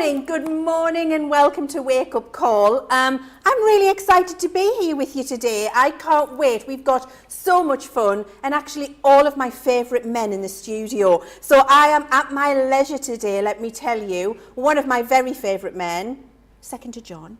Good morning and welcome to Wake Up Call. I'm really excited to be here with you today. I can't wait. We've got so much fun and actually all of my favourite men in the studio. So I am at my leisure today, let me tell you. One of my very favourite men, second to John,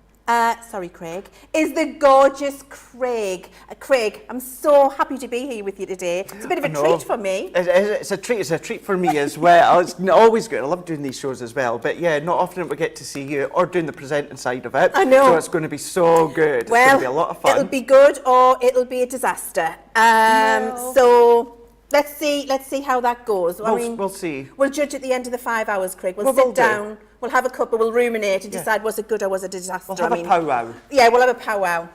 Craig, is the gorgeous Craig. Craig, I'm so happy to be here with you today. It's a bit of a treat for me. It's a treat for me as well. It's always good. I love doing these shows as well. But yeah, not often we get to see you or doing the presenting side of it. I know. So it's going to be so good. Well, it's going to be a lot of fun. It'll be good or it'll be a disaster. No. So let's see how that goes. We'll see. We'll judge at the end of the 5 hours, Craig. We'll sit down. We'll have a cuppa, we'll ruminate and decide was it good or was it a disaster. We'll have a powwow. Yeah, we'll have a powwow.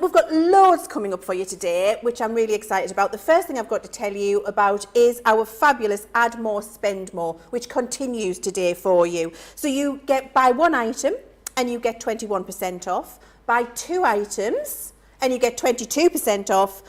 We've got loads coming up for you today, which I'm really excited about. The first thing I've got to tell you about is our fabulous Add More, Spend More, which continues today for you. So you get buy one item and you get 21% off. Buy two items and you get 22% off.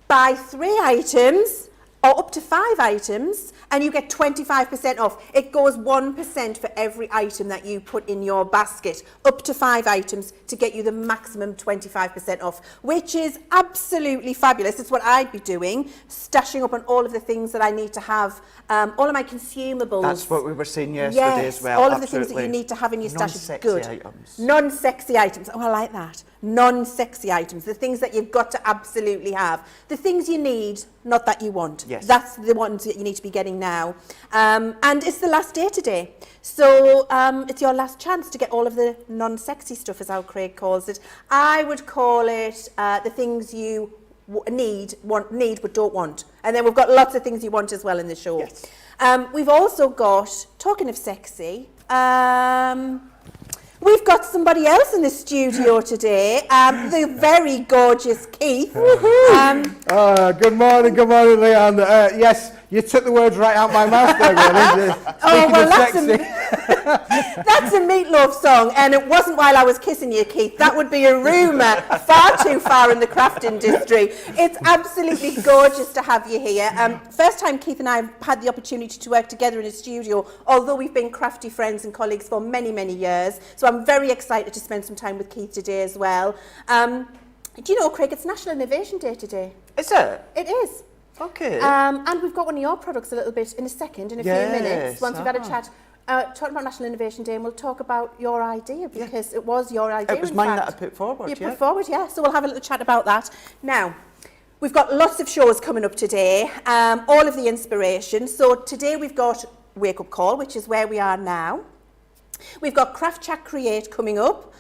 Buy three items or up to 5 items and you get 25% off. It goes 1% for every item that you put in your basket, up to 5 items to get you the maximum 25% off, which is absolutely fabulous. It's what I'd be doing, stashing up on all of the things that I need to have, all of my consumables. That's what we were saying yesterday as well. All of the things that you need to have in your stash is good. Non-sexy items. Non-sexy items. Oh, I like that. Non-sexy items, the things that you've got to absolutely have. The things you need, not that you want. Yes. That's the ones that you need to be getting now. And it's the last day today. So it's your last chance to get all of the non-sexy stuff, as how Craig calls it. I would call it the things you need but don't want. And then we've got lots of things you want as well in the show. Yes. We've also got, talking of sexy, we've got somebody else in the studio today, the very gorgeous Keith. Good morning, Leann. Yes, you took the words right out my mouth there, really. That's a Meatloaf song, and it wasn't while I was kissing you, Keith. That would be a rumour far too far in the craft industry. It's absolutely gorgeous to have you here. First time Keith and I have had the opportunity to work together in a studio, although we've been crafty friends and colleagues for many, many years. So I'm very excited to spend some time with Keith today as well. Do you know, Craig, it's National Innovation Day today. Is it? It is. Okay. And we've got one of your products a little bit in a second, in a few minutes, once we've had a chat. Talking about National Innovation Day, and we'll talk about your idea, because it was your idea. It was mine that I put forward. You put forward, yeah. So we'll have a little chat about that. Now, we've got lots of shows coming up today, all of the inspiration. So today we've got Wake Up Call, which is where we are now. We've got Craft Chat Create coming up,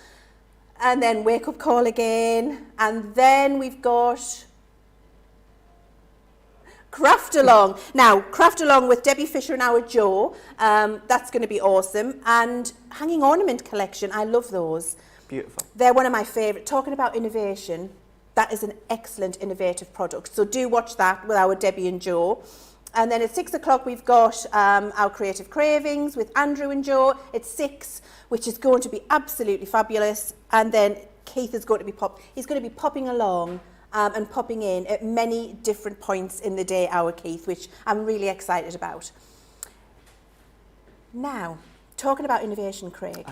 and then Wake Up Call again, and then we've got Craft Along. Now, Craft Along with Debbie Fisher and our Joe, that's going to be awesome. And Hanging Ornament Collection, I love those. Beautiful. They're one of my favourite. Talking about innovation, that is an excellent innovative product. So do watch that with our Debbie and Joe. And then at 6 o'clock, we've got our Creative Cravings with Andrew and Joe. It's 6, which is going to be absolutely fabulous. And then Keith is going to be popping along and popping in at many different points in the day, our Keith, which I'm really excited about. Now, talking about innovation, Craig.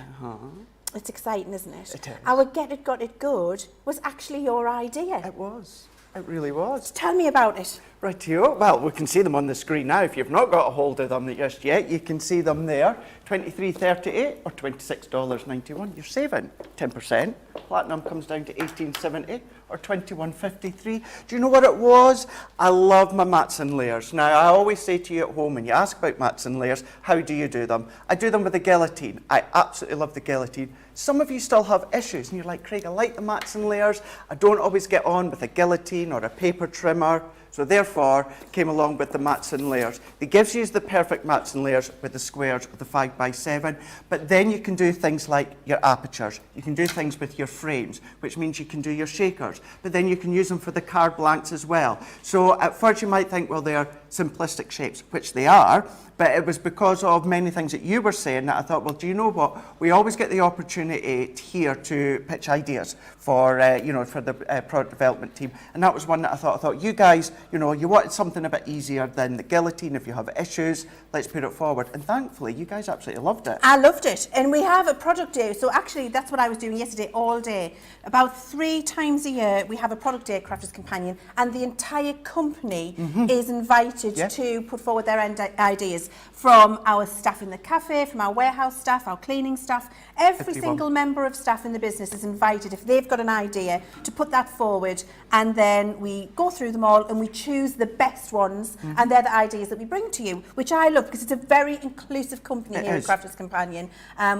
It's exciting, isn't it? It is. Our Get It, Got It Good was actually your idea. It was. It really was. Tell me about it. Rightio. Well, we can see them on the screen now. If you've not got a hold of them just yet, you can see them there. $23.38 or $26.91. You're saving 10%. Platinum comes down to $18.70 or $21.53. Do you know what it was? I love my mats and layers. Now, I always say to you at home, when you ask about mats and layers, how do you do them? I do them with the guillotine. I absolutely love the guillotine. Some of you still have issues, and you're like, Craig, I like the mats and layers. I don't always get on with a guillotine or a paper trimmer. So therefore, came along with the mats and layers. It gives you the perfect mats and layers with the squares of the 5x7, but then you can do things like your apertures. You can do things with your frames, which means you can do your shakers, but then you can use them for the card blanks as well. So at first you might think, well, they're simplistic shapes, which they are, but it was because of many things that you were saying that I thought, well, do you know what? We always get the opportunity here to pitch ideas for, for the product development team. And that was one that I thought, you guys, you wanted something a bit easier than the guillotine. If you have issues, let's put it forward. And thankfully, you guys absolutely loved it. I loved it. And we have a product day. So actually, that's what I was doing yesterday all day. About 3 times a year, we have a product day at Crafters Companion, and the entire company is invited to put forward their ideas, from our staff in the cafe, from our warehouse staff, our cleaning staff. Every single member of staff in the business is invited, if they've got an idea, to put that forward, and then we go through them all and we choose the best ones, and they're the ideas that we bring to you, which I love because it's a very inclusive company here at Crafters Companion,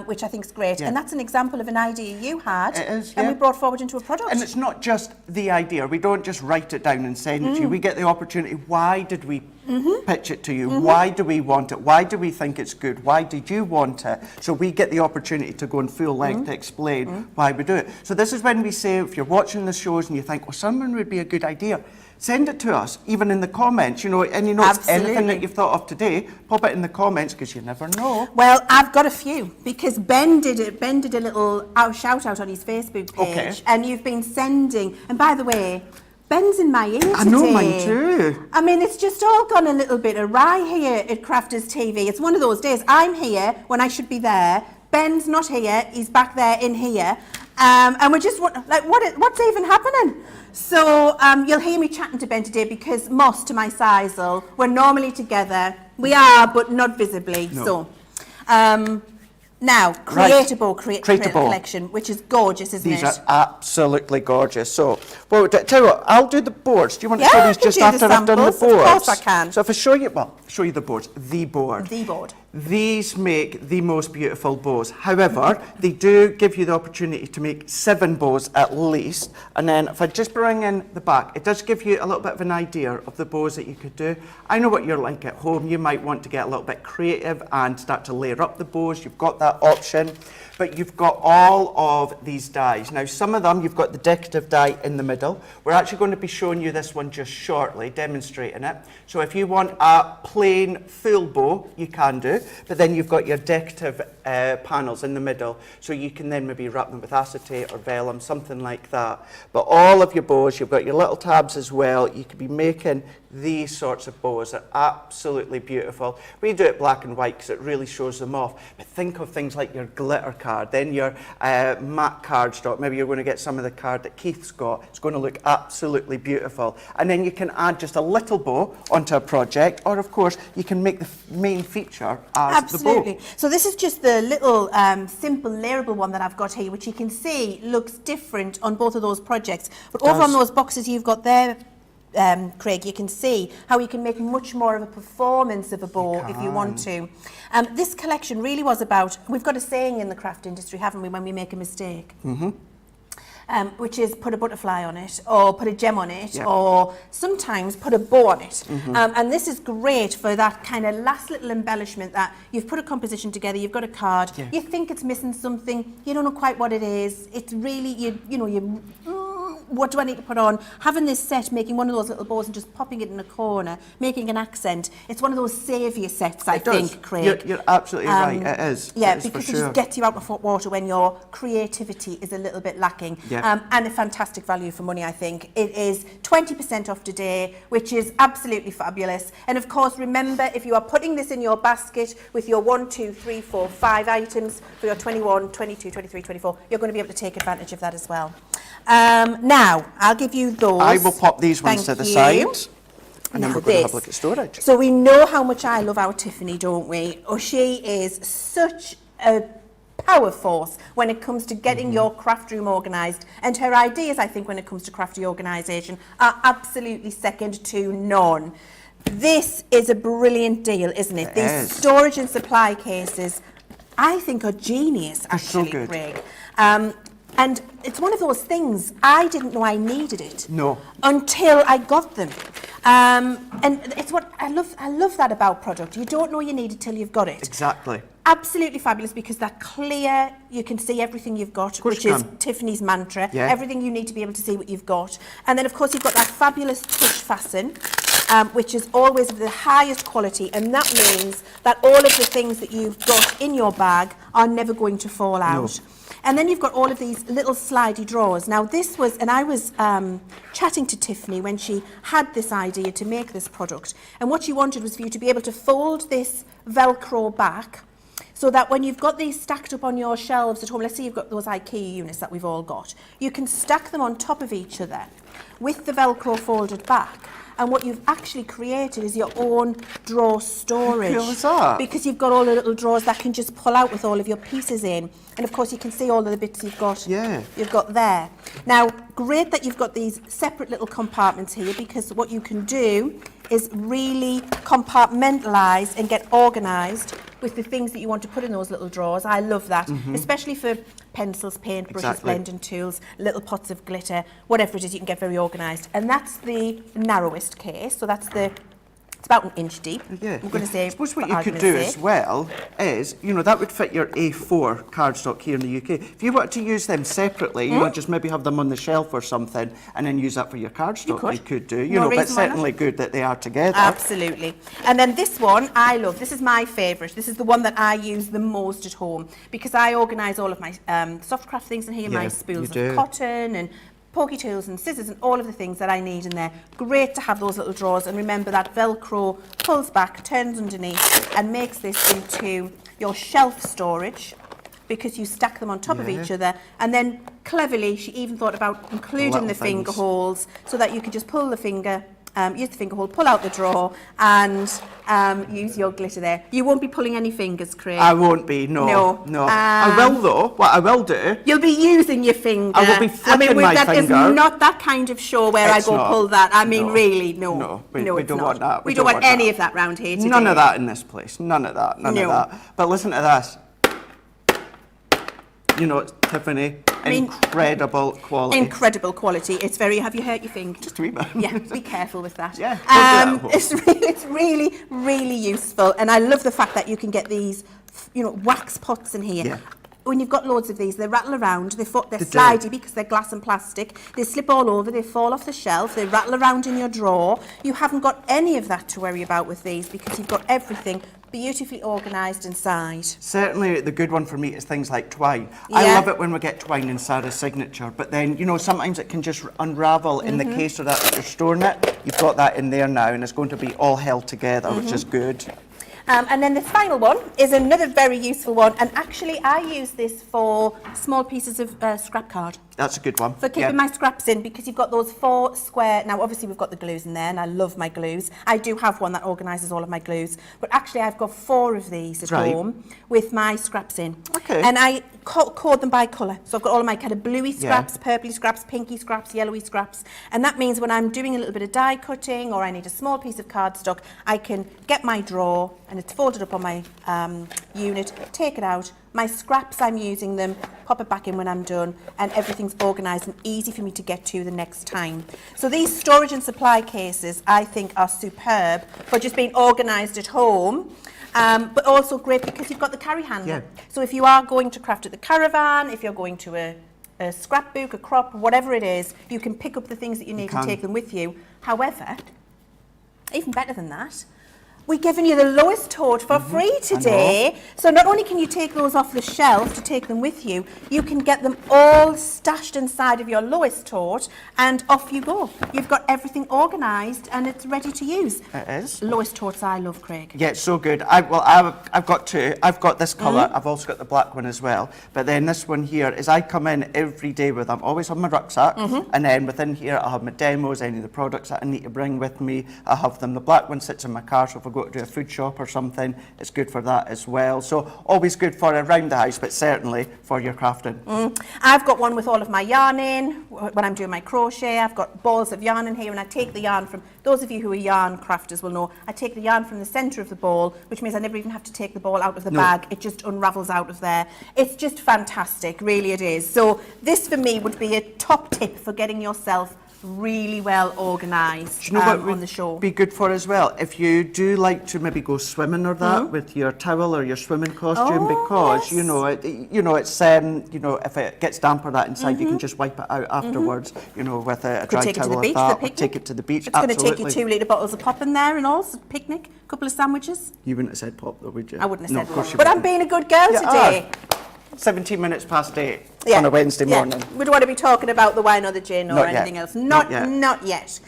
which I think is great. And that's an example of an idea you had, and we brought forward into a product. And it's not just the idea. We don't just write it down and send it to you. We get the opportunity. Why did we pitch it to you? Why do we want it? Why do we think it's good? Why did you want it? So we get the opportunity to go in full length to explain why we do it. So this is when we say, if you're watching the shows and you think, well, someone would be a good idea, send it to us, even in the comments. Any notes, anything that you've thought of today, pop it in the comments, because you never know. Well, I've got a few, because Ben did a little shout out on his Facebook page, and you've been sending, and by the way, Ben's in my ear today. I know, mine too. I mean, it's just all gone a little bit awry here at Crafters TV. It's one of those days. I'm here when I should be there. Ben's not here. He's back there in here. And we're just like, what's even happening? So you'll hear me chatting to Ben today, because Moss, to my Sizel, we're normally together. We are, but not visibly. No. So, now, Creatable collection, which is gorgeous, isn't it? These are absolutely gorgeous. So, well, tell you what, I'll do the boards. Do you want to show these just after I've done the boards? Of course I can. So if I show you, show you the boards. The board. The board. These make the most beautiful bows. However, they do give you the opportunity to make 7 bows at least. And then if I just bring in the back, it does give you a little bit of an idea of the bows that you could do. I know what you're like at home. You might want to get a little bit creative and start to layer up the bows. You've got that option. But you've got all of these dies. Now, some of them, you've got the decorative die in the middle. We're actually going to be showing you this one just shortly, demonstrating it. So if you want a plain full bow, you can do. But then you've got your decorative panels in the middle. So you can then maybe wrap them with acetate or vellum, something like that. But all of your bows, you've got your little tabs as well. You could be making these sorts of bows. Are absolutely beautiful. We do it black and white because it really shows them off. But think of things like your glitter card, then your matte cardstock. Maybe you're going to get some of the card that Keith's got. It's going to look absolutely beautiful. And then you can add just a little bow onto a project, or of course you can make the main feature as the bow. So this is just the little simple layerable one that I've got here, which you can see looks different on both of those projects. But over on those boxes you've got there, Craig, you can see how you can make much more of a performance of a bow if you want to. This collection really was about, we've got a saying in the craft industry, haven't we, when we make a mistake? Which is put a butterfly on it, or put a gem on it, or sometimes put a bow on it. And this is great for that kind of last little embellishment, that you've put a composition together, you've got a card, you think it's missing something, you don't know quite what it is. It's really, what do I need to put on? Having this set, making one of those little bows and just popping it in a corner, making an accent. It's one of those saviour sets, I think, Craig. You're absolutely right, it is. Yeah, it is, because for it sure. just gets you out of hot water when your creativity is a little bit lacking. And a fantastic value for money, I think. It is 20% off today, which is absolutely fabulous. And of course, remember, if you are putting this in your basket with your 1, 2, 3, 4, 5 items for your 21, 22, 23, 24, you're going to be able to take advantage of that as well. Now, I'll give you those. I will pop these ones to the side. And then we're going to have a look at storage. So we know how much I love our Tiffany, don't we? Oh, she is such a power force when it comes to getting your craft room organised. And her ideas, I think, when it comes to crafty organisation, are absolutely second to none. This is a brilliant deal, isn't it? These storage and supply cases, I think, are genius, actually, so good. Craig. And it's one of those things, I didn't know I needed it. No. Until I got them. And it's what I love that about product. You don't know you need it till you've got it. Exactly. Absolutely fabulous, because that clear, you can see everything you've got, which is Tiffany's mantra. Everything you need to be able to see what you've got. And then, of course, you've got that fabulous push fasten. which is always of the highest quality, and that means that all of the things that you've got in your bag are never going to fall out. And then you've got all of these little slidey drawers. Now this was, and I was chatting to Tiffany when she had this idea to make this product, and what she wanted was for you to be able to fold this Velcro back, so that when you've got these stacked up on your shelves at home, let's say you've got those IKEA units that we've all got, you can stack them on top of each other with the Velcro folded back. And what you've actually created is your own drawer storage. How cool is that? Because you've got all the little drawers that can just pull out with all of your pieces in. And of course you can see all of the bits you've got there. Now, great that you've got these separate little compartments here, because what you can do is really compartmentalise and get organised with the things that you want to put in those little drawers. I love that, especially for pencils, paintbrushes, blending tools, little pots of glitter, whatever it is, you can get very organised. And that's the narrowest case, so that's the, it's about an inch deep. Yeah. We're going to say, I suppose what you could do as well is, you know, that would fit your A4 cardstock here in the UK. If you wanted to use them separately, you know, just maybe have them on the shelf or something, and then use that for your cardstock, you could do. You know, but it's certainly good that they are together. Absolutely. And then this one, I love. This is my favourite. This is the one that I use the most at home, because I organise all of my soft craft things in here, my spools of cotton and pokey tools and scissors and all of the things that I need in there. Great to have those little drawers, and remember that Velcro pulls back, turns underneath, and makes this into your shelf storage, because you stack them on top of each other. And then cleverly she even thought about including the finger holes, so that you can just pull the finger, use the finger hole, pull out the drawer, and use your glitter there. You won't be pulling any fingers, Craig. I won't be, no. I will though. What I will do, you'll be using your finger. I will be flicking my that finger. That is not that kind of show where I go pull that. I mean, really, no. No, we don't want that. We don't want any of that round here today. None of that in this place. None of that. None of that. But listen to this. You know, Tiffany, incredible quality. Incredible quality. It's very, have you hurt your finger? Just a wee bit. Yeah, be careful with that. Yeah, it's really, really useful. And I love the fact that you can get these, you know, wax pots in here. Yeah. When you've got loads of these, they rattle around, they're slidey because they're glass and plastic, they slip all over, they fall off the shelf, they rattle around in your drawer. You haven't got any of that to worry about with these, because you've got everything beautifully organised inside. Certainly the good one for me is things like twine. I love it when we get twine in Sarah's signature, but then, you know, sometimes it can just unravel in the case of that you're storing it. You've got that in there now, and it's going to be all held together, which is good. And then the final one is another very useful one, and actually I use this for small pieces of scrap card. That's a good one. For keeping my scraps in, because you've got those 4 square, now obviously we've got the glues in there, and I love my glues. I do have one that organises all of my glues, but actually I've got 4 of these at home with my scraps in. Okay. And I code them by colour. So I've got all of my kind of bluey scraps, purpley scraps, pinky scraps, yellowy scraps, and that means when I'm doing a little bit of die cutting, or I need a small piece of cardstock, I can get my drawer, and it's folded up on my unit, take it out, my scraps, I'm using them, pop it back in when I'm done, and everything's organised and easy for me to get to the next time. So these storage and supply cases, I think, are superb for just being organised at home, but also great because you've got the carry handle. So if you are going to craft at the caravan, if you're going to a scrapbook, a crop, whatever it is, you can pick up the things that you need and take them with you. However, even better than that, we're giving you the lowest tote for free today. So not only can you take those off the shelf to take them with you, you can get them all stashed inside of your lowest tote, and off you go. You've got everything organised and it's ready to use. It is. Lowest totes I love, Craig. Yeah, it's so good. I've got 2. I've got this colour. I've also got the black one as well. But then this one here is I come in every day with them. Always have my rucksack, and then within here I have my demos, any of the products that I need to bring with me. I have them. The black one sits in my car, so if I go to do a food shop or something, it's good for that as well. So always good for around the house, but certainly for your crafting. I've got one with all of my yarn in when I'm doing my crochet. I've got balls of yarn in here, and I take the yarn from, those of you who are yarn crafters will know, I take the yarn from the centre of the ball, which means I never even have to take the ball out of the bag. It just unravels out of there. It's just fantastic, really it is. So this for me would be a top tip for getting yourself really well organised Do you know what on the show. would be good for as well? If you do like to maybe go swimming or that with your towel or your swimming costume, because you know it's you know, if it gets damp or that inside, you can just wipe it out afterwards. You know, with a dry take it to towel the or beach, that, the or take it to the beach. It's going to take you 2-litre bottles of pop in there and all, so picnic, a couple of sandwiches. You wouldn't have said pop though, would you? I wouldn't have no, said of course pop. you But I'm wouldn't. being a good girl You today. are. 17 minutes past 8 Yeah, on a Wednesday morning. We don't want to be talking about the wine or the gin or Not yet. anything else. Not yet. Not yet.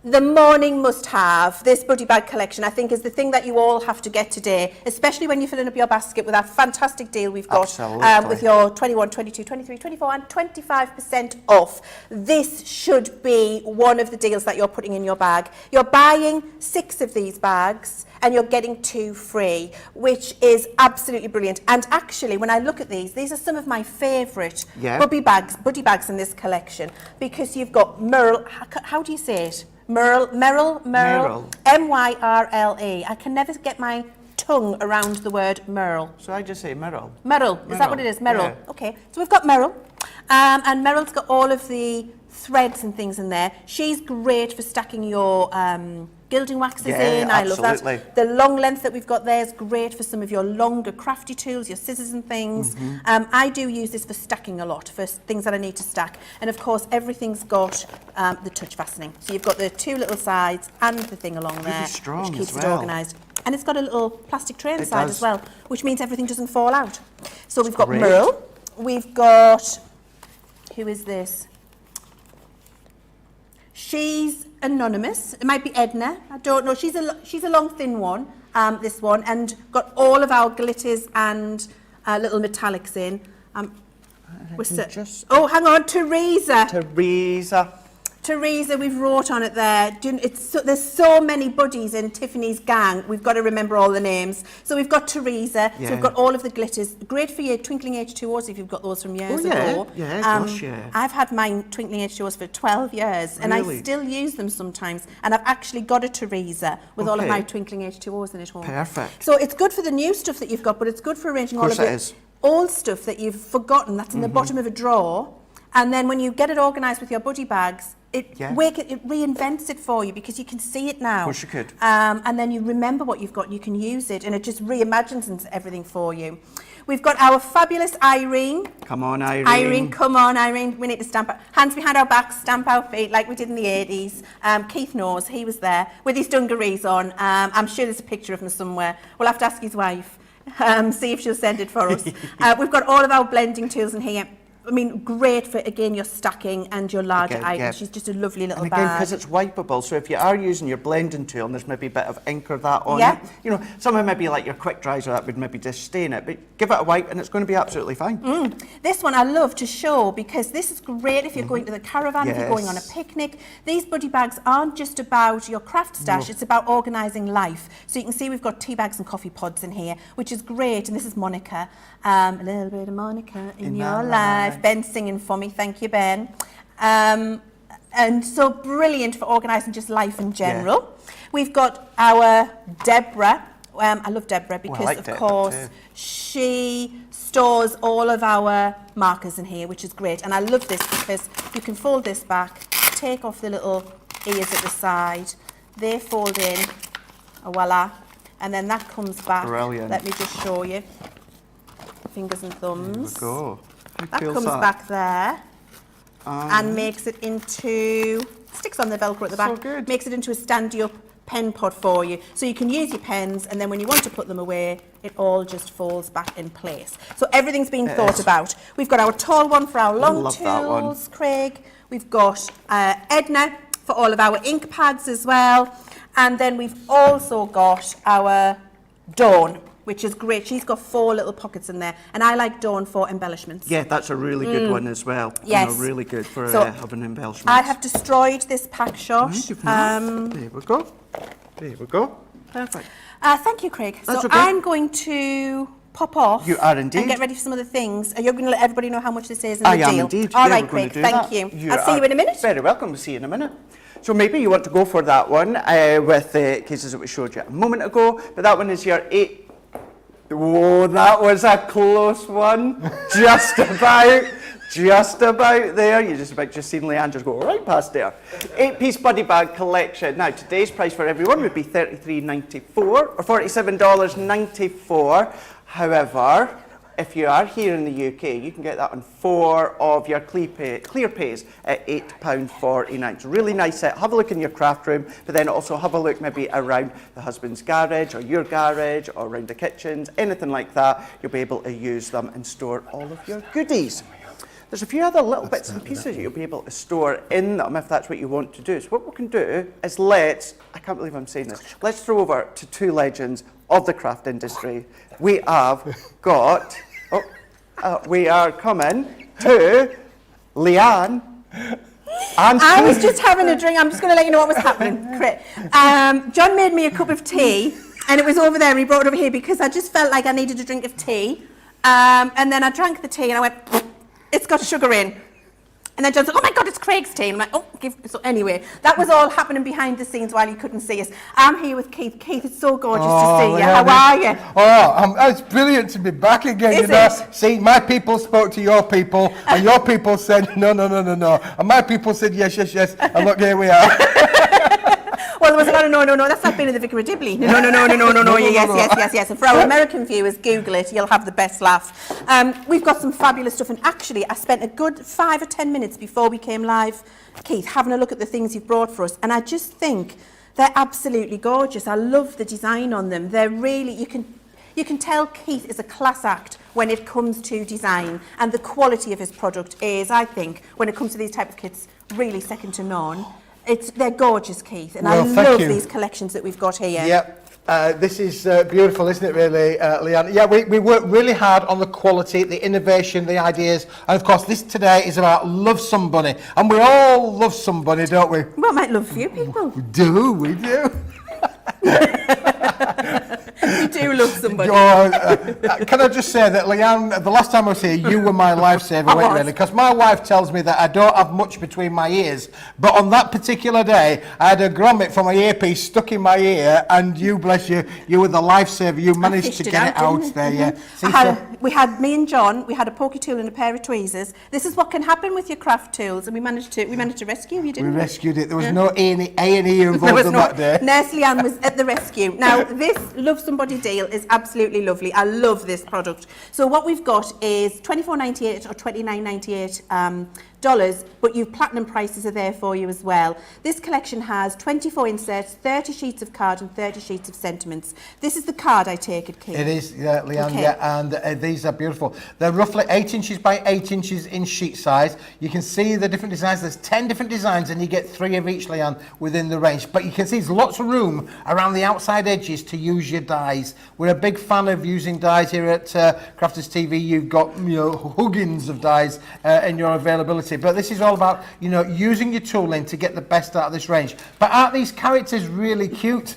The morning must-have, this buddy bag collection, I think is the thing that you all have to get today, especially when you're filling up your basket with that fantastic deal we've got with your 21, 22, 23, 24 and 25% off. This should be one of the deals that you're putting in your bag. You're buying 6 of these bags and you're getting 2 free, which is absolutely brilliant. And actually, when I look at these are some of my favourite buddy bags in this collection, because you've got Merle, how do you say it? Merle, M-Y-R-L-E. I can never get my tongue around the word Merle. So I just say Merle. Merle, is that what it is? Merle. Yeah. Okay, so we've got Merle, and Merle's got all of the threads and things in there. She's great for stacking your gilding waxes in. I love that. The long length that we've got there is great for some of your longer crafty tools, your scissors and things. I do use this for stacking a lot, for things that I need to stack. And of course, everything's got the touch fastening. So you've got the 2 little sides and the thing along there, which keeps it organised. And it's got a little plastic tray inside as well, which means everything doesn't fall out. So we've got Merle. We've got, who is this? She's anonymous. It might be Edna. I don't know. She's a long, thin one, this one, and got all of our glitters and little metallics in. Oh, hang on. Teresa, we've wrote on it there. There's so many buddies in Tiffany's gang. We've got to remember all the names. So we've got Teresa. So we've got all of the glitters. Great for your twinkling H2Os if you've got those from years ago. I've had mine twinkling H2Os for 12 years, and I still use them sometimes. And I've actually got a Teresa with all of my twinkling H2Os in it home. Perfect. So it's good for the new stuff that you've got, but it's good for arranging all of the old stuff that you've forgotten that's in the bottom of a drawer. And then when you get it organised with your buddy bags, it reinvents it for you, because you can see it now. Of course you could. And then you remember what you've got, you can use it, and it just reimagines everything for you. We've got our fabulous Irene. Come on, Irene. Irene, come on, Irene. We need to stamp our hands behind our backs, stamp our feet like we did in the 80s. Keith knows, he was there with his dungarees on. I'm sure there's a picture of him somewhere. We'll have to ask his wife, see if she'll send it for us. We've got all of our blending tools in here. I mean, great for, again, your stacking and your larger items. She's just a lovely little bag. And again, because it's wipeable, so if you are using your blending tool and there's maybe a bit of ink or that on it, you know, some of maybe like your quick dries or that would maybe just stain it, but give it a wipe and it's going to be absolutely fine. This one I love to show, because this is great if you're going to the caravan, if you're going on a picnic. These buddy bags aren't just about your craft stash, it's about organising life. So you can see we've got tea bags and coffee pods in here, which is great. And this is Monica. A little bit of Monica in your life. Ben's singing for me, thank you, Ben. And so brilliant for organising just life in general. We've got our Deborah. I love Deborah because, of course, she stores all of our markers in here, which is great. And I love this because you can fold this back, take off the little ears at the side. They fold in, voila. And then that comes back. Brilliant. Let me just show you. Fingers and thumbs. There we go. That comes back there and makes it into, sticks on the Velcro at the back, makes it into a standy-up pen pod for you. So you can use your pens, and then when you want to put them away, it all just falls back in place. So everything's been thought about. We've got our tall one for our long tools, Craig. We've got Edna for all of our ink pads as well. And then we've also got our Dawn, which is great. She's got 4 little pockets in there, and I like Dawn for embellishments. Yeah, that's a really good one as well. Yes. You know, really good for having embellishments. I have destroyed this pack shot. There we go. There we go. Perfect. Thank you, Craig. So I'm going to pop off. You are indeed. And get ready for some of the things. Are you going to let everybody know how much this is in the I deal? am indeed. All Yeah, right, we're going Craig. to do Thank that. you. I'll see you in a minute. Very welcome. We'll see you in a minute. So maybe you want to go for that one with the cases that we showed you a moment ago, but that one is your 8. Whoa, that was a close one. Just about. just about there. You just seen Leann just go right past there. 8-piece buddy bag collection. Now, today's price for everyone would be $33.94 or $47.94. However, if you are here in the UK, you can get that on 4 of your clear pays at £8.49. It's a really nice set. Have a look in your craft room, but then also have a look maybe around the husband's garage or your garage or around the kitchens, anything like that. You'll be able to use them and store all of your goodies. There's a few other little bits and pieces you'll be able to store in them if that's what you want to do. So what we can do is I can't believe I'm saying this, let's throw over to 2 legends of the craft industry. We have got, we are coming to Leann and I was just having a drink. I'm just going to let you know what was happening. John made me a cup of tea, and it was over there, and he brought it over here because I just felt like I needed a drink of tea. And then I drank the tea, and I went, it's got sugar in. And then John's like, oh my God, it's Craig's tea. And I'm like, so anyway, that was all happening behind the scenes while you couldn't see us. I'm here with Keith. Keith, it's so gorgeous to see you. How are you? It's brilliant to be back again. Is it? See, my people spoke to your people, and your people said, no. And my people said, yes. And look, here we are. Well, there was a lot of no, that's like being in the Vicar of Dibley. No, yes. And for our American viewers, Google it, you'll have the best laugh. We've got some fabulous stuff, and actually, I spent a good 5 or 10 minutes before we came live, Keith, having a look at the things you've brought for us, and I just think they're absolutely gorgeous. I love the design on them. They're really, you can tell Keith is a class act when it comes to design, and the quality of his product is, I think, when it comes to these type of kits, really second to none. They're gorgeous, Keith, and I love these collections that we've got here. Yep. This is beautiful, isn't it, really, Leann? Yeah, we work really hard on the quality, the innovation, the ideas, and of course, this today is about love somebody, and we all love somebody, don't we? Well, I might love a few people. We do. We do love somebody. Can I just say that, Leann, the last time I was here, you were my lifesaver, weren't you, really? Because my wife tells me that I don't have much between my ears. But on that particular day, I had a grommet from my earpiece stuck in my ear, and you, bless you, you were the lifesaver. You managed to get it out there, yeah. Me and John, we had a pokey tool and a pair of tweezers. This is what can happen with your craft tools, and we managed to rescue you, didn't we? We rescued it. There was no A&E involved on that day. Nurse Leann was at the rescue. Now, this Love Somebody deal is absolutely lovely. I love this product. So what we've got is $24.98 or $29.98 but your platinum prices are there for you as well. This collection has 24 inserts, 30 sheets of card and 30 sheets of sentiments. This is the card, I take it, Keith? It is, yeah, Leann, okay. Yeah, and these are beautiful. They're roughly 8 inches by 8 inches in sheet size. You can see the different designs. There's 10 different designs and you get 3 of each, Leann, within the range. But you can see there's lots of room around the outside edges to use your dies. We're a big fan of using dies here at Crafters TV. You've got, huggins of dies in your availability. But this is all about, using your tooling to get the best out of this range. But aren't these characters really cute?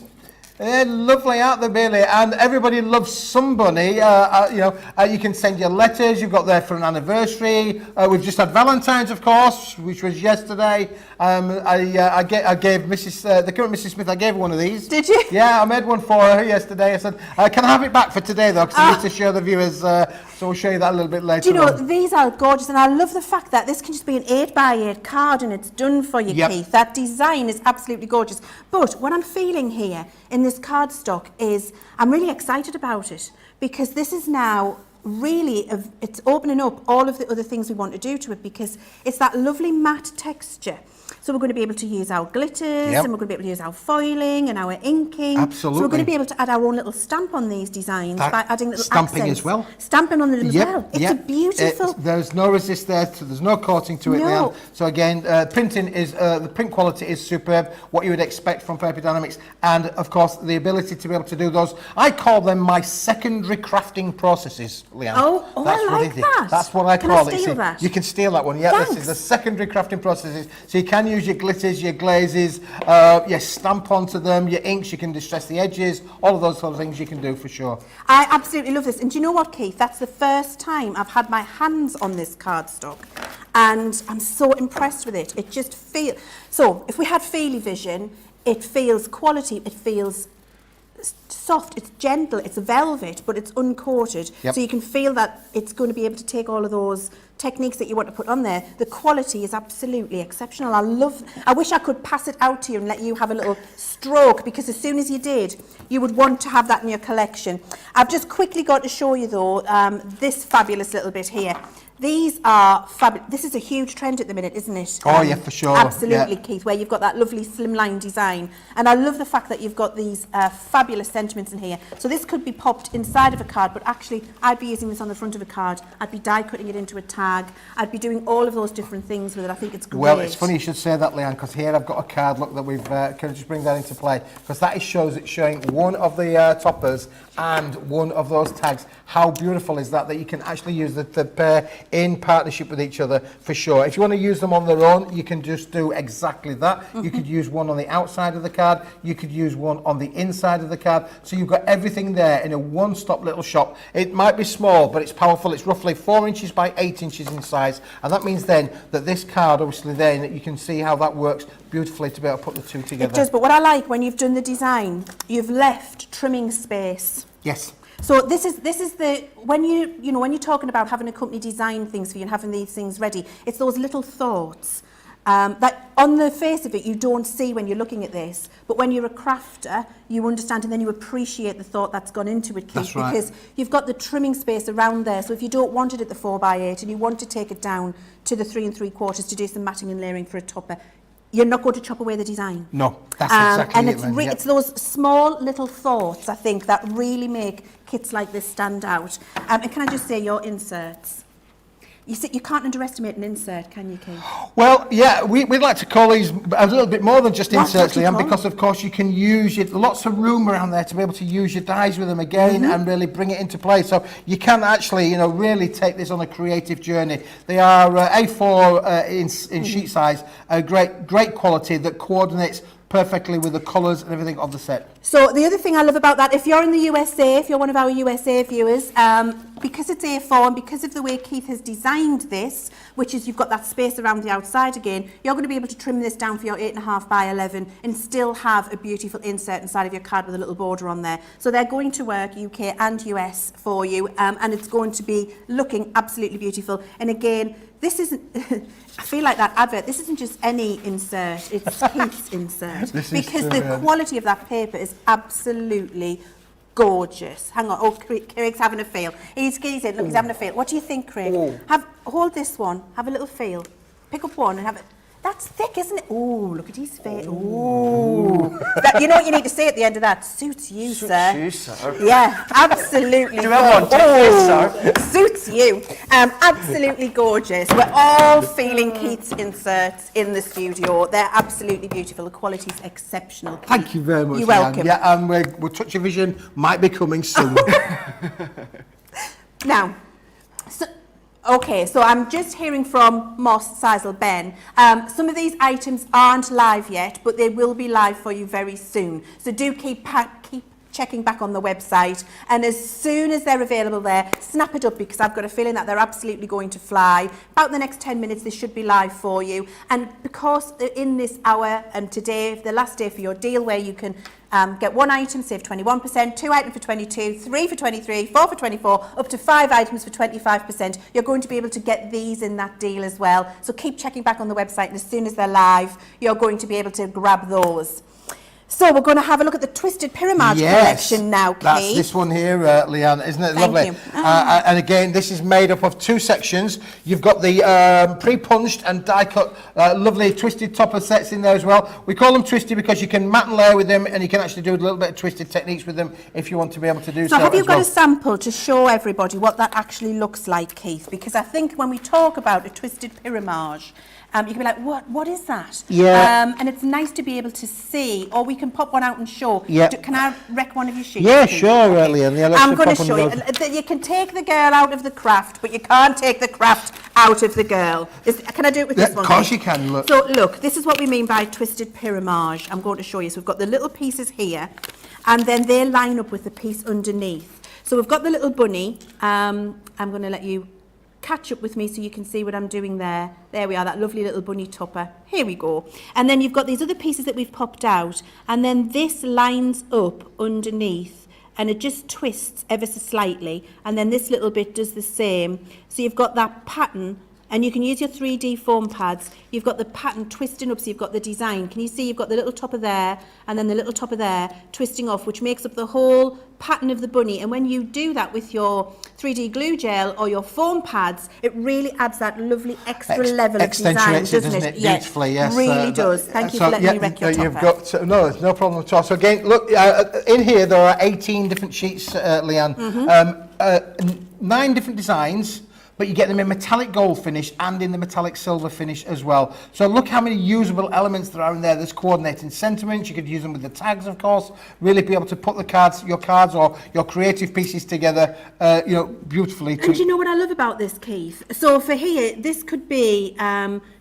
They're lovely, aren't they, really? And everybody loves somebody. You can send your letters. You've got there for an anniversary. We've just had Valentine's, of course, which was yesterday. I gave the current Mrs. Smith, I gave her one of these. Did you? Yeah, I made one for her yesterday. I said, can I have it back for today, though? Because I need to show the viewers. So we'll show you that a little bit later. Do you know, these are gorgeous, and I love the fact that this can just be an 8x8 card and it's done for you, yep. Keith. That design is absolutely gorgeous. But what I'm feeling here in this card stock is I'm really excited about it because this is now really, it's opening up all of the other things we want to do to it because it's that lovely matte texture. So we're going to be able to use our glitters, yep. and we're going to be able to use our foiling and our inking. Absolutely. So we're going to be able to add our own little stamp on these designs by adding little stamping accents. as well. Stamping on them yep. as well. It's yep. a beautiful. There's no resist there. There's no coating to it, No. Leann. So again, printing is the print quality is superb. What you would expect from Paper Dienamics, and of course the ability to be able to do those. I call them my secondary crafting processes, Leann. Oh, that's I like that. That's what I Can call I it. steal that? You can steal that one. Yeah, Thanks. this is the secondary crafting processes. So you can use your glitters, your glazes, your stamp onto them, your inks. You can distress the edges. All of those sort of things you can do for sure. I absolutely love this. And do you know what, Keith? That's the first time I've had my hands on this cardstock. And I'm so impressed with it. It just feels... So, if we had Feely Vision, it feels quality, it feels soft, it's gentle, it's velvet, but it's uncoated. Yep. So you can feel that it's going to be able to take all of those techniques that you want to put on there, the quality is absolutely exceptional. I wish I could pass it out to you and let you have a little stroke, because as soon as you did, you would want to have that in your collection. I've just quickly got to show you though, this fabulous little bit here. These are fabulous. This is a huge trend at the minute, isn't it? Oh, yeah, for sure. Absolutely, Yeah. Keith, where you've got that lovely slimline design. And I love the fact that you've got these fabulous sentiments in here. So this could be popped inside of a card, but actually I'd be using this on the front of a card. I'd be die cutting it into a tag. I'd be doing all of those different things with it. I think it's great. Well, it's funny you should say that, Leann, because here I've got a card, look, that we've, can I just bring that into play? Because that shows it's showing one of the toppers and one of those tags. How beautiful is that, that you can actually use the pair in partnership with each other, for sure. If you want to use them on their own, you can just do exactly that. You could use one on the outside of the card, you could use one on the inside of the card, so you've got everything there in a one-stop little shop. It might be small, but it's powerful. It's roughly 4 inches by 8 inches in size, and that means then that this card, obviously then, you can see how that works beautifully to be able to put the two together. It does, but what I like, when you've done the design, you've left trimming space. Yes. So this is the, when when you're talking about having a company design things for you and having these things ready, it's those little thoughts that on the face of it you don't see when you're looking at this, but when you're a crafter you understand, and then you appreciate the thought that's gone into it, Keith. That's right. Because you've got the trimming space around there. So if you don't want it at the 4x8 and you want to take it down to the 3 3/4 to do some matting and layering for a topper, you're not going to chop away the design. No, that's exactly and it, it's Lynn, yep. it's those small little thoughts, I think, that really make kits like this stand out. And can I just say, your inserts, you see, you can't underestimate an insert, can you, Keith? Well, yeah, we'd like to call these a little bit more than just What? inserts, What do you Leann, call because of course you can use lots of room around there to be able to use your dies with them again and really bring it into play. So you can actually, really take this on a creative journey. They are A4 in sheet size, great quality that coordinates perfectly with the colours and everything of the set. So the other thing I love about that, if you're in the USA, if you're one of our USA viewers, because it's A4 and because of the way Keith has designed this, which is you've got that space around the outside again, you're going to be able to trim this down for your 8.5 by 11 and still have a beautiful insert inside of your card with a little border on there. So they're going to work UK and US for you, and it's going to be looking absolutely beautiful. And again, this isn't, I feel like that advert, this isn't just any insert, it's Keith's insert. Because the quality of that paper is absolutely gorgeous. Hang on, Craig's having a feel. He's saying, look, he's having a feel. What do you think, Craig? Hold this one, have a little feel. Pick up one and have it. That's thick, isn't it? Oh, look at his face. Oh. You know what you need to say at the end of that? Suits you, sir. Suits you, sir. Yeah, absolutely. Do you have one? Sir. Suits you. Absolutely gorgeous. We're all feeling Keith's inserts in the studio. They're absolutely beautiful. The quality's exceptional. Keith. Thank you very much, You're Leann. welcome. Yeah, and we'll Touch Your Vision might be coming soon. Now, so I'm just hearing from Moss, Sizell, Ben. Some of these items aren't live yet, but they will be live for you very soon. So do keep checking back on the website, and as soon as they're available there, snap it up, because I've got a feeling that they're absolutely going to fly. About the next 10 minutes, they should be live for you. And because in this hour and today, the last day for your deal, where you can get one item, save 21%, 2 items for 22, 3 for 23, 4 for 24, up to 5 items for 25%. You're going to be able to get these in that deal as well. So keep checking back on the website, and as soon as they're live, you're going to be able to grab those. So we're going to have a look at the Twisted Pyramid collection now, Keith. That's this one here, Leann, isn't it lovely? Thank you. And again, this is made up of 2 sections. You've got the pre-punched and die-cut lovely twisted topper sets in there as well. We call them twisted because you can mat and layer with them, and you can actually do a little bit of twisted techniques with them if you want to be able to do so. So have you as got well. a sample to show everybody what that actually looks like, Keith? Because I think when we talk about a twisted pyramid, you can be like, what is that? Yeah. And it's nice to be able to see, or we can pop one out and show. Yeah. Can I wreck one of your sheets? Yeah, Keith? sure, Leann. Yeah, let's I'm going to pop show on you. those. You can take the girl out of the craft, but you can't take the craft out of the girl. Can I do it with this one? Of course Keith? you can, look. So look, this is what we mean by twisted pyramid. I'm going to show you. So we've got the little pieces here, and then they line up with the piece underneath. So we've got the little bunny. I'm going to let you catch up with me so you can see what I'm doing there. There we are, that lovely little bunny topper. Here we go. And then you've got these other pieces that we've popped out, and then this lines up underneath and it just twists ever so slightly, and then this little bit does the same. So you've got that pattern, and you can use your 3D foam pads. You've got the pattern twisting up, so you've got the design. Can you see you've got the little topper there, and then the little topper there, twisting off, which makes up the whole pattern of the bunny. And when you do that with your 3D glue gel or your foam pads, it really adds that lovely extra level of design, doesn't it? Beautifully, yes. Really does. Thank you for letting me wreck your topper. You've got, no, there's no problem at all. So again, look, in here there are 18 different sheets, Leann. 9 different designs, but you get them in metallic gold finish and in the metallic silver finish as well. So look how many usable elements there are in there. There's coordinating sentiments. You could use them with the tags, of course. Really be able to put the cards, your cards or your creative pieces together, beautifully. And you know what I love about this, Keith? So for here, this could be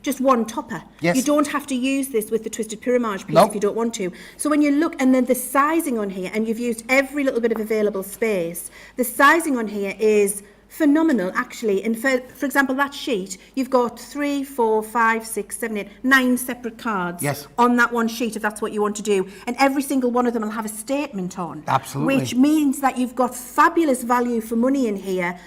just one topper. Yes. You don't have to use this with the twisted pyramage piece if you don't want to. So when you look, and then the sizing on here, and you've used every little bit of available space, the sizing on here is phenomenal, actually. And for example, that sheet, you've got 3, 4, 5, 6, 7, 8, 9 separate cards on that one sheet, if that's what you want to do. And every single one of them will have a statement on. Absolutely. Which means that you've got fabulous value for money in here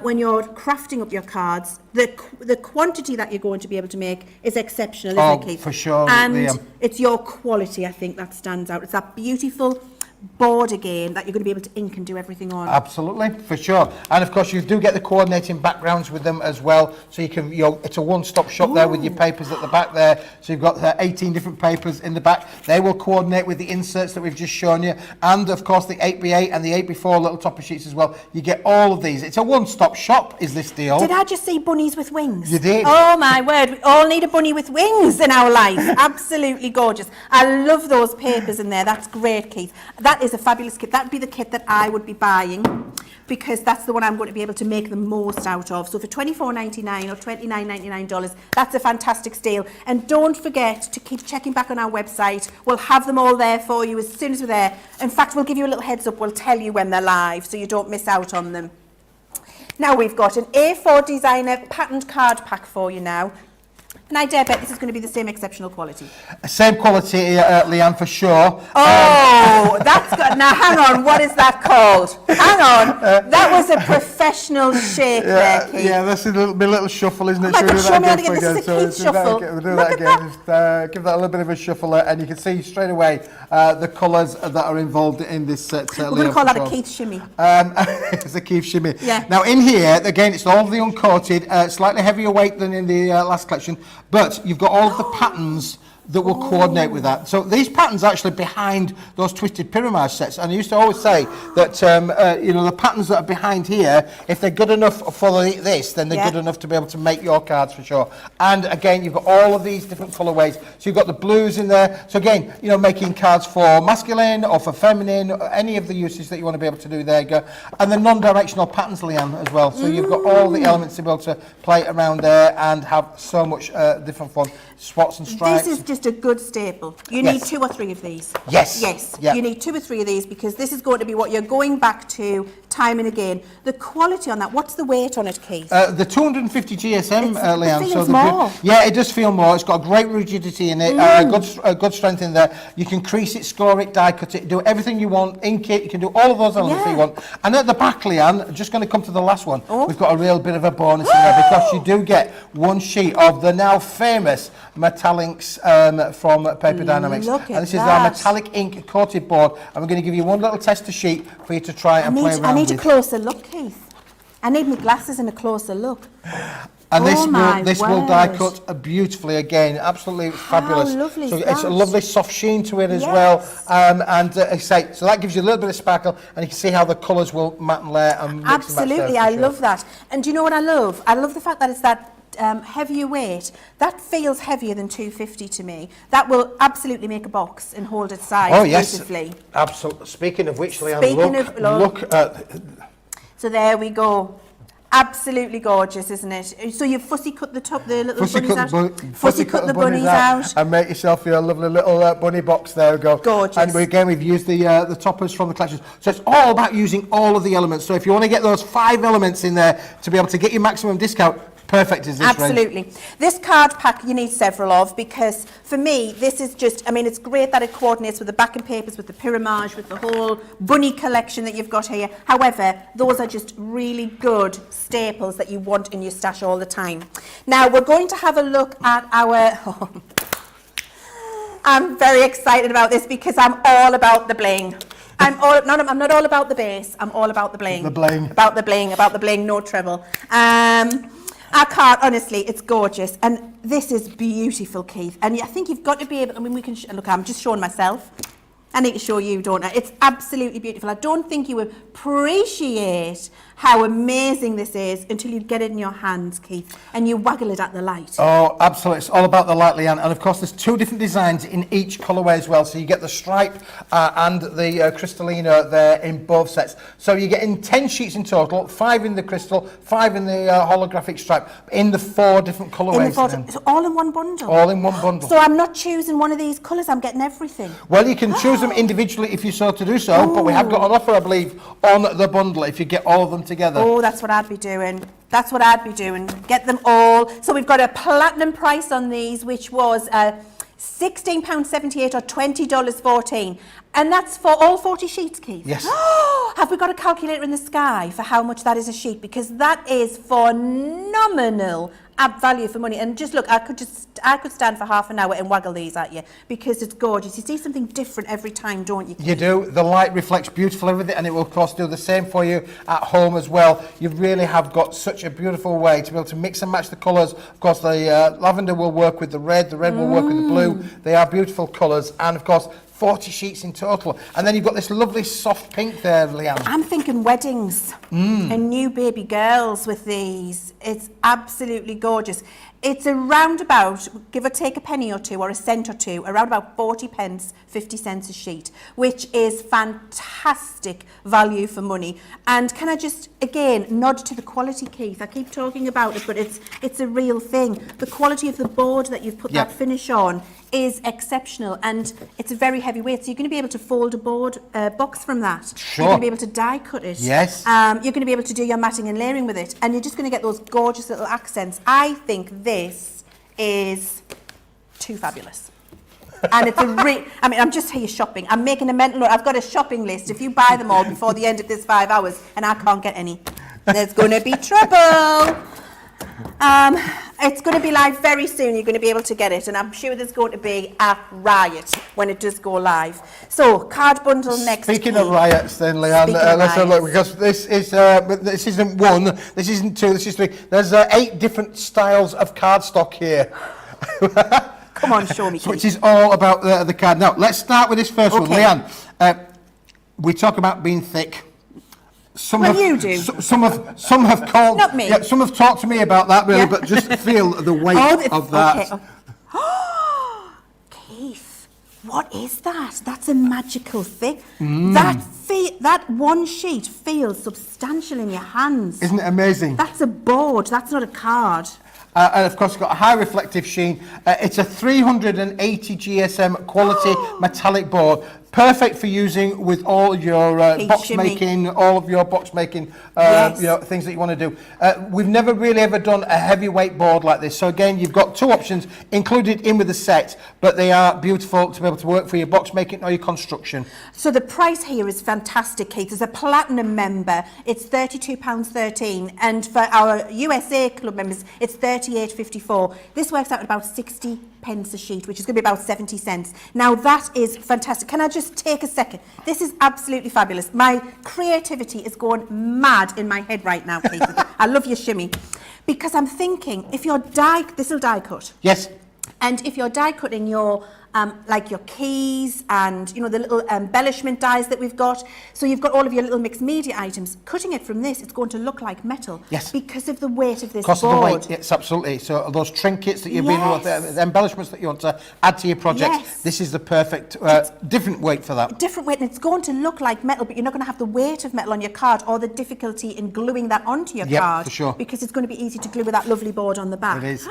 when you're crafting up your cards. The quantity that you're going to be able to make is exceptional, isn't it, Keith? For sure. And it's your quality, I think, that stands out. It's that beautiful board again that you're going to be able to ink and do everything on. Absolutely, for sure. And of course you do get the coordinating backgrounds with them as well, so you can, it's a one-stop shop there with your papers at the back there. So you've got 18 different papers in the back. They will coordinate with the inserts that we've just shown you, and of course the 8x8 and the 8x4 little topper sheets as well. You get all of these. It's a one-stop shop, is this deal. Did I just say bunnies with wings? You did. Oh my word, we all need a bunny with wings in our life. Absolutely gorgeous. I love those papers in there. That's great, Keith. That is a fabulous kit. That'd be the kit that I would be buying, because that's the one I'm going to be able to make the most out of. So for $24.99 or $29.99, that's a fantastic steal. And don't forget to keep checking back on our website. We'll have them all there for you as soon as we're there. In fact, we'll give you a little heads up. We'll tell you when they're live, so you don't miss out on them. Now we've got an A4 designer patterned card pack for you now. And I dare bet this is going to be the same exceptional quality. Same quality, Leann, for sure. Oh, that's good. Now, hang on. What is that called? Hang on. That was a professional shake there, Keith. Yeah, that's a little shuffle, isn't it? Oh my God, show me how to get this. again? Is a Keith shuffle. We'll do that again. Just give that a little bit of a shuffle, and you can see straight away the colours that are involved in this set. We're going to call that a Keith shimmy. It's a Keith shimmy. Yeah. Now, in here, again, it's all the uncoated, slightly heavier weight than in the last collection, but you've got all of the patterns that will coordinate with that. So these patterns are actually behind those twisted pyramid sets, and I used to always say that the patterns that are behind here, if they're good enough for this, then they're good enough to be able to make your cards for sure. And again, you've got all of these different colorways. So you've got the blues in there. So again, making cards for masculine or for feminine, or any of the uses that you want to be able to do there. Go. And the non-directional patterns, Leann, as well. So you've got all the elements to be able to play around there and have so much different fun. Spots and stripes. This is just a good staple. You need 2 or 3 of these. Yes. Yes. Yep. You need 2 or 3 of these, because this is going to be what you're going back to time and again. The quality on that, what's the weight on it, Keith? The 250 GSM, Leann. It feels more. Yeah, it does feel more. It's got a great rigidity in it, good strength in there. You can crease it, score it, die cut it, do everything you want, ink it. You can do all of those elements that you want. And at the back, Leann, just going to come to the last one. We've got a real bit of a bonus in there, because you do get one sheet of the now famous metallics from Paper Dienamics. And this is our metallic ink coated board, and we're going to give you one little tester sheet for you to try and play around with. I need a closer look, Keith. I need my glasses and a closer look. And this will die cut beautifully again, absolutely fabulous. How lovely so is it's that? a lovely soft sheen to it as well, so that gives you a little bit of sparkle, and you can see how the colours will matte and layer and mix Absolutely, and match there, I love that. And do you know what I love? I love the fact that it's that heavier weight. That feels heavier than 250 to me. That will absolutely make a box and hold its size beautifully. Absolutely. Speaking of which, Leann, look at. So there we go. Absolutely gorgeous, isn't it? So you've fussy cut the little bunnies out. Fussy cut the bunnies out. And make yourself your lovely little bunny box there. Go. Gorgeous. And we've used the toppers from the collections. So it's all about using all of the elements. So if you want to get those 5 elements in there to be able to get your maximum discount, perfect is this range? Absolutely. This card pack you need several of, because for me this is just, I mean, it's great that it coordinates with the backing papers, with the pyramage, with the whole bunny collection that you've got here. However, those are just really good staples that you want in your stash all the time. Now we're going to have a look at our... I'm very excited about this because I'm all about the bling. I'm not all about the bass. I'm all about the bling. The bling. About the bling, no treble. Our card, honestly, it's gorgeous. And this is beautiful, Keith. And I think you've got to be able, I mean, we can, look, I'm just showing myself. I need to show you, don't I? It's absolutely beautiful. I don't think you appreciate how amazing this is until you get it in your hands, Keith, and you waggle it at the light. Oh, absolutely. It's all about the light, Leanne. And of course, there's 2 different designs in each colourway as well. So you get the stripe and the Crystallina there in both sets. So you're getting 10 sheets in total, 5 in the crystal, 5 in the holographic stripe, in the 4 different colourways. So all in one bundle? All in one bundle. So I'm not choosing one of these colours, I'm getting everything? Well, you can choose them individually if you so to do so, but we have got an offer, I believe, on the bundle if you get all of them together. Oh, that's what I'd be doing. That's what I'd be doing. Get them all. So we've got a platinum price on these, which was £16.78 or $20.14. And that's for all 40 sheets, Keith? Yes. Have we got a calculator in the sky for how much that is a sheet? Because that is phenomenal value for money. And just look, I could stand for half an hour and waggle these at you because it's gorgeous. You see something different every time, don't you, Keith? You do. The light reflects beautifully with it, and it will of course do the same for you at home as well. You really have got such a beautiful way to be able to mix and match the colours. Of course, the lavender will work with the red will work with the blue. They are beautiful colours, and of course 40 sheets in total. And then you've got this lovely soft pink there, Leanne. I'm thinking weddings and new baby girls with these. It's absolutely gorgeous. It's around about, give or take a penny or two or a cent or two, around about 40 pence, 50 cents a sheet, which is fantastic value for money. And can I just, again, nod to the quality, Keith? I keep talking about it, but it's a real thing. The quality of the board that you've put that finish on is exceptional, and it's a very heavy weight, so you're going to be able to fold a board box from that. Sure. You're going to be able to die cut it. Yes. You're going to be able to do your matting and layering with it, and you're just going to get those gorgeous little accents. I think this is too fabulous. And it's I mean, I'm just here shopping. I'm making a mental note. I've got a shopping list. If you buy them all before the end of this 5 hours and I can't get any, there's going to be trouble. It's going to be live very soon. You're going to be able to get it, and I'm sure there's going to be a riot when it does go live. So, card bundle next. Speaking of riots, then, Leanne, let's have a look, because this isn't 1, this isn't 2, this is 3. There's 8 different styles of cardstock here. Come on, show me. Which is all about the card. Now, let's start with this first one, Leanne. We talk about being thick. Some you do. Some have called. Not me. Yeah, some have talked to me about that, really, but just feel the weight of that. Okay. Keith, what is that? That's a magical thing. That one sheet feels substantial in your hands. Isn't it amazing? That's a board. That's not a card. And of course, it's got a high reflective sheen. It's a 380 GSM quality metallic board. Perfect for using with all your box making, all of your box making things that you want to do. We've never really ever done a heavyweight board like this. So again, you've got 2 options included in with the set, but they are beautiful to be able to work for your box making or your construction. So the price here is fantastic, Keith. As a platinum member, it's £32.13, and for our USA club members, it's £38.54. This works out at about 60 pence a sheet, which is going to be about 70 cents. Now that is fantastic. Can I just take a second? This is absolutely fabulous. My creativity is going mad in my head right now, Keith. I love your shimmy. Because I'm thinking, if you're this will die cut. Yes. And if you're die cutting your like your keys and the little embellishment dies that we've got, so you've got all of your little mixed media items, cutting it from this, it's going to look like metal. Yes. Because of the weight of this Because board. of the weight, yes, absolutely. So those trinkets that you've been with, the embellishments that you want to add to your project, this is the perfect different weight for that. Different weight, and it's going to look like metal, but you're not going to have the weight of metal on your card or the difficulty in gluing that onto your card. For sure. Because it's going to be easy to glue with that lovely board on the back. It is.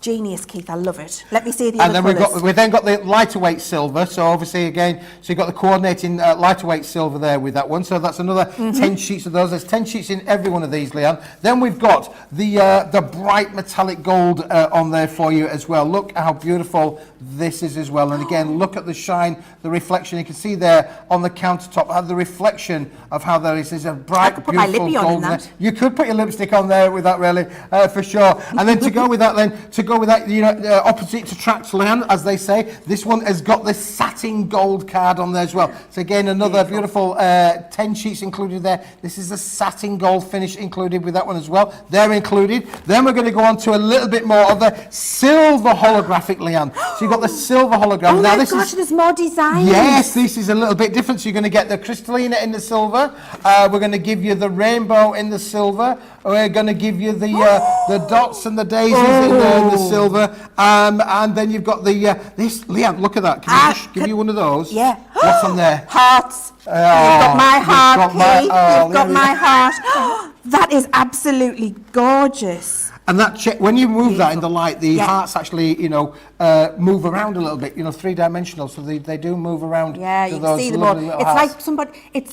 genius, Keith. I love it. Let me see the And other then colours. we've then got the lighter weight silver. So obviously again, so you've got the coordinating lighter weight silver there with that one. So that's another 10 sheets of those. There's 10 sheets in every one of these, Leann. Then we've got the bright metallic gold on there for you as well. Look how beautiful this is as well. And again, look at the shine, the reflection. You can see there on the countertop how the reflection of how there is. There's a bright, could put my beautiful lippy on in gold there. that. You could put your lipstick on there with that, really, for sure. And then to go with that, you know, opposite to attract, Leann, as they say, this one has got the satin gold card on there as well. So again, another beautiful 10 sheets included there. This is the satin gold finish included with that one as well. They're included. Then we're going to go on to a little bit more of the silver holographic, Leann. So you've got the silver hologram. Oh Now my this gosh, is, there's more designs. yes, this is a little bit different. So you're going to get the crystallina in the silver. We're going to give you the rainbow in the silver. We're going to give you the dots and the daisies in the silver. And then you've got this. Leann, look at that. Can I just give you one of those? Yeah. What's on there? Hearts. You've got my heart, Keith. You've got my heart. That is absolutely gorgeous. And that when you move that in the light, the Yeah. hearts actually, you know, move around a little bit. You know, three-dimensional, so they do move around. Yeah, to you those can see them all. lovely little It's hearts.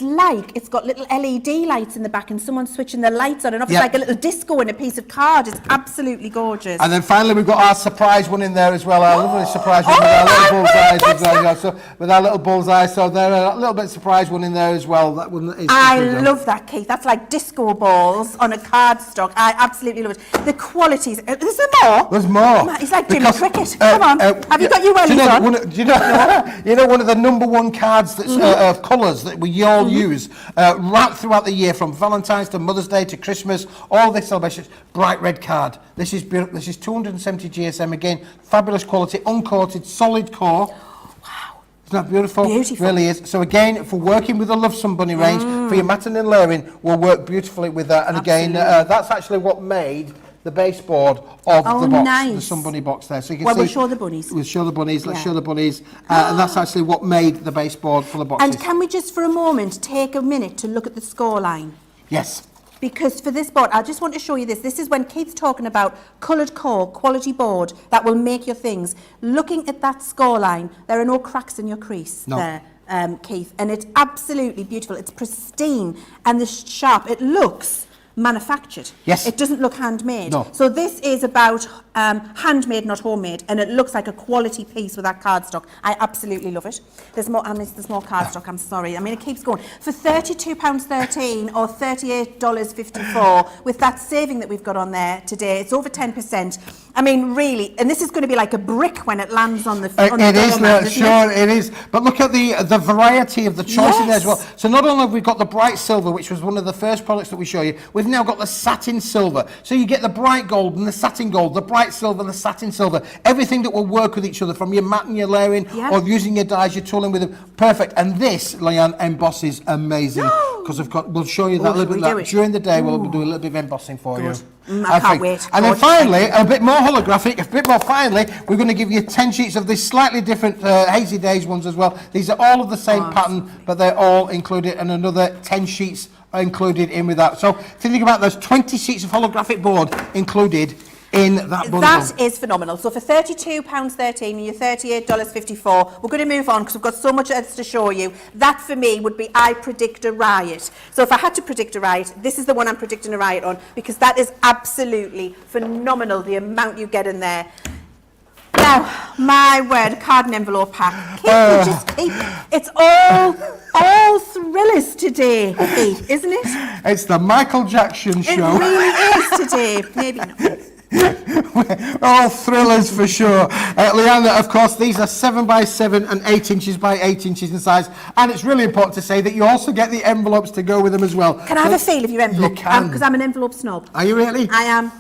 like it's got little LED lights in the back and someone's switching the lights on and off. Yeah. It's like a little disco in a piece of card. It's absolutely gorgeous. And then finally, we've got our surprise one in there as well. Our lovely surprise one Oh with our my little bullseyes word, as well. Yeah, so with our little bullseye, so there a little bit surprise one in there as well. That one is. I love that, Keith. That's like disco balls on a cardstock. I absolutely love it. The qualities. Is there more? There's more. It's like Jimmy Because, Cricket. Come on. Have you got your do you wellies know, on? do you know, you know one of the number one cards that's of colours that we all use right throughout the year, from Valentine's to Mother's Day to Christmas, all this celebrations, bright red card. This is beautiful. This is 270 GSM again, fabulous quality, uncoated, solid core. Isn't that beautiful? Beautiful. Really is. So again, for working with the Love Somebody range, for your matting and layering, will work beautifully with that. And again, that's actually what made the baseboard of the box, nice. the Somebody box there. So you can Well, see. we'll show the bunnies. We'll show the bunnies. Let's Yeah. show the bunnies. And that's actually what made the baseboard for the boxes. And can we just for a moment take a minute to look at the score line? Yes. Because for this board, I just want to show you this. This is when Keith's talking about coloured core, quality board that will make your things. Looking at that score line, there are no cracks in your crease there, Keith. And it's absolutely beautiful. It's pristine and the sharp. It looks manufactured. Yes. It doesn't look handmade. No. So this is about handmade, not homemade, and it looks like a quality piece with that cardstock. I absolutely love it. There's more, there's more cardstock, I'm sorry. I mean, it keeps going. For £32.13 or $38.54, with that saving that we've got on there today, it's over 10%. I mean, really, and this is going to be like a brick when it lands on the It is, doormat, isn't sure, it is. But look at the variety of the choice in there as well. Yes. So not only have we got the bright silver, which was one of the first products that we show you, we've now got the satin silver. So you get the bright gold and the satin gold, the bright silver and the satin silver. Everything that will work with each other, from your mat and your layering, or using your dies, your tooling with them. Perfect. And this, Leann, embosses amazing. Because we'll show you that a little bit during the day. We'll do a little bit of embossing for you. I can't wait. And then finally, a bit more holographic, a bit more finally, we're going to give you 10 sheets of these slightly different Hazy Days ones as well. These are all of the same pattern, but they're all included, and another 10 sheets are included in with that. So think about those 20 sheets of holographic board included in that bundle. That is phenomenal. So for £32.13 and your $38.54, we're going to move on because we've got so much else to show you. That for me would be I predict a riot. So if I had to predict a riot, this is the one I'm predicting a riot on, because that is absolutely phenomenal, the amount you get in there. Now, my word, card and envelope pack. It's all thrillers today, Keith, isn't it? It's the Michael Jackson show. It really is today. Maybe not. All thrillers for sure. Leann, of course, these are 7x7 and 8 inches by 8 inches in size. And it's really important to say that you also get the envelopes to go with them as well. Can I have a feel of your envelope? You can. Because I'm an envelope snob. Are you really? I am.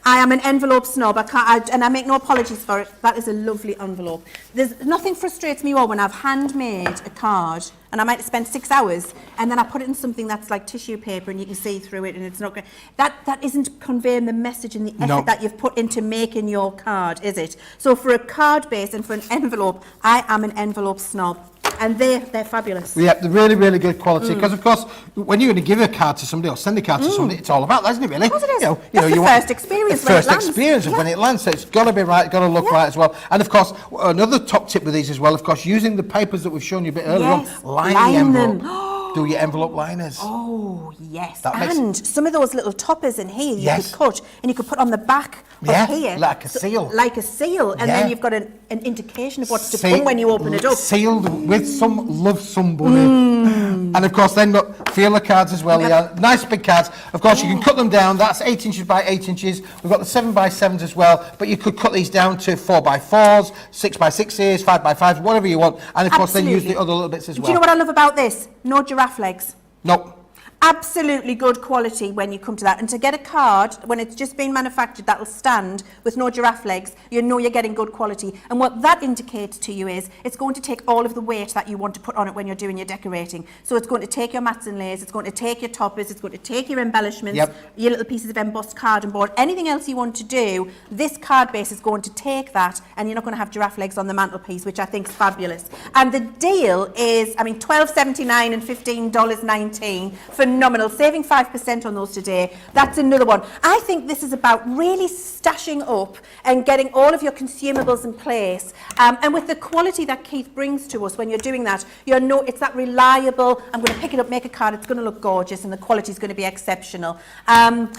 I am an envelope snob. And I make no apologies for it. That is a lovely envelope. There's nothing frustrates me more when I've handmade a card and I might spend 6 hours and then I put it in something that's like tissue paper and you can see through it and it's not great. That isn't conveying the message and the effort that you've put into making your card, is it? So for a card base and for an envelope, I am an envelope snob. And they're fabulous. Yeah, they're really, really good quality. Because, of course, when you're going to give a card to somebody or send a card to somebody, it's all about that, isn't it, really? Of course it is. You That's the want first experience the when it first lands. experience of when it lands. So it's got to be right, got to look right as well. And, of course, another top tip with these as well, of course, using the papers that we've shown you a bit earlier Yes, on, line line the them. envelope. Do your envelope liners. Oh, yes. That makes- And some of those little toppers in here you Yes. could cut and you could put on the back Yeah, of here. like a seal. Like a seal. And Yeah. then you've got an indication of what's to Seal- come when you open it up. Sealed with some love somebody. And of course then got feeler cards as well. Yeah. Nice big cards. Of course you can cut them down. That's 8 inches by 8 inches. We've got the 7 by 7s as well. But you could cut these down to 4 by 4s, 6 by 6s, 5 by 5s, whatever you want. And of course then use the other little bits as well. Do you know what I love about this? No giraffe legs. Nope. Absolutely good quality when you come to that. And to get a card, when it's just been manufactured, that'll stand with no giraffe legs, you know you're getting good quality. And what that indicates to you is it's going to take all of the weight that you want to put on it when you're doing your decorating. So it's going to take your mats and layers, it's going to take your toppers, it's going to take your embellishments, your little pieces of embossed card and board, anything else you want to do, this card base is going to take that, and you're not going to have giraffe legs on the mantelpiece, which I think is fabulous. And the deal is, I mean, $12.79 and $15.19 for phenomenal, saving 5% on those today. That's another one. I think this is about really stashing up and getting all of your consumables in place. And with the quality that Keith brings to us when you're doing that, you know it's that reliable, I'm going to pick it up, make a card, it's going to look gorgeous, and the quality is going to be exceptional. I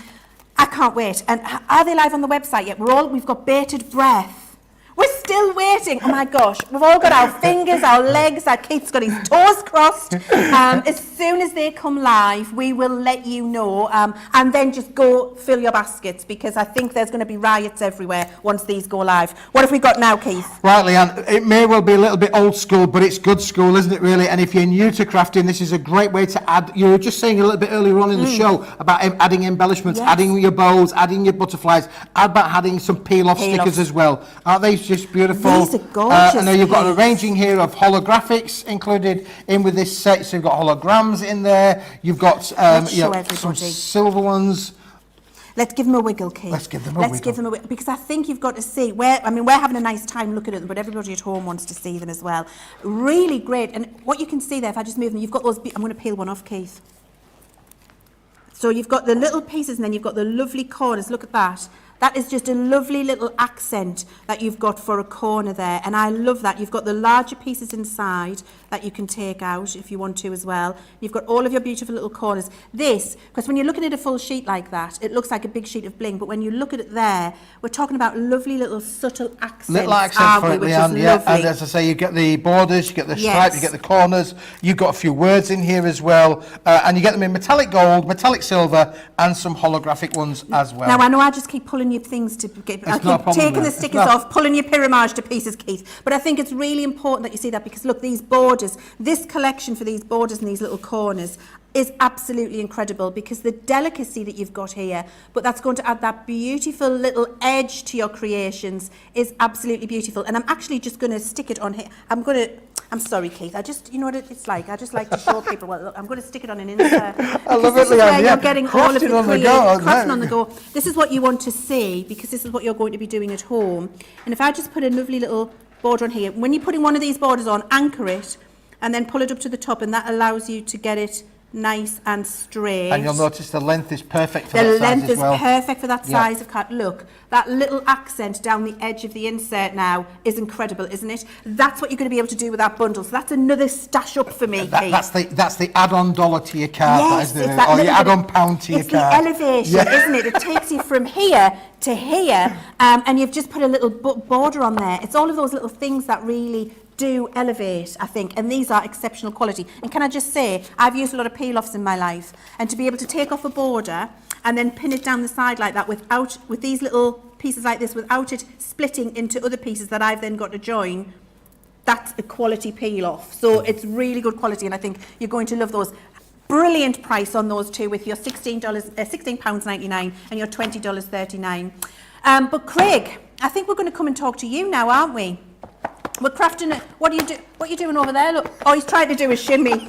can't wait. And are they live on the website yet? We've got bated breath. We're still waiting. Oh my gosh. We've all got our fingers, our legs, our Keith's got his toes crossed. As soon as they come live, we will let you know. And then just go fill your baskets, because I think there's going to be riots everywhere once these go live. What have we got now, Keith? Right, Leanne, it may well be a little bit old school, but it's good school, isn't it, really? And if you're new to crafting, this is a great way to add. You were just saying a little bit earlier on in the show about adding embellishments, adding your bows, adding your butterflies, about adding some peel-off stickers as well. Aren't they just beautiful? These are gorgeous. I know you've got an arranging here of holographics included in with this set. So you've got holograms in there. You've got some silver ones. Let's give them a wiggle, Keith. Let's give them a wiggle. Because I think you've got to see, we're having a nice time looking at them, but everybody at home wants to see them as well. Really great. And what you can see there, if I just move them, you've got those, I'm going to peel one off, Keith. So you've got the little pieces, and then you've got the lovely corners. Look at that. That is just a lovely little accent that you've got for a corner there, and I love that. You've got the larger pieces inside that you can take out if you want to as well. You've got all of your beautiful little corners. This, because when you're looking at a full sheet like that, it looks like a big sheet of bling, but when you look at it there, we're talking about lovely little subtle accents, little accents for it, which Leanne, is yeah. lovely. And as I say, you get the borders, you get the stripes, you get the corners, you've got a few words in here as well, and you get them in metallic gold, metallic silver, and some holographic ones as well. Now, I know I just keep pulling your things to get, I keep taking the stickers off, pulling your pyramage to pieces, Keith, but I think it's really important that you see that, because look, these borders, this collection for these borders and these little corners is absolutely incredible, because the delicacy that you've got here, but that's going to add that beautiful little edge to your creations, is absolutely beautiful. And I'm actually just going to stick it on here. I'm sorry, Keith. You know what it's like. I just like to show people. Well, look, I'm going to stick it on an insert. I love it, This is Leanne. where you're getting all of the crafting on the go. This is what you want to see, because this is what you're going to be doing at home. And if I just put a lovely little border on here, when you're putting one of these borders on, anchor it, and then pull it up to the top, and that allows you to get it nice and straight. And you'll notice the length is perfect for that size as well. The length is perfect for that size of card. Look, that little accent down the edge of the insert now is incredible, isn't it? That's what you're going to be able to do with that bundle. So that's another stash up for me, Keith. That's the add-on dollar to your card. Yes, that is the, or the add-on pound to your card. It's the elevation, isn't it? It takes you from here to here, and you've just put a little border on there. It's all of those little things that really do elevate, I think, and these are exceptional quality. And can I just say, I've used a lot of peel-offs in my life, and to be able to take off a border and then pin it down the side like that with these little pieces like this, without it splitting into other pieces that I've then got to join, that's a quality peel-off. So it's really good quality, and I think you're going to love those. Brilliant price on those two, with your £16.99 and your $20.39. But Craig, I think we're going to come and talk to you now, aren't we? We're crafting it. What are you doing over there? Look. Oh, he's trying to do a shimmy.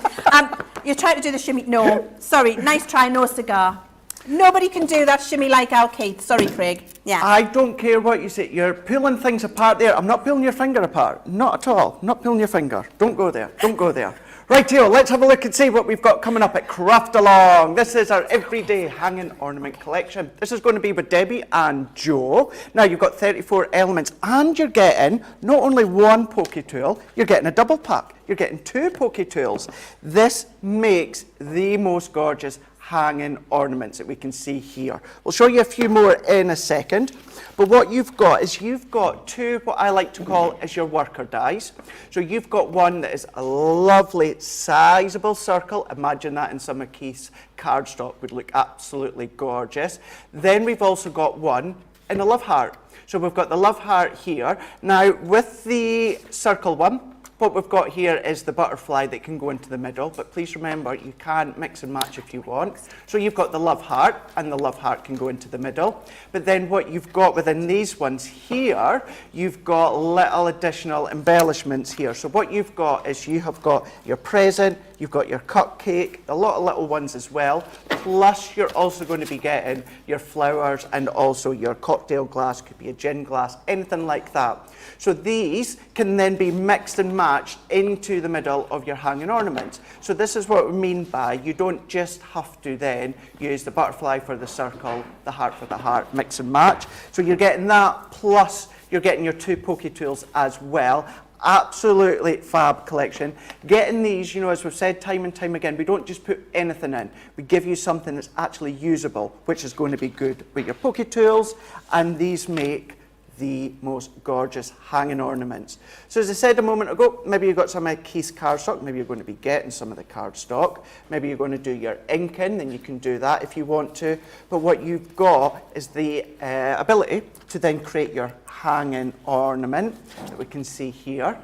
You're trying to do the shimmy. No, sorry. Nice try. No cigar. Nobody can do that shimmy like our Keith. Sorry, Craig. Yeah. I don't care what you say. You're pulling things apart there. I'm not pulling your finger apart. Not at all. Not pulling your finger. Don't go there. Don't go there. Rightio, let's have a look and see what we've got coming up at Craft Along. This is our everyday hanging ornament collection. This is going to be with Debbie and Joe. Now you've got 34 elements and you're getting not only one poke tool, you're getting a double pack. You're getting 2 poke tools. This makes the most gorgeous hanging ornaments that we can see here. We'll show you a few more in a second. But what you've got is you've got 2 what I like to call is your worker dies. So you've got one that is a lovely sizable circle. Imagine that in some of Keith's cardstock would look absolutely gorgeous. Then we've also got one in a love heart. So we've got the love heart here. Now with the circle one, what we've got here is the butterfly that can go into the middle, but please remember you can mix and match if you want. So you've got the love heart, and the love heart can go into the middle. But then what you've got within these ones here, you've got little additional embellishments here. So what you've got is you have got your present, you've got your cupcake, a lot of little ones as well, plus you're also going to be getting your flowers and also your cocktail glass, could be a gin glass, anything like that. So these can then be mixed and matched into the middle of your hanging ornament. So this is what we mean by you don't just have to then use the butterfly for the circle, the heart for the heart, mix and match. So you're getting that, plus you're getting your 2 poke tools as well. Absolutely fab collection. Getting these, you know, as we've said time and time again, we don't just put anything in. We give you something that's actually usable, which is going to be good with your poke tools, and these make the most gorgeous hanging ornaments. So as I said a moment ago, maybe you've got some of Keith's cardstock, maybe you're going to be getting some of the cardstock, maybe you're going to do your inking, then you can do that if you want to, but what you've got is the ability to then create your hanging ornament that we can see here.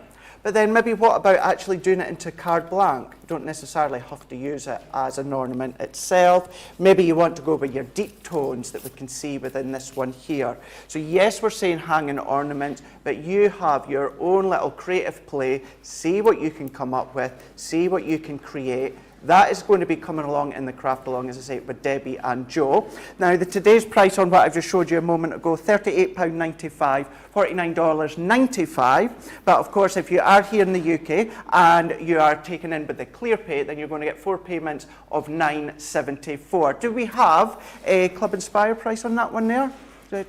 But then maybe what about actually doing it into card blank? You don't necessarily have to use it as an ornament itself. Maybe you want to go with your deep tones that we can see within this one here. So yes, we're saying hanging ornament, but you have your own little creative play. See what you can come up with, see what you can create. That is going to be coming along in the Craft Along, as I say, with Debbie and Joe. Now, today's price on what I've just showed you a moment ago, £38.95, $49.95. But of course, if you are here in the UK and you are taken in with the clear pay, then you're going to get 4 payments of £9.74. Do we have a Club Inspire price on that one there?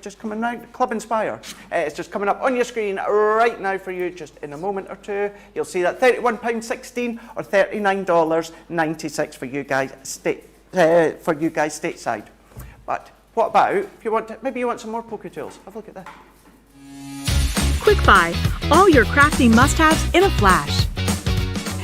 Just coming now, Club Inspire. It's just coming up on your screen right now for you, just in a moment or two. You'll see that £31.16 or $39.96 for you guys stateside. But what about if you want to, maybe you want some more poke tools? Have a look at this. Quick Buy, all your crafty must-haves in a flash.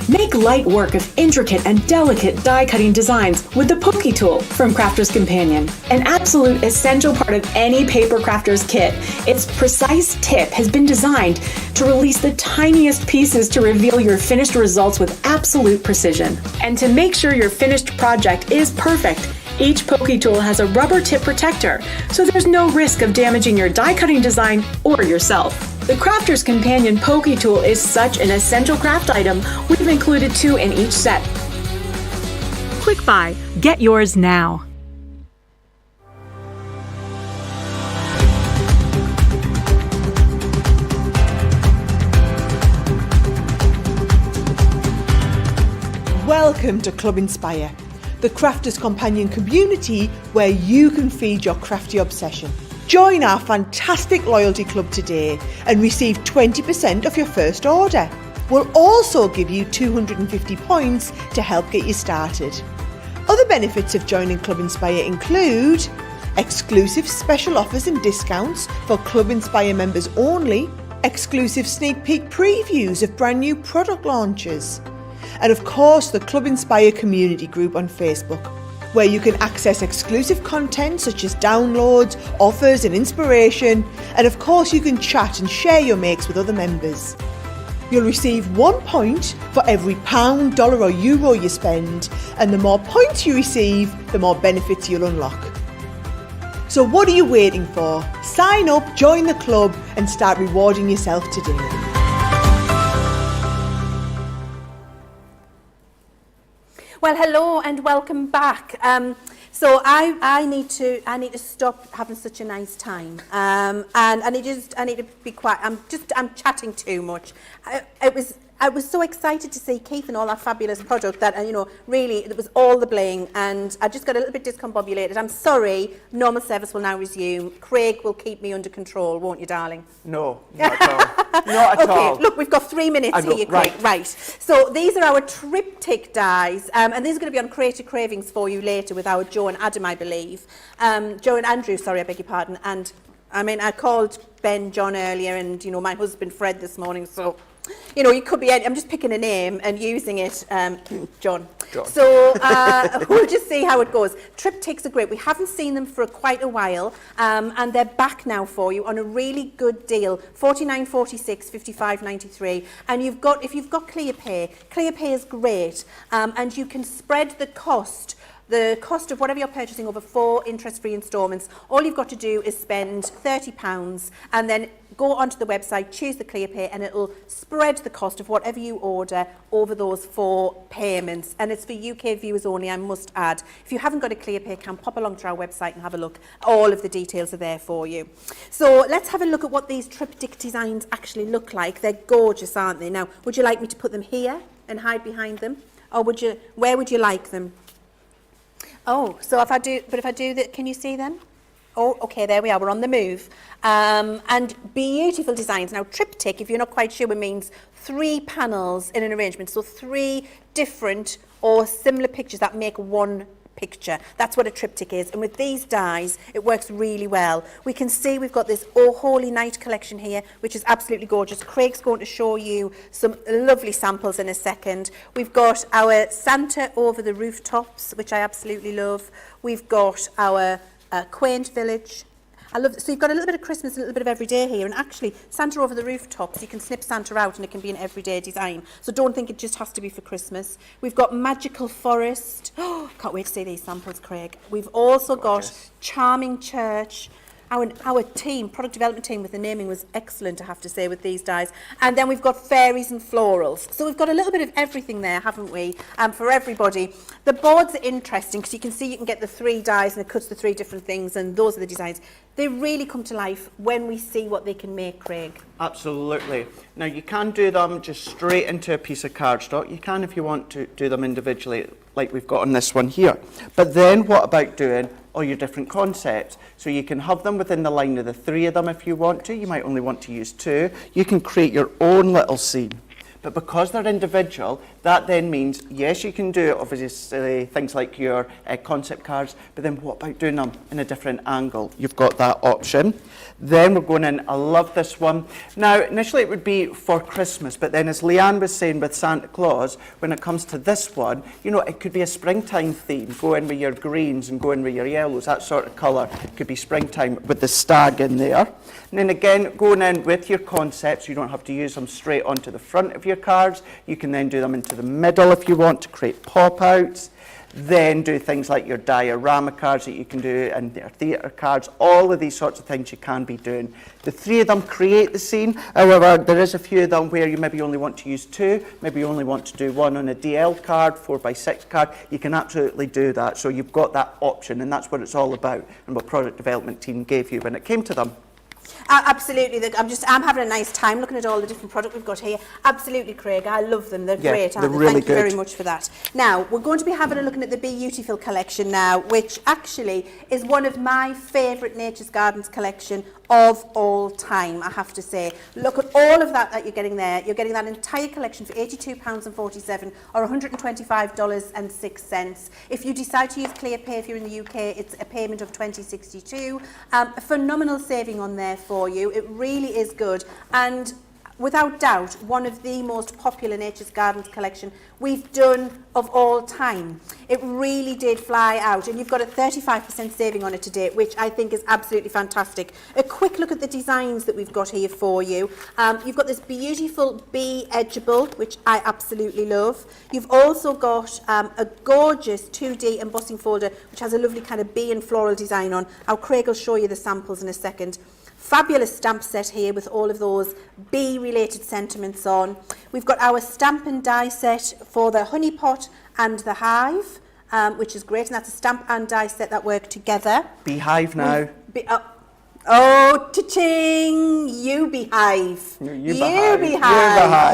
Make light work of intricate and delicate die-cutting designs with the Poke Tool from Crafter's Companion. An absolute essential part of any paper crafter's kit, its precise tip has been designed to release the tiniest pieces to reveal your finished results with absolute precision. And to make sure your finished project is perfect, each Poke Tool has a rubber tip protector, so there's no risk of damaging your die-cutting design or yourself. The Crafter's Companion Poke Tool is such an essential craft item, we've included 2 in each set. Quick Buy, get yours now. Welcome to Club Inspire, the Crafters Companion community where you can feed your crafty obsession. Join our fantastic loyalty club today and receive 20% off your first order. We'll also give you 250 points to help get you started. Other benefits of joining Club Inspire include exclusive special offers and discounts for Club Inspire members only, exclusive sneak peek previews of brand new product launches, and of course the Club Inspire community group on Facebook, where you can access exclusive content such as downloads, offers and inspiration, and of course you can chat and share your makes with other members. You'll receive 1 point for every £1, dollar or euro you spend, and the more points you receive, the more benefits you'll unlock. So what are you waiting for? Sign up, join the club and start rewarding yourself today. Well, hello and welcome back. So I need to stop having such a nice time, and I need to be quiet. I'm chatting too much. I was so excited to see Keith and all that fabulous product that, really, it was all the bling, and I just got a little bit discombobulated. I'm sorry, normal service will now resume. Craig will keep me under control, won't you, darling? No, not at all. Not at all. Okay, look, we've got 3 minutes here, Craig. Right. So these are our triptych dies, and these are going to be on Creative Cravings for you later with our Joe and Adam, I believe. Joe and Andrew, sorry, I beg your pardon. And, I called Ben John earlier, and, my husband Fred this morning, so... it could be, I'm just picking a name and using it, John. So we'll just see how it goes. Triptychs are great. We haven't seen them for quite a while, and they're back now for you on a really good deal, $49.46, $55.93. And if you've got ClearPay is great, and you can spread the cost of whatever you're purchasing over 4 interest-free instalments. All you've got to do is spend £30 and then go onto the website, choose the ClearPay, and it'll spread the cost of whatever you order over those 4 payments. And it's for UK viewers only, I must add. If you haven't got a ClearPay account, pop along to our website and have a look. All of the details are there for you. So let's have a look at what these triptych designs actually look like. They're gorgeous, aren't they? Now, would you like me to put them here and hide behind them? Or where would you like them? Oh, so if I do that, can you see them? Oh, okay, there we are, we're on the move. And beautiful designs. Now, triptych, if you're not quite sure, it means 3 panels in an arrangement. So 3 different or similar pictures that make one picture. That's what a triptych is. And with these dies, it works really well. We can see we've got this Oh Holy Night collection here, which is absolutely gorgeous. Craig's going to show you some lovely samples in a second. We've got our Santa over the rooftops, which I absolutely love. We've got our quaint village. So you've got a little bit of Christmas, a little bit of everyday here, and actually Santa over the rooftops, you can snip Santa out and it can be an everyday design. So don't think it just has to be for Christmas. We've got Magical Forest. Oh, can't wait to see these samples, Craig. We've also got Charming Church. Our team, product development team with the naming was excellent, I have to say, with these dies. And then we've got fairies and florals. So we've got a little bit of everything there, haven't we, for everybody. The boards are interesting because you can see you can get the 3 dies and it cuts the 3 different things, and those are the designs. They really come to life when we see what they can make, Craig. Absolutely. Now, you can do them just straight into a piece of cardstock. You can if you want to do them individually, like we've got on this one here. But then what about doing all your different concepts? So you can have them within the line of the 3 of them if you want to. You might only want to use 2. You can create your own little scene. But because they're individual, that then means, yes, you can do obviously things like your concept cards, but then what about doing them in a different angle? You've got that option. Then we're going in, I love this one. Now, initially it would be for Christmas, but then as Leann was saying with Santa Claus, when it comes to this one, it could be a springtime theme. Go in with your greens and go in with your yellows, that sort of colour. It could be springtime with the stag in there. And then again, going in with your concepts, you don't have to use them straight onto the front of your cards. You can then do them into the middle if you want to create pop-outs. Then do things like your diorama cards that you can do and your theatre cards. All of these sorts of things you can be doing. The 3 of them create the scene. However, there is a few of them where you maybe only want to use 2, maybe you only want to do 1 on a DL card, 4x6 card. You can absolutely do that. So you've got that option, and that's what it's all about and what product development team gave you when it came to them. Absolutely. I'm having a nice time looking at all the different products we've got here. Absolutely, Craig. I love them. They're great, aren't they? Really Thank you very good. much for that. Now, we're going to be having a look at the Beautiful collection now, which actually is one of my favourite Nature's Gardens collection of all time, I have to say. Look at all of that you're getting there. You're getting that entire collection for £82.47 or $125.06. If you decide to use ClearPay if you're in the UK, it's a payment of $20.62. A phenomenal saving on there for you. It really is good. And without doubt, one of the most popular Nature's Gardens collection we've done of all time. It really did fly out, and you've got a 35% saving on it today, which I think is absolutely fantastic. A quick look at the designs that we've got here for you. You've got this beautiful bee edgeable, which I absolutely love. You've also got a gorgeous 2D embossing folder, which has a lovely kind of bee and floral design on. Craig will show you the samples in a second. Fabulous stamp set here with all of those bee-related sentiments on. We've got our stamp and die set for the honey pot and the hive. which is great. And that's a stamp and die set that work together. Beehive now. Oh, cha-ching! You beehive. You behive.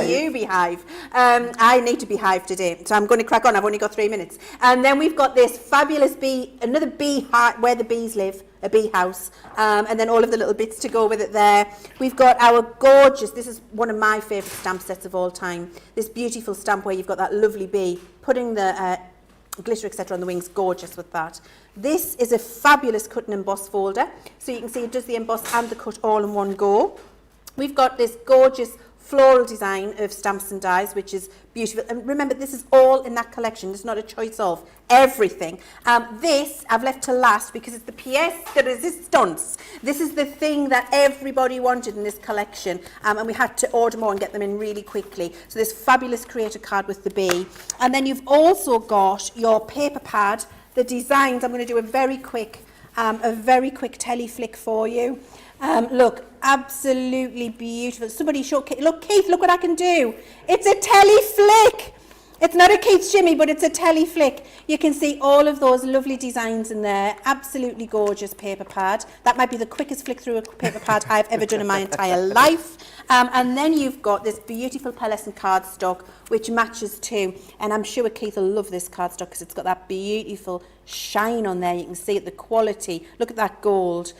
You beehive. I need to beehive today, so I'm going to crack on. I've only got 3 minutes. And then we've got this fabulous another bee heart where the bees live, a bee house. And then all of the little bits to go with it there. We've got our gorgeous, this is one of my favourite stamp sets of all time. This beautiful stamp where you've got that lovely bee putting the glitter, etc. on the wings, gorgeous with that. This is a fabulous cut and emboss folder. So you can see it does the emboss and the cut all in one go. We've got this gorgeous floral design of stamps and dies, which is beautiful. And remember, this is all in that collection. It's not a choice of everything. This I've left to last because it's the pièce de résistance. This is the thing that everybody wanted in this collection. And we had to order more and get them in really quickly. So this fabulous creator card with the bee. And then you've also got your paper pad. The designs, I'm going to do a very quick telly flick for you. Look, absolutely beautiful. Somebody show Keith. Look, Keith, look what I can do. It's a telly flick. It's not a Keith shimmy, but it's a telly flick. You can see all of those lovely designs in there. Absolutely gorgeous paper pad. That might be the quickest flick through a paper pad I've ever done in my entire life. And then you've got this beautiful pearlescent cardstock, which matches too. And I'm sure Keith will love this cardstock because it's got that beautiful shine on there. You can see it, the quality. Look at that gold.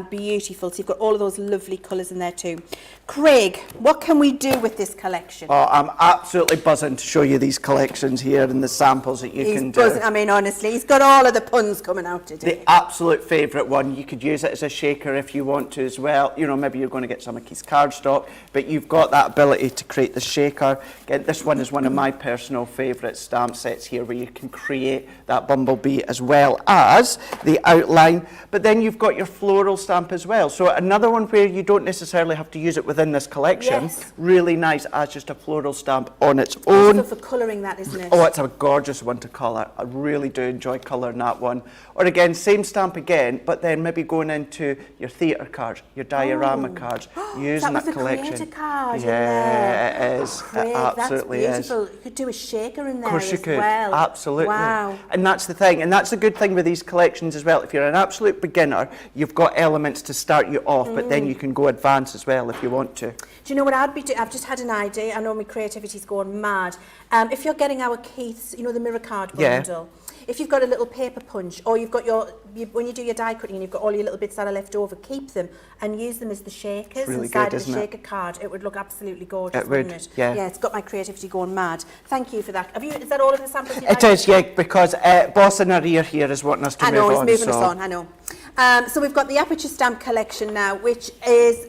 Beautiful. So you've got all of those lovely colours in there too. Craig, what can we do with this collection? Oh, I'm absolutely buzzing to show you these collections here and the samples that you can do. I mean, honestly, he's got all of the puns coming out today. The absolute favourite one, you could use it as a shaker if you want to as well. You know, maybe you're going to get some of Keith's cardstock, but you've got that ability to create the shaker. Again, this one is one of my personal favourite stamp sets here where you can create that bumblebee as well as the outline. But then you've got your floral stamp as well. So another one where you don't necessarily have to use it within this collection. Yes. Really nice as just a floral stamp on its own. Also for colouring that, isn't it? Oh, it's a gorgeous one to colour. I really do enjoy colouring that one. Or again, same stamp again, but then maybe going into your theatre cards, your diorama cards, using that collection. Creator card yeah, it is. Craig, it absolutely that's beautiful. is. You could do a shaker in there Of course you could. well. Absolutely. Wow. And that's the thing. And that's the good thing with these collections as well. If you're an absolute beginner, you've got elements to start you off, but then you can go advance as well if you want to. Do you know what I'd be doing? I've just had an idea. I know my creativity's going mad. If you're getting our Keith's, you know, the mirror card bundle, if you've got a little paper punch, or you've got when you do your die cutting and you've got all your little bits that are left over, keep them and use them as the shakers really inside good, of the isn't it? shaker card. It would look absolutely gorgeous, It would, wouldn't it? yeah. Yeah, it's got my creativity going mad. Thank you for that. Is that all of the samples you It is, yeah, because Boss in our ear here is wanting us to move on. I know, he's moving us on, I know. So we've got the Aperture Stamp collection now, which is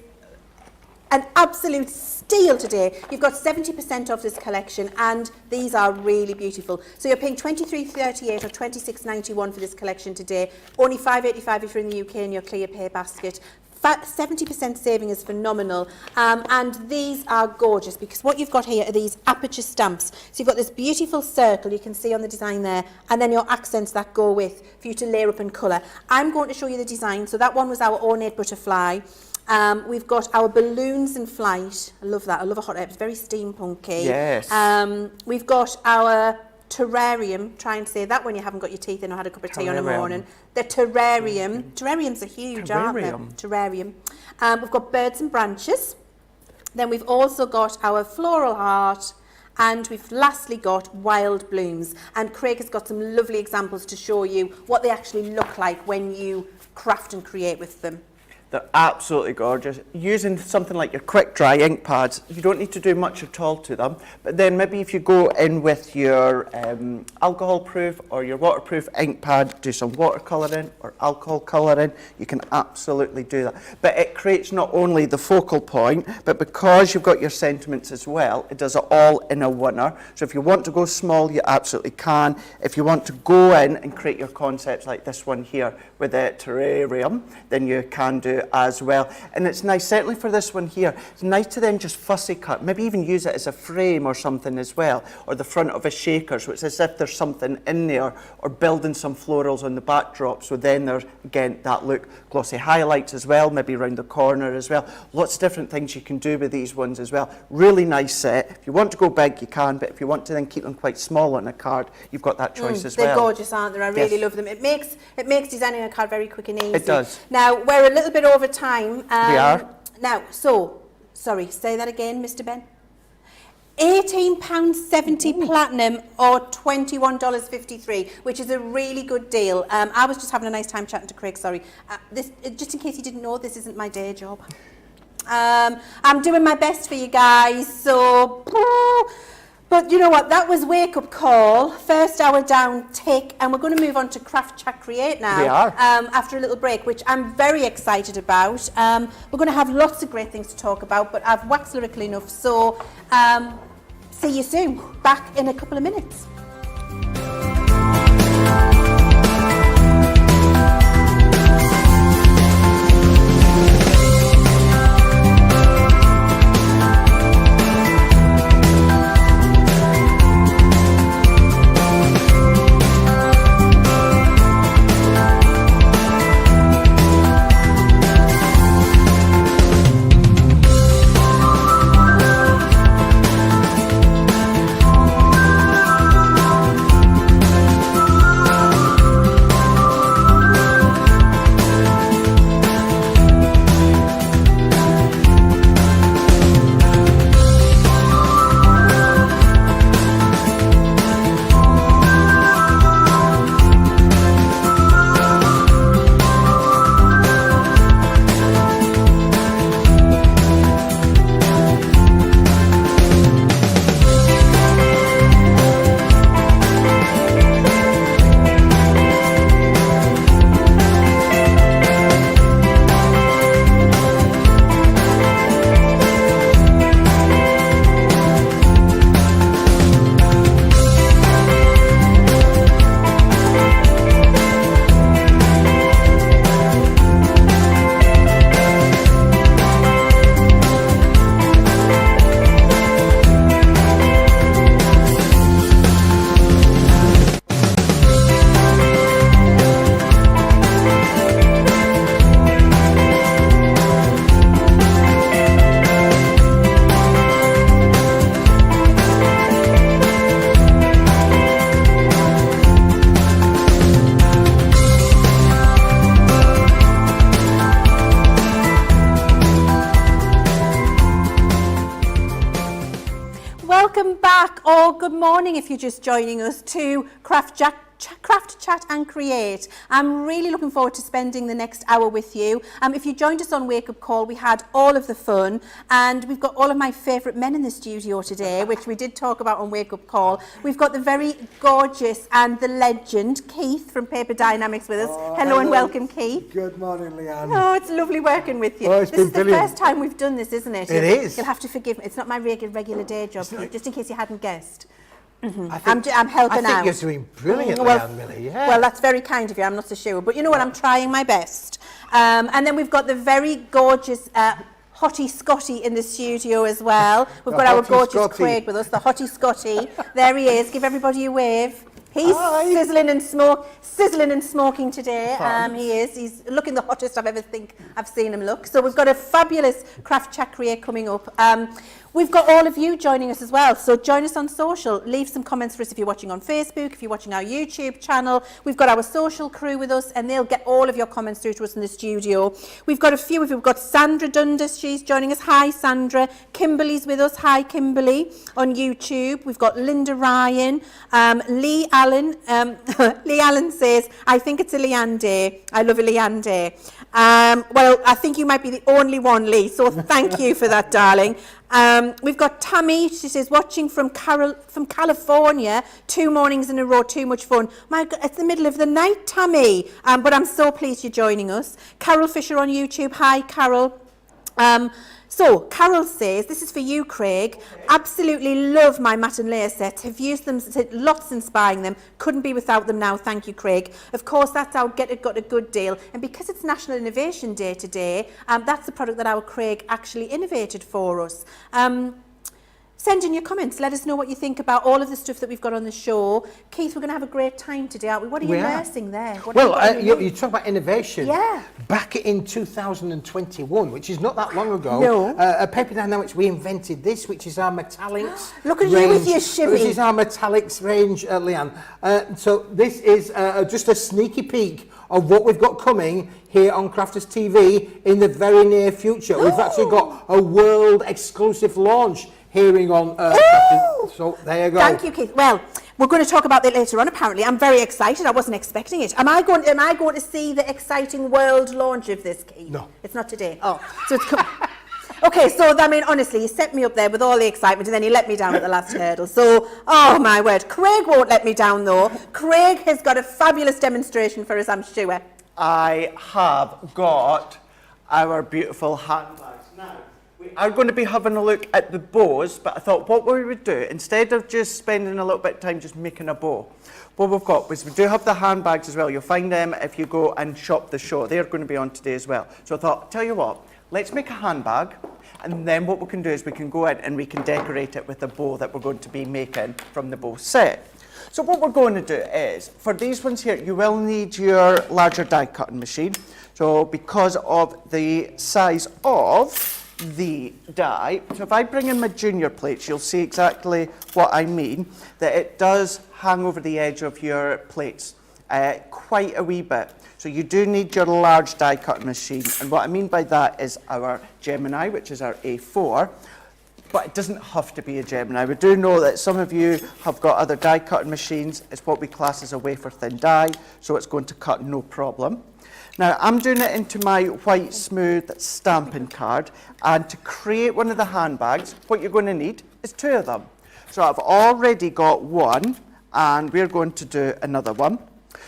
an absolute steal today. You've got 70% off this collection, and these are really beautiful. So you're paying $23.38 or $26.91 for this collection today. Only $5.85 if you're in the UK in your clear pay basket. 70% saving is phenomenal, and these are gorgeous because what you've got here are these aperture stamps. So you've got this beautiful circle you can see on the design there, and then your accents that go with for you to layer up and colour. I'm going to show you the design. So that one was our ornate butterfly. We've got our balloons in flight. I love that. I love a hot air. It's very steampunky. Yes. We've got our terrarium. Try and say that when you haven't got your teeth in or had a cup of tea on a morning. The terrarium. Terrariums are huge, aren't they? Terrarium. We've got birds and branches. Then we've also got our floral heart. And we've lastly got wild blooms. And Craig has got some lovely examples to show you what they actually look like when you craft and create with them. They're absolutely gorgeous. Using something like your quick dry ink pads, you don't need to do much at all to them. But then maybe if you go in with your alcohol proof or your waterproof ink pad, do some watercolouring or alcohol colouring, you can absolutely do that. But it creates not only the focal point, but because you've got your sentiments as well, it does it all in a winner. So if you want to go small, you absolutely can. If you want to go in and create your concepts like this one here with a terrarium, then you can do do as well. And it's nice, certainly for this one here, it's nice to then just fussy cut, maybe even use it as a frame or something as well, or the front of a shaker, so it's as if there's something in there, or building some florals on the backdrop, so then there's, again, that look. Glossy highlights as well, maybe around the corner as well. Lots of different things you can do with these ones as well. Really nice set. If you want to go big, you can, but if you want to then keep them quite small on a card, you've got that choice as well. They're gorgeous, aren't they? I really Yes. love them. It makes designing a card very quick and easy. It does. Now, we're a little bit over time. We are. Now, sorry, say that again, Mr. Ben. £18.70 platinum or $21.53, which is a really good deal. I was just having a nice time chatting to Craig, sorry. Just in case you didn't know, this isn't my day job. I'm doing my best for you guys, so... But you know what, that was Wake Up Call, first hour down, tick, and we're going to move on to Craft Chat Create now. We are. After a little break, which I'm very excited about. We're going to have lots of great things to talk about, but I've waxed lyrical enough, so see you soon. Back in a couple of minutes. Good morning if you're just joining us to Craft Chat and Create. I'm really looking forward to spending the next hour with you. If you joined us on Wake Up Call, we had all of the fun, and we've got all of my favourite men in the studio today, which we did talk about on Wake Up Call. We've got the very gorgeous and the legend, Keith from Paper Dienamics with us. Hello and welcome, Keith. Good morning, Leann. Oh, it's lovely working with you. Oh, it's been brilliant. The first time we've done this, isn't it? It is. You'll have to forgive me. It's not my regular day job, just in case you hadn't guessed. I'm helping out. I think you're doing brilliantly, Anne Millie. Yeah. Well, that's very kind of you. I'm not so sure. But you know what? I'm trying my best. And then we've got the very gorgeous Hottie Scotty in the studio as well. We've got our gorgeous Scotty. Craig with us, the Hottie Scotty. There he is. Give everybody a wave. He's sizzling and smoking today. He is. He's looking the hottest I've seen him look. So we've got a fabulous Craft Chat Create coming up. We've got all of you joining us as well. So join us on social. Leave some comments for us if you're watching on Facebook, if you're watching our YouTube channel. We've got our social crew with us, and they'll get all of your comments through to us in the studio. We've got a few. We've got Sandra Dundas. She's joining us. Hi, Sandra. Kimberly's with us. Hi, Kimberly, on YouTube. We've got Linda Ryan. Lee Allen. Lee Allen says, I think it's a Leann Day. I love a Leann Day. Well, I think you might be the only one, Lee, so thank you for that, darling. We've got Tammy. She says, watching from California, 2 mornings in a row, too much fun. My God, it's the middle of the night, Tammy, but I'm so pleased you're joining us. Carol Fisher on YouTube. Hi, Carol. So, Carol says, this is for you, Craig. Okay. Absolutely love my mat and layer sets. Have used them, lots since buying them. Couldn't be without them now. Thank you, Craig. Of course, that's our Get It Got a Good deal. And because it's National Innovation Day today, that's the product that our Craig actually innovated for us. Send in your comments. Let us know what you think about all of the stuff that we've got on the show. Keith, we're going to have a great time today, aren't we? What are you nursing there? You talk about innovation. Yeah. Back in 2021, which is not that long ago, no. At Paper Dienamics, we invented this, which is our metallics Look at range. You with your shimmy. This is our metallics range, Leann. So this is just a sneaky peek of what we've got coming here on Crafters TV in the very near future. We've actually got a world exclusive launch hearing on so there you go. Thank you, Keith. Well, we're going to talk about that later on. Apparently, I'm very excited. I wasn't expecting it. Am I going to see the exciting world launch of this, Keith? No, it's not today. Oh, so it's coming. Okay, so I mean, honestly, you set me up there with all the excitement, and then you let me down at the last hurdle. So, oh my word, Craig won't let me down though. Craig has got a fabulous demonstration for us, I'm sure. I have got our beautiful handbags now. We are going to be having a look at the bows, but I thought what we would do, instead of just spending a little bit of time just making a bow, what we've got is we do have the handbags as well. You'll find them if you go and shop the show. They're going to be on today as well. So I thought, tell you what, let's make a handbag, and then what we can do is we can go in and we can decorate it with the bow that we're going to be making from the bow set. So what we're going to do is, for these ones here, you will need your larger die cutting machine. So because of the size of the die, so if I bring in my junior plates, you'll see exactly what I mean, that it does hang over the edge of your plates quite a wee bit. So you do need your large die cutting machine, and what I mean by that is our Gemini, which is our A4, but it doesn't have to be a Gemini. We do know that some of you have got other die cutting machines. It's what we class as a wafer thin die, so it's going to cut no problem. Now, I'm doing it into my white smooth stamping card, and to create one of the handbags, what you're going to need is two of them. So I've already got one, and we're going to do another one.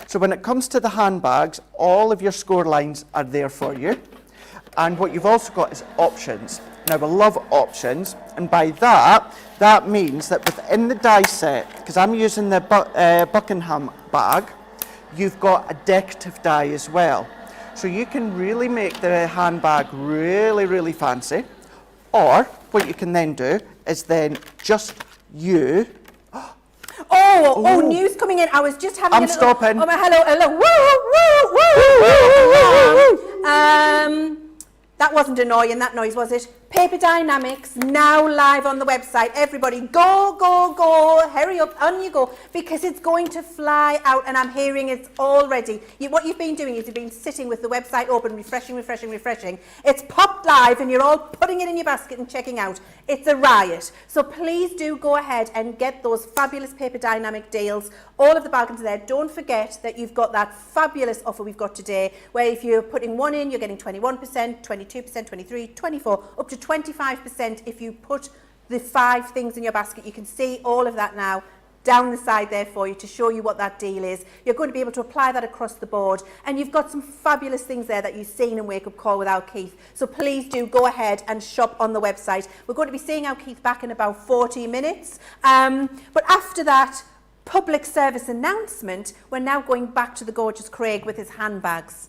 So when it comes to the handbags, all of your score lines are there for you. And what you've also got is options. Now, we love options, and by that, that means that within the die set, because I'm using the Buckingham bag, you've got a decorative die as well. So you can really make the handbag really, really fancy. Or what you can then do is then just you. Oh, news coming in. I was just having a little... stopping. Oh, hello. Woo. That wasn't annoying, that noise, was it? Paper Dienamics, now live on the website. Everybody, go, hurry up, on you go, because it's going to fly out, and I'm hearing it's already. What you've been doing is you've been sitting with the website open, refreshing. It's popped live, and you're all putting it in your basket and checking out. It's a riot. So please do go ahead and get those fabulous Paper Dynamic deals. All of the bargains are there. Don't forget that you've got that fabulous offer we've got today, where if you're putting one in, you're getting 21%, 22%, 23, 24, up to 25% if you put the 5 things in your basket. You can see all of that now down the side there for you to show you what that deal is. You're going to be able to apply that across the board, and you've got some fabulous things there that you've seen in Wake Up Call with our Keith. So please do go ahead and shop on the website. We're going to be seeing our Keith back in about 40 minutes. But after that public service announcement, we're now going back to the gorgeous Craig with his handbags.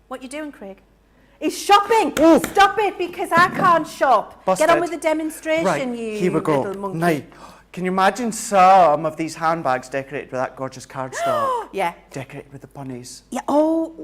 What you doing, Craig? He's shopping. Ooh. Stop it, because I can't shop. Busted. Get on with the demonstration, right, you here we go. little monkey. Now, can you imagine some of these handbags decorated with that gorgeous cardstock? Yeah. Decorated with the bunnies. Yeah. Oh,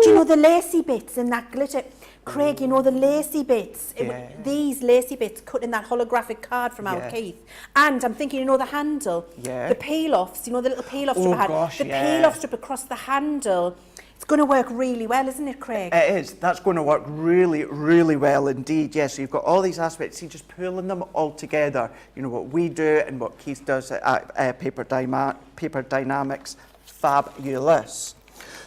do you know the lacy bits and that glitter? Craig, you know the lacy bits. Yeah. These lacy bits cut in that holographic card from our Keith. And I'm thinking, you know the handle? Yeah. The peel-offs, you know the little peel-off strip I had? Gosh, the peel-off strip across the handle. It's going to work really well, isn't it, Craig? It is. That's going to work really, really well indeed. Yes, so you've got all these aspects. See, just pulling them all together. You know, what we do and what Keith does at Paper Dienamics. Fabulous.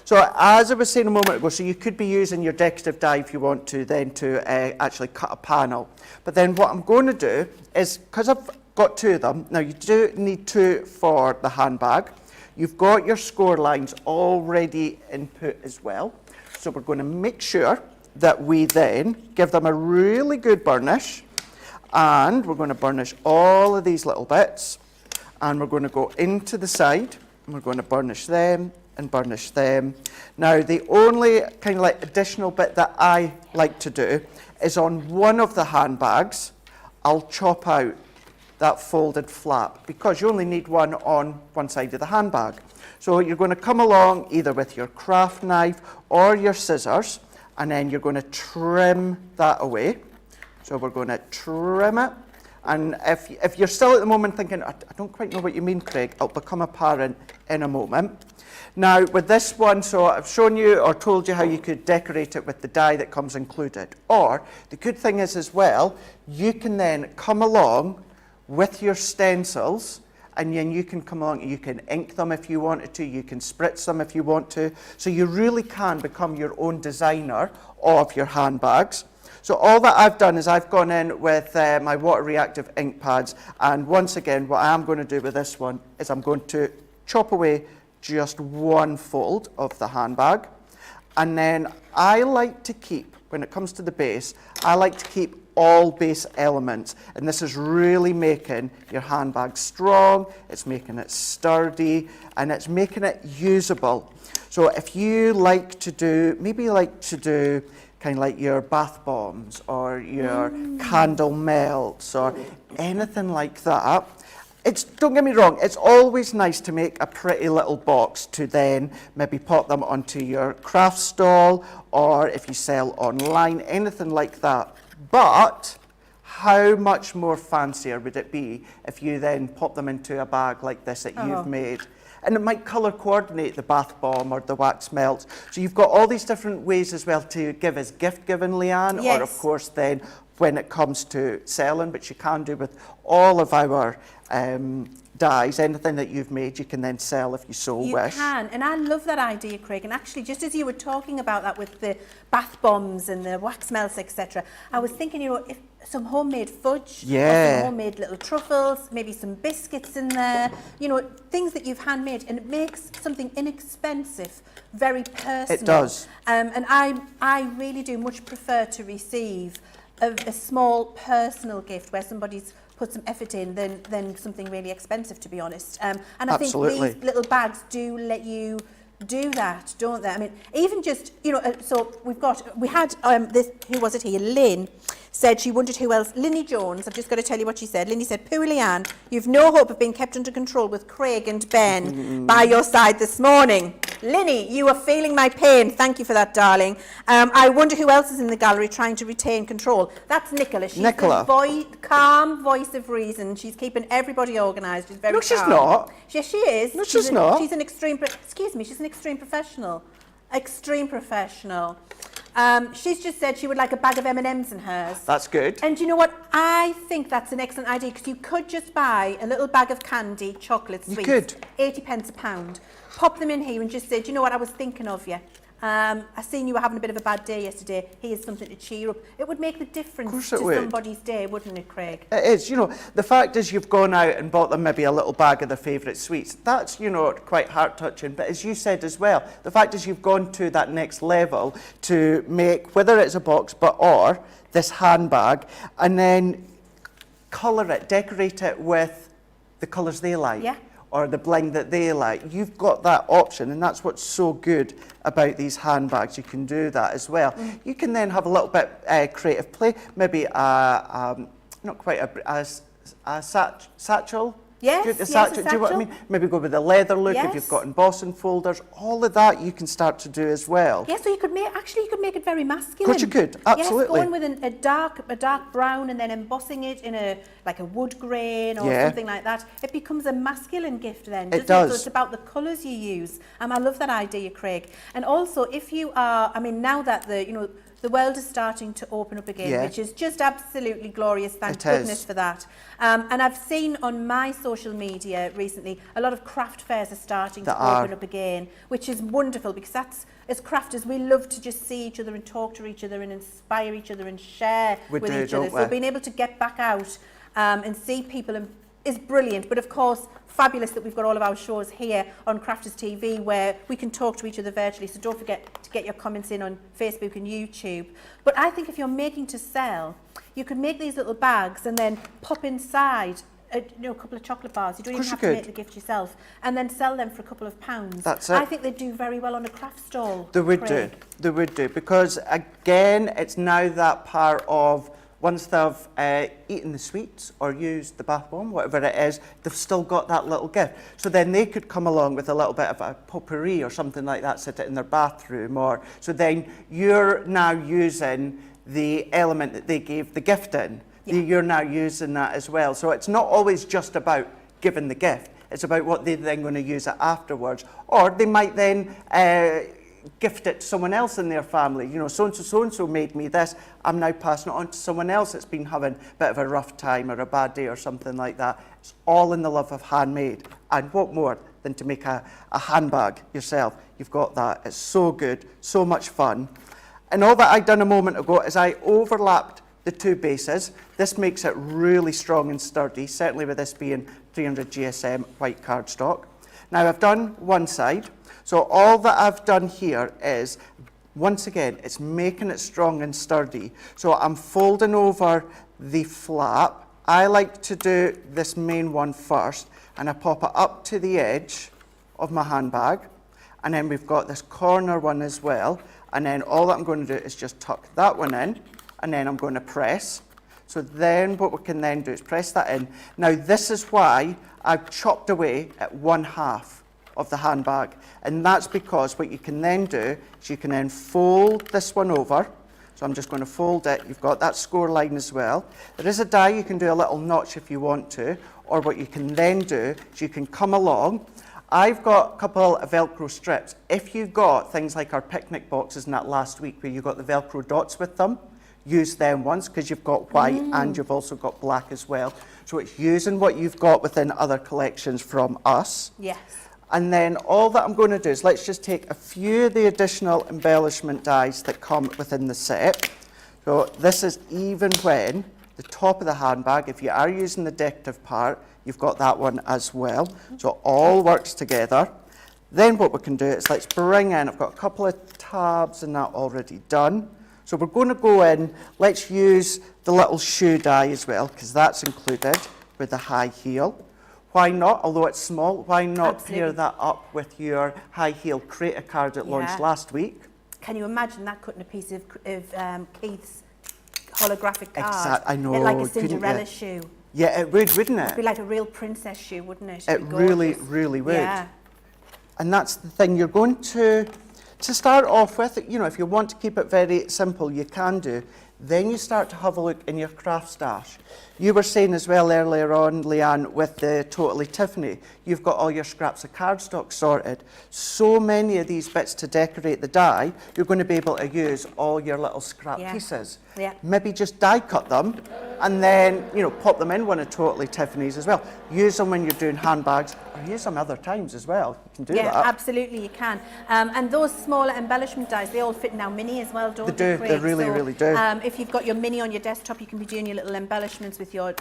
So as I was saying a moment ago, so you could be using your decorative die if you want to then to actually cut a panel. But then what I'm going to do is, because I've got 2 of them, now you do need 2 for the handbag. You've got your score lines already input as well. So we're going to make sure that we then give them a really good burnish, and we're going to burnish all of these little bits, and we're going to go into the side, and we're going to burnish them and burnish them. Now, the only kind of like additional bit that I like to do is on one of the handbags, I'll chop out that folded flap, because you only need one on one side of the handbag. So you're going to come along either with your craft knife or your scissors, and then you're going to trim that away. So we're going to trim it. And if you're still at the moment thinking, I don't quite know what you mean, Craig, it'll become apparent in a moment. Now, with this one, so I've shown you or told you how you could decorate it with the die that comes included. Or, the good thing is as well, you can then come along with your stencils, and then you can come along and you can ink them if you wanted to, you can spritz them if you want to. So you really can become your own designer of your handbags. So all that I've done is I've gone in with my water reactive ink pads, and once again what I am going to do with this one is I'm going to chop away just one fold of the handbag, and then I like to keep, when it comes to the base, I like to keep all base elements, and this is really making your handbag strong, it's making it sturdy, and it's making it usable. So if you like to do, maybe you like to do kind of like your bath bombs or your candle melts or anything like that, don't get me wrong, it's always nice to make a pretty little box to then maybe pop them onto your craft stall, or if you sell online, anything like that. But how much more fancier would it be if you then pop them into a bag like this that you've made? And it might colour coordinate the bath bomb or the wax melt. So you've got all these different ways as well to give as gift giving, Leann, Yes. or of course then when it comes to selling, which you can do with all of our dies, anything that you've made, you can then sell if you so wish. You can, and I love that idea, Craig. And actually, just as you were talking about that with the bath bombs and the wax melts, etc., I was thinking, you know, if some homemade fudge, or some homemade little truffles, maybe some biscuits in there, you know, things that you've handmade, and it makes something inexpensive very personal. It does. And I really do much prefer to receive a small personal gift where somebody's put some effort in than something really expensive, to be honest. And I think these little bags do let you do that, don't they? I mean, even just, you know, so we had this, who was it here? Lynn said she wondered who else. Linny Jones, I've just got to tell you what she said. Linny said, "Poor Leann, you've no hope of being kept under control with Craig and Ben by your side this morning." Linny, you are feeling my pain. Thank you for that, darling. I wonder who else is in the gallery trying to retain control. That's Nicola. She's the calm voice of reason. She's keeping everybody organised. She's very calm. She's not. Yes, she is. No, she's not. She's an extreme, she's an extreme professional. Extreme professional. She's just said she would like a bag of M&Ms in hers. That's good. And you know what? I think that's an excellent idea, because you could just buy a little bag of candy, chocolate, sweets. You could. 80 pence a pound. Pop them in here and just say, do you know what? I was thinking of you. I seen you were having a bit of a bad day yesterday. Here's something to cheer up. It would make the difference to somebody's day, wouldn't it, Craig? It is. You know, the fact is you've gone out and bought them maybe a little bag of their favourite sweets. That's, you know, quite heart-touching. But as you said as well, the fact is you've gone to that next level to make, whether it's a box or this handbag, and then colour it, decorate it with the colours they like. Yeah. Or the bling that they like. You've got that option, and that's what's so good about these handbags. You can do that as well. You can then have a little bit creative play, maybe not quite a satchel. Yes, a satchel. Do you know what I mean? Maybe go with a leather look if you've got embossing folders. All of that you can start to do as well. Yes, so you could make it very masculine. Of course you could, absolutely. Yes, going with a dark brown and then embossing it in a wood grain or something like that. It becomes a masculine gift then. It does. So it's about the colours you use. I love that idea, Craig. And also, if you are, I mean, now that the world is starting to open up again, which is just absolutely glorious. Thank goodness for that. And I've seen on my social media recently, a lot of craft fairs are starting to open up again, which is wonderful, because that's, as crafters, we love to just see each other and talk to each other and inspire each other and share with each other. So being able to get back out and see people and is brilliant, but of course, fabulous that we've got all of our shows here on Crafters TV where we can talk to each other virtually, so don't forget to get your comments in on Facebook and YouTube. But I think if you're making to sell, you could make these little bags and then pop inside a couple of chocolate bars. You don't even have to make the gift yourself, and then sell them for a couple of pounds. That's it. I think they do very well on a craft stall. They would do. They would do, because again, it's now that part of once they've eaten the sweets or used the bath bomb, whatever it is, they've still got that little gift. So then they could come along with a little bit of a potpourri or something like that, sit it in their bathroom, or so then you're now using the element that they gave the gift in. Yeah. You're now using that as well. So it's not always just about giving the gift. It's about what they're then going to use it afterwards. Or they might then gift it to someone else in their family. You know, so-and-so made me this. I'm now passing it on to someone else that's been having a bit of a rough time or a bad day or something like that. It's all in the love of handmade. And what more than to make a handbag yourself? You've got that. It's so good, so much fun. And all that I'd done a moment ago is I overlapped the two bases. This makes it really strong and sturdy, certainly with this being 300 GSM white cardstock. Now I've done one side, so all that I've done here is, once again, it's making it strong and sturdy. So I'm folding over the flap. I like to do this main one first, and I pop it up to the edge of my handbag, and then we've got this corner one as well, and then all that I'm going to do is just tuck that one in, and then I'm going to press. So then what we can then do is press that in. Now this is why I've chopped away at 1/2 of the handbag. And that's because what you can then do is you can then fold this one over. So I'm just going to fold it. You've got that score line as well. There is a die, you can do a little notch if you want to. Or what you can then do is you can come along. I've got a couple of Velcro strips. If you've got things like our picnic boxes and that last week where you got the Velcro dots with them, use them once, because you've got white and you've also got black as well. So it's using what you've got within other collections from us. Yes. And then all that I'm going to do is let's just take a few of the additional embellishment dies that come within the set. So this is even when the top of the handbag, if you are using the decorative part, you've got that one as well. So it all works together. Then what we can do is let's bring in, I've got a couple of tabs and that already done. So we're going to go in, let's use the little shoe die as well, because that's included with the high heel. Why not, although it's small, why not pair that up with your high heel Creator card that launched last week? Can you imagine that cutting a piece of Keith's holographic card? Exactly, I know. Like a Cinderella shoe. Yeah, it would, wouldn't it? It'd be like a real princess shoe, wouldn't it? It really, really would. Yeah. And that's the thing, you're going to start off with, you know, if you want to keep it very simple, you can do. Then you start to have a look in your craft stash. You were saying as well earlier on, Leann, with the Totally Tiffany, you've got all your scraps of cardstock sorted. So many of these bits to decorate the die, you're going to be able to use all your little scrap pieces. Yeah. Maybe just die cut them and then, you know, pop them in one of Totally Tiffany's as well. Use them when you're doing handbags, or use them other times as well. You can do that. Yeah, absolutely, you can. And those smaller embellishment dies, they all fit in our mini as well, don't they? They do, Craig? they really, so, really do. If you've got your mini on your desktop, you can be doing your little embellishments with your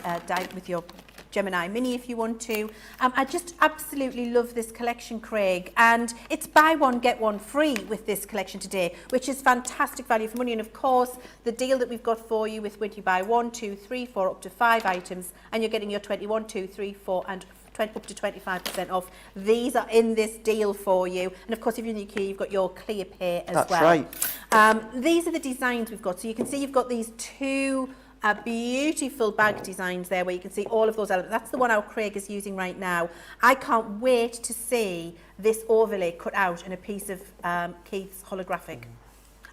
Gemini Mini if you want to. I just absolutely love this collection, Craig, and it's buy one get one free with this collection today, which is fantastic value for money. And of course the deal that we've got for you with when you buy 1, 2, 3, 4 up to 5 items, and you're getting your 21, 2, 3, 4 and up to 25% off. These are in this deal for you. And of course, if you're in the UK, you've got your clear pair as well. That's right. These are the designs we've got. So you can see you've got these two beautiful bag designs there where you can see all of those elements. That's the one our Craig is using right now. I can't wait to see this overlay cut out in a piece of Keith's holographic.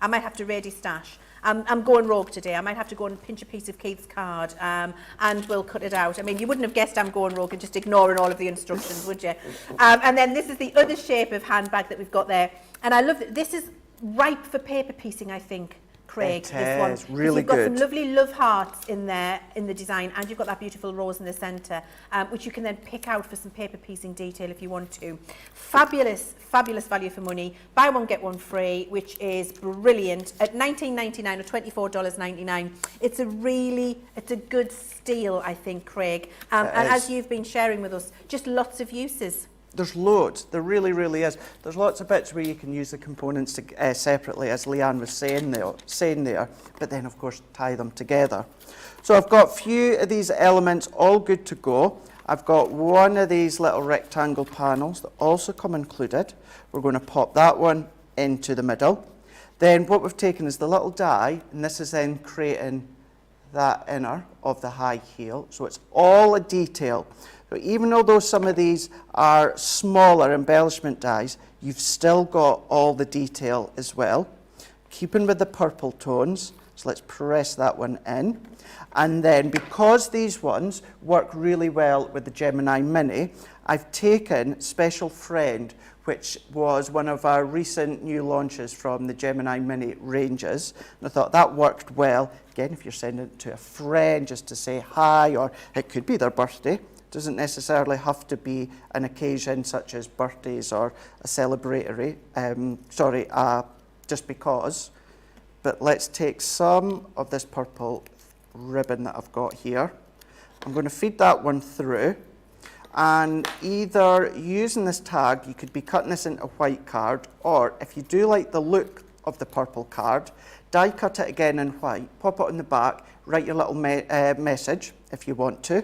I might have to ready stash. I'm going rogue today. I might have to go and pinch a piece of Keith's card and we'll cut it out. I mean, you wouldn't have guessed I'm going rogue and just ignoring all of the instructions, would you? And then this is the other shape of handbag that we've got there. And I love that. This is ripe for paper piecing, I think. Craig, It this one. is 'Cause really you've got some good. lovely love hearts in there in the design, and you've got that beautiful rose in the centre, which you can then pick out for some paper piecing detail if you want to. Fabulous, fabulous value for money. Buy one, get one free, which is brilliant. At $19.99 or $24.99, it's a good steal, I think, Craig. And as you've been sharing with us, just lots of uses. There's loads. There really, really is. There's lots of bits where you can use the components separately, as Leann was saying there, but then, of course, tie them together. So I've got a few of these elements all good to go. I've got one of these little rectangle panels that also come included. We're going to pop that one into the middle. Then what we've taken is the little die, and this is then creating that inner of the high heel. So it's all a detail. So even although some of these are smaller embellishment dies, you've still got all the detail as well. Keeping with the purple tones, so let's press that one in. And then because these ones work really well with the Gemini Mini, I've taken Special Friend, which was one of our recent new launches from the Gemini Mini ranges. And I thought that worked well. Again, if you're sending it to a friend just to say hi, or it could be their birthday. Doesn't necessarily have to be an occasion such as birthdays or a celebratory, just because. But let's take some of this purple ribbon that I've got here. I'm going to feed that one through, and either using this tag, you could be cutting this into a white card, or if you do like the look of the purple card, die cut it again in white, pop it on the back, write your little message if you want to.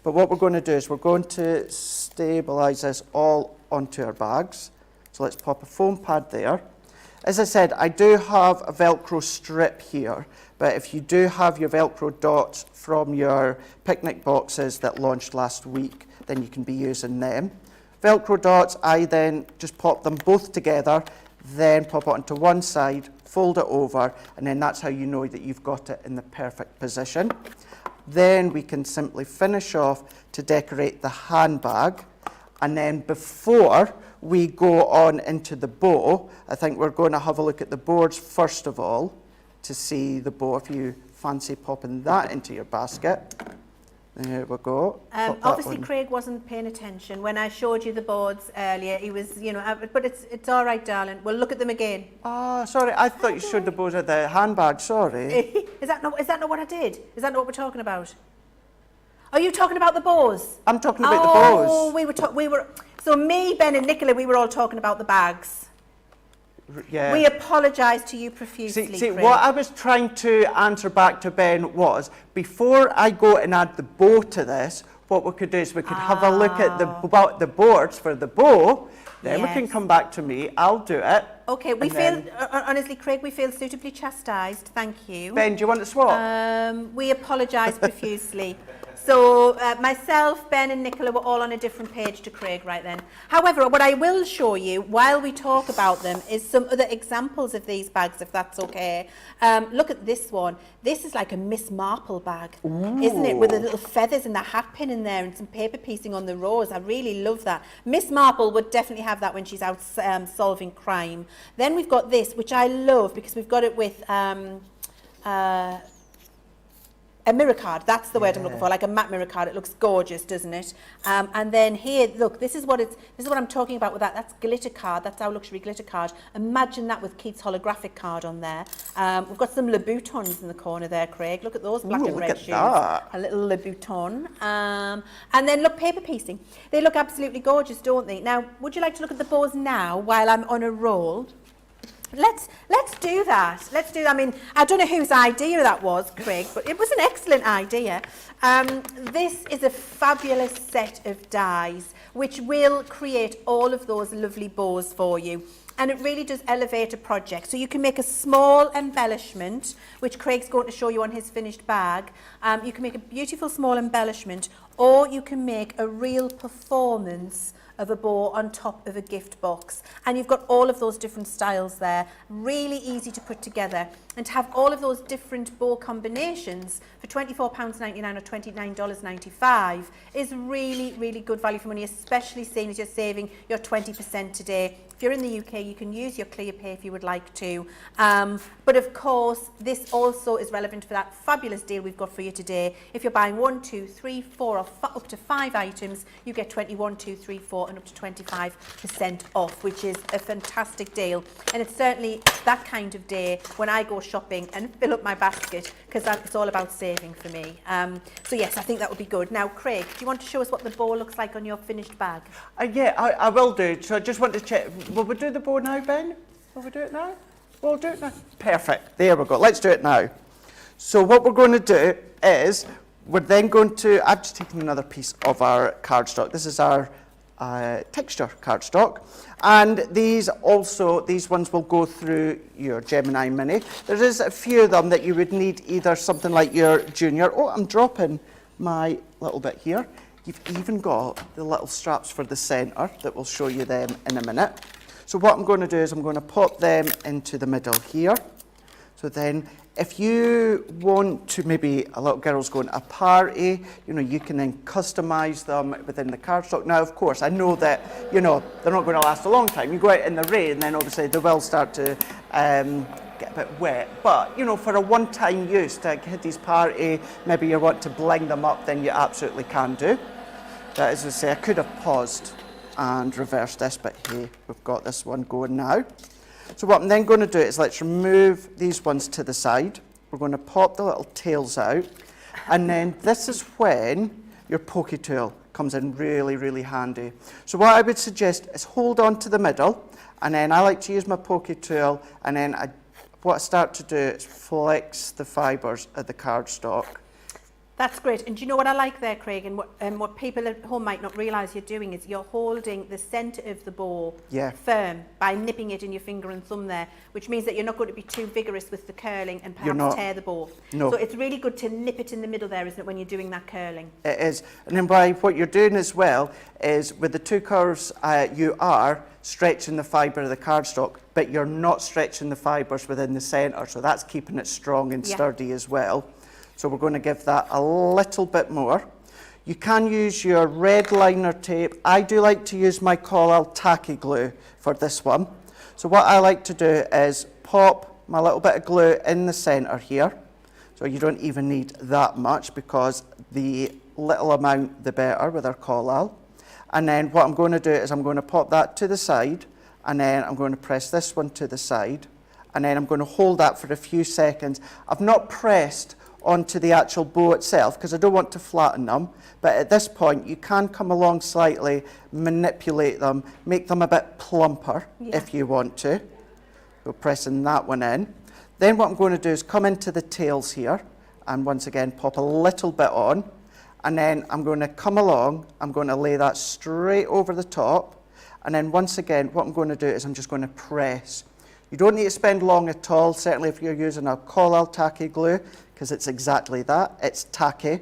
But what we're going to do is we're going to stabilise this all onto our bags. So let's pop a foam pad there. As I said, I do have a Velcro strip here, but if you do have your Velcro dots from your picnic boxes that launched last week, then you can be using them. Velcro dots, I then just pop them both together, then pop it onto one side, fold it over, and then that's how you know that you've got it in the perfect position. Then we can simply finish off to decorate the handbag. And then before we go on into the bow, I think we're going to have a look at the boards first of all to see the bow, if you fancy popping that into your basket. There we go. Obviously, Craig wasn't paying attention when I showed you the boards earlier. He was, but it's all right, darling. We'll look at them again. Oh, sorry. I thought you showed the bows of the handbag. Sorry. Is that not what I did? Is that not what we're talking about? Are you talking about the bows? I'm talking about the bows. Oh, we were. So me, Ben, and Nicola, we were all talking about the bags. Yeah. We apologise to you profusely. See, Craig. what I was trying to answer back to Ben was, before I go and add the bow to this, what we could do is we could have a look at the boards for the bow, then we can come back to me, I'll do it. Okay, we feel, honestly, Craig, we feel suitably chastised, thank you. Ben, do you want to swap? We apologise profusely. So myself, Ben and Nicola were all on a different page to Craig right then. However, what I will show you while we talk about them is some other examples of these bags, if that's okay. Look at this one. This is like a Miss Marple bag, isn't it? With the little feathers and the hat pin in there and some paper piecing on the rose. I really love that. Miss Marple would definitely have that when she's out solving crime. Then we've got this, which I love because we've got it with a mirror card. That's the word I'm looking for, like a matte mirror card. It looks gorgeous, doesn't it? And then here, look, this is what I'm talking about with that. That's glitter card. That's our luxury glitter card. Imagine that with Keith's holographic card on there. We've got some Louboutins in the corner there, Craig. Look at those black and red shoes. That. A little Louboutin. And then look, paper piecing. They look absolutely gorgeous, don't they? Now, would you like to look at the bows now while I'm on a roll? Let's do that. Let's do that. I mean, I don't know whose idea that was, Craig, but it was an excellent idea. This is a fabulous set of dies which will create all of those lovely bows for you. And it really does elevate a project. So you can make a small embellishment, which Craig's going to show you on his finished bag. You can make a beautiful small embellishment, or you can make a real performance of a bow on top of a gift box. And you've got all of those different styles there, really easy to put together. And to have all of those different bow combinations for £24.99 or $29.95 is really, really good value for money, especially seeing as you're saving your 20% today If you're in the UK, you can use your ClearPay if you would like to. But of course, this also is relevant for that fabulous deal we've got for you today. If you're buying 1, 2, 3, 4 or up to 5 items, you get 21, 2, 3, 4 and up to 25% off, which is a fantastic deal. And it's certainly that kind of day when I go shopping and fill up my basket, because it's all about saving for me. So yes, I think that would be good. Now, Craig, do you want to show us what the bow looks like on your finished bag? Yeah, I will do. So I just want to check. Will we do the bow now, Ben? Will we do it now? We'll do it now. Perfect. There we go. Let's do it now. So what we're going to do is we're then going to, I've just taken another piece of our cardstock. This is our texture cardstock. And these ones will go through your Gemini Mini. There is a few of them that you would need either something like your Junior. Oh, I'm dropping my little bit here. You've even got the little straps for the centre that will show you them in a minute. So what I'm going to do is I'm going to pop them into the middle here. So then if you want to, maybe a little girl's going to a party, you can then customise them within the cardstock. Now, of course, I know that, they're not going to last a long time. You go out in the rain, then obviously they will start to get a bit wet. But, for a one-time use, to a kiddies party, maybe you want to bling them up, then you absolutely can do. That is to say, I could have paused and reversed this, but hey, we've got this one going now. So what I'm then going to do is let's remove these ones to the side. We're going to pop the little tails out. And then this is when your pokey tool comes in really, really handy. So what I would suggest is hold on to the middle. And then I like to use my pokey tool. And then what I start to do is flex the fibres of the cardstock. That's great. And do you know what I like there, Craig, and what people at home might not realise you're doing is you're holding the centre of the bow firm by nipping it in your finger and thumb there, which means that you're not going to be too vigorous with the curling and perhaps tear the bow. No. So it's really good to nip it in the middle there, isn't it, when you're doing that curling? It is. And then what you're doing as well is with the two curves, you are stretching the fibre of the cardstock, but you're not stretching the fibres within the centre, so that's keeping it strong and sturdy as well. So we're going to give that a little bit more. You can use your red liner tape. I do like to use my Collall tacky glue for this one. So what I like to do is pop my little bit of glue in the centre here. So you don't even need that much, because the little amount the better with our Collall. And then what I'm going to do is I'm going to pop that to the side, and then I'm going to press this one to the side, and then I'm going to hold that for a few seconds. I've not pressed onto the actual bow itself because I don't want to flatten them, but at this point you can come along slightly, manipulate them, make them a bit plumper if you want to. We're pressing that one in. Then what I'm going to do is come into the tails here and once again pop a little bit on, and then I'm going to come along, I'm going to lay that straight over the top, and then once again what I'm going to do is I'm just going to press. You don't need to spend long at all, certainly if you're using a Collall tacky glue, because it's exactly that, it's tacky.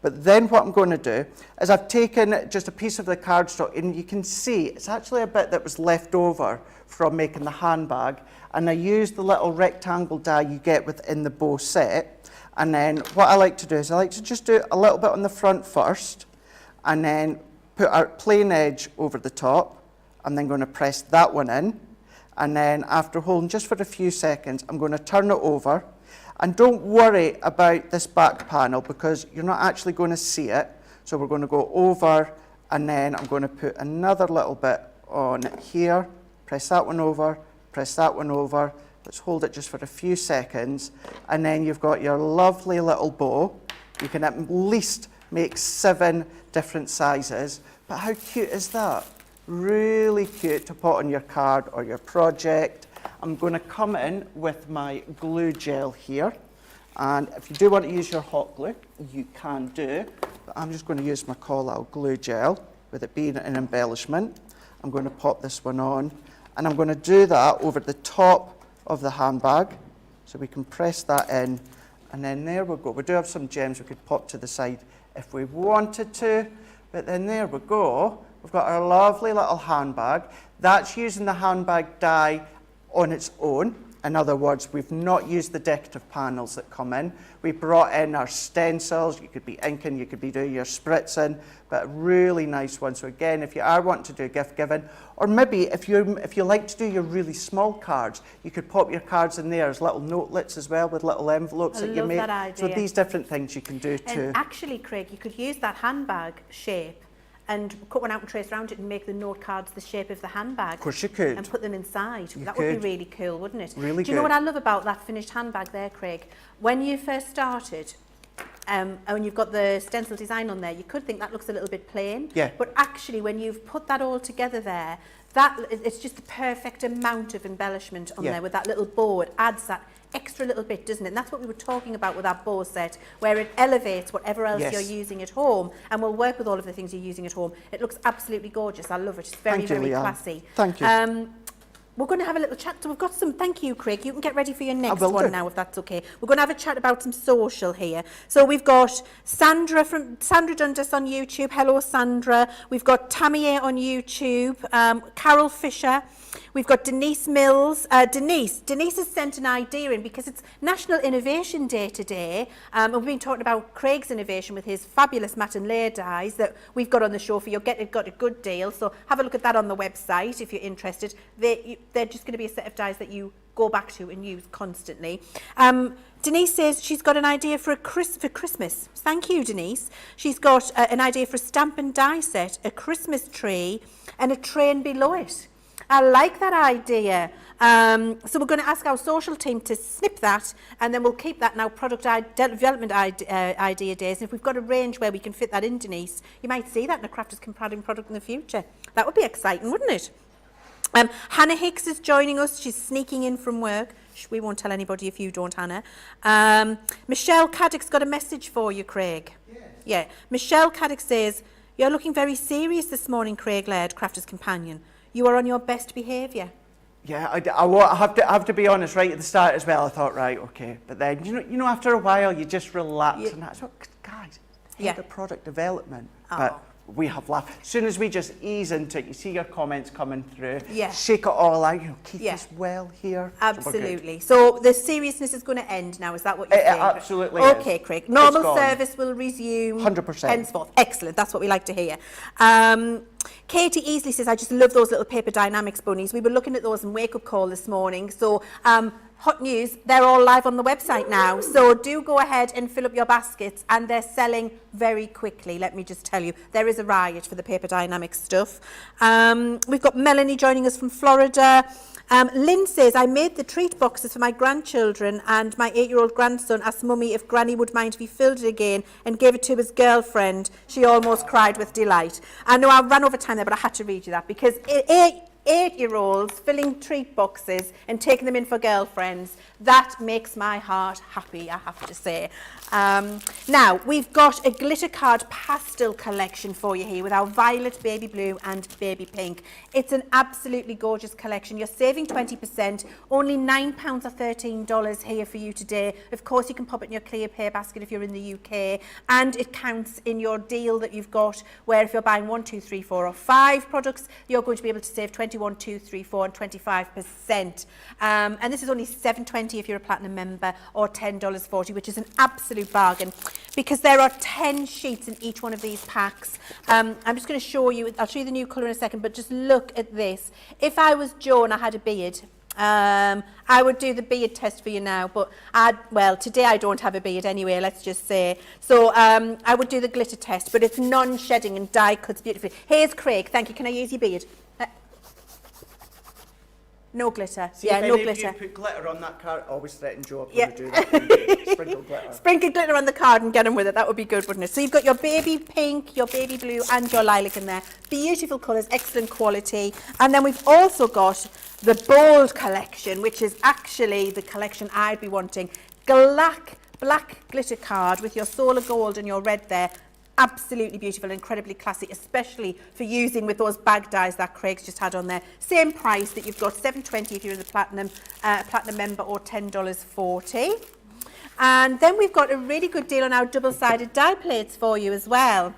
But then what I'm going to do is I've taken just a piece of the cardstock, and you can see it's actually a bit that was left over from making the handbag, and I used the little rectangle die you get within the bow set. And then what I like to do is I like to just do a little bit on the front first, and then put our plain edge over the top. I'm then going to press that one in, and then after holding just for a few seconds, I'm going to turn it over. And don't worry about this back panel because you're not actually going to see it. So we're going to go over, and then I'm going to put another little bit on here, press that one over, press that one over. Let's hold it just for a few seconds. And then you've got your lovely little bow. You can at least make 7 different sizes. But how cute is that? Really cute to put on your card or your project. I'm going to come in with my glue gel here, and if you do want to use your hot glue, you can do, but I'm just going to use my Collall glue gel, with it being an embellishment. I'm going to pop this one on, and I'm going to do that over the top of the handbag, so we can press that in, and then there we go. We do have some gems we could pop to the side if we wanted to, but then there we go. We've got our lovely little handbag. That's using the handbag die on its own, In other words, we've not used the decorative panels that come in. We brought in our stencils. You could be inking, you could be doing your spritzing, but a really nice one. So again, if you are wanting to do gift giving, or maybe if you like to do your really small cards, you could pop your cards in there as little notelets as well, with little envelopes that you make. That idea. So these different things you can do too. And actually, Craig, you could use that handbag shape and cut one out and trace around it and make the note cards the shape of the handbag. Of course you could. And put them inside. You that could. would be really cool, wouldn't it? Really Do you know good. what I love about that finished handbag there, Craig? When you first started, and you've got the stencil design on there, you could think that looks a little bit plain. Yeah. But actually, when you've put that all together there, it's just the perfect amount of embellishment on there with that little bow. It adds that extra little bit, doesn't it? And that's what we were talking about with our bow set, where it elevates whatever else you're using at home, and will work with all of the things you're using at home. It looks absolutely gorgeous. I love it. It's very, Thank you, very Leann. classy. Thank you. We're going to have a little chat. So we've got some, thank you, Craig. You can get ready for your next will one do. now, if that's okay. We're going to have a chat about some social here. So we've got Sandra Dundas on YouTube. Hello, Sandra. We've got Tammy on YouTube. Carol Fisher. We've got Denise Mills. Denise has sent an idea in because it's National Innovation Day today. And we've been talking about Craig's innovation with his fabulous matte and layer dies that we've got on the show for you. Got a good deal. So have a look at that on the website if you're interested. They're just going to be a set of dies that you go back to and use constantly. Denise says she's got an idea for Christmas. Thank you, Denise. She's got an idea for a stamp and die set, a Christmas tree, and a train below it. I like that idea. So we're going to ask our social team to snip that, and then we'll keep that now product development idea days. And if we've got a range where we can fit that in, Denise, you might see that in a Crafters Companion product in the future. That would be exciting, wouldn't it? Hannah Hicks is joining us. She's sneaking in from work. We won't tell anybody if you don't, Hannah. Michelle Caddick's got a message for you, Craig. Yes. Yeah. Michelle Caddick says, "You're looking very serious this morning, Craig Laird, Crafters Companion. You are on your best behaviour." Yeah, I have to be honest. Right at the start as well, I thought, right, okay, but then you know, after a while, you just relax, and that's what, guys, the product development. But we have laughed. As soon as we just ease into it, you see your comments coming through. Yeah. Shake it all out. Keep us well here. Absolutely. So the seriousness is going to end now. Is that what you're saying? It absolutely okay, is. Craig. Normal service will resume. 100%. Henceforth. Excellent. That's what we like to hear. Katie Easley says, "I just love those little Paper Dienamics bunnies. We were looking at those in Wake Up Call this morning. So hot news, they're all live on the website now. So do go ahead and fill up your baskets, and they're selling very quickly. Let me just tell you, there is a riot for the Paper Dynamics stuff. We've got Melanie joining us from Florida. Lynn says, "I made the treat boxes for my grandchildren, and my 8-year-old grandson asked Mummy if Granny would mind if he filled it again and gave it to his girlfriend. She almost cried with delight." I know I ran over time there, but I had to read you that because 8-year-olds filling treat boxes and taking them in for girlfriends, that makes my heart happy, I have to say. Now, we've got a glitter card pastel collection for you here with our violet, baby blue and baby pink. It's an absolutely gorgeous collection. You're saving 20%, only £9 or $13 here for you today. Of course, you can pop it in your clear pay basket if you're in the UK, and it counts in your deal that you've got, where if you're buying 1, 2, 3, 4 or 5 products, you're going to be able to save 21, 2, 3, 4 and 25%. And this is only $7.20 if you're a platinum member, or $10.40, which is an absolute bargain because there are 10 sheets in each one of these packs. I'm just going to show you, I'll show you the new colour in a second, but just look at this. If I was Jo and I had a beard, I would do the beard test for you now, but well, today I don't have a beard anyway, let's just say. So I would do the glitter test, but it's non-shedding and die cuts beautifully. Here's Craig, thank you. Can I use your beard? No glitter. See, yeah, if no any glitter. Of you put glitter on that card, always threaten Joe. I'm going to do that. Sprinkle glitter. Sprinkle glitter on the card and get them with it. That would be good, wouldn't it? So you've got your baby pink, your baby blue and your lilac in there. Beautiful colours, excellent quality. And then we've also got the bold collection, which is actually the collection I'd be wanting. Black glitter card with your solar gold and your red there. Absolutely beautiful, incredibly classy, especially for using with those bag dies that Craig's just had on there. Same price that you've got, $7.20 if you're the platinum member, or $10.40. And then we've got a really good deal on our double-sided die plates for you as well.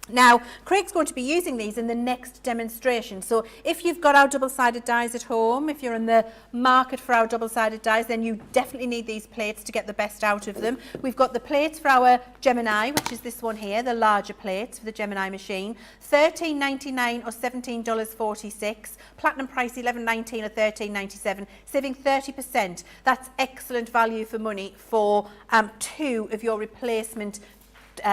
Now, Craig's going to be using these in the next demonstration. So if you've got our double-sided dies at home, if you're in the market for our double-sided dies, then you definitely need these plates to get the best out of them. We've got the plates for our Gemini, which is this one here, the larger plates for the Gemini machine, $13.99 or $17.46. Platinum price $11.19 or $13.97, saving 30%. That's excellent value for money for 2 of your replacement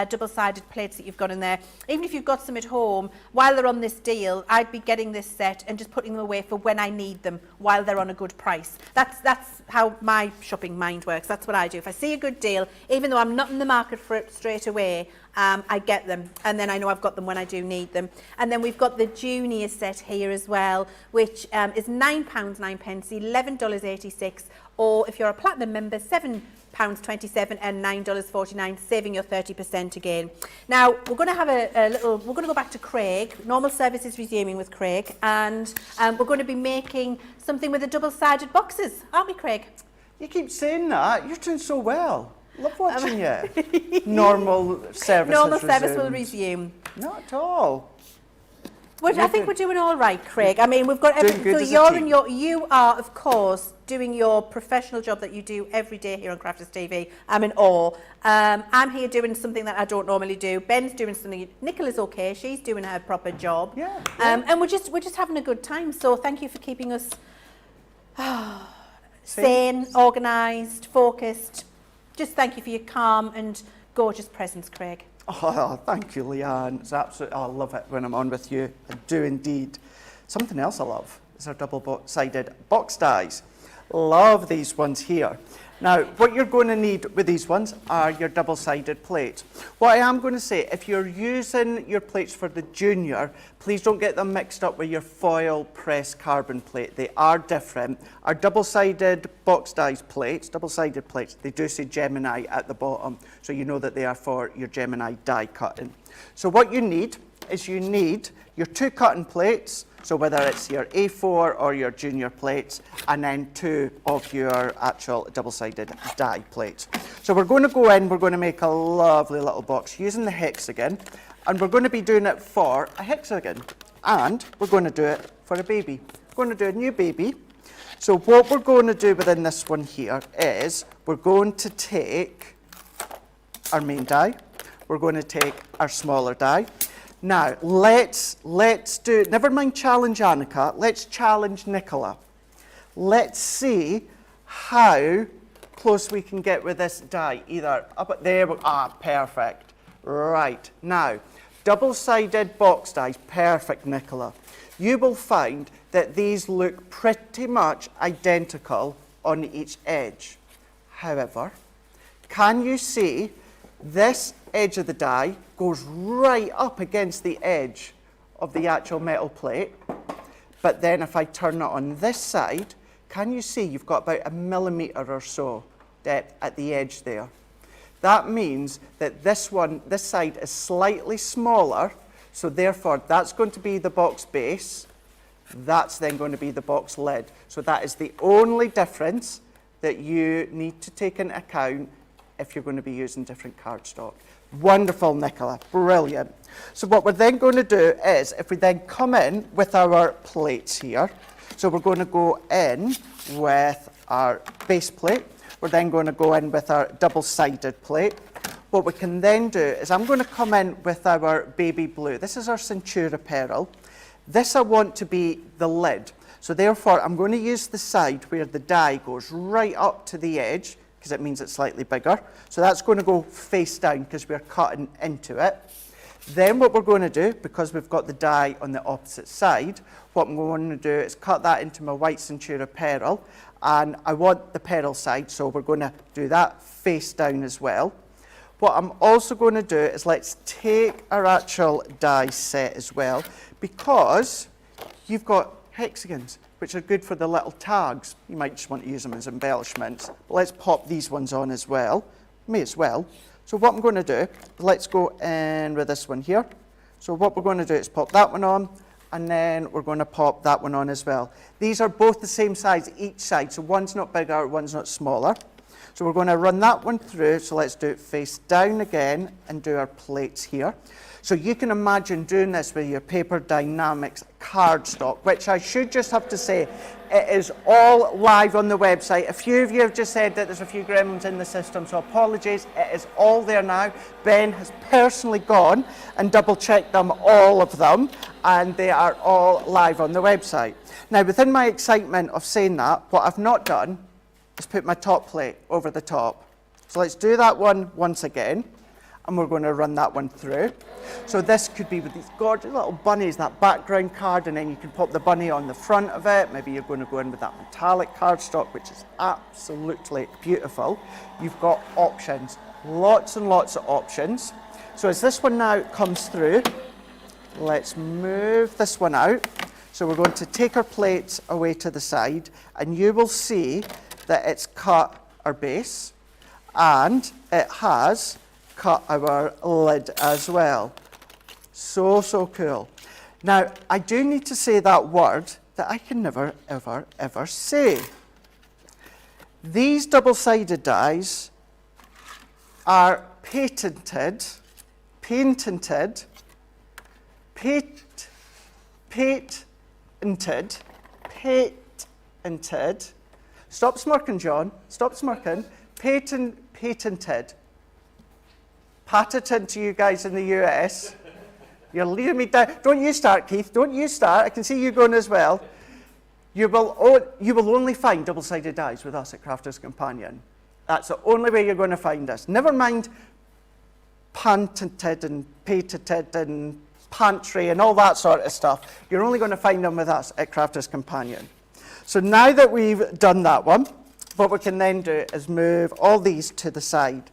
double-sided plates that you've got in there. Even if you've got some at home, while they're on this deal, I'd be getting this set and just putting them away for when I need them while they're on a good price. That's how my shopping mind works. That's what I do. If I see a good deal, even though I'm not in the market for it straight away, I get them, and then I know I've got them when I do need them. And then we've got the junior set here as well, which is £9.09, $11.86, or if you're a platinum member, £7.27 and $9.49, saving your 30% again. Now we're going to have we're going to go back to Craig. Normal service is resuming with Craig, and we're going to be making something with the double-sided boxes, aren't we, Craig? You keep saying that. You're doing so well. Love watching you. Normal service. Normal service will resume. Not at all. Well, I think we're doing all right, Craig. I mean, we've got everything. So you are, of course, doing your professional job that you do every day here on Crafters TV. I'm in awe. I'm here doing something that I don't normally do. Ben's doing something. Nicola's okay. She's doing her proper job. Yeah. And we're just having a good time. So thank you for keeping us sane, organised, focused. Just thank you for your calm and gorgeous presence, Craig. Oh, thank you, Leann. It's absolutely, I love it when I'm on with you. I do indeed. Something else I love is our double-sided box dies. Love these ones here. Now, what you're going to need with these ones are your double-sided plates. What I am going to say, if you're using your plates for the junior, please don't get them mixed up with your foil press carbon plate. They are different. Our double-sided box dies plates, double-sided plates, they do say Gemini at the bottom, so you know that they are for your Gemini die cutting. So what you need is you need your 2 cutting plates, so whether it's your A4 or your junior plates, and then 2 of your actual double-sided die plates. So we're going to go in, we're going to make a lovely little box using the hexagon, and we're going to be doing it for a hexagon, and we're going to do it for a baby. We're going to do a new baby. So what we're going to do within this one here is we're going to take our main die, we're going to take our smaller die. Now, let's do, never mind challenge Annika, let's challenge Nicola. Let's see how close we can get with this die. Either up there, perfect. Right, now, double-sided box dies, perfect, Nicola. You will find that these look pretty much identical on each edge. However, can you see this edge of the die goes right up against the edge of the actual metal plate, but then if I turn it on this side, can you see you've got about 1 millimetre or so depth at the edge there? That means that this side is slightly smaller, so therefore that's going to be the box base, that's then going to be the box lid. So that is the only difference that you need to take into account if you're going to be using different cardstock. Wonderful, Nicola, brilliant. So what we're then going to do is, if we then come in with our plates here, so we're going to go in with our base plate, we're then going to go in with our double-sided plate. What we can then do is I'm going to come in with our baby blue. This is our Centura Pearl. This I want to be the lid. So therefore, I'm going to use the side where the die goes right up to the edge, because it means it's slightly bigger. So that's going to go face down because we're cutting into it. Then what we're going to do, because we've got the die on the opposite side, what I'm going to do is cut that into my white Centura Pearl, and I want the pearl side, so we're going to do that face down as well. What I'm also going to do is let's take our actual die set as well, because you've got hexagons, which are good for the little tags. You might just want to use them as embellishments. But let's pop these ones on as well. May as well. So what I'm going to do, let's go in with this one here. So what we're going to do is pop that one on, and then we're going to pop that one on as well. These are both the same size each side, so one's not bigger, one's not smaller. So we're going to run that one through. So let's do it face down again and do our plates here. So you can imagine doing this with your Paper Dienamics cardstock, which I should just have to say, it is all live on the website. A few of you have just said that there's a few gremlins in the system, so apologies. It is all there now. Ben has personally gone and double-checked them, all of them, and they are all live on the website. Now, within my excitement of saying that, what I've not done is put my top plate over the top. So let's do that one once again, and we're going to run that one through. So this could be with these gorgeous little bunnies, that background card, and then you can pop the bunny on the front of it. Maybe you're going to go in with that metallic cardstock, which is absolutely beautiful. You've got options, lots and lots of options. So as this one now comes through, let's move this one out. So we're going to take our plates away to the side, and you will see that it's cut our base, and it has cut our lid as well. So cool. Now, I do need to say that word that I can never, ever, ever say. These double-sided dies are patented, stop smirking, John, stop smirking, patented, patented to you guys in the US. You're leading me down. Don't you start, Keith. Don't you start. I can see you going as well. You will only find double-sided dies with us at Crafters Companion. That's the only way you're going to find us. Never mind patented and patented and pantry and all that sort of stuff. You're only going to find them with us at Crafters Companion. So now that we've done that one, what we can then do is move all these to the side.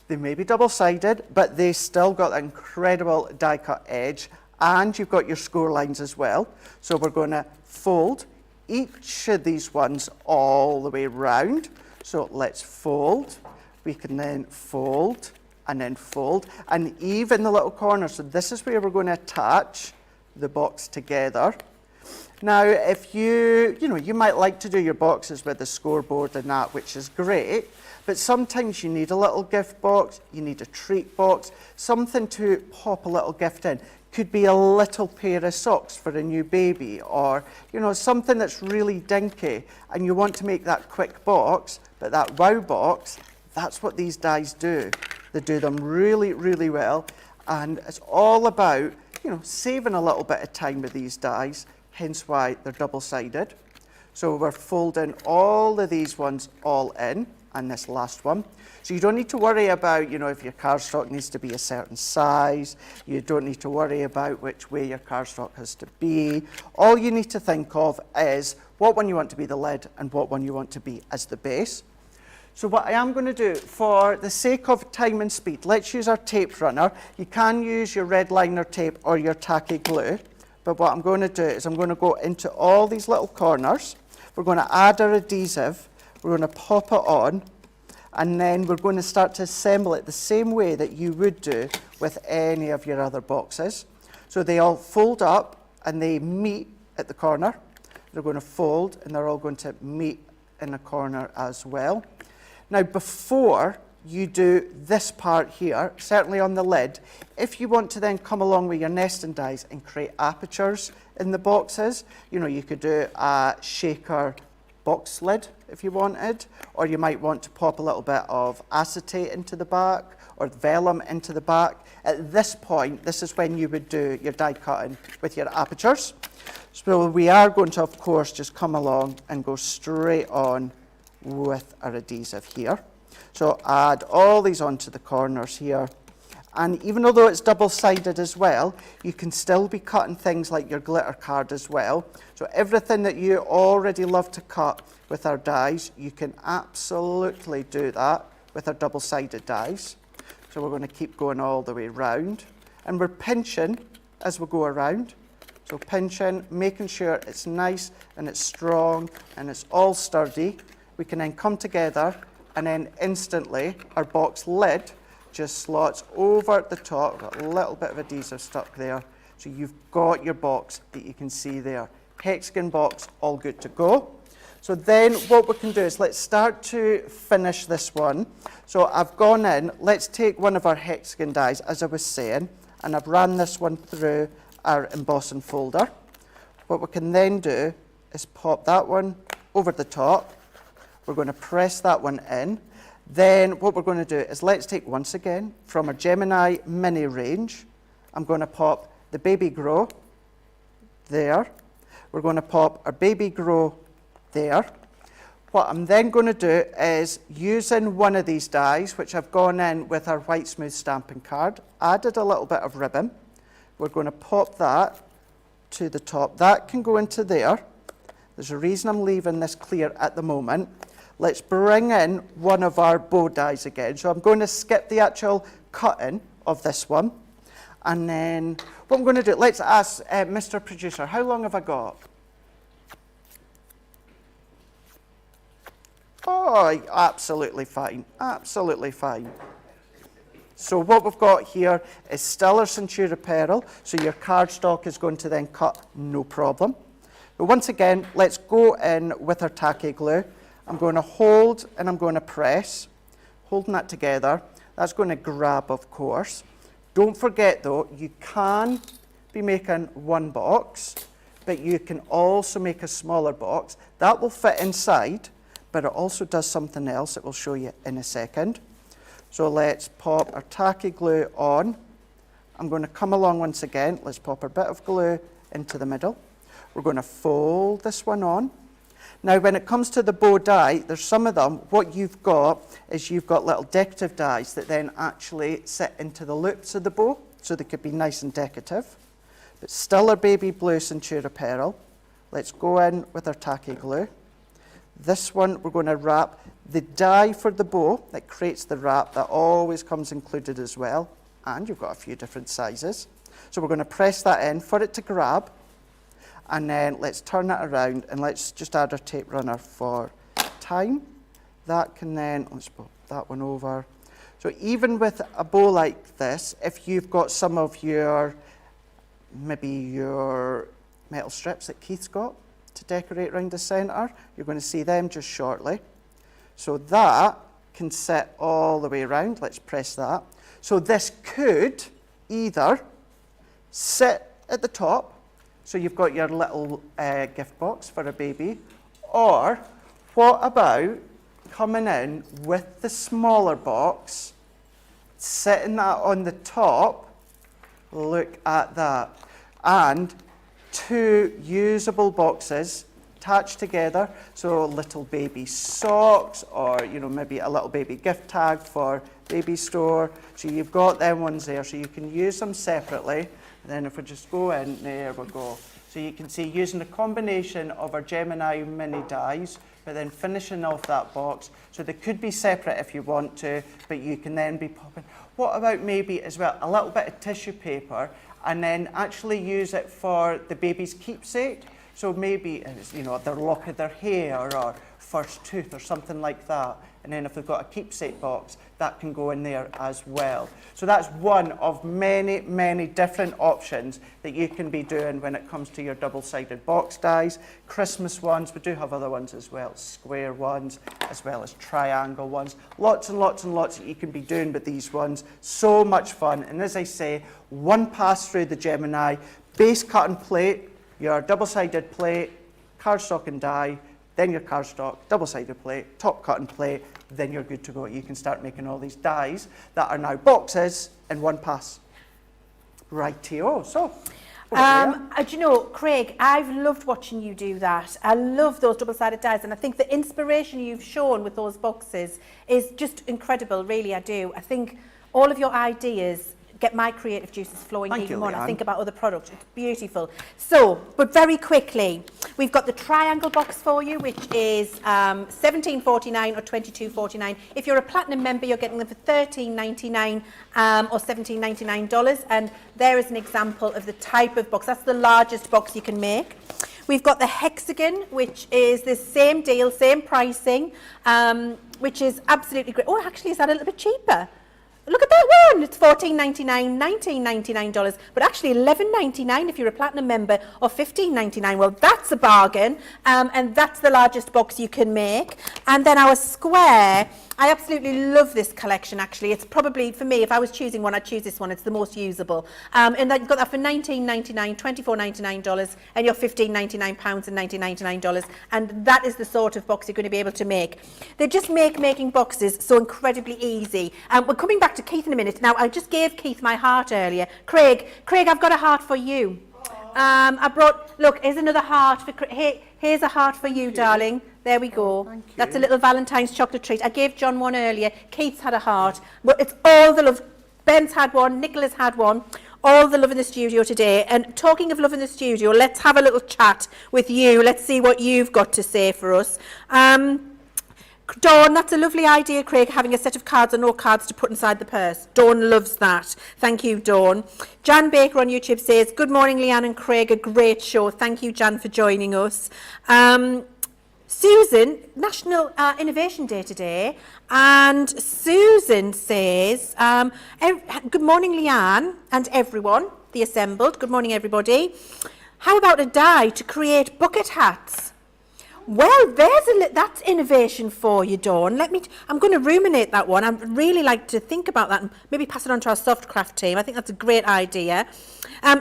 They may be double-sided, but they still got an incredible die-cut edge, and you've got your score lines as well. So we're going to fold each of these ones all the way round. So let's fold. We can then fold and then fold, and even the little corner. So this is where we're going to attach the box together. Now, if you might like to do your boxes with the scoreboard and that, which is great, but sometimes you need a little gift box, you need a treat box, something to pop a little gift in. Could be a little pair of socks for a new baby, or something that's really dinky, and you want to make that quick box, but that wow box, that's what these dies do. They do them really, really well, and it's all about saving a little bit of time with these dies, hence why they're double-sided. So we're folding all of these ones all in, and this last one. So you don't need to worry about, if your cardstock needs to be a certain size. You don't need to worry about which way your cardstock has to be. All you need to think of is what one you want to be the lid and what one you want to be as the base. So what I am going to do, for the sake of time and speed, let's use our tape runner. You can use your red liner tape or your tacky glue. But what I'm going to do is I'm going to go into all these little corners. We're going to add our adhesive. We're going to pop it on, and then we're going to start to assemble it the same way that you would do with any of your other boxes. So they all fold up and they meet at the corner. They're going to fold and they're all going to meet in the corner as well. Now, before you do this part here, certainly on the lid, if you want to then come along with your nesting dies and create apertures in the boxes, you could do a shaker box lid if you wanted, or you might want to pop a little bit of acetate into the back or vellum into the back. At this point, this is when you would do your die cutting with your apertures. So we are going to, of course, just come along and go straight on with our adhesive here. So add all these onto the corners here. And even though it's double-sided as well, you can still be cutting things like your glitter card as well. So everything that you already love to cut with our dies, you can absolutely do that with our double-sided dies. So we're going to keep going all the way round. And we're pinching as we go around. So pinching, making sure it's nice and it's strong and it's all sturdy. We can then come together, and then instantly our box lid just slots over the top. Got a little bit of adhesive stuck there. So you've got your box that you can see there. Hexagon box, all good to go. So then what we can do is let's start to finish this one. So I've gone in, let's take one of our hexagon dies, as I was saying, and I've ran this one through our embossing folder. What we can then do is pop that one over the top. We're going to press that one in. Then what we're going to do is let's take, once again, from our Gemini mini range, I'm going to pop the Baby Grow there. We're going to pop our Baby Grow there. What I'm then going to do is, using one of these dies, which I've gone in with our white smooth stamping card, added a little bit of ribbon. We're going to pop that to the top. That can go into there. There's a reason I'm leaving this clear at the moment. Let's bring in one of our bow dies again. So I'm going to skip the actual cutting of this one. And then what I'm going to do, let's ask Mr. Producer, how long have I got? Oh, absolutely fine, absolutely fine. So what we've got here is still our Centura Pearl, so your cardstock is going to then cut no problem. But once again, let's go in with our tacky glue. I'm going to hold and I'm going to press, holding that together. That's going to grab, of course. Don't forget though, you can be making one box, but you can also make a smaller box. That will fit inside, but it also does something else that we'll show you in a second. So let's pop our tacky glue on. I'm going to come along once again. Let's pop our bit of glue into the middle. We're going to fold this one on. Now, when it comes to the bow die, there's some of them, what you've got is you've got little decorative dies that then actually sit into the loops of the bow, so they could be nice and decorative. But still our baby blue Centura Pearl. Let's go in with our tacky glue. This one, we're going to wrap the die for the bow that creates the wrap. That always comes included as well. And you've got a few different sizes. So we're going to press that in for it to grab. And then let's turn it around and let's just add our tape runner for time. That can then, let's put that one over. So even with a bow like this, if you've got some of your, maybe your metal strips that Keith's got to decorate around the centre, you're going to see them just shortly. So that can sit all the way around. Let's press that. So this could either sit at the top, so you've got your little gift box for a baby, or what about coming in with the smaller box, sitting that on the top, look at that, and two usable boxes attached together, so little baby socks, or maybe a little baby gift tag for baby store. So you've got them ones there, so you can use them separately. And then if we just go in, there we go. So you can see using a combination of our Gemini mini dies, but then finishing off that box. So they could be separate if you want to, but you can then be popping. What about maybe as well a little bit of tissue paper, and then actually use it for the baby's keepsake? So maybe their lock of their hair or first tooth or something like that. And then if they've got a keepsake box, that can go in there as well. So that's one of many, many different options that you can be doing when it comes to your double-sided box dies. Christmas ones, we do have other ones as well, square ones, as well as triangle ones. Lots and lots and lots that you can be doing with these ones. So much fun. And as I say, one pass through the Gemini, base cut and plate, your double-sided plate, cardstock and die, then your cardstock, double-sided plate, top cut and plate, then you're good to go. You can start making all these dies that are now boxes in one pass. Righty-o. So, do you know, Craig, I've loved watching you do that. I love those double-sided dies, and I think the inspiration you've shown with those boxes is just incredible, really, I do. I think all of your ideas get my creative juices flowing even more. I think about other products. It's beautiful. So, but very quickly, we've got the triangle box for you, which is $17.49 or $22.49. If you're a platinum member, you're getting them for $13.99 or $17.99. And there is an example of the type of box. That's the largest box you can make. We've got the hexagon, which is the same deal, same pricing, which is absolutely great. Oh, actually, is that a little bit cheaper? Look at that one. It's $14.99, $19.99, but actually $11.99 if you're a platinum member, or $15.99. Well, that's a bargain, and that's the largest box you can make. And then our square, I absolutely love this collection, actually. It's probably, for me, if I was choosing one, I'd choose this one. It's the most usable. And that, you've got that for $19.99, $24.99, and you're £15.99 and $19.99. And that is the sort of box you're going to be able to make. They just make making boxes so incredibly easy. We're coming back to Keith in a minute. Now, I just gave Keith my heart earlier. Craig, I've got a heart for you. I brought, look, here's another heart. Here's a heart for you, darling. There we go. Thank you. That's a little Valentine's chocolate treat. I gave John one earlier. Keith's had a heart. But it's all the love. Ben's had one. Nicola's had one. All the love in the studio today. And talking of love in the studio, let's have a little chat with you. Let's see what you've got to say for us. Dawn, that's a lovely idea, Craig, having a set of cards or no cards to put inside the purse. Dawn loves that. Thank you, Dawn. Jan Baker on YouTube says, good morning, Leann and Craig, a great show. Thank you, Jan, for joining us. Susan, National Innovation Day today, and Susan says, good morning, Leann and everyone, the assembled. Good morning, everybody. How about a die to create bucket hats? Well, that's innovation for you, Dawn. I'm going to ruminate that one. I'd really like to think about that and maybe pass it on to our soft craft team. I think that's a great idea.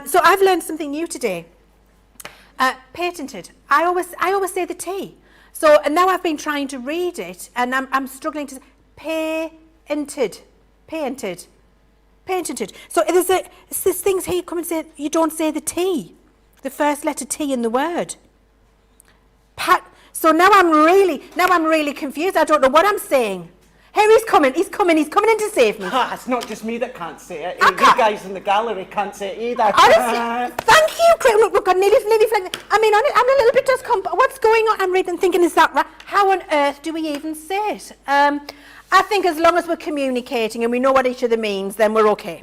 So I've learned something new today. Patented. I always say the T. So, and now I've been trying to read it, and I'm struggling to say patented. So there's this things here. Come and say you don't say the T, the first letter T in the word. So now I'm really confused. I don't know what I'm saying. Here he's coming in to save me. It's not just me that can't say it. You guys in the gallery can't say it either. Honestly, thank you, Craig. Look, I'm nearly flagging. I mean, I'm a little bit discomfort. What's going on? I'm reading and thinking, is that right? How on earth do we even say it? I think as long as we're communicating and we know what each other means, then we're okay.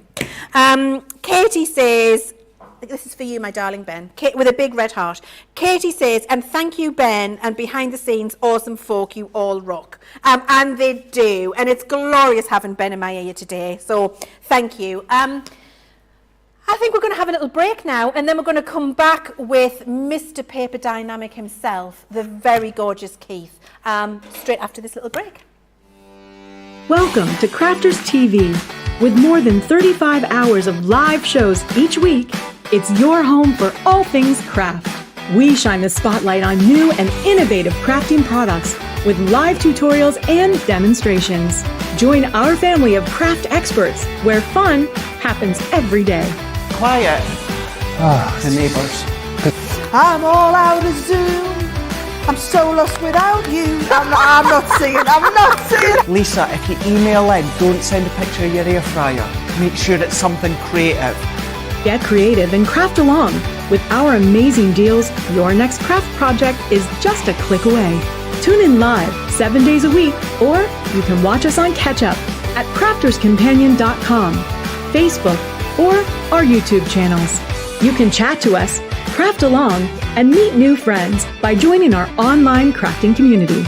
Katie says, this is for you, my darling Ben, with a big red heart. Katie says, and thank you, Ben, and behind the scenes, awesome folk, you all rock. And they do, and it's glorious having Ben in my ear today, so thank you. I think we're going to have a little break now, and then we're going to come back with Mr. Paper Dynamic himself, the very gorgeous Keith, straight after this little break. Welcome to Crafters TV. With more than 35 hours of live shows each week, it's your home for all things craft. We shine the spotlight on new and innovative crafting products with live tutorials and demonstrations. Join our family of craft experts where fun happens every day. Quiet. The neighbours. I'm all out of Zoom. I'm so lost without you. I'm not singing. Lisa, if you email in, don't send a picture of your air fryer. Make sure it's something creative. Get creative and craft along. With our amazing deals, your next craft project is just a click away. Tune in live 7 days a week, or you can watch us on Catch Up at crafterscompanion.com, Facebook, or our YouTube channels. You can chat to us, craft along, and meet new friends by joining our online crafting community.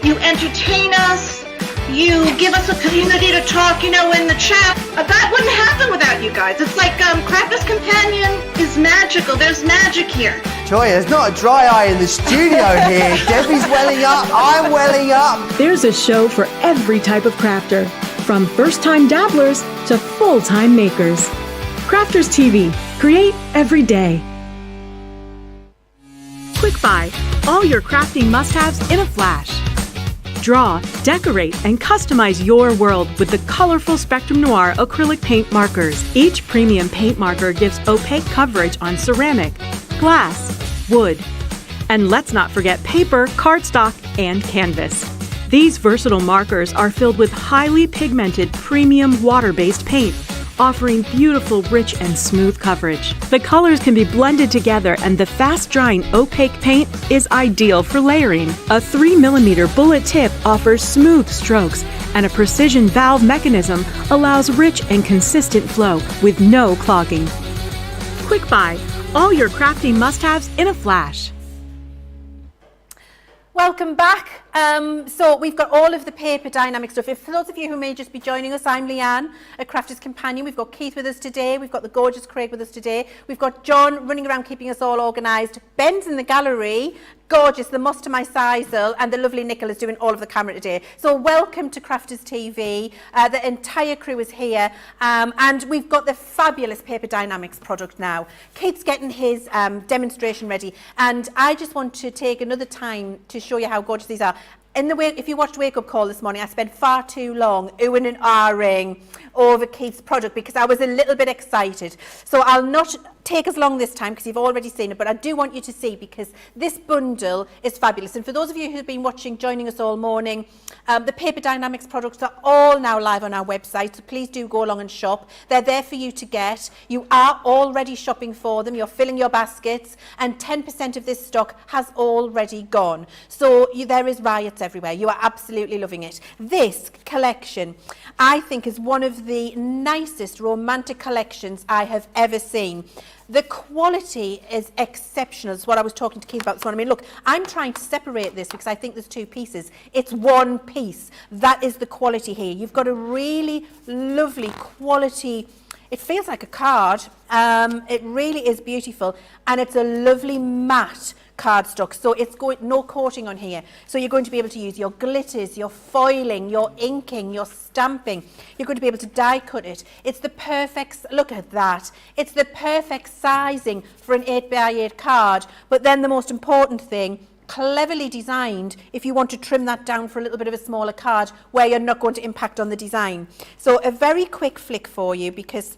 You entertain us. You give us a community to talk, in the chat. That wouldn't happen without you guys. It's like Crafters Companion is magical. There's magic here. Joy, there's not a dry eye in the studio here. Debbie's welling up. I'm welling up. There's a show for every type of crafter, from first-time dabblers to full-time makers. Crafters TV. Create every day. Quick Buy. All your crafting must-haves in a flash. Draw, decorate, and customize your world with the colorful Spectrum Noir acrylic paint markers. Each premium paint marker gives opaque coverage on ceramic, glass, wood, and let's not forget paper, cardstock, and canvas. These versatile markers are filled with highly pigmented premium water-based paint, offering beautiful, rich, and smooth coverage. The colors can be blended together, and the fast-drying opaque paint is ideal for layering. A 3mm bullet tip offers smooth strokes, and a precision valve mechanism allows rich and consistent flow with no clogging. Quick Buy. All your crafting must-haves in a flash. Welcome back. So we've got all of the Paper Dynamics stuff. For those of you who may just be joining us, I'm Leann, a Crafters Companion. We've got Keith with us today. We've got the gorgeous Craig with us today. We've got John running around keeping us all organised. Ben's in the gallery. Gorgeous, the moss to my sizel, and the lovely Nicola's doing all of the camera today. So welcome to Crafters TV. The entire crew is here, and we've got the fabulous Paper Dynamics product now. Keith's getting his demonstration ready, and I just want to take another time to show you how gorgeous these are. If you watched Wake Up Call this morning, I spent far too long oohing and ahhing over Keith's product because I was a little bit excited. So I'll not take as long this time because you've already seen it, but I do want you to see because this bundle is fabulous. And for those of you who've been watching, joining us all morning, the Paper Dynamics products are all now live on our website, so please do go along and shop. They're there for you to get. You are already shopping for them. You're filling your baskets, and 10% of this stock has already gone. So there is riots everywhere. You are absolutely loving it. This collection, I think, is one of the nicest romantic collections I have ever seen. The quality is exceptional. It's what I was talking to Keith about this morning. I mean, look, I'm trying to separate this because I think there's two pieces. It's one piece. That is the quality here. You've got a really lovely quality. It feels like a card. It really is beautiful. And it's a lovely matte cardstock, so it's no coating on here, so you're going to be able to use your glitters, your foiling, your inking, your stamping. You're going to be able to die cut it. It's the perfect, look at that, it's the perfect sizing for an 8x8 card. But then the most important thing, cleverly designed if you want to trim that down for a little bit of a smaller card where you're not going to impact on the design. So a very quick flick for you because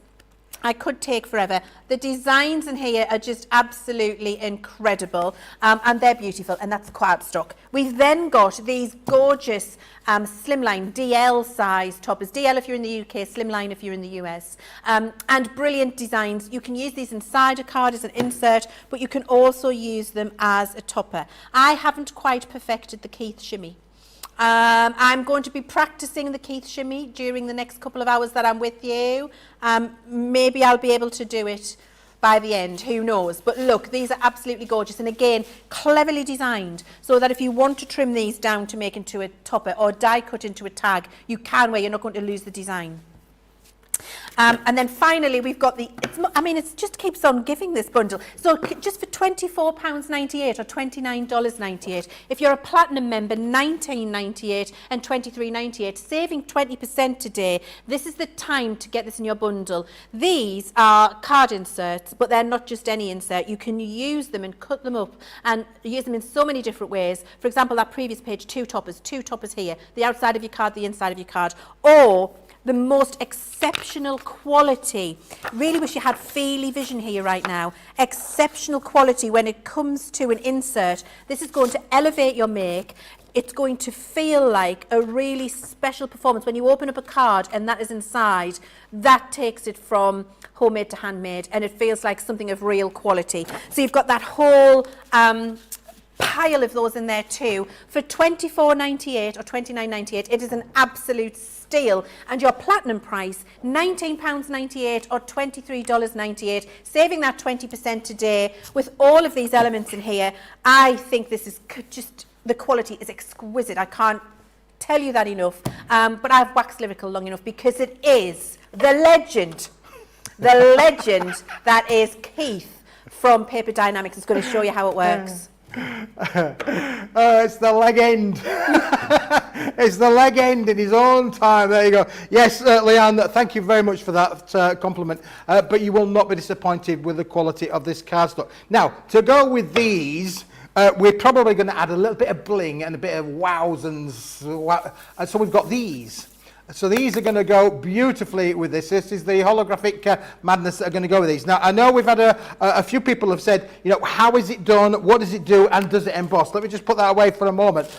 I could take forever. The designs in here are just absolutely incredible, and they're beautiful, and that's cardstock. We've then got these gorgeous slimline DL size toppers. DL if you're in the UK, slimline if you're in the US, and brilliant designs. You can use these inside a card as an insert, but you can also use them as a topper. I haven't quite perfected the Keith shimmy. I'm going to be practicing the Keith shimmy during the next couple of hours that I'm with you. Maybe I'll be able to do it by the end, who knows. But look, these are absolutely gorgeous, and again, cleverly designed so that if you want to trim these down to make into a topper or die cut into a tag, you can, where you're not going to lose the design. And then finally we've got it just keeps on giving, this bundle. So just for £24.98 or $29.98. If you're a platinum member, $19.98 and $23.98, saving 20% today. This is the time to get this in your bundle. These are card inserts, but they're not just any insert. You can use them and cut them up and use them in so many different ways. For example, that previous page, two toppers here, the outside of your card, the inside of your card, or the most exceptional quality. Really wish you had Feely Vision here right now. Exceptional quality when it comes to an insert. This is going to elevate your make. It's going to feel like a really special performance. When you open up a card and that is inside, that takes it from homemade to handmade, and it feels like something of real quality. So you've got that whole pile of those in there too. For $24.98 or $29.98, it is an absolute steal, and your platinum price, £19.98 or $23.98, saving that 20% today. With all of these elements in here, I think this is just, the quality is exquisite. I can't tell you that enough, but I've waxed lyrical long enough because it is the legend that is Keith from Paper Dynamics is going to show you how it works. It's the leg end. It's the leg end in his own time. There you go. Yes, Leann, thank you very much for that compliment. But you will not be disappointed with the quality of this cardstock. Now, to go with these, we're probably going to add a little bit of bling and a bit of wows and so we've got these. So these are going to go beautifully with this. This is the holographic madness that are going to go with these. Now, I know we've had a few people have said, you know, how is it done? What does it do? And does it emboss? Let me just put that away for a moment.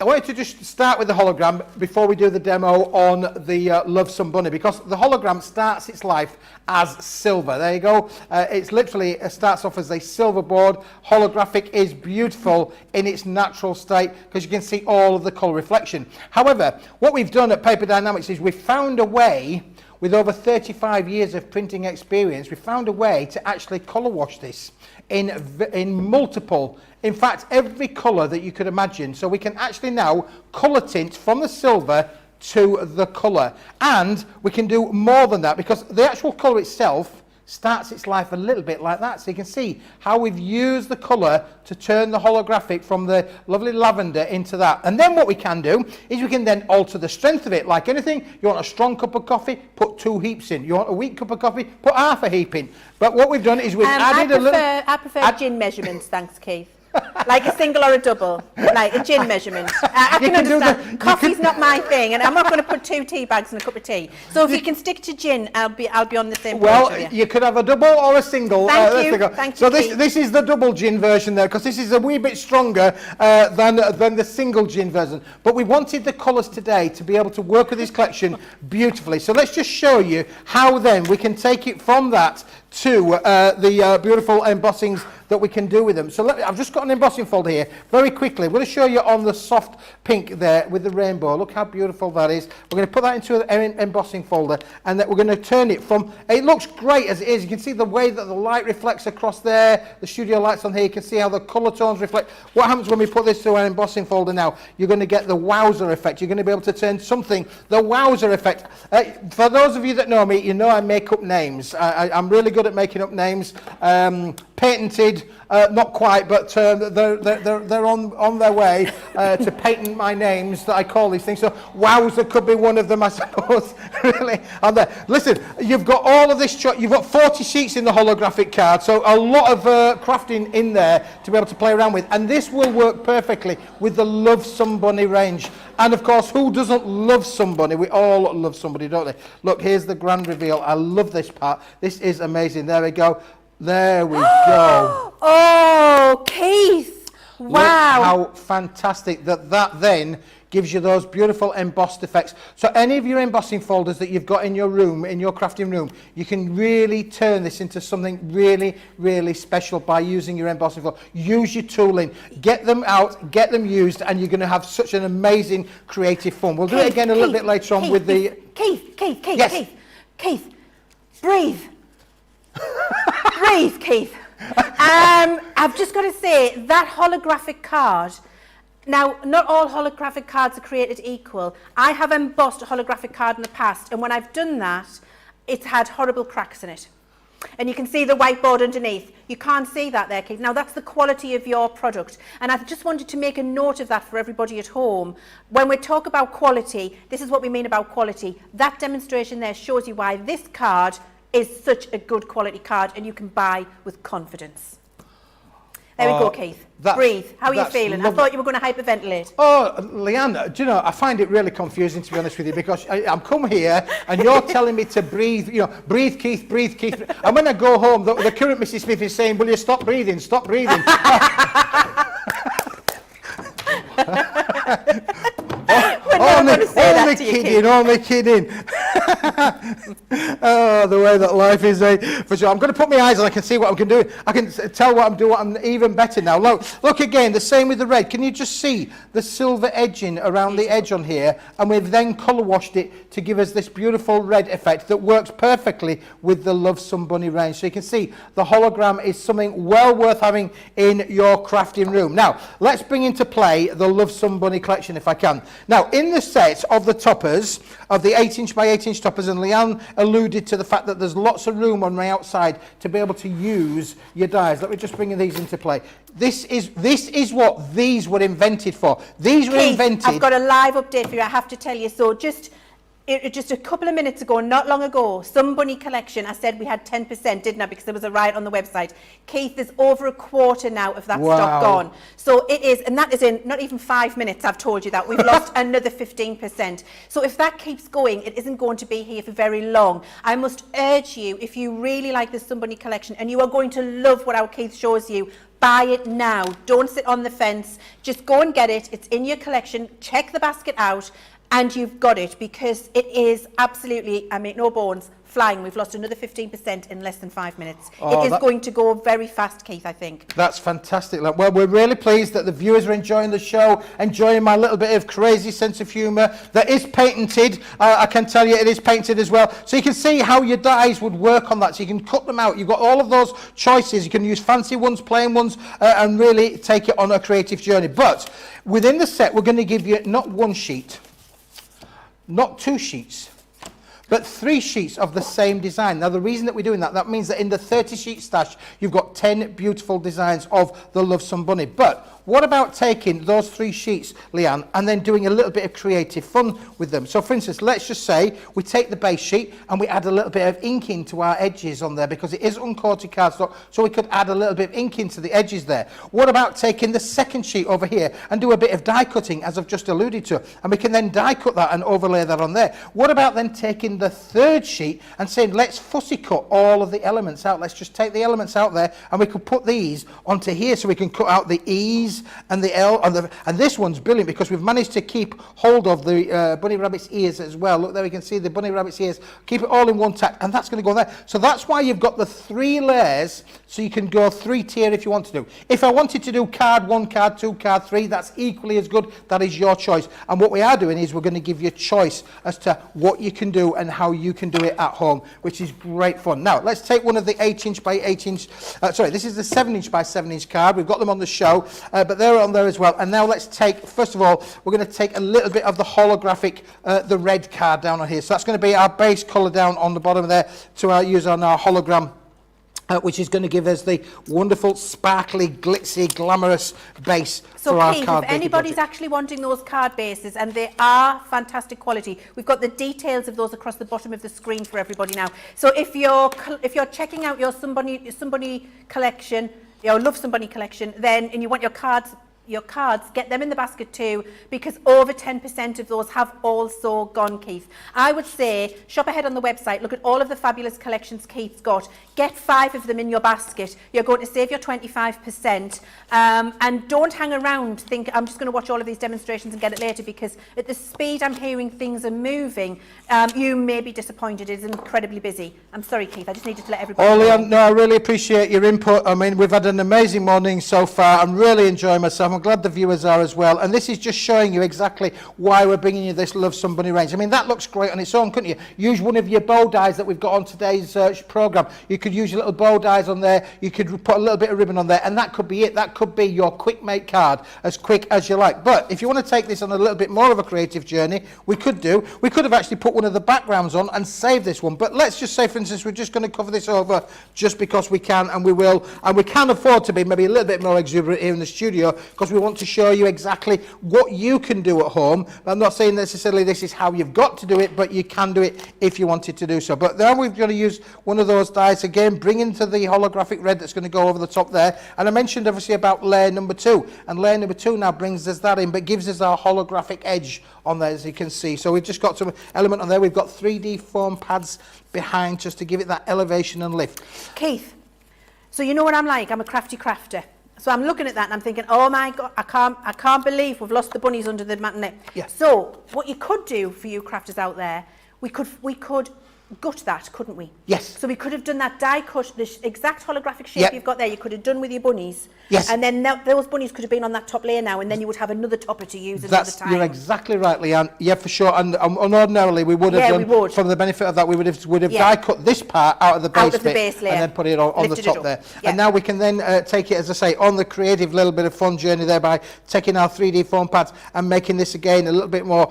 I wanted to just start with the hologram before we do the demo on the Love Some Bunny, because the hologram starts its life as silver. There you go. It's literally starts off as a silver board. Holographic is beautiful in its natural state because you can see all of the colour reflection. However, what we've done at Paper Dynamics is we've found a way with over 35 years of printing experience, we found a way to actually colour wash this in multiple, in fact, every colour that you could imagine. So we can actually now colour tint from the silver to the colour. And we can do more than that, because the actual colour itself starts its life a little bit like that. So you can see how we've used the colour to turn the holographic from the lovely lavender into that. And then what we can do is we can then alter the strength of it. Like anything, you want a strong cup of coffee, put 2 heaps in. You want a weak cup of coffee, put half a heap in. But what we've done is we've added a little... I prefer gin measurements, thanks, Keith. Like a single or a double, like a gin measurement. I can understand. Coffee's not my thing, and I'm not going to put 2 tea bags in a cup of tea. So if you can stick to gin, I'll be on the same page. Well, you could have a double or a single. Thank you. Thank so you, this is the double gin version there, because this is a wee bit stronger than the single gin version. But we wanted the colours today to be able to work with this collection beautifully. So let's just show you how then we can take it from that to the beautiful embossings that we can do with them. So I've just got an embossing folder here. Very quickly, I'm going to show you on the soft pink there with the rainbow. Look how beautiful that is. We're going to put that into an embossing folder, and then we're going to turn it from... It looks great as it is. You can see the way that the light reflects across there. The studio lights on here. You can see how the colour tones reflect. What happens when we put this to an embossing folder now? You're going to get the wowzer effect. You're going to be able to turn something, the wowzer effect. For those of you that know me, you know I make up names. I'm really good at making up names. Patented, not quite, but they're on their way to patent my names that I call these things. So wowzer could be one of them, I suppose. Really, on there. Listen, you've got all of this. You've got 40 sheets in the holographic card, so a lot of crafting in there to be able to play around with. And this will work perfectly with the Love Somebody range. And of course, who doesn't love somebody? We all love somebody, don't they? Look, here's the grand reveal. I love this part. This is amazing. There we go. There we go. Oh, Keith. Wow. Look how fantastic that then gives you those beautiful embossed effects. So any of your embossing folders that you've got in your room, in your crafting room, you can really turn this into something really, really special by using your embossing folder. Use your tooling. Get them out, get them used, and you're going to have such an amazing creative fun. We'll do it again a little bit later on with the... Keith, breathe. Breathe, Keith. I've just got to say, that holographic card, now, not all holographic cards are created equal. I have embossed a holographic card in the past, and when I've done that, it's had horrible cracks in it. And you can see the whiteboard underneath. You can't see that there, Keith. Now, that's the quality of your product. And I just wanted to make a note of that for everybody at home. When we talk about quality, this is what we mean about quality. That demonstration there shows you why this card is such a good quality card, and you can buy with confidence. There we go, Keith. Breathe. How are you feeling? Lovely. I thought you were going to hyperventilate. Oh, Leann, do you know, I find it really confusing, to be honest with you, because I'm come here and you're telling me to breathe, you know, breathe, Keith, breathe, Keith. And when I go home, the current Mrs. Smith is saying, will you stop breathing, stop breathing. Only kidding. Oh, the way that life is, for sure. I'm going to put my eyes on. I can see what I can do. I can tell what I'm doing. I'm even better now. Look again. The same with the red. Can you just see the silver edging around the edge on here? And we've then colour washed it to give us this beautiful red effect that works perfectly with the Love Somebody range. So you can see the hologram is something well worth having in your crafting room. Now, let's bring into play the Love Somebody collection if I can. Now, in the set of the toppers, of the 8-inch by 8-inch toppers, and Leann alluded to the fact that there's lots of room on the outside to be able to use your dies. Let me just bring these into play. This is what these were invented for. These were invented... I've got a live update for you, I have to tell you. So just a couple of minutes ago, not long ago, Some Bunny Collection, I said we had 10%, didn't I? Because there was a riot on the website. Keith, there's over a quarter now of that stock gone. So it is, and that is in not even 5 minutes, I've told you that. We've lost another 15%. So if that keeps going, it isn't going to be here for very long. I must urge you, if you really like the Some Bunny Collection, and you are going to love what our Keith shows you, buy it now. Don't sit on the fence. Just go and get it. It's in your collection. Check the basket out. and you've got it, because it is absolutely, I make no bones, flying. We've lost another 15% in less than 5 minutes. It is going to go very fast, Keith, I think. That's fantastic. Well, we're really pleased that the viewers are enjoying the show, enjoying my little bit of crazy sense of humour. That is patented. I can tell you it is patented as well. So you can see how your dies would work on that. So you can cut them out. You've got all of those choices. You can use fancy ones, plain ones, and really take it on a creative journey. But within the set, we're going to give you not one sheet, not 2 sheets, but 3 sheets of the same design. Now, the reason that we're doing that means that in the 30-sheet stash, you've got 10 beautiful designs of the Love Some Bunny. But what about taking those 3 sheets, Leann, and then doing a little bit of creative fun with them? So, for instance, let's just say we take the base sheet and we add a little bit of ink into our edges on there, because it is uncoated cardstock, so we could add a little bit of ink into the edges there. What about taking the second sheet over here and do a bit of die cutting, as I've just alluded to, and we can then die cut that and overlay that on there? What about then taking the third sheet and saying, let's fussy cut all of the elements out. Let's just take the elements out there, and we could put these onto here, so we can cut out the E's and the L, and this one's brilliant because we've managed to keep hold of the bunny rabbit's ears as well. Look there, we can see the bunny rabbit's ears. Keep it all in one tack, and that's going to go there. So that's why you've got the 3 layers, so you can go 3 tier if you want to do. If I wanted to do card 1, card 2, card 3, that's equally as good. That is your choice. And what we are doing is we're going to give you a choice as to what you can do and how you can do it at home, which is great fun. Now, let's take one of the 8-inch by 8-inch, this is the 7-inch by 7-inch card. We've got them on the show, but they're on there as well. And now let's take, first of all, we're going to take a little bit of the holographic, the red card down on here. So that's going to be our base colour down on the bottom there to use on our hologram, which is going to give us the wonderful, sparkly, glitzy, glamorous base for our Keith, card. if anybody's actually wanting those card bases, and they are fantastic quality, we've got the details of those across the bottom of the screen for everybody now. So if you're checking out your Somebody collection, your Love Somebody collection, then and you want your cards, get them in the basket too, because over 10% of those have also gone, Keith. I would say shop ahead on the website, look at all of the fabulous collections Keith's got, get 5 of them in your basket. You're going to save your 25%, and don't hang around, think I'm just going to watch all of these demonstrations and get it later, because at the speed I'm hearing things are moving, you may be disappointed. It is incredibly busy. I'm sorry, Keith, I just needed to let everybody know. Leann, no, I really appreciate your input. I mean, we've had an amazing morning so far. I'm really enjoying myself. I'm glad the viewers are as well. And this is just showing you exactly why we're bringing you this Love Some Bunny range. I mean, that looks great on its own, couldn't you? Use one of your bow dies that we've got on today's programme. You could use your little bow dies on there. You could put a little bit of ribbon on there, and that could be it. That could be your quick make card, as quick as you like. But if you want to take this on a little bit more of a creative journey, we could have actually put one of the backgrounds on and save this one. But let's just say, for instance, we're just going to cover this over just because we can, and we will. And we can afford to be maybe a little bit more exuberant here in the studio, because we want to show you exactly what you can do at home. I'm not saying necessarily this is how you've got to do it, but you can do it if you wanted to do so. But then we've got to use one of those dies again, bring into the holographic red that's going to go over the top there. And I mentioned obviously about layer number 2, and layer number 2 now brings us that in, but gives us our holographic edge on there, as you can see. So we've just got some element on there. We've got 3D foam pads behind just to give it that elevation and lift. Keith, so you know what I'm like, I'm a crafty crafter. So I'm looking at that and I'm thinking, oh my God, I can't believe we've lost the bunnies under the matinee. Yeah. So what you could do for you crafters out there, we could gut that, couldn't we? Yes. So we could have done that die cut, the exact holographic shape you've got there, you could have done with your bunnies. Yes. And then those bunnies could have been on that top layer now, and then you would have another topper to use another time. You're exactly right, Leann. Yeah, for sure. And ordinarily we would have done, for the benefit of that, we would have die cut this part out of the base layer, and then put it on the top there. Yeah. And now we can then take it, as I say, on the creative little bit of fun journey there by taking our 3D foam pads and making this again a little bit more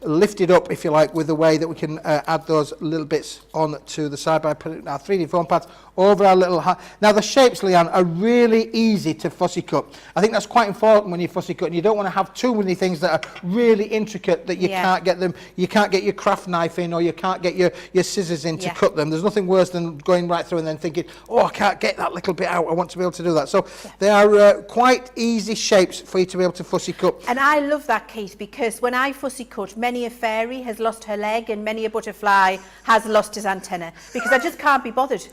lifted up, if you like, with the way that we can add those little bits on to the side by putting our 3D foam pads over our little now the shapes, Leann, are really easy to fussy cut. I think that's quite important when you fussy cut, and you don't want to have too many things that are really intricate that you can't get them, you can't get your craft knife in, or you can't get your scissors in to cut them. There's nothing worse than going right through and then thinking, oh, I can't get that little bit out, I want to be able to do that. So they are quite easy shapes for you to be able to fussy cut. And I love that, Keith, because when I fussy cut, many a fairy has lost her leg and many a butterfly has lost his antenna, because I just can't be bothered.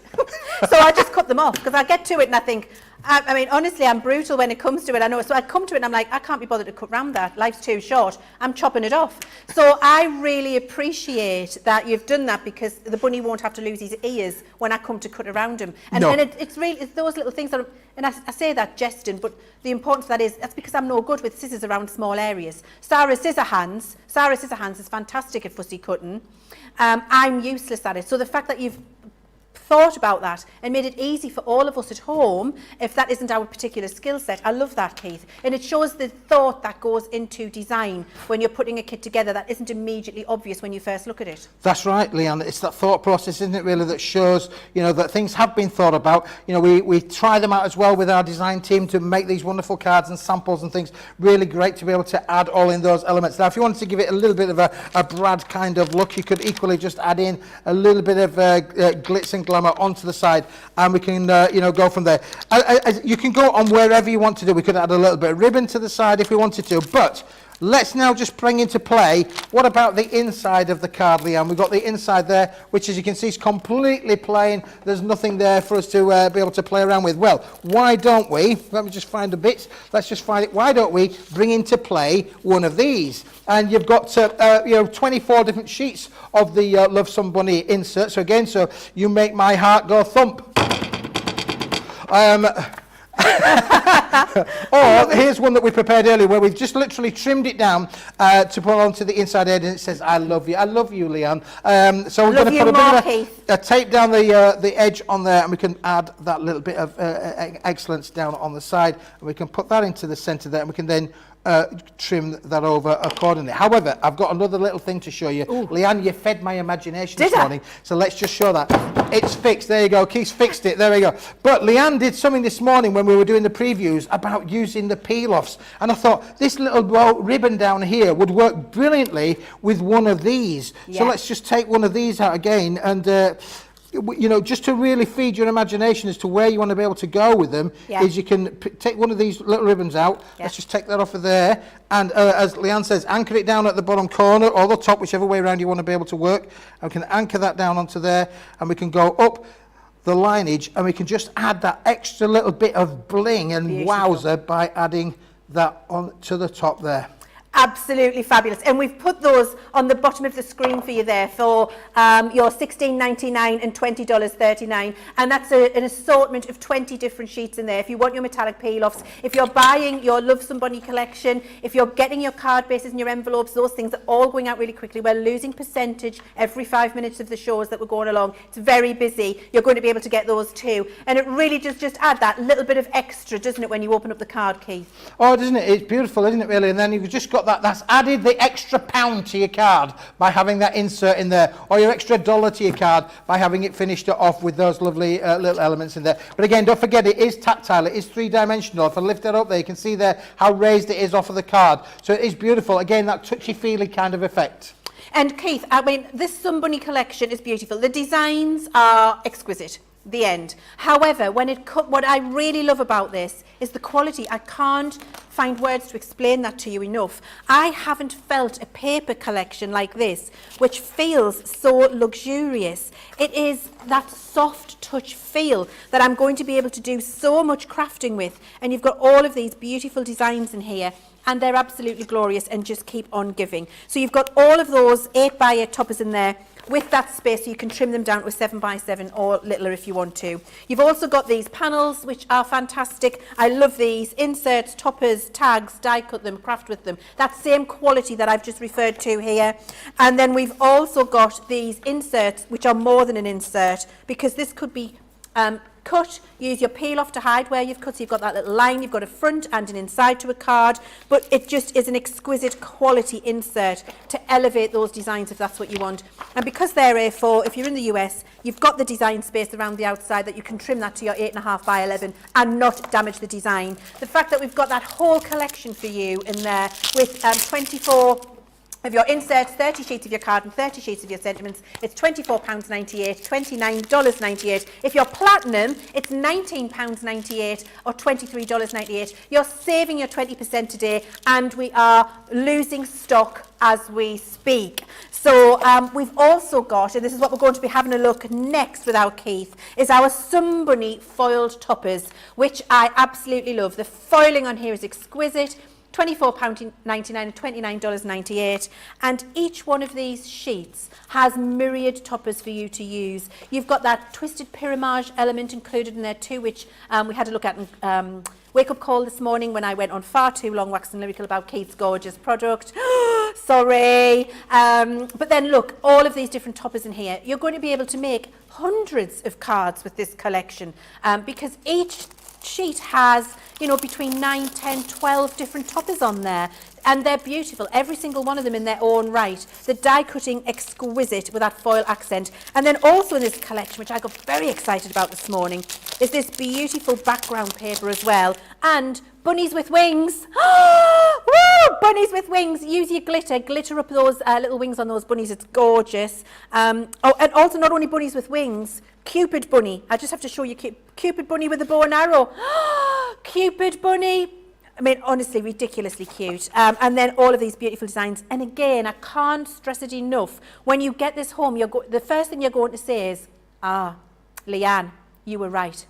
So I just cut them off, because I get to it and I think, I mean, honestly, I'm brutal when it comes to it. I know. So I come to it and I'm like, I can't be bothered to cut round that. Life's too short. I'm chopping it off. So I really appreciate that you've done that, because the bunny won't have to lose his ears when I come to cut around him. And, it's really, it's those little things that, and I say that jesting, but the importance of that is, that's because I'm no good with scissors around small areas. Sarah Scissorhands is fantastic at fussy cutting. I'm useless at it. So the fact that you've thought about that and made it easy for all of us at home, if that isn't our particular skill set. I love that, Keith. And it shows the thought that goes into design when you're putting a kit together that isn't immediately obvious when you first look at it. That's right, Leann. It's that thought process, isn't it, really, that shows, you know, that things have been thought about. You know, we try them out as well with our design team to make these wonderful cards and samples and things. Really great to be able to add all in those elements. Now, if you wanted to give it a little bit of a Brad kind of look, you could equally just add in a little bit of glitz and glamour onto the side, and we can you know, go from there. You can go on wherever you want to do. We could add a little bit of ribbon to the side if we wanted to, but let's now just bring into play, what about the inside of the card, Leann? We've got the inside there, which, as you can see, is completely plain. There's nothing there for us to be able to play around with. Well, why don't we, let me just find a bit, let's just find it, why don't we bring into play one of these? And you've got you know, 24 different sheets of the Love Some Bunny insert. So again, so you make my heart go thump. Or here's one that we prepared earlier, where we've just literally trimmed it down to put onto the inside edge, and it says, I love you, Leann. So we're going to put a bit of a tape down the edge on there, and we can add that little bit of excellence down on the side, and we can put that into the center there, and we can then trim that over accordingly. However, I've got another little thing to show you. Ooh. Leann, you fed my imagination this morning, so let's just show that. It's fixed. There you go. Keith's fixed it. There we go. But Leann did something this morning when we were doing the previews about using the peel-offs, and I thought this little ribbon down here would work brilliantly with one of these. Yeah. So let's just take one of these out again, and you know, just to really feed your imagination as to where you want to be able to go with them, is you can take one of these little ribbons out. Let's just take that off of there, and as Leann says, anchor it down at the bottom corner or the top, whichever way around you want to be able to work. And we can anchor that down onto there, and we can go up the lineage, and we can just add that extra little bit of bling and wowzer by adding that on to the top there. Absolutely fabulous. And we've put those on the bottom of the screen for you there for your $16.99 and $20.39. And that's an assortment of 20 different sheets in there. If you want your metallic peel-offs, if you're buying your Love Some Bunny collection, if you're getting your card bases and your envelopes, those things are all going out really quickly. We're losing percentage every 5 minutes of the shows that we're going along. It's very busy. You're going to be able to get those too. And it really does just add that little bit of extra, doesn't it, when you open up the card, Keith? Oh, doesn't it? It's beautiful, isn't it, really? And then you've just got that's added the extra pound to your card by having that insert in there, or your extra $1 to your card by having it finished off with those lovely little elements in there. But again, don't forget, it is tactile, it is three-dimensional. If I lift it up there, you can see there how raised it is off of the card. So it is beautiful. Again, that touchy-feely kind of effect. And Keith, I mean, this Some Bunny collection is beautiful. The designs are exquisite. The end. However, what I really love about this is the quality. I can't find words to explain that to you enough. I haven't felt a paper collection like this, which feels so luxurious. It is that soft touch feel that I'm going to be able to do so much crafting with. And you've got all of these beautiful designs in here, and they're absolutely glorious and just keep on giving. So you've got all of those 8x8 toppers in there with that space, so you can trim them down to a 7x7 or littler if you want to. You've also got these panels, which are fantastic. I love these. Inserts, toppers, tags, die cut them, craft with them. That same quality that I've just referred to here. And then we've also got these inserts, which are more than an insert, because this could be cut, use your peel off to hide where you've cut, so you've got that little line, you've got a front and an inside to a card, but it just is an exquisite quality insert to elevate those designs if that's what you want. And because they're A4, if you're in the US, you've got the design space around the outside that you can trim that to your 8.5x11 and not damage the design. The fact that we've got that whole collection for you in there with 24 of your inserts, 30 sheets of your card and 30 sheets of your sentiments, it's £24.98, $29.98. If you're platinum, it's £19.98 or $23.98. You're saving your 20% today, and we are losing stock as we speak. So we've also got, and this is what we're going to be having a look next with our Keith, is our Sunbunny foiled toppers, which I absolutely love. The foiling on here is exquisite. £24.99 and $29.98, and each one of these sheets has myriad toppers for you to use. You've got that twisted pyramage element included in there too, which we had a look at in wake-up call this morning when I went on far too long waxing lyrical about Keith's gorgeous product. Sorry. But then look, all of these different toppers in here, you're going to be able to make hundreds of cards with this collection, because each sheet has, you know, between 9, 10, 12 different toppers on there, and they're beautiful, every single one of them in their own right. The die cutting exquisite with that foil accent. And then also in this collection, which I got very excited about this morning, is this beautiful background paper as well, and bunnies with wings. Woo! Bunnies with wings. Use your glitter up those little wings on those bunnies. It's gorgeous. Oh, and also not only bunnies with wings, Cupid bunny. I just have to show you Cupid bunny with a bow and arrow. Cupid bunny. I mean, honestly, ridiculously cute. And then all of these beautiful designs. And again, I can't stress it enough. When you get this home, the first thing you're going to say is, Leann, you were right.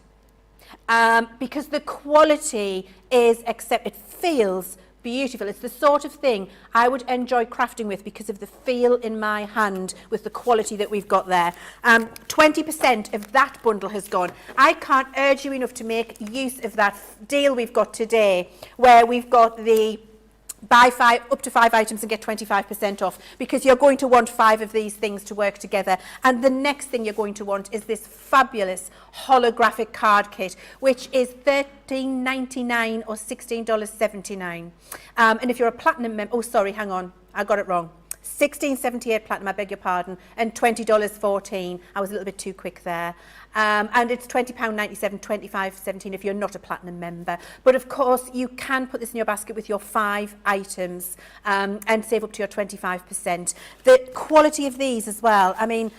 Because the quality is, it feels beautiful. It's the sort of thing I would enjoy crafting with because of the feel in my hand with the quality that we've got there. 20% of that bundle has gone. I can't urge you enough to make use of that deal we've got today, where we've got the buy up to 5 items and get 25% off, because you're going to want 5 of these things to work together. And the next thing you're going to want is this fabulous holographic card kit, which is $13.99 or $16.79. And if you're a platinum member, oh sorry, hang on, I got it wrong. $16.78 platinum, I beg your pardon, and $20.14. I was a little bit too quick there. And it's £20.97, $25.17 if you're not a platinum member. But of course, you can put this in your basket with your 5 items and save up to your 25%. The quality of these as well, I mean,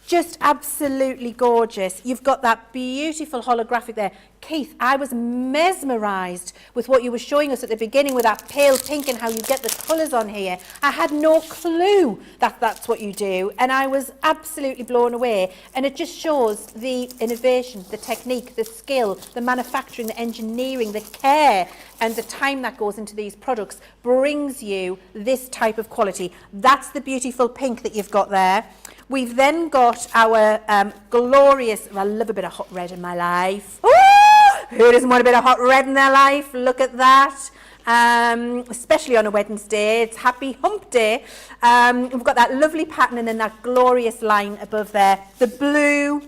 just absolutely gorgeous. You've got that beautiful holographic there. Keith, I was mesmerised with what you were showing us at the beginning with that pale pink and how you get the colours on here. I had no clue that that's what you do, and I was absolutely blown away. And it just shows the innovation, the technique, the skill, the manufacturing, the engineering, the care and the time that goes into these products brings you this type of quality. That's the beautiful pink that you've got there. We've then got our glorious, I love a bit of hot red in my life. Ooh! Who doesn't want a bit of hot red in their life? Look at that. Especially on a Wednesday. It's Happy Hump Day. We've got that lovely pattern and then that glorious line above there. The blue,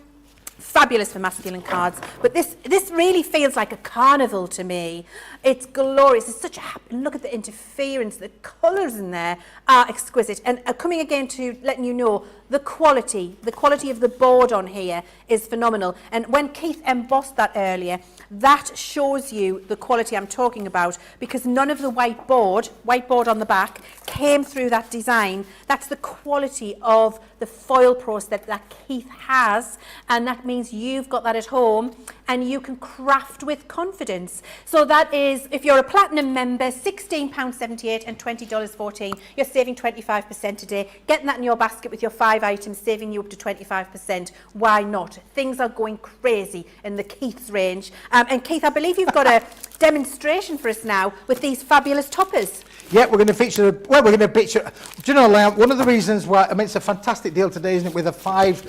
fabulous for masculine cards. But this really feels like a carnival to me. It's glorious. It's such a happy, look at the interference. The colours in there are exquisite. And coming again to letting you know, the quality of the board on here is phenomenal. And when Keith embossed that earlier, that shows you the quality I'm talking about, because none of the whiteboard on the back came through that design. That's the quality of the foil process that Keith has, and that means you've got that at home and you can craft with confidence. So that is, if you're a platinum member, £16.78 and $20.14. You're saving 25% today. Getting that in your basket with your 5 items, saving you up to 25%. Why not? Things are going crazy in the Keith's range. And Keith, I believe you've got a demonstration for us now with these fabulous toppers. Yeah, we're going to feature, do you know, Leann, one of the reasons why, I mean, it's a fantastic deal today, isn't it, with the five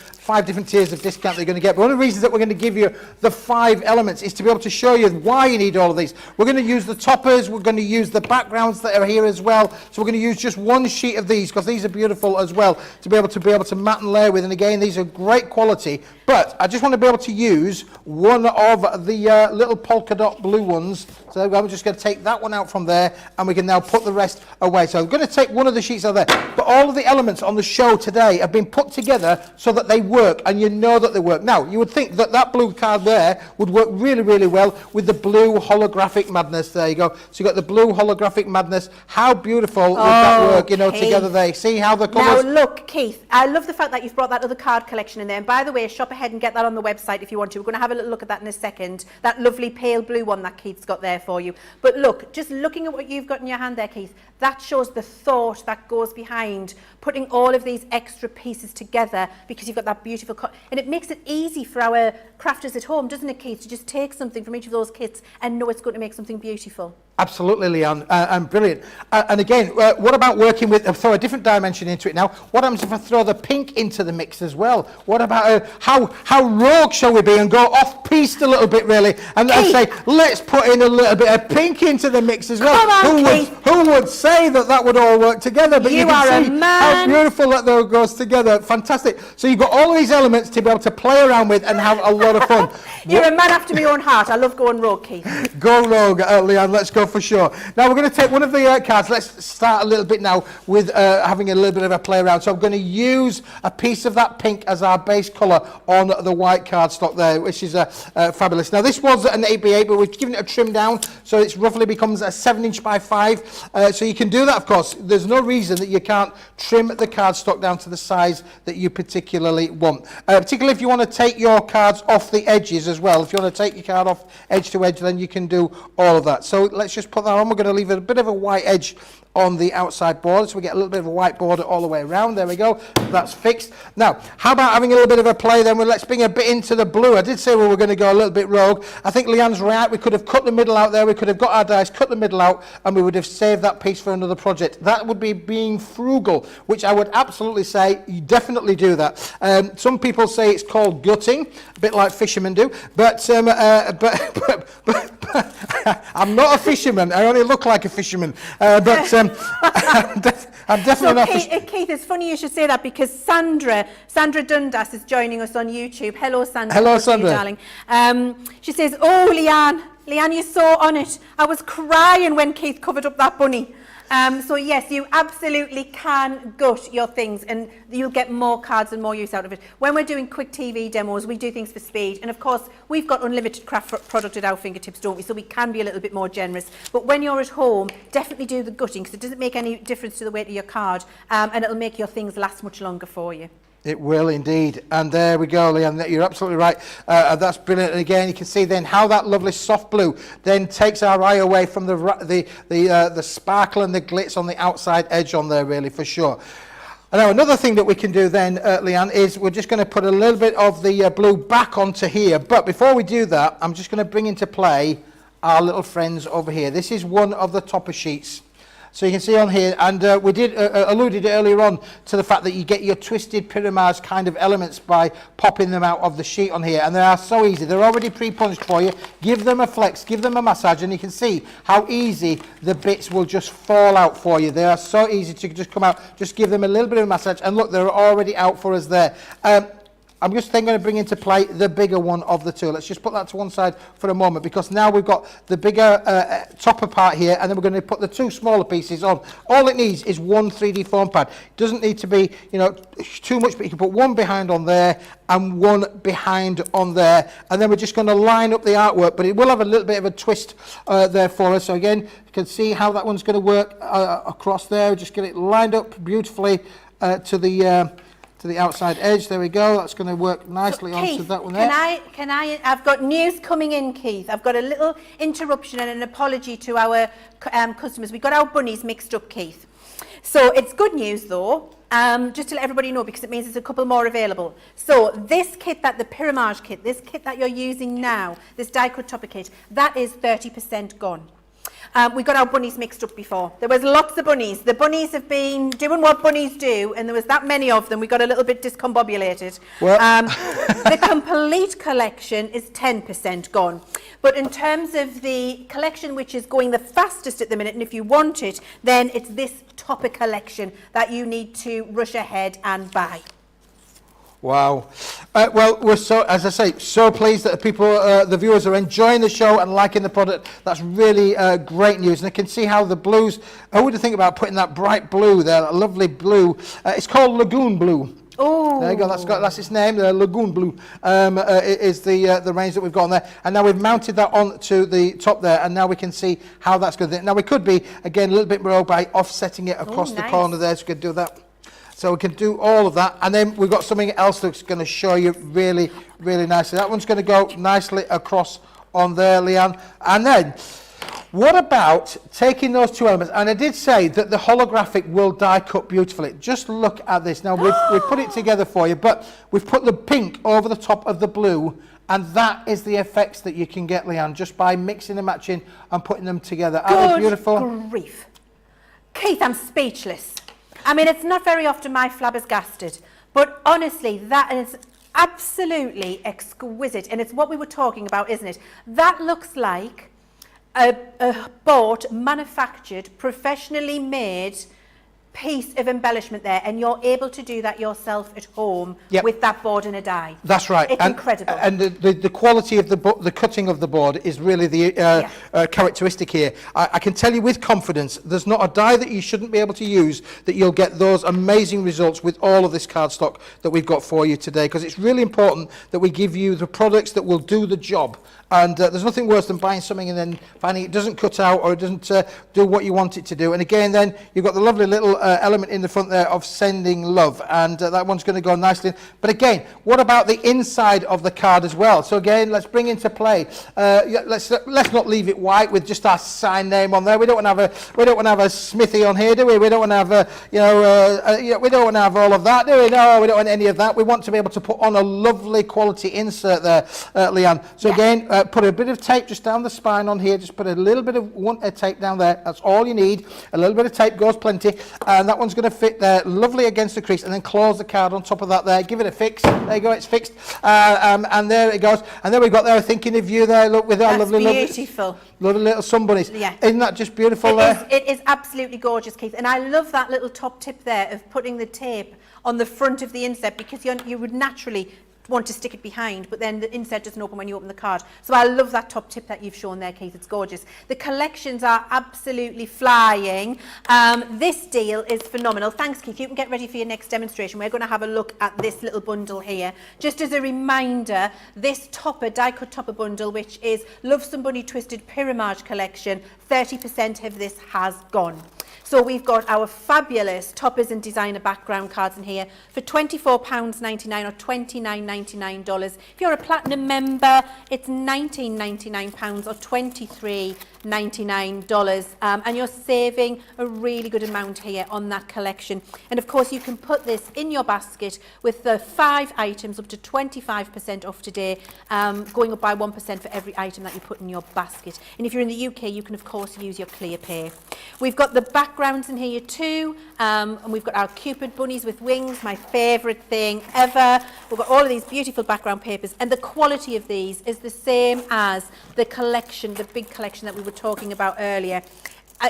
different tiers of discount that you're going to get. But one of the reasons that we're going to give you the 5 elements is to be able to show you why you need all of these. We're going to use the toppers, we're going to use the backgrounds that are here as well. So we're going to use just one sheet of these, because these are beautiful as well, to be able to mat and layer with. And again, these are great quality. But I just want to be able to use one of the little polka dot blue ones. So I'm just going to take that one out from there, and we can now put the rest away. So I'm going to take one of the sheets out there. But got all of the elements on the show today have been put together so that they work, and you know that they work. Now, you would think that that blue card there would work really, really well with the blue holographic madness. There you go. So you've got the blue holographic madness. How beautiful would that work, you know, Keith. together there. See how the Now colours... look, Keith, I love the fact that you've brought that other card collection in there. And by the way, shop ahead and get that on the website if you want to. We're going to have a little look at that in a second. That lovely pale blue one that Keith's got there for you. But look, just looking at what you've got in your hand there, Keith, that shows the thought that goes behind putting all of these extra pieces together, because you've got that beautiful and it makes it easy for our crafters at home, doesn't it, Keith, to just take something from each of those kits and know it's going to make something beautiful. Absolutely, Leanne, and brilliant. And again, what about working with, throw a different dimension into it now? What happens if I throw the pink into the mix as well? What about how rogue shall we be and go off-piste a little bit, really, and say, let's put in a little bit of pink into the mix as well? Come on, who would say that would all work together? But you can see how beautiful that though goes together. Fantastic. So you've got all of these elements to be able to play around with and have a lot of fun. You're a man after my own heart. I love going rogue, Keith. Go rogue, Leanne. Let's go for sure. Now we're going to take one of the cards. Let's start a little bit now with having a little bit of a play around. So I'm going to use a piece of that pink as our base colour on the white cardstock there, which is fabulous. Now this was an 8x8, but we've given it a trim down, so it roughly becomes a 7" by 5. So you can do that, of course. There's no reason that you can't trim the cardstock down to the size that you particularly want. Particularly if you want to take your cards off the edges as well. If you want to take your card off edge to edge, then you can do all of that. So let's just put that on. We're going to leave a bit of a white edge on the outside border, so we get a little bit of a white border all the way around. There we go. That's fixed. Now, how about having a little bit of a play then? Well, let's bring a bit into the blue. I did say we were going to go a little bit rogue. I think Leanne's right. We could have cut the middle out there. We could have got our dice, cut the middle out, and we would have saved that piece for another project. That would be being frugal, which I would absolutely say you definitely do that. Some people say it's called gutting, a bit like fishermen do, but I'm not a fisherman. I only look like a fisherman, but I'm definitely not. Keith, it's funny you should say that, because Sandra Dundas is joining us on YouTube. Hello, Sandra. Hello, Sandra. You, darling. She says, "Oh, Leanne, you're so on it. I was crying when Keith covered up that bunny." So yes, you absolutely can gut your things, and you'll get more cards and more use out of it. When we're doing quick TV demos, we do things for speed, and of course we've got unlimited craft product at our fingertips, don't we? So we can be a little bit more generous. But when you're at home, definitely do the gutting, because it doesn't make any difference to the weight of your card, and it'll make your things last much longer for you. It will indeed. And there we go, Leanne. You're absolutely right. That's brilliant. And again, you can see then how that lovely soft blue then takes our eye away from the sparkle and the glitz on the outside edge on there, really, for sure. And now another thing that we can do then, Leanne, is we're just going to put a little bit of the blue back onto here. But before we do that, I'm just going to bring into play our little friends over here. This is one of the topper sheets. So you can see on here, and we did alluded earlier on to the fact that you get your twisted pyramide kind of elements by popping them out of the sheet on here, and they are so easy. They're already pre-punched for you. Give them a flex, give them a massage, and you can see how easy the bits will just fall out for you. They are so easy to just come out. Just give them a little bit of a massage, and look, they're already out for us there. I'm just then going to bring into play the bigger one of the two. Let's just put that to one side for a moment, because now we've got the bigger topper part here, and then we're going to put the two smaller pieces on. All it needs is one 3D foam pad. It doesn't need to be, you know, too much, but you can put one behind on there and one behind on there, and then we're just going to line up the artwork, but it will have a little bit of a twist there for us. So again, you can see how that one's going to work across there. Just get it lined up beautifully to the outside edge. There we go. That's going to work nicely Keith, onto that one there. I've got news coming in, Keith. I've got a little interruption and an apology to our customers. We got our bunnies mixed up, Keith. So it's good news though, just to let everybody know, because it means there's a couple more available. So this kit, the Pyramage kit, this kit that you're using now, this die cut topper kit, that is 30% gone. We got our bunnies mixed up before. There was lots of bunnies. The bunnies have been doing what bunnies do, and there was that many of them. We got a little bit discombobulated. Well. The complete collection is 10% gone. But in terms of the collection which is going the fastest at the minute, and if you want it, then it's this topper collection that you need to rush ahead and buy. Wow. Well, we're so, as I say, so pleased that the viewers are enjoying the show and liking the product. That's really great news. And I can see how the blues, who would you think about putting that bright blue there, that lovely blue? It's called Lagoon Blue. Oh, there you go. That's its name. The Lagoon Blue is the range that we've got on there. And now we've mounted that onto the top there, and now we can see how that's going to. Now we could be again a little bit more by offsetting it across the corner there. So we could do that. So we can do all of that, and then we've got something else that's going to show you really, really nicely. That one's going to go nicely across on there, Leann. And then, what about taking those two elements? And I did say that the holographic will die cut beautifully. Just look at this. Now, we've put it together for you, but we've put the pink over the top of the blue, and that is the effects that you can get, Leann, just by mixing and matching and putting them together. Aren't they beautiful? Good grief. Keith, I'm speechless. I mean, it's not very often my flabbergasted, but honestly, that is absolutely exquisite. And it's what we were talking about, isn't it? That looks like a bought, manufactured, professionally made piece of embellishment there, and you're able to do that yourself at home with that board and a die. That's right. It's incredible. And the quality of the cutting of the board is really the characteristic here. I can tell you with confidence, there's not a die that you shouldn't be able to use that you'll get those amazing results with all of this cardstock that we've got for you today, because it's really important that we give you the products that will do the job. And there's nothing worse than buying something and then finding it doesn't cut out or it doesn't do what you want it to do. And again, then you've got the lovely little element in the front there of sending love, and that one's going to go nicely. But again, what about the inside of the card as well? So again, let's bring into play. Let's not leave it white with just our sign name on there. We don't want to have a Smithy on here, do we? We don't want to have we don't want to have all of that, do we? No, we don't want any of that. We want to be able to put on a lovely quality insert there, Leann. So again. Put a bit of tape just down the spine on here. Just put a little bit of tape down there. That's all you need. A little bit of tape goes plenty. And that one's going to fit there lovely against the crease. And then close the card on top of that there. Give it a fix. There you go. It's fixed. And there it goes. And then we've got there thinking of you there. Look with our lovely little sun bunnies. Yeah. Isn't that just beautiful there? It is absolutely gorgeous, Keith. And I love that little top tip there of putting the tape on the front of the insert, because you would naturally want to stick it behind, but then the insert doesn't open when you open the card. So I love that top tip that you've shown there, Keith. It's gorgeous. The collections are absolutely flying. This deal is phenomenal. Thanks, Keith. You can get ready for your next demonstration. We're going to have a look at this little bundle here. Just as a reminder, this die-cut topper bundle, which is Love Some Bunny Twisted Pyramage collection, 30% of this has gone. So we've got our fabulous toppers and designer background cards in here for £24.99 or $29.99. If you're a platinum member, it's £19.99 or $23.99. And you're saving a really good amount here on that collection. And of course, you can put this in your basket with the 5 items up to 25% off today, going up by 1% for every item that you put in your basket. And if you're in the UK, you can of course use your ClearPay. We've got the backgrounds in here too, and we've got our Cupid bunnies with wings, my favourite thing ever. We've got all of these beautiful background papers, and the quality of these is the same as the collection, the big collection that we were talking about earlier.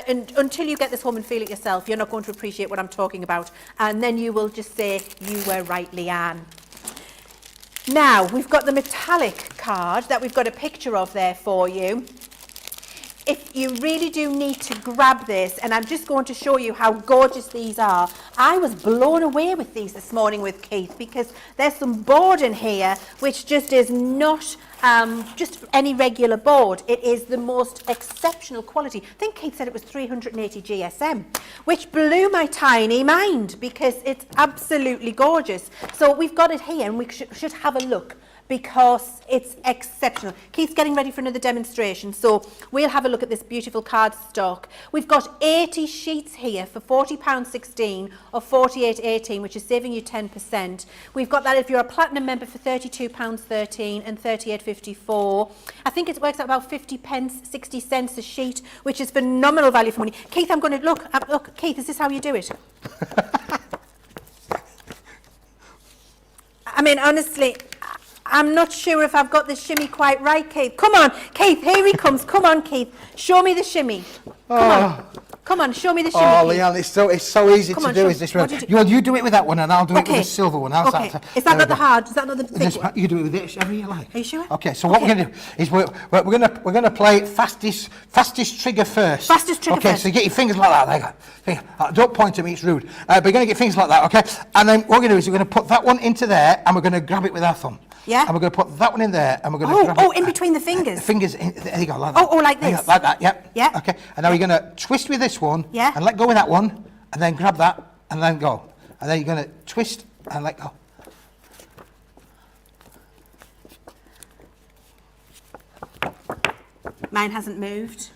And until you get this home and feel it yourself, you're not going to appreciate what I'm talking about, and then you will just say, you were right, Leann. Now, we've got the metallic card that we've got a picture of there for you. If you really do need to grab this, and I'm just going to show you how gorgeous these are. I was blown away with these this morning with Keith, because there's some board in here which just is not just any regular board. It is the most exceptional quality. I think Keith said it was 380 GSM, which blew my tiny mind, because it's absolutely gorgeous. So we've got it here, and we should have a look, because it's exceptional. Keith's getting ready for another demonstration, so we'll have a look at this beautiful card stock. We've got 80 sheets here for £40.16 or $48.18, which is saving you 10%. We've got that if you're a platinum member for £32.13 and $38.54. I think it works out about 50 pence, 60 cents a sheet, which is phenomenal value for money. Keith, I'm going to look, Keith, is this how you do it? I mean, honestly, I'm not sure if I've got the shimmy quite right, Keith. Come on, Keith, here he comes. Come on, Keith. Show me the shimmy. Come on. Come on, show me the shimmy. Oh, Keith. Leann, it's so easy Come to on, do. show- Is this what one? did you- You do it with that one, and I'll do it Okay. with the silver one. How's Okay. that? Is that There we not the go. hard? Is that not the thick one? You do it with whichever you like. Are you sure? Okay. So what we're going to do is we're going to play fastest trigger first. Fastest trigger okay, first. so get your fingers like that. There you go. Don't point at me. It's rude. But you're going to get fingers like that. Okay. And then what we're going to do is we're going to put that one into there, and we're going to grab it with our thumb. Yeah. And we're going to put that one in there, and we're going to grab it. in between the fingers. Fingers, there you go, like that. Oh, like There you this? go, like that, yep. Yeah. Okay, and now you're going to twist with this one, Yeah. and let go with that one, and then grab that, and then go. And then you're going to twist and let go. Mine hasn't moved.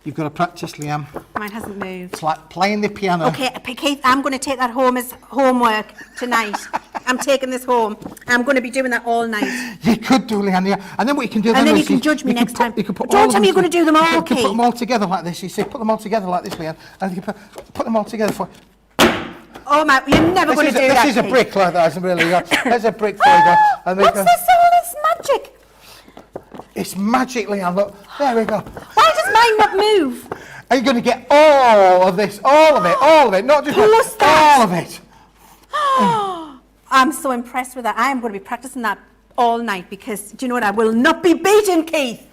You've got to practice, Leann. Mine hasn't moved. It's like playing the piano. Okay, Keith, I'm going to take that home as homework tonight. I'm taking this home. I'm going to be doing that all night. You could do, Leann, yeah. And then what you can do And then is you can judge me next time. You can put Don't all of tell me you're them going to do them all, You can Keith. put them all together like this. You see, put them all together like this, Leann. And you can put them all together for... Oh my, you're never going to do that, This is a Keith. brick like that, isn't it, really? There's a brick for you. Go. And there you What's go. this all this magic? It's magic, Leann, look. There we go. Why does mine not move? Are you going to get all of this, all of it, not just Plus that. all of it? I'm so impressed with that. I am going to be practicing that all night because, do you know what? I will not be beaten, Keith.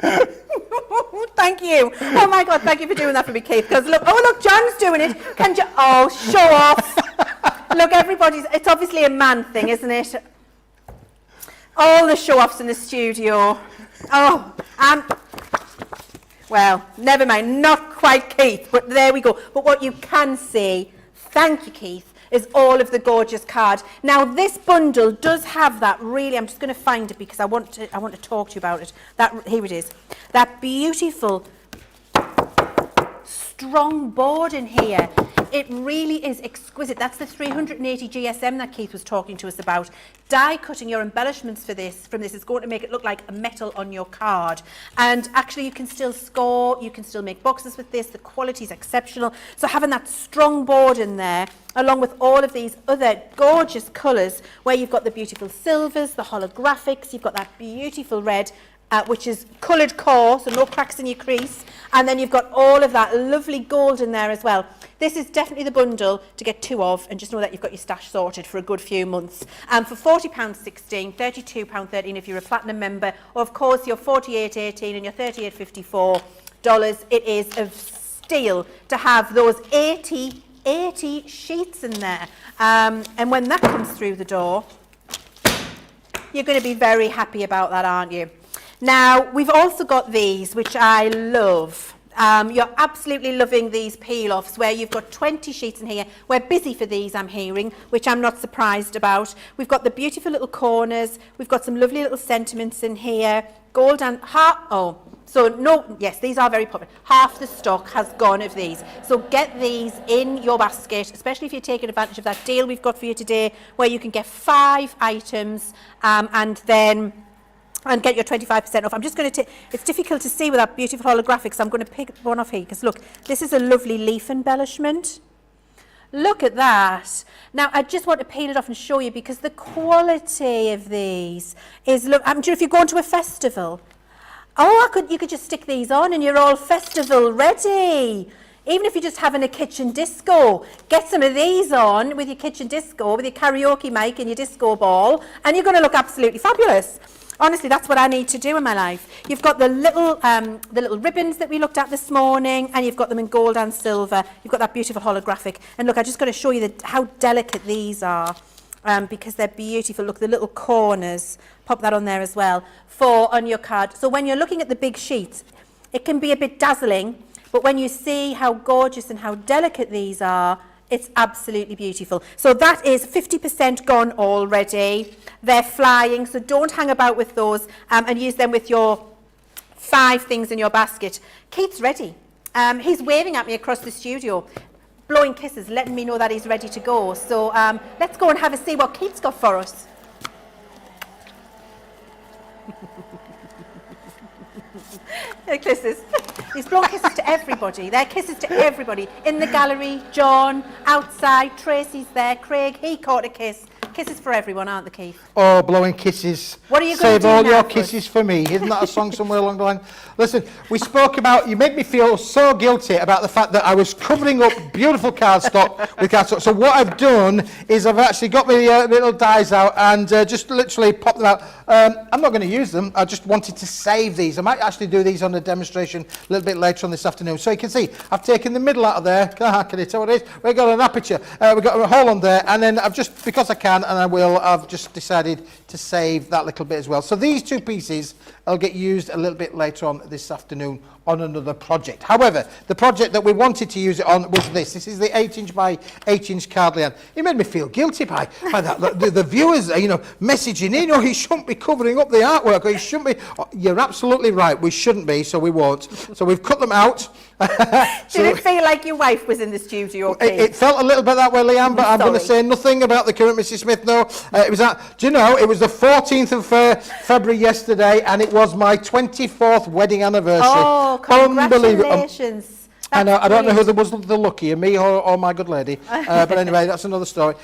Thank you. Oh my God, thank you for doing that for me, Keith. Because look, John's doing it. Oh, show off. Look, it's obviously a man thing, isn't it? All the show-offs in the studio. Oh, well, never mind, not quite Keith, but there we go. But what you can see, thank you, Keith, is all of the gorgeous card. Now, this bundle does have that really, I'm just going to find it because I want to talk to you about it. Here it is. That beautiful, strong board in here. It really is exquisite. That's the 380 GSM that Keith was talking to us about. Die cutting your embellishments from this is going to make it look like a metal on your card. And actually you can still score, you can still make boxes with this. The quality is exceptional. So having that strong board in there, along with all of these other gorgeous colours, where you've got the beautiful silvers, the holographics, you've got that beautiful red, which is coloured core, so no cracks in your crease. And then you've got all of that lovely gold in there as well. This is definitely the bundle to get two of, and just know that you've got your stash sorted for a good few months. For £40.16, £32.13 if you're a platinum member, or of course your $48.18 and your $38.54, it is of steal to have those 80 sheets in there. And when that comes through the door, you're going to be very happy about that, aren't you? Now, we've also got these, which I love. You're absolutely loving these peel-offs where you've got 20 sheets in here. We're busy for these, I'm hearing, which I'm not surprised about. We've got the beautiful little corners. We've got some lovely little sentiments in here. Gold and yes, these are very popular. Half the stock has gone of these. So get these in your basket, especially if you're taking advantage of that deal we've got for you today, where you can get 5 items and get your 25% off. I'm just going to it's difficult to see with that beautiful holographic, so I'm going to pick one off here, because look, this is a lovely leaf embellishment. Look at that. Now, I just want to peel it off and show you, because the quality of these is, look, I'm sure if you're going to a festival, you could just stick these on and you're all festival ready. Even if you're just having a kitchen disco, get some of these on with your kitchen disco, with your karaoke mic and your disco ball, and you're going to look absolutely fabulous. Honestly, that's what I need to do in my life. You've got the little ribbons that we looked at this morning, and you've got them in gold and silver. You've got that beautiful holographic. And look, I just got to show you how delicate these are, because they're beautiful. Look, the little corners, pop that on there as well, on your card. So when you're looking at the big sheets, it can be a bit dazzling, but when you see how gorgeous and how delicate these are, it's absolutely beautiful. So that is 50% gone already. They're flying, so don't hang about with those, and use them with your 5 things in your basket. Keith's ready. He's waving at me across the studio, blowing kisses, letting me know that he's ready to go. So let's go and have a see what Keith's got for us. Kisses. He's blown kisses to everybody. They're kisses to everybody. In the gallery, John, outside, Tracy's there, Craig, he caught a kiss. Kisses for everyone, aren't they, Keith? Oh, blowing kisses. What are you gonna Save do all now your for us? kisses for me. Isn't that a song somewhere along the line? Listen, we spoke about, you make me feel so guilty about the fact that I was covering up beautiful cardstock with cardstock. So what I've done is I've actually got my little dies out and just literally popped them out. I'm not going to use them. I just wanted to save these. I might actually do these on a demonstration a little bit later on this afternoon. So you can see, I've taken the middle out of there. Can you tell what it is? We've got an aperture. We've got a hole on there. And then I've just, because I can and I will, I've just decided to save that little bit as well. So these two pieces will get used a little bit later on this afternoon on another project. However, the project that we wanted to use it on was this. This is the 8" by 8" card, Leann. It made me feel guilty by that. The viewers, messaging in, oh, he shouldn't be covering up the artwork, or he shouldn't be. Oh, you're absolutely right, we shouldn't be, so we won't. So we've cut them out. Did it feel like your wife was in the studio, Keith? It felt a little bit that way, Leann, but I'm going to say nothing about the current Mrs. Smith, no. It was it was the 14th of February yesterday, and it was my 24th wedding anniversary. Oh, congratulations. I know, I don't know who was the luckier, me or my good lady. But anyway, that's another story.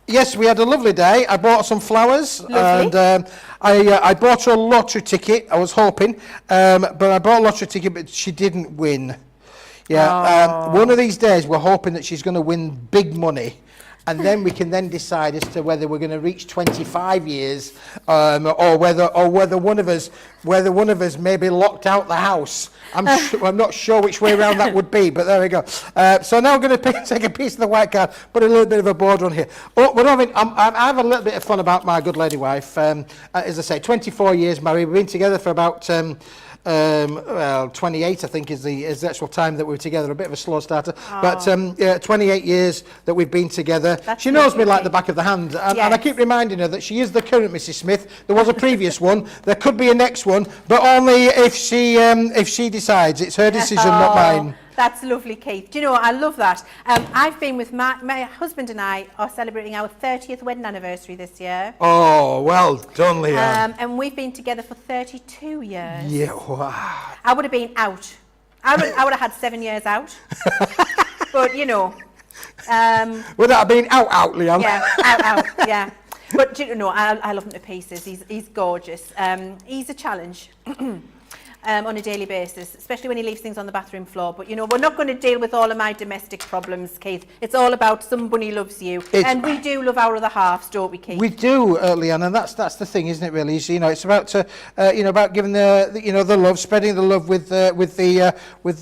Yes, we had a lovely day. I bought some flowers. Lovely. And I bought her a lottery ticket. I was hoping, but I bought a lottery ticket, but she didn't win. Yeah, one of these days we're hoping that she's going to win big money. And then we can then decide as to whether we're going to reach 25 years, or whether one of us may be locked out the house. I'm not sure which way around that would be, but there we go. So now I'm going to take a piece of the white card, put a little bit of a border on here. Oh, I have a little bit of fun about my good lady wife. As I say, 24 years married. We've been together for about 28, I think, is the actual time that we were together. A bit of a slow starter, but 28 years that we've been together. She knows me like the back of the hand, and I keep reminding her that she is the current Mrs. Smith. There was a previous one. There could be a next one, but only if she decides. It's her decision, not mine. That's lovely, Keith. Do you know, I love that. I've been with my husband and I are celebrating our 30th wedding anniversary this year. Oh, well done, Leann. And we've been together for 32 years. Yeah, wow. I would have been out. I would have had 7 years out. But, you know. Would that have been out, Leann? Yeah, out, yeah. But, you know, I love him to pieces. He's gorgeous. He's a challenge. On a daily basis, especially when he leaves things on the bathroom floor. But, you know, we're not going to deal with all of my domestic problems, Keith. It's all about somebody loves you. And we do love our other halves, don't we, Keith? We do, Leann, and that's the thing, isn't it, really? So, you know, it's about, about giving the love, spreading the love with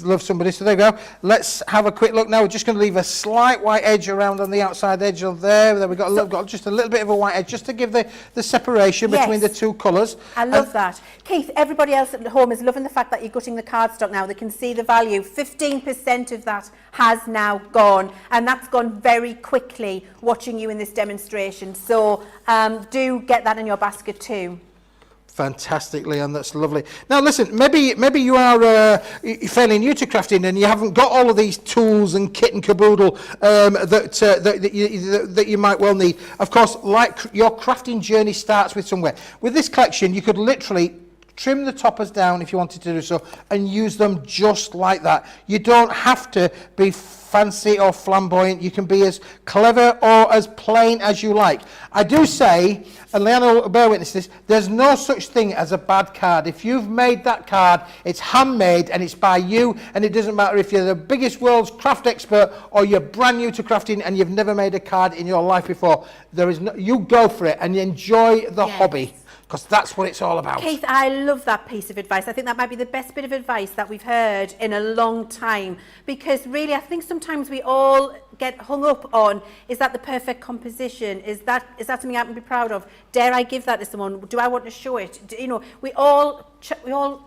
love somebody. So there we go. Let's have a quick look now. We're just going to leave a slight white edge around on the outside edge of there. Then we've got just a little bit of a white edge, just to give the separation between the two colours. I love that. Keith, everybody else at home is loving the fact that you're gutting the cardstock now. They can see the value. 15% of that has now gone, and that's gone very quickly watching you in this demonstration. So do get that in your basket too. Fantastic, Leann, that's lovely. Now listen, maybe you are fairly new to crafting and you haven't got all of these tools and kit and caboodle that you might well need. Of course, like your crafting journey starts with somewhere. With this collection, you could literally trim the toppers down if you wanted to do so and use them just like that. You don't have to be fancy or flamboyant. You can be as clever or as plain as you like. I do say, and Leann will bear witness to this, there's no such thing as a bad card. If you've made that card, it's handmade and it's by you, and it doesn't matter if you're the biggest world's craft expert or you're brand new to crafting and you've never made a card in your life before. You go for it and enjoy the hobby. Because that's what it's all about. Keith, I love that piece of advice. I think that might be the best bit of advice that we've heard in a long time. Because really, I think sometimes we all get hung up on, is that the perfect composition? Is that something I can be proud of? Dare I give that to someone? Do I want to show it? We all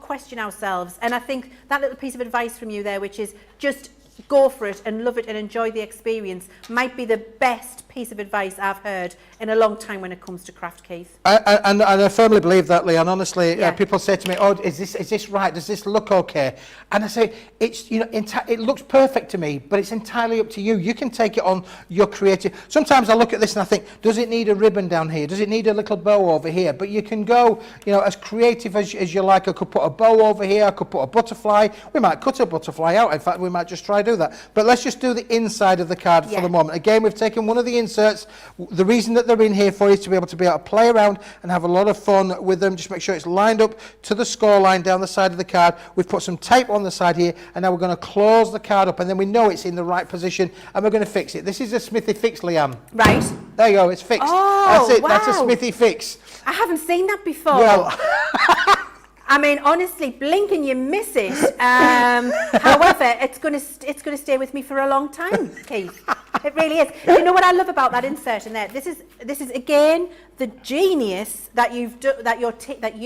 question ourselves. And I think that little piece of advice from you there, which is just go for it and love it and enjoy the experience, might be the best piece of advice I've heard in a long time when it comes to craft, Keith. And I firmly believe that, Leann. Honestly, people say to me, "Oh, is this right? Does this look okay?" And I say, "It's it looks perfect to me, but it's entirely up to you. You can take it on your creative." Sometimes I look at this and I think, "Does it need a ribbon down here? Does it need a little bow over here?" But you can go, as creative as you like. I could put a bow over here. I could put a butterfly. We might cut a butterfly out. In fact, we might just try to do that. But let's just do the inside of the card for the moment. Again, we've taken one of the inserts. The reason that they're in here for you is to be able to play around and have a lot of fun with them. Just make sure it's lined up to the score line down the side of the card. We've put some tape on the side here, and now we're going to close the card up, and then we know it's in the right position, and we're going to fix it. This is a Smithy fix, Leann. Right. There you go, it's fixed. Oh, that's it, wow. That's a Smithy fix. I haven't seen that before. Well, I mean, honestly, blink and you miss it. However, it's going to stay with me for a long time, Keith. It really is. You know what I love about that insert in there? This is again the genius that you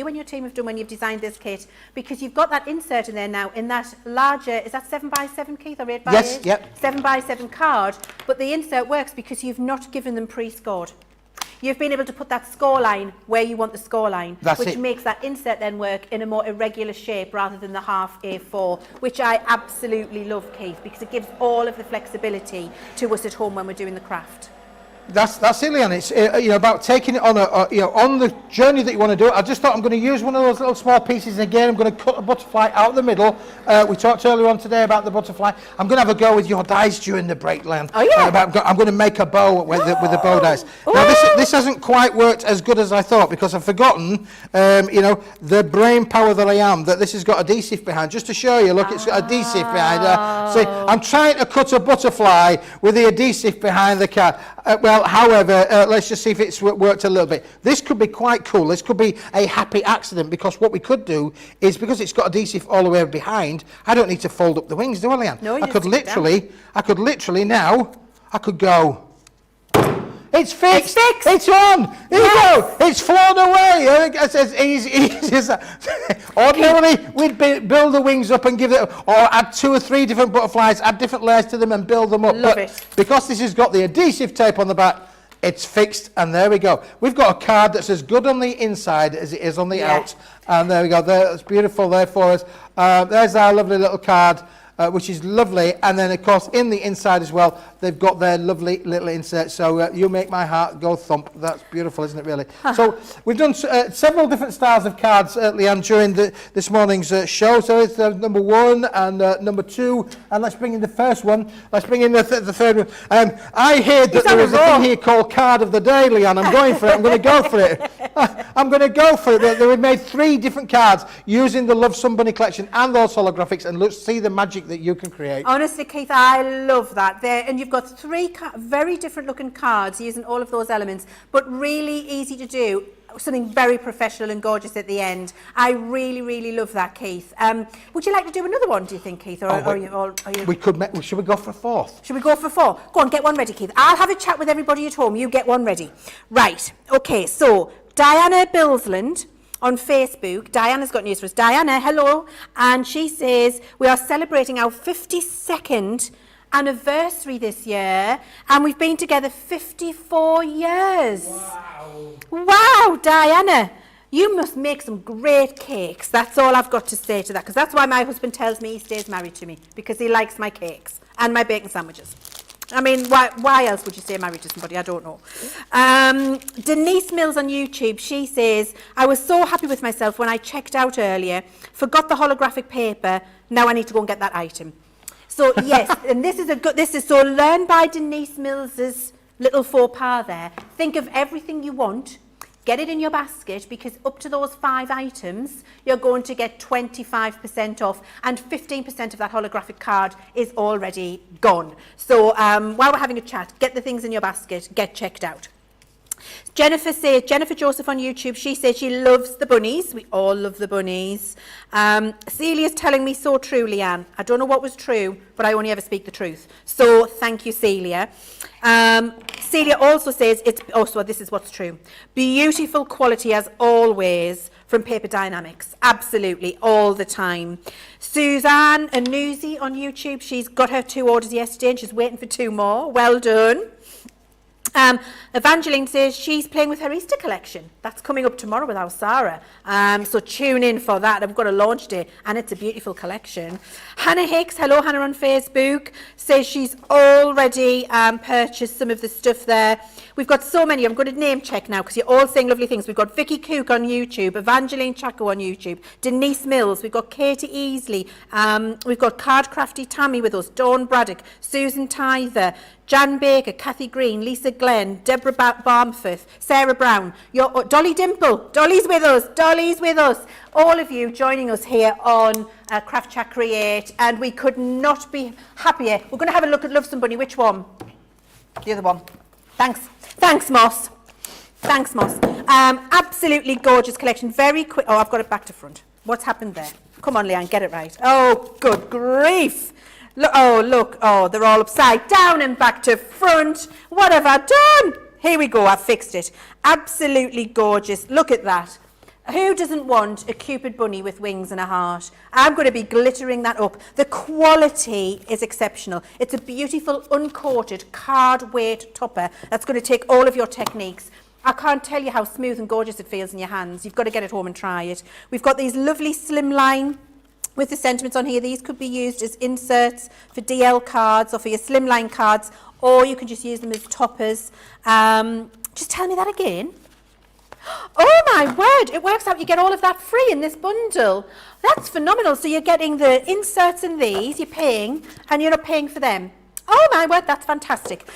and your team have done when you've designed this kit, because you've got that insert in there now in that larger, is that 7x7, Keith, or 8x8? Yes, yep. 7x7 card, but the insert works because you've not given them pre-scored. You've been able to put that score line where you want the score line, which makes that insert then work in a more irregular shape rather than the half A4, which I absolutely love, Keith, because it gives all of the flexibility to us at home when we're doing the craft. That's it, Leann. It's about taking it on on the journey that you want to do. I just thought I'm going to use one of those little small pieces again. I'm going to cut a butterfly out the middle. We talked earlier on today about the butterfly. I'm going to have a go with your dies during the break, Leann. Oh yeah. I'm going to make a bow with the bow dies. Now this hasn't quite worked as good as I thought, because I've forgotten, the brain power that I am, that this has got adhesive behind. Just to show you, look, it's got adhesive behind. See, I'm trying to cut a butterfly with the adhesive behind the card. However, let's just see if it's worked a little bit. This could be quite cool. This could be a happy accident, because what we could do is, because it's got adhesive all the way behind, I don't need to fold up the wings, do I, Leann? No, I could literally now, I could go. It's fixed. It's fixed. It's on. There you go. It's flown away. It's as easy as that. Ordinarily, we'd build the wings up and give it, or add 2 or 3 different butterflies, add different layers to them and build them up. Love it. Because this has got the adhesive tape on the back, it's fixed, and there we go. We've got a card that's as good on the inside as it is on the out. And there we go. That's beautiful there for us. There's our lovely little card. Which is lovely, and then of course in the inside as well, they've got their lovely little insert. So you make my heart go thump. That's beautiful, isn't it, really? So we've done several different styles of cards, Leann, during this morning's show. So it's number 1 and number 2, and let's bring in the first one. Let's bring in the third one. I heard that there was a thing here called Card of the Day, Leann. I'm going for it. I'm going to go for it. I'm going to go for it. They made 3 different cards using the Love Somebody collection and those holographics, and let's see the magic that you can create. Honestly, Keith, I love that. And you've got 3 very different looking cards using all of those elements, but really easy to do. Something very professional and gorgeous at the end. I really, really love that, Keith. Would you like to do another one, do you think, Keith? Or We could. Should we go for a 4th? Should we go for 4? Go on, get one ready, Keith. I'll have a chat with everybody at home. You get one ready. Right. Okay, so Diana Billsland on Facebook, Diana's got news for us. Diana, hello. And she says, we are celebrating our 52nd anniversary this year, and we've been together 54 years. Wow, Diana. You must make some great cakes. That's all I've got to say to that, because that's why my husband tells me he stays married to me, because he likes my cakes and my bacon sandwiches. I mean, why else would you stay married to somebody? I don't know. Denise Mills on YouTube, she says, I was so happy with myself when I checked out earlier, forgot the holographic paper, now I need to go and get that item. So yes, and this is so learn by Denise Mills's little faux pas there. Think of everything you want, get it in your basket, because up to those 5 items, you're going to get 25% off, and 15% of that holographic card is already gone. So while we're having a chat, get the things in your basket, get checked out. Jennifer Joseph on YouTube, she says she loves the bunnies. We all love the bunnies. Celia's telling me so true, Leann. I don't know what was true, but I only ever speak the truth. So thank you, Celia. Celia also says, so this is what's true. Beautiful quality as always from Paper Dienamics. Absolutely, all the time. Suzanne Anuzi on YouTube, she's got her 2 orders yesterday and she's waiting for 2 more. Well done. Evangeline says she's playing with her Easter collection. That's coming up tomorrow with our Sarah. So tune in for that. I've got a launch day and it's a beautiful collection. Hannah Hicks, hello Hannah on Facebook, says she's already purchased some of the stuff there. We've got so many. I'm going to name check now because you're all saying lovely things. We've got Vicky Cook on YouTube, Evangeline Chaco on YouTube, Denise Mills, we've got Katie Easley, we've got Card Crafty Tammy with us, Dawn Braddock, Susan Tither, Jan Baker, Kathy Green, Lisa Glenn, Deborah Barmforth, Sarah Brown, Dolly Dimple. Dolly's with us. All of you joining us here on Craft Chat Create, and we could not be happier. We're going to have a look at Love Somebody. Which one? The other one. Thanks, Moss. Absolutely gorgeous collection. Very quick. Oh, I've got it back to front. What's happened there? Come on, Leann, get it right. Oh, good grief. Look. Oh, they're all upside down and back to front. What have I done? Here we go. I fixed it. Absolutely gorgeous. Look at that. Who doesn't want a Cupid bunny with wings and a heart? I'm going to be glittering that up. The quality is exceptional. It's a beautiful, uncoated, card weight topper that's going to take all of your techniques. I can't tell you how smooth and gorgeous it feels in your hands. You've got to get it home and try it. We've got these lovely slimline with the sentiments on here. These could be used as inserts for DL cards or for your slimline cards, or you can just use them as toppers. Just tell me that again. Oh my word, it works out you get all of that free in this bundle. That's phenomenal. So you're getting the inserts in these, you're paying, and you're not paying for them. Oh my word, that's fantastic.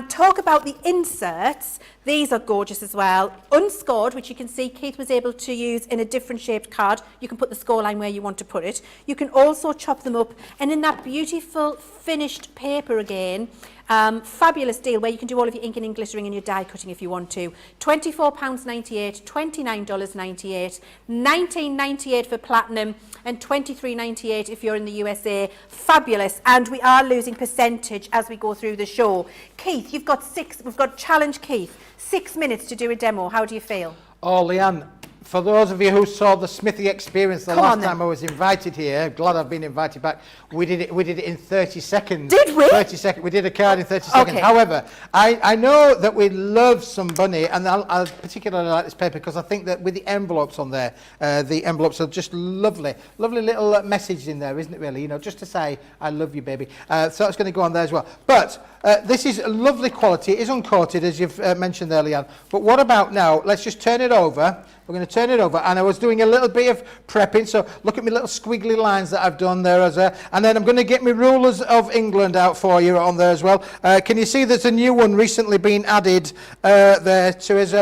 Talk about the inserts. These are gorgeous as well. Unscored, which you can see Keith was able to use in a different shaped card. You can put the score line where you want to put it. You can also chop them up, and in that beautiful finished paper again, fabulous deal where you can do all of your inking and glittering and your die cutting if you want to. £24.98, $29.98, $19.98 for platinum, and $23.98 if you're in the USA. Fabulous. And we are losing percentage as we go through the show. Keith, we've got challenge Keith. 6 minutes to do a demo. How do you feel? Oh, Leann, for those of you who saw the Smithy experience the last time I was invited here, glad I've been invited back. We did it in 30 seconds. Did we? 30 seconds. We did a card in 30 seconds. Okay. However, I know that we love some bunny, and I particularly like this paper because I think that with the envelopes on there, the envelopes are just lovely little message in there, isn't it? Really, just to say I love you, baby. So it's going to go on there as well. But this is lovely quality. It is uncoated, as you've mentioned there, Leann. But what about now? Let's just turn it over. We're going to turn it over, and I was doing a little bit of prepping, so look at my little squiggly lines that I've done there and then I'm going to get my rulers of England out for you on there as well. Can you see there's a new one recently been added there to us?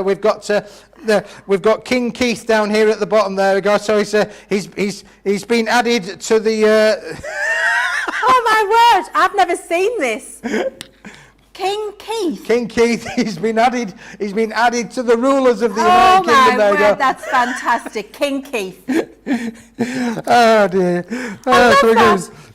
We've got King Keith down here at the bottom there. So he's been added to the. Oh my word! I've never seen this. King Keith, he's been added to the rulers of the United Kingdom. Oh my word, that's fantastic. King Keith. Oh dear.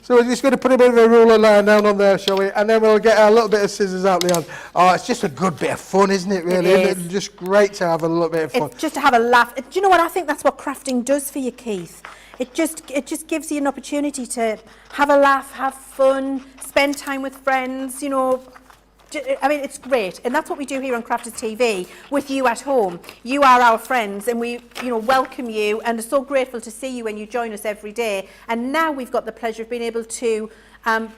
So we're just going to put a bit of a ruler line down on there, shall we? And then we'll get a little bit of scissors out, Leann. Oh, it's just a good bit of fun, isn't it, really? It is. It's just great to have a little bit of fun. It's just to have a laugh. Do you know what? I think that's what crafting does for you, Keith. It just gives you an opportunity to have a laugh, have fun, spend time with friends, I mean, it's great, and that's what we do here on Crafters TV with you at home. You are our friends, and we, welcome you, and are so grateful to see you when you join us every day. And now we've got the pleasure of being able to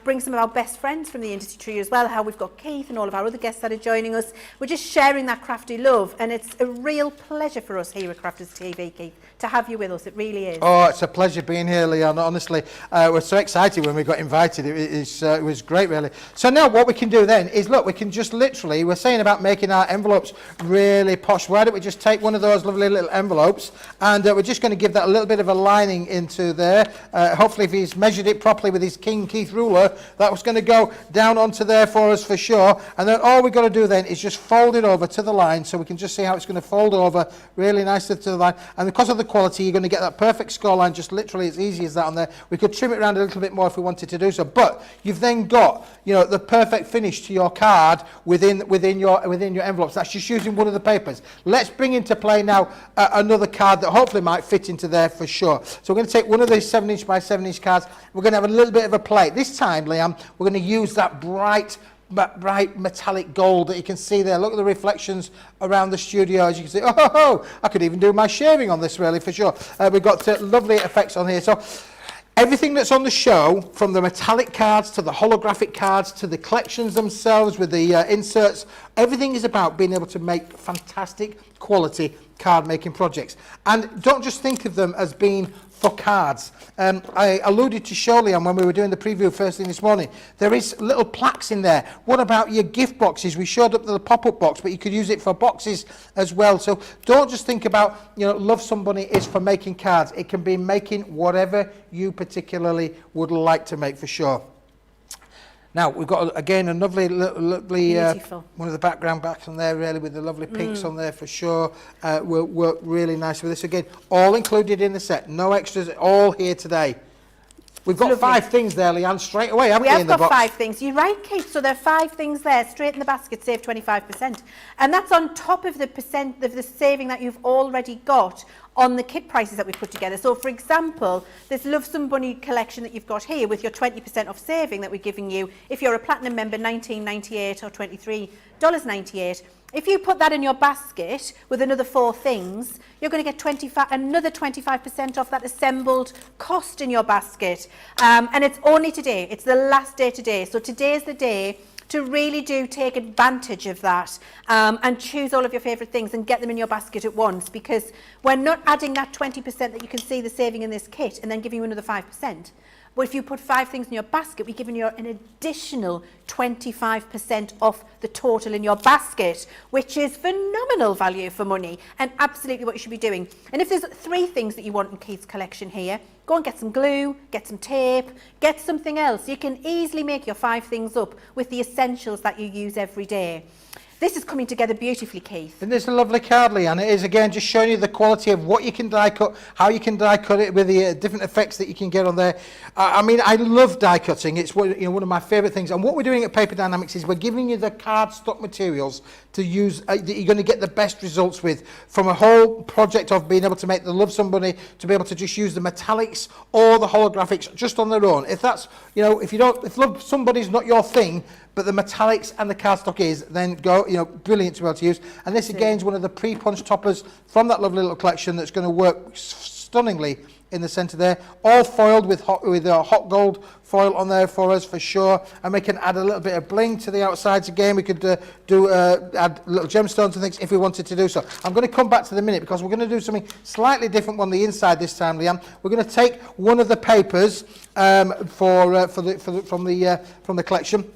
bring some of our best friends from the industry tree as well. How we've got Keith and all of our other guests that are joining us. We're just sharing that crafty love, and it's a real pleasure for us here at Crafters TV, Keith, to have you with us. It really is. Oh, it's a pleasure being here, Leann. Honestly, we're so excited when we got invited. It was great, really. So now what we can do then is, look, we can just literally, we're saying about making our envelopes really posh. Why don't we just take one of those lovely little envelopes, and we're just going to give that a little bit of a lining into there. Hopefully, if he's measured it properly with his King Keith ruler, that was going to go down onto there for us for sure. And then all we've got to do then is just fold it over to the line, so we can just see how it's going to fold over really nicely to the line. And because of the quality, you're going to get that perfect score line, just literally as easy as that on there. We could trim it around a little bit more if we wanted to do so, but you've then got the perfect finish to your card within your envelopes. That's just using one of the papers. Let's bring into play now another card that hopefully might fit into there for sure. So we're going to take one of these 7" by 7" cards. We're going to have a little bit of a play this time, Leann. We're going to use that bright metallic gold that you can see there. Look at the reflections around the studio, as you can see. Oh, I could even do my shaving on this, really, for sure. We've got lovely effects on here. So everything that's on the show, from the metallic cards to the holographic cards to the collections themselves with the inserts, everything is about being able to make fantastic quality card making projects. And don't just think of them as being for cards. I alluded to Leann when we were doing the preview first thing this morning. There is little plaques in there. What about your gift boxes? We showed up the pop-up box, but you could use it for boxes as well. So don't just think about, Love Somebody is for making cards. It can be making whatever you particularly would like to make, for sure. Now, we've got, again, a lovely one of the background backs on there, really, with the lovely pinks on there, for sure. Will work really nice with this. Again, all included in the set. No extras, all here today. We've got 5 things there, Leann, straight away, haven't we, in the box? We have got 5 things. You're right, Kate. So there are 5 things there, straight in the basket, save 25%. And that's on top of the percent of the saving that you've already got on the kit prices that we put together. So, for example, this Love Somebody collection that you've got here with your 20% off saving that we're giving you, if you're a Platinum member, $19.98 or $23.98. If you put that in your basket with another 4 things, you're going to get another 25% off that assembled cost in your basket. And it's only today. It's the last day today. So today is the day to really do take advantage of that and choose all of your favourite things and get them in your basket at once, because we're not adding that 20% that you can see the saving in this kit and then giving you another 5%. But if you put 5 things in your basket, we're giving you an additional 25% off the total in your basket, which is phenomenal value for money and absolutely what you should be doing. And if there's 3 things that you want in Keith's collection here, go and get some glue, get some tape, get something else. You can easily make your 5 things up with the essentials that you use every day. This is coming together beautifully, Keith. And this is a lovely card, Leann. It is, again, just showing you the quality of what you can die cut, how you can die cut it with the different effects that you can get on there. I mean, I love die cutting. It's one of my favourite things. And what we're doing at Paper Dynamics is we're giving you the card stock materials to use that you're going to get the best results with, from a whole project of being able to make the Love Somebody to be able to just use the metallics or the holographics just on their own. If that's, if Love Somebody's not your thing, but the metallics and the cardstock is, then go, brilliant to be able to use. And this again is one of the pre-punch toppers from that lovely little collection that's going to work stunningly in the centre there. All foiled with hot gold foil on there for us, for sure. And we can add a little bit of bling to the outsides again. We could add little gemstones and things if we wanted to do so. I'm going to come back to the minute because we're going to do something slightly different on the inside this time, Leann. We're going to take one of the papers from the collection.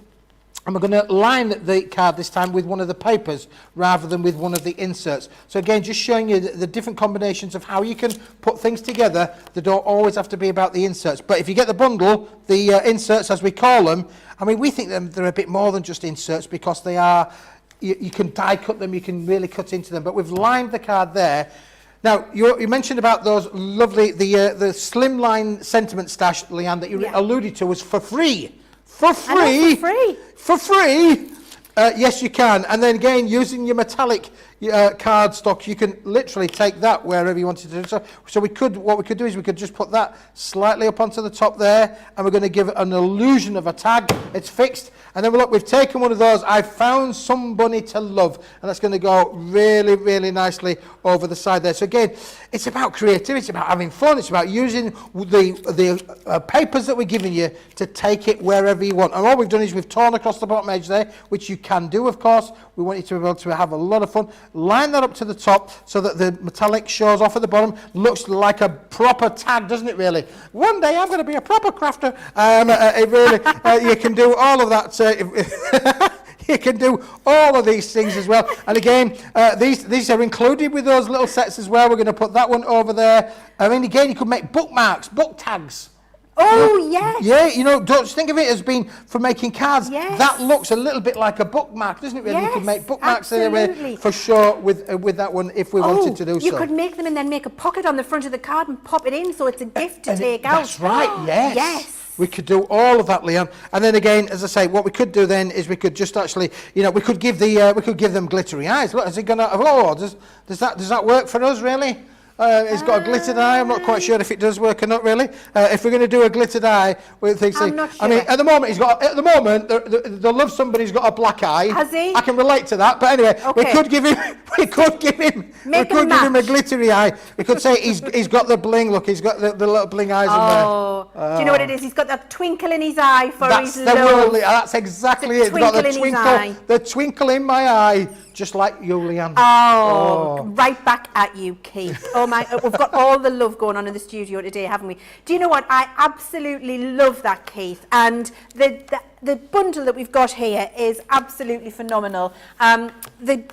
And we're going to line the card this time with one of the papers rather than with one of the inserts. So again, just showing you the different combinations of how you can put things together that don't always have to be about the inserts. But if you get the bundle, the inserts as we call them, I mean, we think they're a bit more than just inserts, because they are, you can die cut them, you can really cut into them. But we've lined the card there. Now, you mentioned about those lovely, the slimline sentiment stash, Leann, that you alluded to was for free. For free? For free? Yes, you can. And then again, using your metallic card stock, you can literally take that wherever you wanted to do. So what we could do is we could just put that slightly up onto the top there, and we're going to give it an illusion of a tag. It's fixed. And then look, we've taken one of those, I found somebody to love, and that's going to go really, really nicely over the side there. So again, it's about creativity, it's about having fun, it's about using the papers that we're giving you to take it wherever you want. And all we've done is we've torn across the bottom edge there, which you can do, of course. We want you to be able to have a lot of fun. Line that up to the top so that the metallic shows off at the bottom. Looks like a proper tag, doesn't it, really? One day I'm going to be a proper crafter. You can do all of that. You can do all of these things as well. And again, these are included with those little sets as well. We're going to put that one over there. I mean, again, you could make bookmarks, book tags. Oh, yes. Yeah, don't think of it as being for making cards. Yes. That looks a little bit like a bookmark, doesn't it, really? You could make bookmarks anyway, for sure, with that one, if we wanted to do so. You could make them and then make a pocket on the front of the card and pop it in, so it's a gift to take out. That's right, yes. Yes. We could do all of that, Leann. And then again, as I say, what we could do then is we could just actually, we could give them glittery eyes. Look, is it going to? Does that work for us, really? It's got a glittered eye. I'm not quite sure if it does work or not, really. If we're going to do a glittered eye, we think. I'm not sure. I mean, at the moment, the Love Somebody's got a black eye. Has he? I can relate to that. But anyway, okay. we could give him a glittery eye. We could say he's got the bling. Look, he's got the little bling eyes in there. Oh, do you know what it is? He's got that twinkle in his eye for his love. That's exactly it. He's got the twinkle in my eye just like you, Leann. Oh, right back at you, Keith. Oh my, we've got all the love going on in the studio today, haven't we? Do you know what? I absolutely love that, Keith. And the bundle that we've got here is absolutely phenomenal. The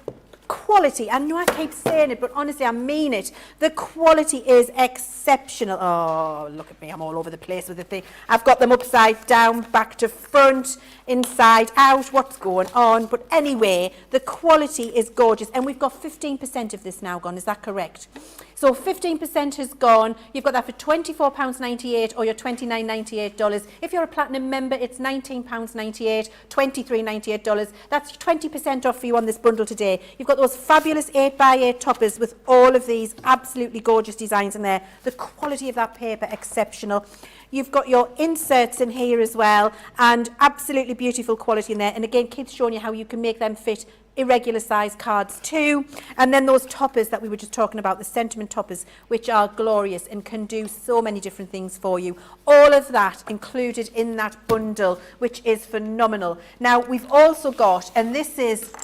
quality, I know I keep saying it, but honestly, I mean it. The quality is exceptional. Oh, look at me, I'm all over the place with the thing. I've got them upside down, back to front, inside out, what's going on? But anyway, the quality is gorgeous. And we've got 15% of this now gone, is that correct? So 15% has gone. You've got that for £24.98 or your $29.98. If you're a platinum member, it's £19.98, $23.98. That's 20% off for you on this bundle today. You've got those fabulous 8x8 toppers with all of these absolutely gorgeous designs in there. The quality of that paper, exceptional. You've got your inserts in here as well, and absolutely beautiful quality in there. And again, Keith's showing you how you can make them fit irregular size cards too. And then those toppers that we were just talking about, the sentiment toppers, which are glorious and can do so many different things for you. All of that included in that bundle, which is phenomenal. Now we've also got, and this is,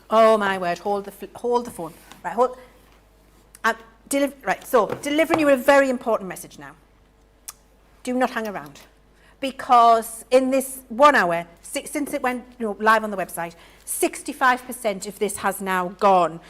oh my word, hold the phone. Right, so delivering you a very important message now. Do not hang around, because in this 1 hour, since it went live on the website, 65% of this has now gone.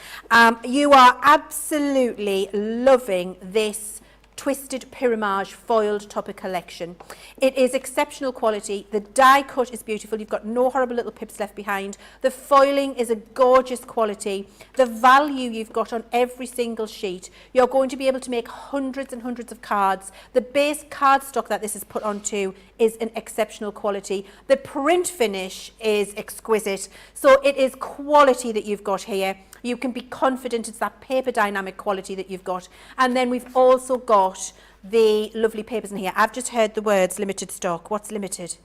You are absolutely loving this Twisted Pyramage foiled topper collection. It is exceptional quality. The die cut is beautiful. You've got no horrible little pips left behind. The foiling is a gorgeous quality. The value you've got on every single sheet. You're going to be able to make hundreds and hundreds of cards. The base cardstock that this is put onto is an exceptional quality. The print finish is exquisite. So it is quality that you've got here. You can be confident it's that paper dynamic quality that you've got. And then we've also got the lovely papers in here. I've just heard the words limited stock. What's limited?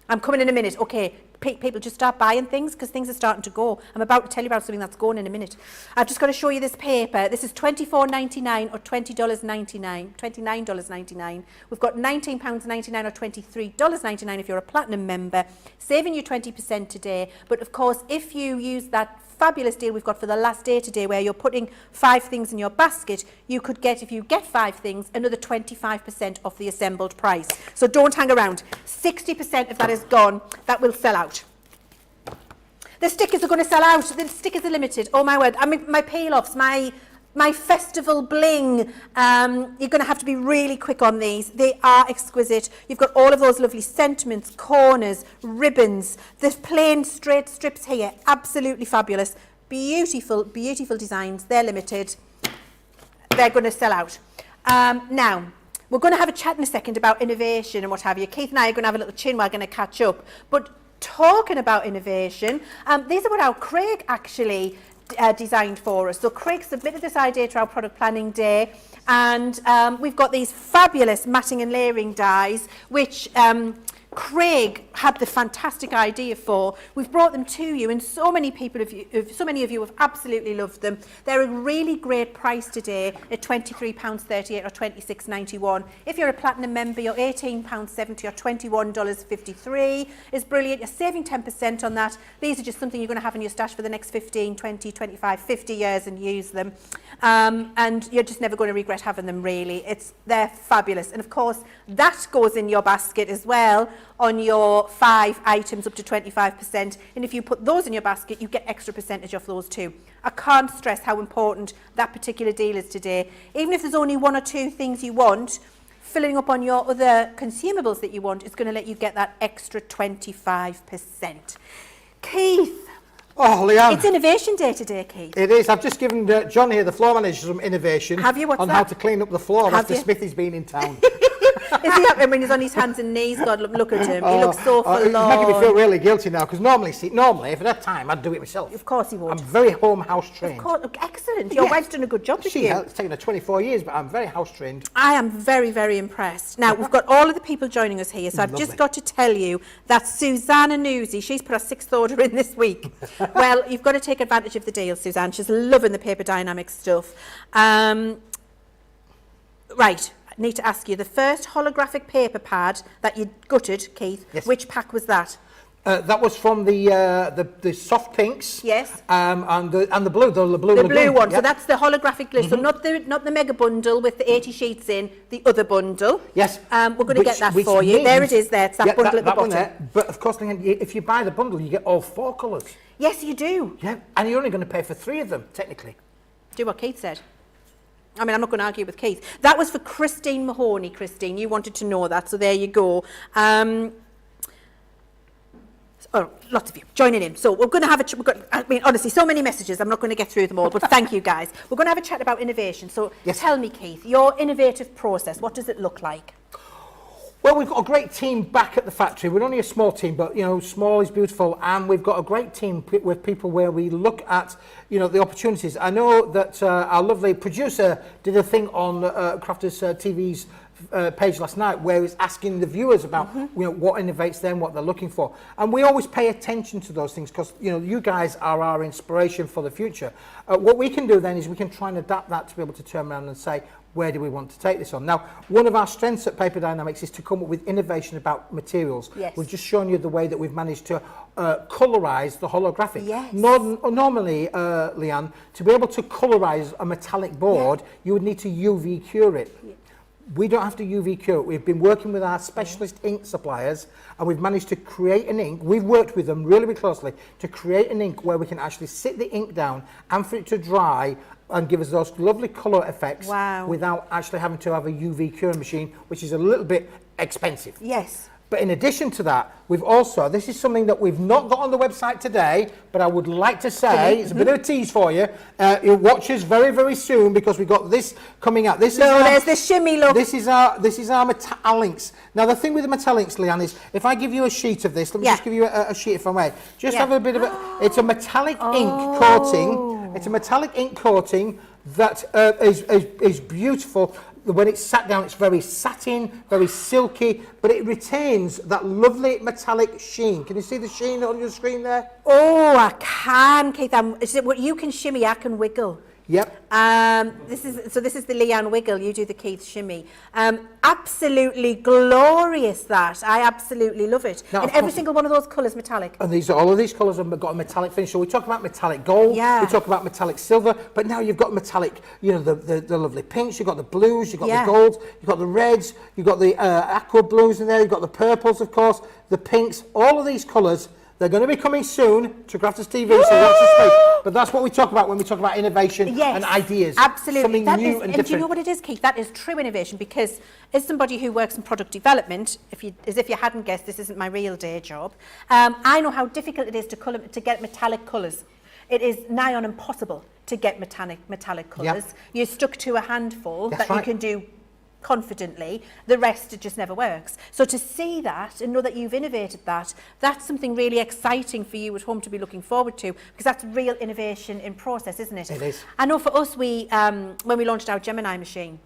I'm coming in a minute. Okay, people just start buying things because things are starting to go. I'm about to tell you about something that's going in a minute. I've just got to show you this paper. This is $24.99 or $20.99, $29.99. We've got £19.99 or $23.99 if you're a platinum member, saving you 20% today. But of course, if you use that fabulous deal we've got for the last day today, where you're putting 5 things in your basket, you could get, if you get 5 things, another 25% off the assembled price. So don't hang around. 60% of that is gone. That will sell out. The stickers are going to sell out. The stickers are limited. Oh my word. I mean, my peel-offs, my festival bling. You're going to have to be really quick on these. They are exquisite. You've got all of those lovely sentiments, corners, ribbons, the plain straight strips here. Absolutely fabulous. Beautiful, beautiful designs. They're limited. They're going to sell out. Now, we're going to have a chat in a second about innovation and what have you. Keith and I are going to have a little chin while going to catch up. But talking about innovation, these are what our Craig actually designed for us. So Craig submitted this idea to our product planning day, and we've got these fabulous matting and layering dies, which Craig had the fantastic idea for. We've brought them to you, and so many of you have absolutely loved them. They're a really great price today at £23.38 or $26.91. If you're a platinum member, you're £18.70 or $21.53 is brilliant. You're saving 10% on that. These are just something you're going to have in your stash for the next 15, 20, 25, 50 years and use them. And you're just never going to regret having them, really. They're fabulous. And of course, that goes in your basket as well on your 5 items up to 25%. And if you put those in your basket, you get extra percentage off those too. I can't stress how important that particular deal is today. Even if there's only 1 or 2 things you want, filling up on your other consumables that you want is going to let you get that extra 25%. Keith. Oh, Leann. It's Innovation Day today, Keith. It is. I've just given John here, the floor manager, some innovation. Have you? What's on that? How to clean up the floor Have after you? Smithy's been in town. Is he up when he's on his hands and knees? God, look at him. He looks so forlorn. It's making me feel really guilty now, because normally, if at that time, I'd do it myself. Of course he would. I'm very home house trained. Of course, excellent. Your wife's done a good job with you. It's taken her 24 years, but I'm very house trained. I am very, very impressed. Now, we've got all of the people joining us here, so I've just got to tell you that Susanna Newsy, she's put her 6th order in this week. Well, you've got to take advantage of the deal, Suzanne. She's loving the Paper Dynamics stuff. Right. I need to ask you, the first holographic paper pad that you gutted, Keith, yes. Which pack was that? That was from the soft pinks. Yes. And the blue, the blue. The lagoon. blue one. Yep. So that's the holographic glitter. So not the mega bundle with the 80 sheets in. The other bundle. Yes. We're going to get that which for you. means- There it is. There. It's that bundle at the that one bottom. there. But of course, Leann, if you buy the bundle, you get all 4 colours. Yes, you do. Yeah. And you're only going to pay for 3 of them, technically. Do what Keith said. I mean, I'm not going to argue with Keith. That was for Christine Mahoney. Christine, you wanted to know that, so there you go. Oh, lots of you joining in. So we're going to have I mean, honestly, so many messages. I'm not going to get through them all, but thank you, guys. We're going to have a chat about innovation. So tell me, Keith, your innovative process, what does it look like? Well, we've got a great team back at the factory. We're only a small team, but, you know, small is beautiful. And we've got a great team with people where we look at, you know, the opportunities. I know that our lovely producer did a thing on Crafters TV's page last night where he was asking the viewers about you know, what innovates them, what they're looking for. And we always pay attention to those things because, you know, you guys are our inspiration for the future. What we can do then is we can try and adapt that to be able to turn around and say, where do we want to take this on? Now, one of our strengths at Paper Dienamics is to come up with innovation about materials. Yes. We've just shown you the way that we've managed to colorise the holographic. Yes. Normally, Leann, to be able to colorise a metallic board, you would need to UV cure it. Yeah. We don't have to UV cure it. We've been working with our specialist ink suppliers and we've managed to create an ink. We've worked with them really, really closely to create an ink where we can actually sit the ink down and for it to dry and give us those lovely colour effects without actually having to have a UV curing machine, which is a little bit expensive. Yes. But in addition to that, we've also, this is something that we've not got on the website today, but I would like to say, it's a bit of a tease for you. You'll watch us very, very soon because we've got this coming out. This is there's the shimmy look. This is our metallics. Now the thing with the metallics, Leann, is if I give you a sheet of this, let me just give you a sheet if I may. Just have a bit of it. It's a metallic ink coating. It's a metallic ink coating that is beautiful. When it's sat down, it's very satin, very silky, but it retains that lovely metallic sheen. Can you see the sheen on your screen there? Oh, I can, Keith. Is it what you can shimmy, I can wiggle. Yep. This is the Leann wiggle. You do the Keith shimmy. Absolutely glorious. That I absolutely love it. Now, and every single one of those colours metallic. And all of these colours have got a metallic finish. So we talk about metallic gold. Yeah. We talk about metallic silver. But now you've got metallic. You know the lovely pinks. You've got the blues. You've got the golds. You've got the reds. You've got the aqua blues in there. You've got the purples, of course. The pinks. All of these colours. They're going to be coming soon to Crafters TV, so watch this space. But that's what we talk about when we talk about innovation and ideas. Absolutely. Something That new is, and and different. do you know what it is, Keith? That is true innovation because as somebody who works in product development, as if you hadn't guessed, this isn't my real day job, I know how difficult it is to get metallic colours. It is nigh on impossible to get metallic colours. Yep. You're stuck to a handful That's that you can do confidently. The rest, it just never works. So to see that and know that you've innovated that, that's something really exciting for you at home to be looking forward to because that's real innovation in process, isn't it? It is. I know for us, we when we launched our Gemini machine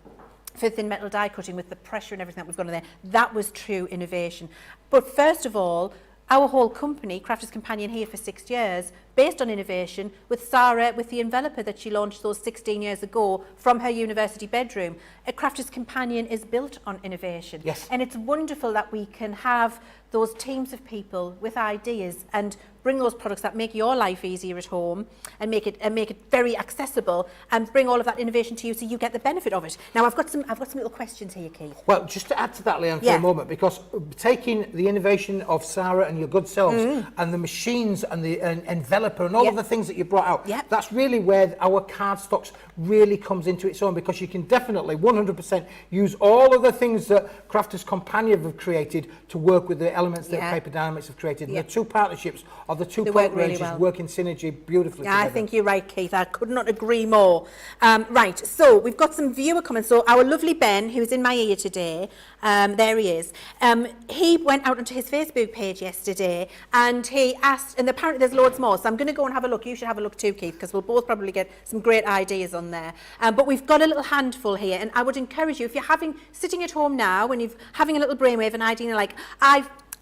for thin metal die cutting with the pressure and everything that we've got on there, that was true innovation. But first of all, our whole company, Crafters Companion, here for 6 years, based on innovation, with Sarah, with the enveloper that she launched those 16 years ago from her university bedroom. A Crafters Companion is built on innovation. Yes. And it's wonderful that we can have those teams of people with ideas and bring those products that make your life easier at home and make it very accessible and bring all of that innovation to you so you get the benefit of it. Now I've got some little questions here, Keith. Well, just to add to that, Leann, for a moment, because taking the innovation of Sarah and your good selves and the machines and the enveloper and all of the things that you brought out, that's really where our cardstocks really comes into its own because you can definitely 100% use all of the things that Crafters Companion have created to work with the elements that Paper Dienamics have created. And the two partnerships of the two product ranges work in synergy beautifully together. I think you're right, Keith. I could not agree more. Right, so we've got some viewer comments. So our lovely Ben, who's in my ear today, there he is. He went out onto his Facebook page yesterday and he asked, and apparently there's loads more, so I'm going to go and have a look. You should have a look too, Keith, because we'll both probably get some great ideas on there. But we've got a little handful here, and I would encourage you, if you're sitting at home now and you're having a little brainwave and idea like,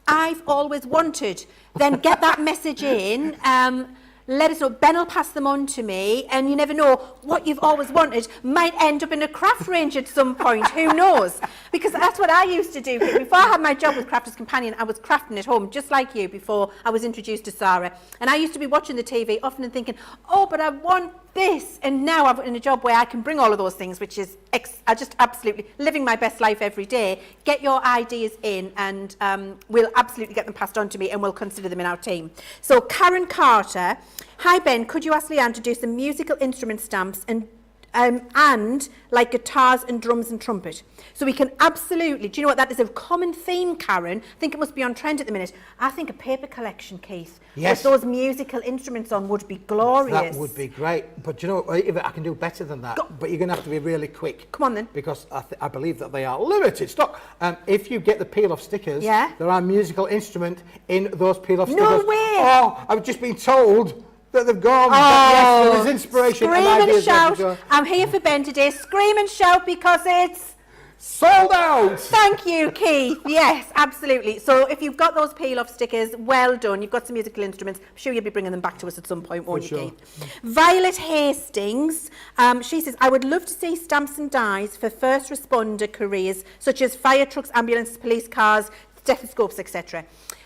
I've always wanted, then get that message in. let us know. Ben will pass them on to me, and you never know, what you've always wanted might end up in a craft range at some point. Who knows? Because that's what I used to do. Before I had my job with Crafters Companion, I was crafting at home, just like you, before I was introduced to Sarah. And I used to be watching the TV often and thinking, oh, but I want this. And now I'm in a job where I can bring all of those things, which is I just absolutely living my best life every day. Get your ideas in, and we'll absolutely get them passed on to me, and we'll consider them in our team. So Karen Carter, hi Ben, could you ask Leann to do some musical instrument stamps and like guitars and drums and trumpet? So we can absolutely, do you know what, that is a common theme, Karen. I think it must be on trend at the minute. I think a paper collection, Keith, yes, with those musical instruments on would be glorious. That would be great. But do you know what, I can do better than that. But you're going to have to be really quick. Come on then. Because I believe that they are limited stock. If you get the peel-off stickers, yeah, there are musical instrument in those peel-off no stickers. No way! Oh, I've just been told that they've gone. Oh, yes, there is inspiration. Scream and shout. I'm here for Ben today. Scream and shout because it's sold out. Thank you, Keith. Yes, absolutely. So if you've got those peel-off stickers, well done. You've got some musical instruments. I'm sure you'll be bringing them back to us at some point, won't you, Keith? Violet Hastings, she says, I would love to see stamps and dies for first responder careers, such as fire trucks, ambulances, police cars, stethoscopes, etc.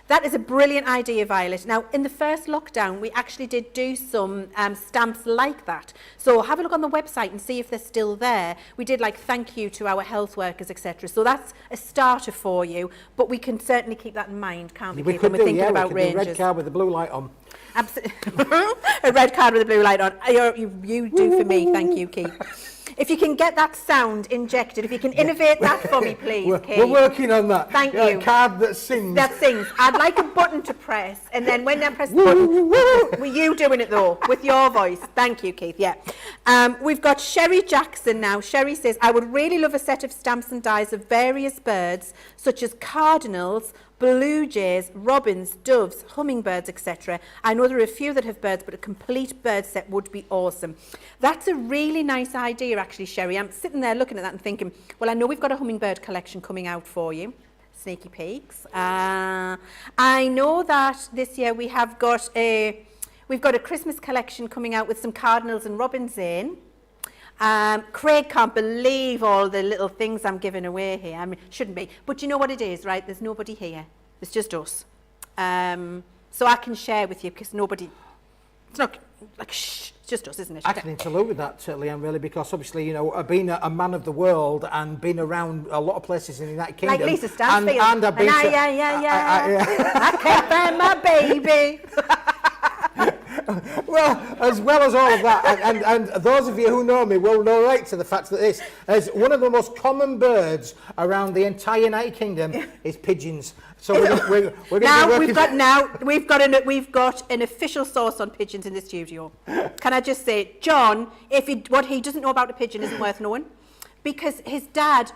That is a brilliant idea, Violet. Now, in the first lockdown, we actually did do some stamps like that. So have a look on the website and see if they're still there. We did like thank you to our health workers, etc. So that's a starter for you, but we can certainly keep that in mind, can't we, Keith, when we're thinking about ranges. A red card with the blue light on. Absolutely. A red card with a blue light on. You do for me, thank you, Keith. If you can get that sound injected, if you can innovate that for me, please, Kate. We're working on that. Thank you. A card that sings. That sings. I'd like a button to press, and then when I press the button, were you doing it though, with your voice? Thank you, Keith. Yeah. We've got Sherry Jackson now. Sherry says, I would really love a set of stamps and dies of various birds, such as cardinals, blue jays, robins, doves, hummingbirds, etc. I know there are a few that have birds, but a complete bird set would be awesome. That's a really nice idea, actually, Sherry. I'm sitting there looking at that and thinking, well, I know we've got a hummingbird collection coming out for you. Sneaky peeks. I know that this year we've got a Christmas collection coming out with some cardinals and robins in. Craig can't believe all the little things I'm giving away here. I mean, shouldn't be. But you know what it is, right? There's nobody here. It's just us. So I can share with you because nobody... It's not like, shh, it's just us, isn't it? I can interlude with that, Leann, really, because obviously, you know, being a man of the world and been around a lot of places in the United Kingdom... Like Lisa Stansfield. And I've been I can't find my baby. Well as all of that, and those of you who know me will relate to the fact that this is one of the most common birds around the entire United Kingdom is pigeons. So we're going to we've got an official source on pigeons in the studio. Can I just say, John, what he doesn't know about a pigeon isn't worth knowing, because his dad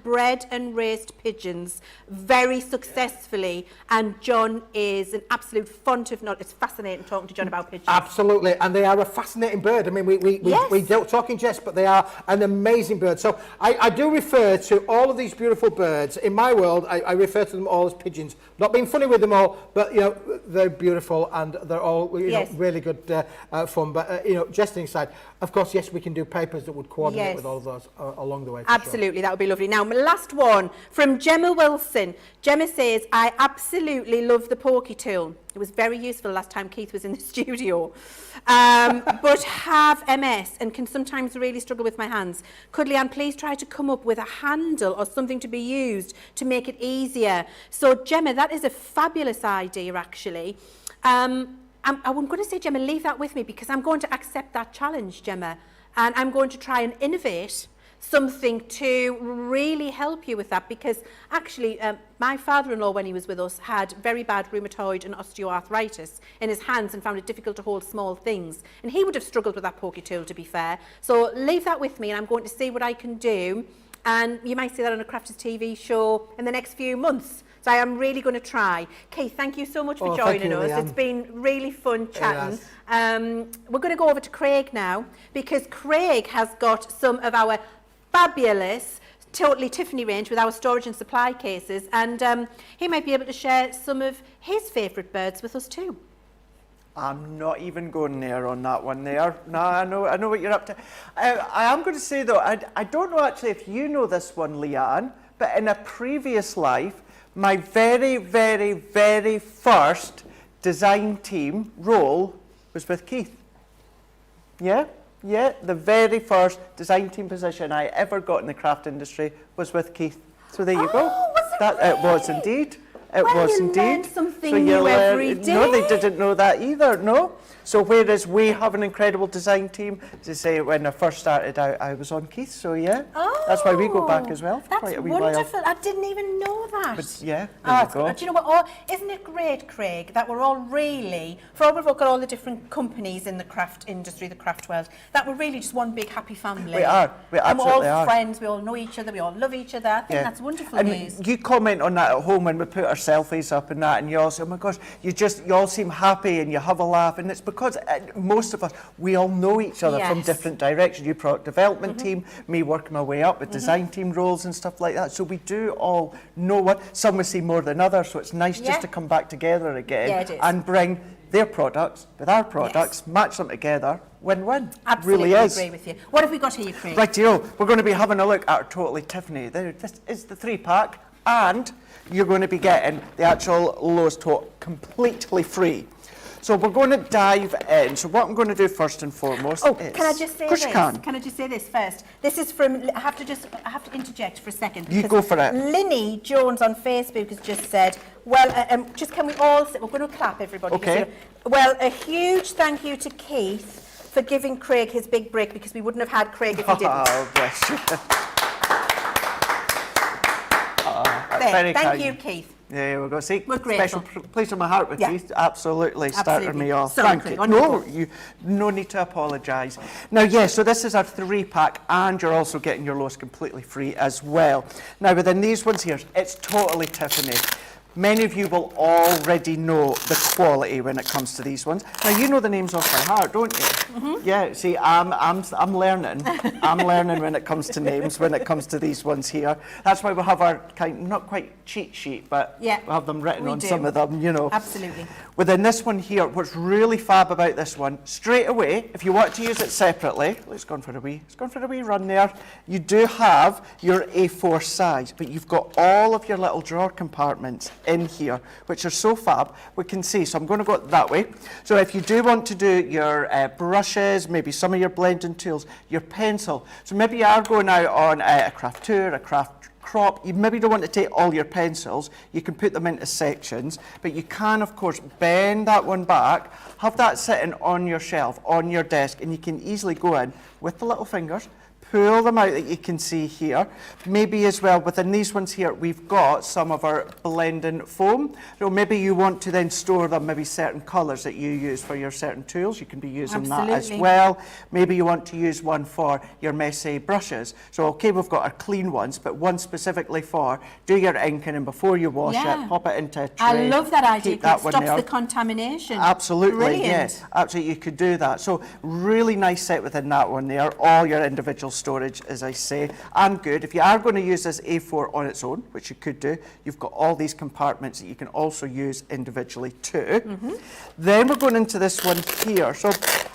bred and raised pigeons very successfully, and John is an absolute font of knowledge. It's fascinating talking to John about pigeons. Absolutely, and they are a fascinating bird. I mean, we don't talk in jest, but they are an amazing bird. So I do refer to all of these beautiful birds. In my world, I refer to them all as pigeons. Not being funny with them all, but, you know, they're beautiful and they're all, you know, really good fun. But, you know, jesting aside, of course, yes, we can do papers that would coordinate with all of those along the way. Absolutely, that would be lovely. Now, my last one from Gemma Wilson. Gemma says, I absolutely love the pokey tool. It was very useful last time Keith was in the studio. But have MS and can sometimes really struggle with my hands. Could Leann please try to come up with a handle or something to be used to make it easier? So, Gemma, that is a fabulous idea, actually. I'm going to say, Gemma, leave that with me, because I'm going to accept that challenge, Gemma, and I'm going to try and innovate something to really help you with that, because actually my father-in-law, when he was with us, had very bad rheumatoid and osteoarthritis in his hands and found it difficult to hold small things, and he would have struggled with that pokey tool, to be fair. So leave that with me, and I'm going to see what I can do, and you might see that on a Crafters TV show in the next few months. So I am really going to try. Keith, thank you so much for joining us. Leann. It's been really fun chatting. We're going to go over to Craig now, because Craig has got some of our fabulous Totally Tiffany range with our storage and supply cases, and he might be able to share some of his favourite birds with us too. I'm not even going there on that one there. No, I know what you're up to. I am going to say though, I don't know actually if you know this one, Leann, but in a previous life, my very, very, very first design team role was with Keith. Yeah, the very first design team position I ever got in the craft industry was with Keith. So there you go. It was indeed. It Well, was you indeed. learn something new every day. No, they didn't know that either, no. So whereas we have an incredible design team, as I say, when I first started out, I was on Keith, so yeah. That's why we go back as well for That's quite a wee wonderful. while. I didn't even know that. But yeah, Oh, there you it's go. good. Do you know what? Isn't it great, Craig, that we're all really, for all we've got all the different companies in the craft industry, the craft world, that we're really just one big happy family. We are. We and we're all absolutely are. friends. We all know each other. We all love each other. I think that's wonderful and news. you comment on that at home when we put our selfies up and that, and you all say, oh my gosh, you all seem happy and you have a laugh, and it's because most of us, we all know each other from Yes. different directions. You product development team, me working my way up with design team roles and stuff like that. So we do all know what, some we see more than others, so it's nice Yeah. just to come back together again Yeah, it is. and bring their products with our products, match them together, win-win. Absolutely Really is. agree with you. What have we got here, Craig? Rightio, we're going to be having a look at our Totally Tiffany. This is the 3-pack, and you're going to be getting the actual Lowe's tote completely free. So we're going to dive in. So what I'm going to do first and foremost is... Can I just say Of course this? you can. Can I just say this first? This is from, I have to interject for a second. You because go for it. Linny Jones on Facebook has just said, well, just can we all sit, we're going to clap everybody. Okay. Well, a huge thank you to Keith for giving Craig his big break, because we wouldn't have had Craig if he didn't. Oh, bless you. There, very thank kind. you, Keith. There we go. See, We're special grateful. place in my heart with Yeah. you. Absolutely, started Absolutely. me off. Sorry, Thank Craig, you. on you No, go. no need to apologise. Now, yes, so this is our 3-pack, and you're also getting your Lowe's completely free as well. Now, within these ones here, it's Totally Tiffany. Many of you will already know the quality when it comes to these ones. Now, you know the names off by heart, don't you? Yeah, see, I'm learning. I'm learning when it comes to names, when it comes to these ones here. That's why we have our not quite cheat sheet, but we have them written on some of them, you know. Absolutely. Within this one here, what's really fab about this one, straight away, if you want to use it separately, it's gone for a wee run there. You do have your A4 size, but you've got all of your little drawer compartments in here, which are so fab. We can see, so I'm going to go that way. So if you do want to do your brushes, maybe some of your blending tools, your pencil, so maybe you are going out on a craft tour, a craft crop, you maybe don't want to take all your pencils, you can put them into sections, but you can of course bend that one back, have that sitting on your shelf, on your desk, and you can easily go in with the little fingers, pull them out that you can see here. Maybe as well within these ones here, we've got some of our blending foam. So maybe you want to then store them, maybe certain colours that you use for your certain tools. You can be using that as well. Maybe you want to use one for your messy brushes. So okay, we've got our clean ones, but one specifically for do your inking, and before you wash it, pop it into a tray. I love that idea, Keep because that it one stops there. the contamination. Absolutely, Brilliant. yes. Absolutely, you could do that. So really nice set within that one there. All your individual storage, as I say, and good. If you are going to use this A4 on its own, which you could do, you've got all these compartments that you can also use individually too. Then we're going into this one here. So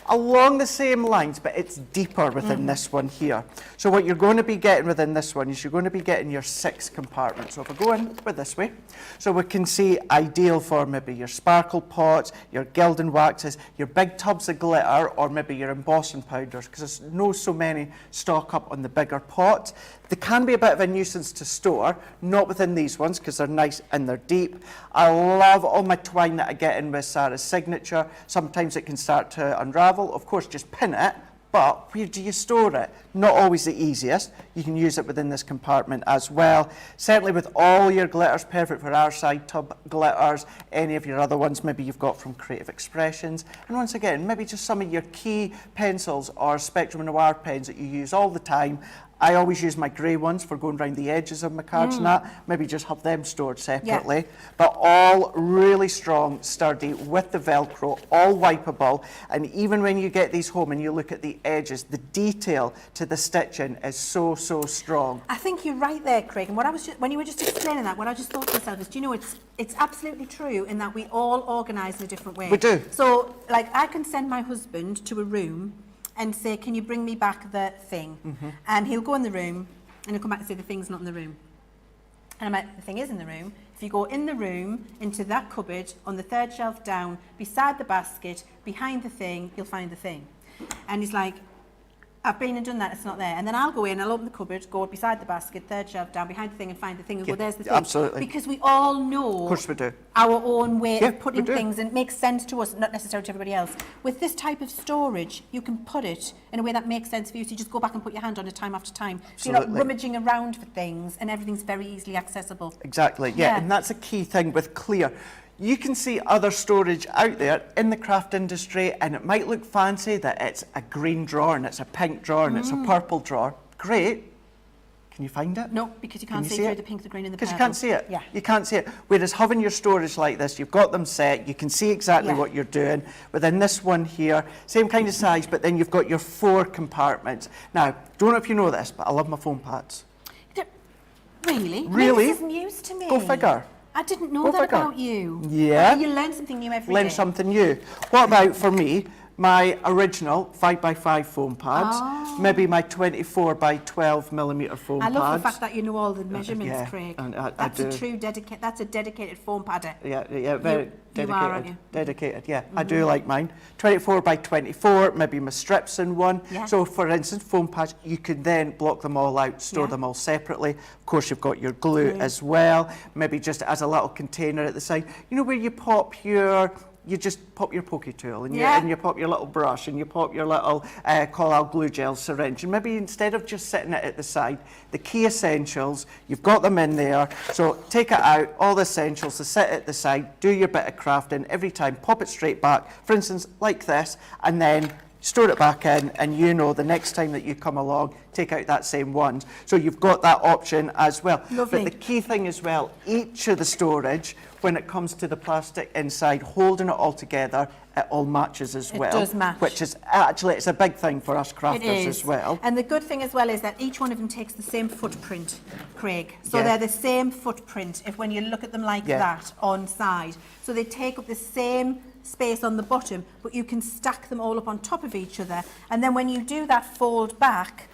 along the same lines, but it's deeper within this one here. So what you're going to be getting within this one is you're going to be getting your 6 compartments. So if I go in with this way, so we can see ideal for maybe your sparkle pots, your gilding waxes, your big tubs of glitter, or maybe your embossing powders, because there's no so many stock up on the bigger pots. They can be a bit of a nuisance to store, not within these ones because they're nice and they're deep. I love all my twine that I get in with Sarah's signature. Sometimes it can start to unravel. Of course, just pin it, but where do you store it? Not always the easiest. You can use it within this compartment as well. Certainly with all your glitters, perfect for our side tub glitters, any of your other ones maybe you've got from Creative Expressions. And once again, maybe just some of your key pencils or Spectrum Noir pens that you use all the time. I always use my grey ones for going around the edges of my cards and that. Maybe just have them stored separately. But all really strong, sturdy, with the Velcro, all wipeable. And even when you get these home and you look at the edges, the detail to the stitching is so, so strong. I think you're right there, Craig. And what I was when you were just explaining that, what I just thought to myself is, do you know, it's absolutely true in that we all organise in a different way. We do. So, like, I can send my husband to a room and say, can you bring me back the thing? And he'll go in the room and he'll come back and say, the thing's not in the room. And I'm like, the thing is in the room. If you go in the room, into that cupboard, on the third shelf down, beside the basket, behind the thing, you'll find the thing. And he's like, I've been and done that, it's not there. And then I'll go in, I'll open the cupboard, go beside the basket, third shelf down, behind the thing and find the thing and go, there's the thing. Absolutely. Because we all know Of course we do. our own way Yeah, of putting we do. things, and it makes sense to us, not necessarily to everybody else. With this type of storage, you can put it in a way that makes sense for you, so you just go back and put your hand on it time after time. So you're not Absolutely. rummaging around for things, and everything's very easily accessible. Exactly, yeah, and that's a key thing with clear. You can see other storage out there in the craft industry, and it might look fancy that it's a green drawer and it's a pink drawer and it's a purple drawer. Great. Can you find it? No, because you can't see through the pink, the green and the Because purple. you can't see it. Yeah. You can't see it. Whereas having your storage like this, you've got them set, you can see exactly what you're doing. Within this one here, same kind of size, but then you've got your 4 compartments. Now, don't know if you know this, but I love my foam pads. Really? Really? This is news to me. Go figure. I didn't know Go that figure. about you. Yeah. You learn something new every day. Learn something new. What about for me? My original 5x5 foam pads, maybe my 24 by 12 millimetre foam pads. I love the fact that you know all the measurements, Craig. and I That's do. a true that's a dedicated foam padder. Yeah, very dedicated. are, aren't you? Dedicated, yeah. I do like mine. 24 by 24, maybe my strips in one. Yeah. So, for instance, foam pads, you can then block them all out, store them all separately. Of course, you've got your glue as well. Maybe just as a little container at the side. You know where you pop your... You just pop your pokey tool and, you pop your little brush and you pop your little Collal glue gel syringe, and maybe instead of just sitting it at the side, the key essentials, you've got them in there, so take it out, all the essentials, to sit at the side, do your bit of crafting, every time pop it straight back, for instance like this, and then store it back in, and you know the next time that you come along, take out that same one. So you've got that option as well. Lovely. But the key thing as well, each of the storage, when it comes to the plastic inside, holding it all together, it all matches as well. It does match. Which is actually, it's a big thing for us It crafters is. as well. And the good thing as well is that each one of them takes the same footprint, Craig. So they're the same footprint if when you look at them like that on side. So they take up the same space on the bottom, but you can stack them all up on top of each other. And then when you do that fold back,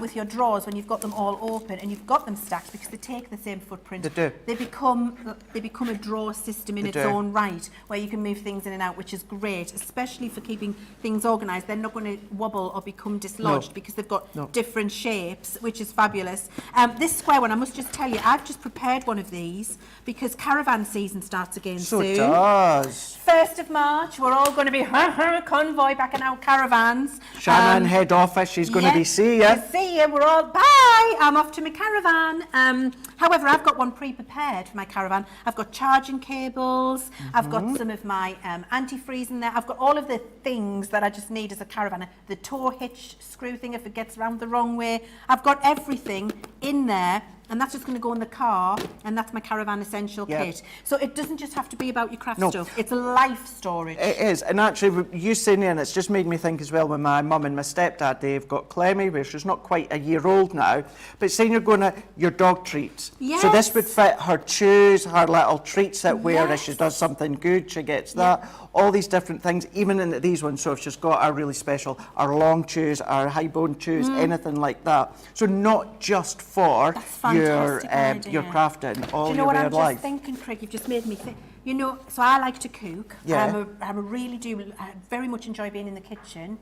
with your drawers, when you've got them all open and you've got them stacked, because they take the same footprint. They do. They become a drawer system in its own right, where you can move things in and out, which is great, especially for keeping things organised. They're not going to wobble or become dislodged because they've got different shapes, which is fabulous. This square one, I must just tell you, I've just prepared one of these because caravan season starts again So soon. it does. 1st of March, we're all going to be convoy back in our caravans. Shannon, head office, she's going to be see ya. See you, we're all, bye, I'm off to my caravan. However, I've got one pre-prepared for my caravan. I've got charging cables, I've got some of my antifreeze in there, I've got all of the things that I just need as a caravan. The tow hitch screw thing if it gets round the wrong way. I've got everything in there, and that's just going to go in the car, and that's my caravan essential kit. So it doesn't just have to be about your craft stuff, it's life storage. It is, and actually, you saying and it's just made me think as well when my mum and my stepdad, Dave, got Clemmy, where she's not quite a year old now, but saying you're going to, your dog treats. Yes. So this would fit her chews, her little treats that where if she does something good, she gets that. All these different things, even in these ones, so if she's got our really special, our long chews, our high bone chews, anything like that. So not just for your crafting, all Do you know your what way I'm of just life. thinking, Craig? You've just made me think. You know, so I like to cook. Yeah. I very much enjoy being in the kitchen.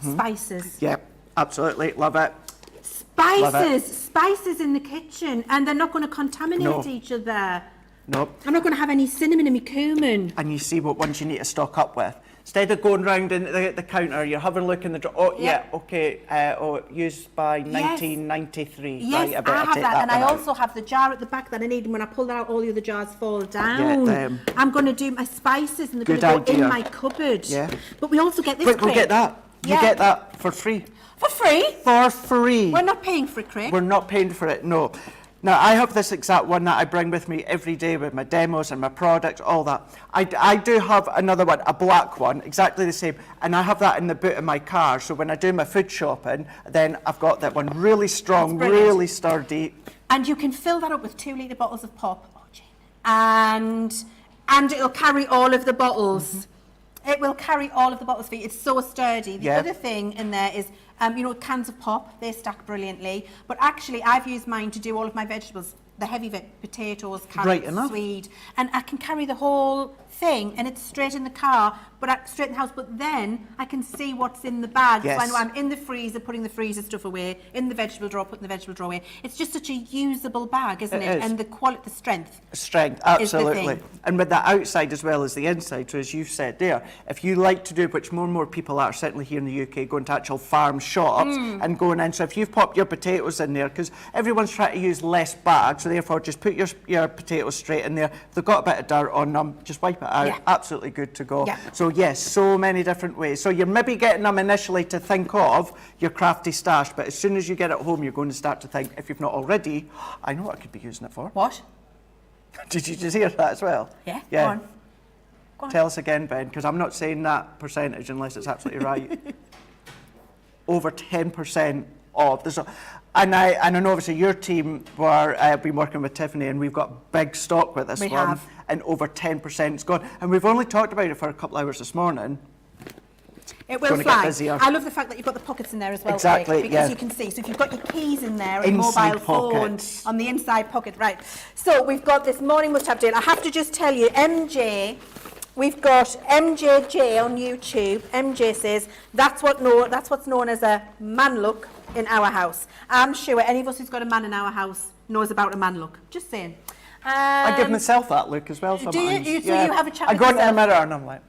Spices. Yep, absolutely, love it. Spices in the kitchen, and they're not going to contaminate each other. Nope. I'm not going to have any cinnamon in my cumin. And you see what ones you need to stock up with. Instead of going round in the counter, you're having a look in the drawer. Oh, used by 1993. Yes, right, I better I have take that, and I one out. also have the jar at the back that I need, and when I pull that out, all the other jars fall down. them. I'm going to do my spices, and they're Good going to go idea. in my cupboard. Yeah. But we also get this, Quick, we'll Craig. get that. You get that for free. For free? For free. We're not paying for it, Craig. We're not paying for it, no. Now, I have this exact one that I bring with me every day with my demos and my products, all that. I do have another one, a black one, exactly the same, and I have that in the boot of my car, so when I do my food shopping, then I've got that one really strong, really sturdy. And you can fill that up with 2-litre bottles of pop, and it'll carry all of the bottles. It will carry all of the bottles for you. It's so sturdy. The other thing in there is, you know, cans of pop, they stack brilliantly. But actually, I've used mine to do all of my vegetables, the heavy potatoes, carrots, swede. And I can carry the whole thing, and it's straight in the car, but straight in the house. But then I can see what's in the bag. So I know I'm in the freezer, putting the freezer stuff away, in the vegetable drawer, putting the vegetable drawer away. It's just such a usable bag, isn't it? Is. And the quality, the strength. Strength, absolutely. And with the outside as well as the inside, so as you've said there, if you like to do, which more and more people are, certainly here in the UK, going to actual farm shops and going in, so if you've popped your potatoes in there, because everyone's trying to use less bags, so therefore just put your potatoes straight in there. If they've got a bit of dirt on them, just wipe it out. Absolutely good to go. So yes, so many different ways. So you're maybe getting them initially to think of your crafty stash, but as soon as you get it home, you're going to start to think, if you've not already, I know what I could be using it for. What? Did you just hear that as well? Yeah. Go on. Go on. Tell us again, Ben, because I'm not saying that percentage unless it's absolutely right. Over 10% off. And I know obviously your team were been working with Tiffany, and we've got big stock with this one. Have. And over 10% is gone. And we've only talked about it for a couple of hours this morning. It will fly. I love the fact that you've got the pockets in there as well, exactly, Craig, because you can see. So if you've got your keys in there and mobile phone on the inside pocket, right. So we've got this morning must-have deal. I have to just tell you, MJ, we've got MJJ on YouTube. MJ says that's what's known as a man look in our house. I'm sure any of us who's got a man in our house knows about a man look. Just saying. I give myself that look as well sometimes. Do you? So you have a chat with I go into the yourself? mirror and I'm like...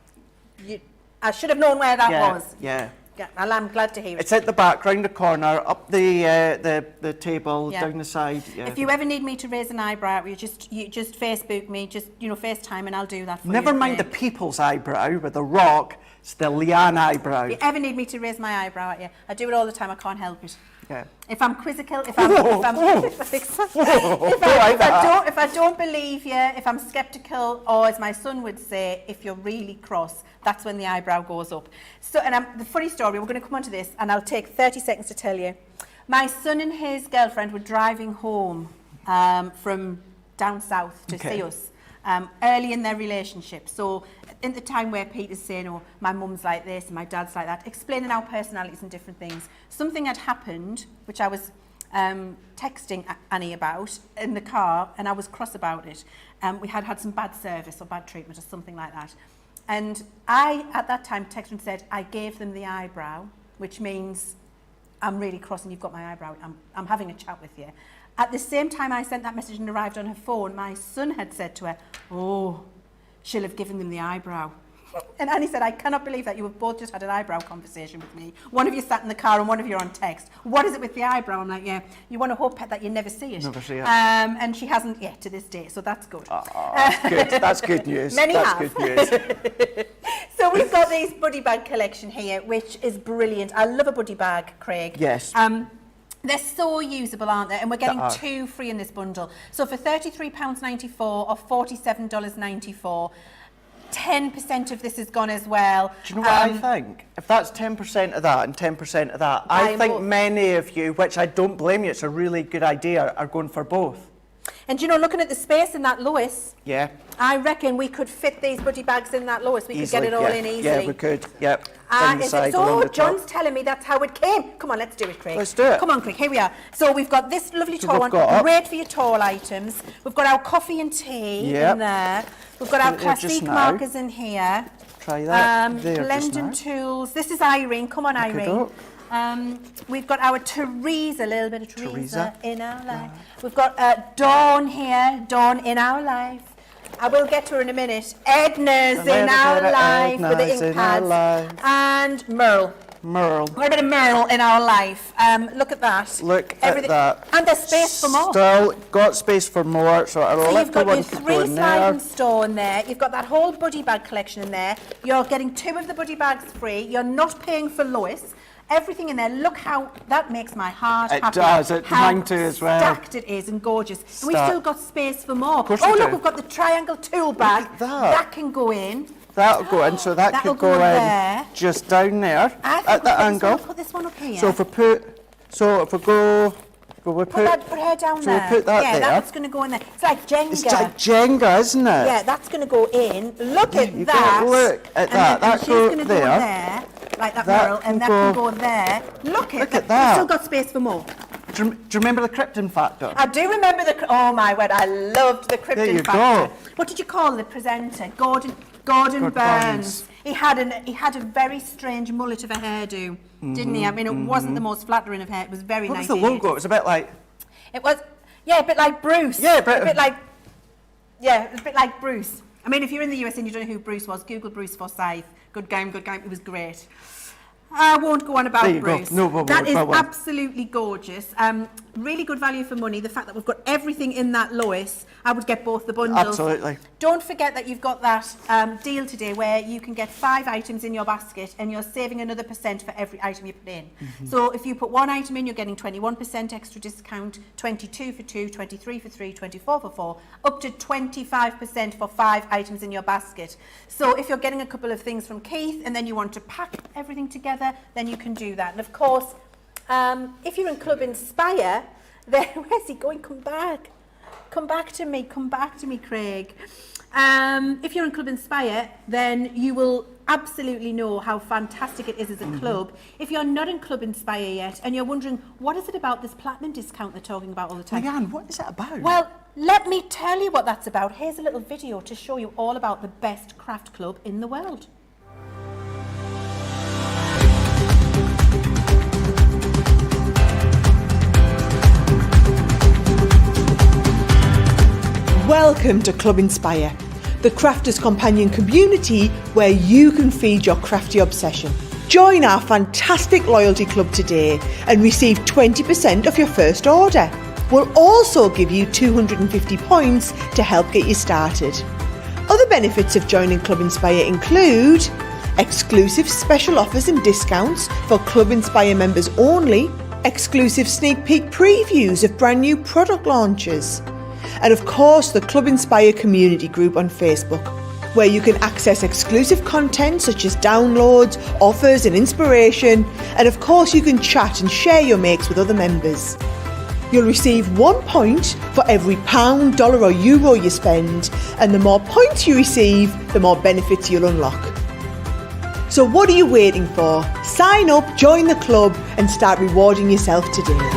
I should have known where that was. Yeah. Well, I'm glad to hear it. It's at the back, round the corner, up the table, down the side. Yeah. If you ever need me to raise an eyebrow, you just Facebook me, just FaceTime, and I'll do that for you. Never mind the people's eyebrow with the rock. It's the Leann eyebrow. If you ever need me to raise my eyebrow at you, I do it all the time. I can't help it. Yeah. If I'm quizzical, if I don't believe you, if I'm sceptical, or as my son would say, if you're really cross, that's when the eyebrow goes up. So, and the funny story, we're going to come on to this, and I'll take 30 seconds to tell you. My son and his girlfriend were driving home from down south to see us. Early in their relationship. So in the time where Peter's saying, oh, my mum's like this and my dad's like that, explaining our personalities and different things. Something had happened, which I was texting Annie about in the car, and I was cross about it. We had some bad service or bad treatment or something like that. And I, at that time, texted and said, I gave them the eyebrow, which means I'm really cross and you've got my eyebrow. I'm having a chat with you. At the same time I sent that message and arrived on her phone, my son had said to her, oh, she'll have given them the eyebrow. And Annie said, I cannot believe that you have both just had an eyebrow conversation with me. One of you sat in the car and one of you are on text. What is it with the eyebrow? I'm like, yeah, you want to hope that you never see it. Never see it. And she hasn't yet to this day, so that's good. Good. That's good news. That's good news. So we've got this buddy bag collection here, which is brilliant. I love a buddy bag, Craig. Yes. They're so usable, aren't they? And we're getting 2 free in this bundle. So for £33.94 or $47.94, 10% of this is gone as well. Do you know what I think? If that's 10% of that and 10% of that, I think many of you, which I don't blame you, it's a really good idea, are going for both. And you know, looking at the space in that Lois, yeah, I reckon we could fit these buddy bags in that Lois. We could get it all in easily. Yeah, we could. Yep. John's telling me that's how it came. Come on, let's do it, Craig. Let's do it. Come on, Craig. Here we are. So we've got this lovely tall one. Great for your tall items. We've got our coffee and tea in there. We've got our classic markers in here. Try that. Blending tools. This is Irene. Come on, Irene. We've got our Teresa, a little bit of Teresa in our life. We've got Dawn here, Dawn in our life. I will get to her in a minute. Edna's in our life with the ink pads. And Merle. Merle. We're a bit of Merle in our life. Look at that. Look at that. And there's space for more. Still got space for more, so a So you've little got one your could go 3 in sliding there. store in there. You've got that whole buddy bag collection in there. You're getting 2 of the buddy bags free. You're not paying for Lois. Everything in there. Look how that makes my heart It happy. does. It How mine too as well. Stacked it is and gorgeous. And we've Stacked. still got space for more. course Oh we look, do. we've got the triangle tool bag. at that. That can go in. That'll go in, so that That'll could go go in there. just down there I think at the we'll angle. put this one up here. So if we go, will we Put her down so we'll there. put that yeah, there. that's going to go in there. It's like Jenga. It's like Jenga, isn't it? Yeah, that's going to go in. Look at you that. gotta look at And that. then That she's go going to there. go there, like that, That Merle, can and that can go- go there. Look at at that. We've still got space for more. Do you remember the Krypton factor? I do remember oh my word, I loved the Krypton There you factor. go. What did you call the presenter? Gordon Burns. He had a very strange mullet of a hairdo, didn't he? I mean, it wasn't the most flattering of hair. It was very What was nice. the logo? It was a bit like, It was, yeah, a bit like Bruce. Yeah, a bit like Bruce. I mean, if you're in the US and you don't know who Bruce was, Google Bruce Forsyth. Good game, good game. It was great. I won't go on about There you go. Bruce. No, we that won't, is we won't. absolutely gorgeous. Really good value for money. The fact that we've got everything in that Lois, I would get both the bundles. Absolutely. Don't forget that you've got that deal today where you can get 5 items in your basket and you're saving another % for every item you put in. So if you put 1 item in, you're getting 21% extra discount, 22 for 2, 23 for 3, 24 for 4, up to 25% for 5 items in your basket. So if you're getting a couple of things from Keith and then you want to pack everything together, then you can do that. And of course, if you're in Club Inspire, then where's he going? Come back to me, Craig. If you're in Club Inspire, then you will absolutely know how fantastic it is as a club. If you're not in Club Inspire yet and you're wondering, what is it about this platinum discount they're talking about all the time? Leann, what is it about? Well, let me tell you what that's about. Here's a little video to show you all about the best craft club in the world. Welcome to Club Inspire, the crafters companion community where you can feed your crafty obsession. Join our fantastic loyalty club today and receive 20% of your first order. We'll also give you 250 points to help get you started. Other benefits of joining Club Inspire include exclusive special offers and discounts for Club Inspire members only, exclusive sneak peek previews of brand new product launches, and of course the Club Inspire community group on Facebook, where you can access exclusive content such as downloads, offers and inspiration, and of course you can chat and share your makes with other members. You'll receive 1 point for every £, dollar or euro you spend, and the more points you receive, the more benefits you'll unlock. So what are you waiting for? Sign up, join the club and start rewarding yourself today.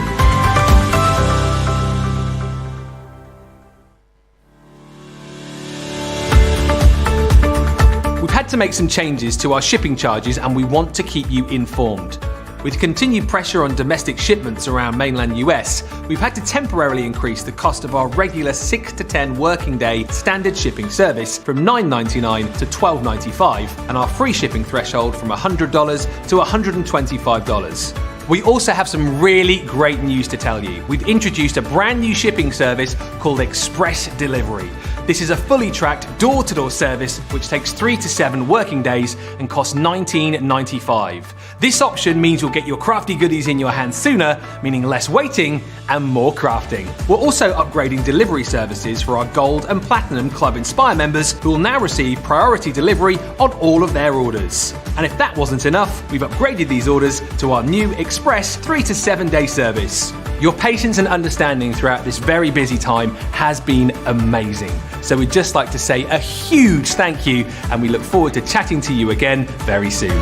We've had to make some changes to our shipping charges and we want to keep you informed. With continued pressure on domestic shipments around mainland US, we've had to temporarily increase the cost of our regular 6 to 10 working day standard shipping service from $9.99 to $12.95 and our free shipping threshold from $100 to $125. We also have some really great news to tell you. We've introduced a brand new shipping service called Express Delivery. This is a fully tracked door-to-door service which takes 3 to 7 working days and costs $19.95. This option means you'll get your crafty goodies in your hands sooner, meaning less waiting and more crafting. We're also upgrading delivery services for our Gold and Platinum Club Inspire members who will now receive priority delivery on all of their orders. And if that wasn't enough, we've upgraded these orders to our new Express 3 to 7 day service. Your patience and understanding throughout this very busy time has been amazing. So we'd just like to say a huge thank you and we look forward to chatting to you again very soon.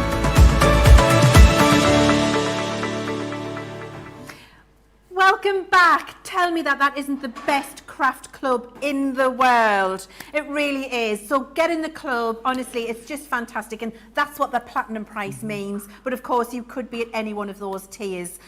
Welcome back. Tell me that that isn't the best craft club in the world. It really is. So get in the club. Honestly, it's just fantastic. And that's what the platinum price means. But of course, you could be at any one of those tiers.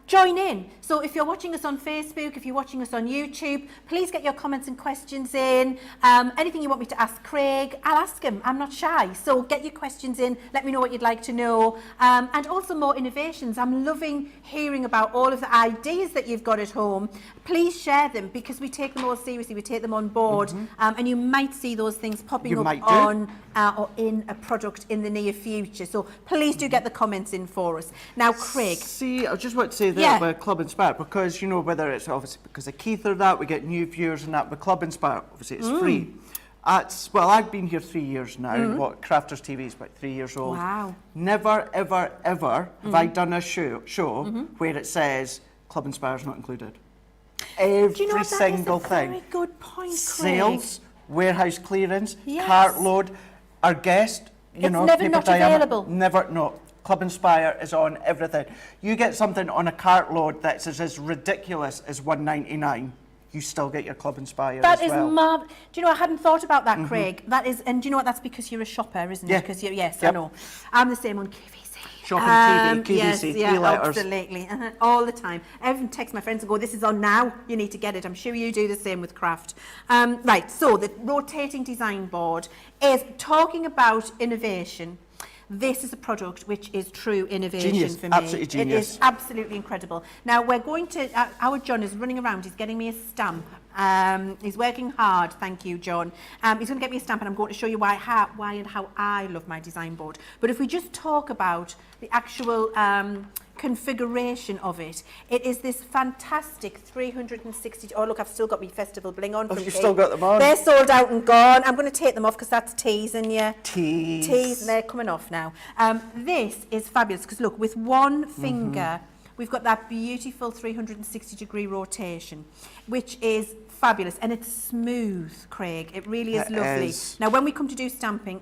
join in. So if you're watching us on Facebook, if you're watching us on YouTube, please get your comments and questions in. Anything you want me to ask Craig, I'll ask him. I'm not shy. So get your questions in. Let me know what you'd like to know. And also more innovations. I'm loving hearing about all of the ideas that you've got at home. Please share them because we take them all seriously. We take them on board. And you might see those things popping up on or in a product in the near future. So please do get the comments in for us. Now, Craig. See, I just want to say that with Club Inspire, because, you know, whether it's obviously because of Keith or that, we get new viewers and that, with Club Inspire, obviously it's free. Well, I've been here 3 years now. What, Crafters TV is about 3 years old. Wow. Never, ever, ever have I done a show where it says Club Inspire is not included. Every Do you know what, single thing. Very good point, Craig. Sales, warehouse clearance, cart load, our guest, you know, never Paper not Dienamics, available. Never, no. Club Inspire is on everything. You get something on a cart load that's as ridiculous as $1.99, you still get your Club Inspire That as is well. Do you know, I hadn't thought about that, Craig. That is, and do you know what, that's because you're a shopper, isn't it? Because yes, I know. I'm the same on QVC. Shopping TV, QVC, yes, three letters. Absolutely. All the time. I even text my friends and go, this is on now, you need to get it. I'm sure you do the same with craft. Right, so the rotating design board is talking about innovation. This is a product which is true innovation for me. Absolutely genius. It is absolutely incredible. Now we're going to, our John is running around, he's getting me a stamp. He's working hard, thank you, John. He's going to get me a stamp and I'm going to show you why and how I love my design board. But if we just talk about the actual configuration of it, it is this fantastic 360. Oh look, I've still got my festival bling on. You've still got them on? They're sold out and gone. I'm going to take them off because that's teasing you. Tease. And they're coming off now. This is fabulous because look, with one finger, we've got that beautiful 360-degree rotation, which is fabulous, and it's smooth, Craig. It really is lovely. Now, when we come to do stamping,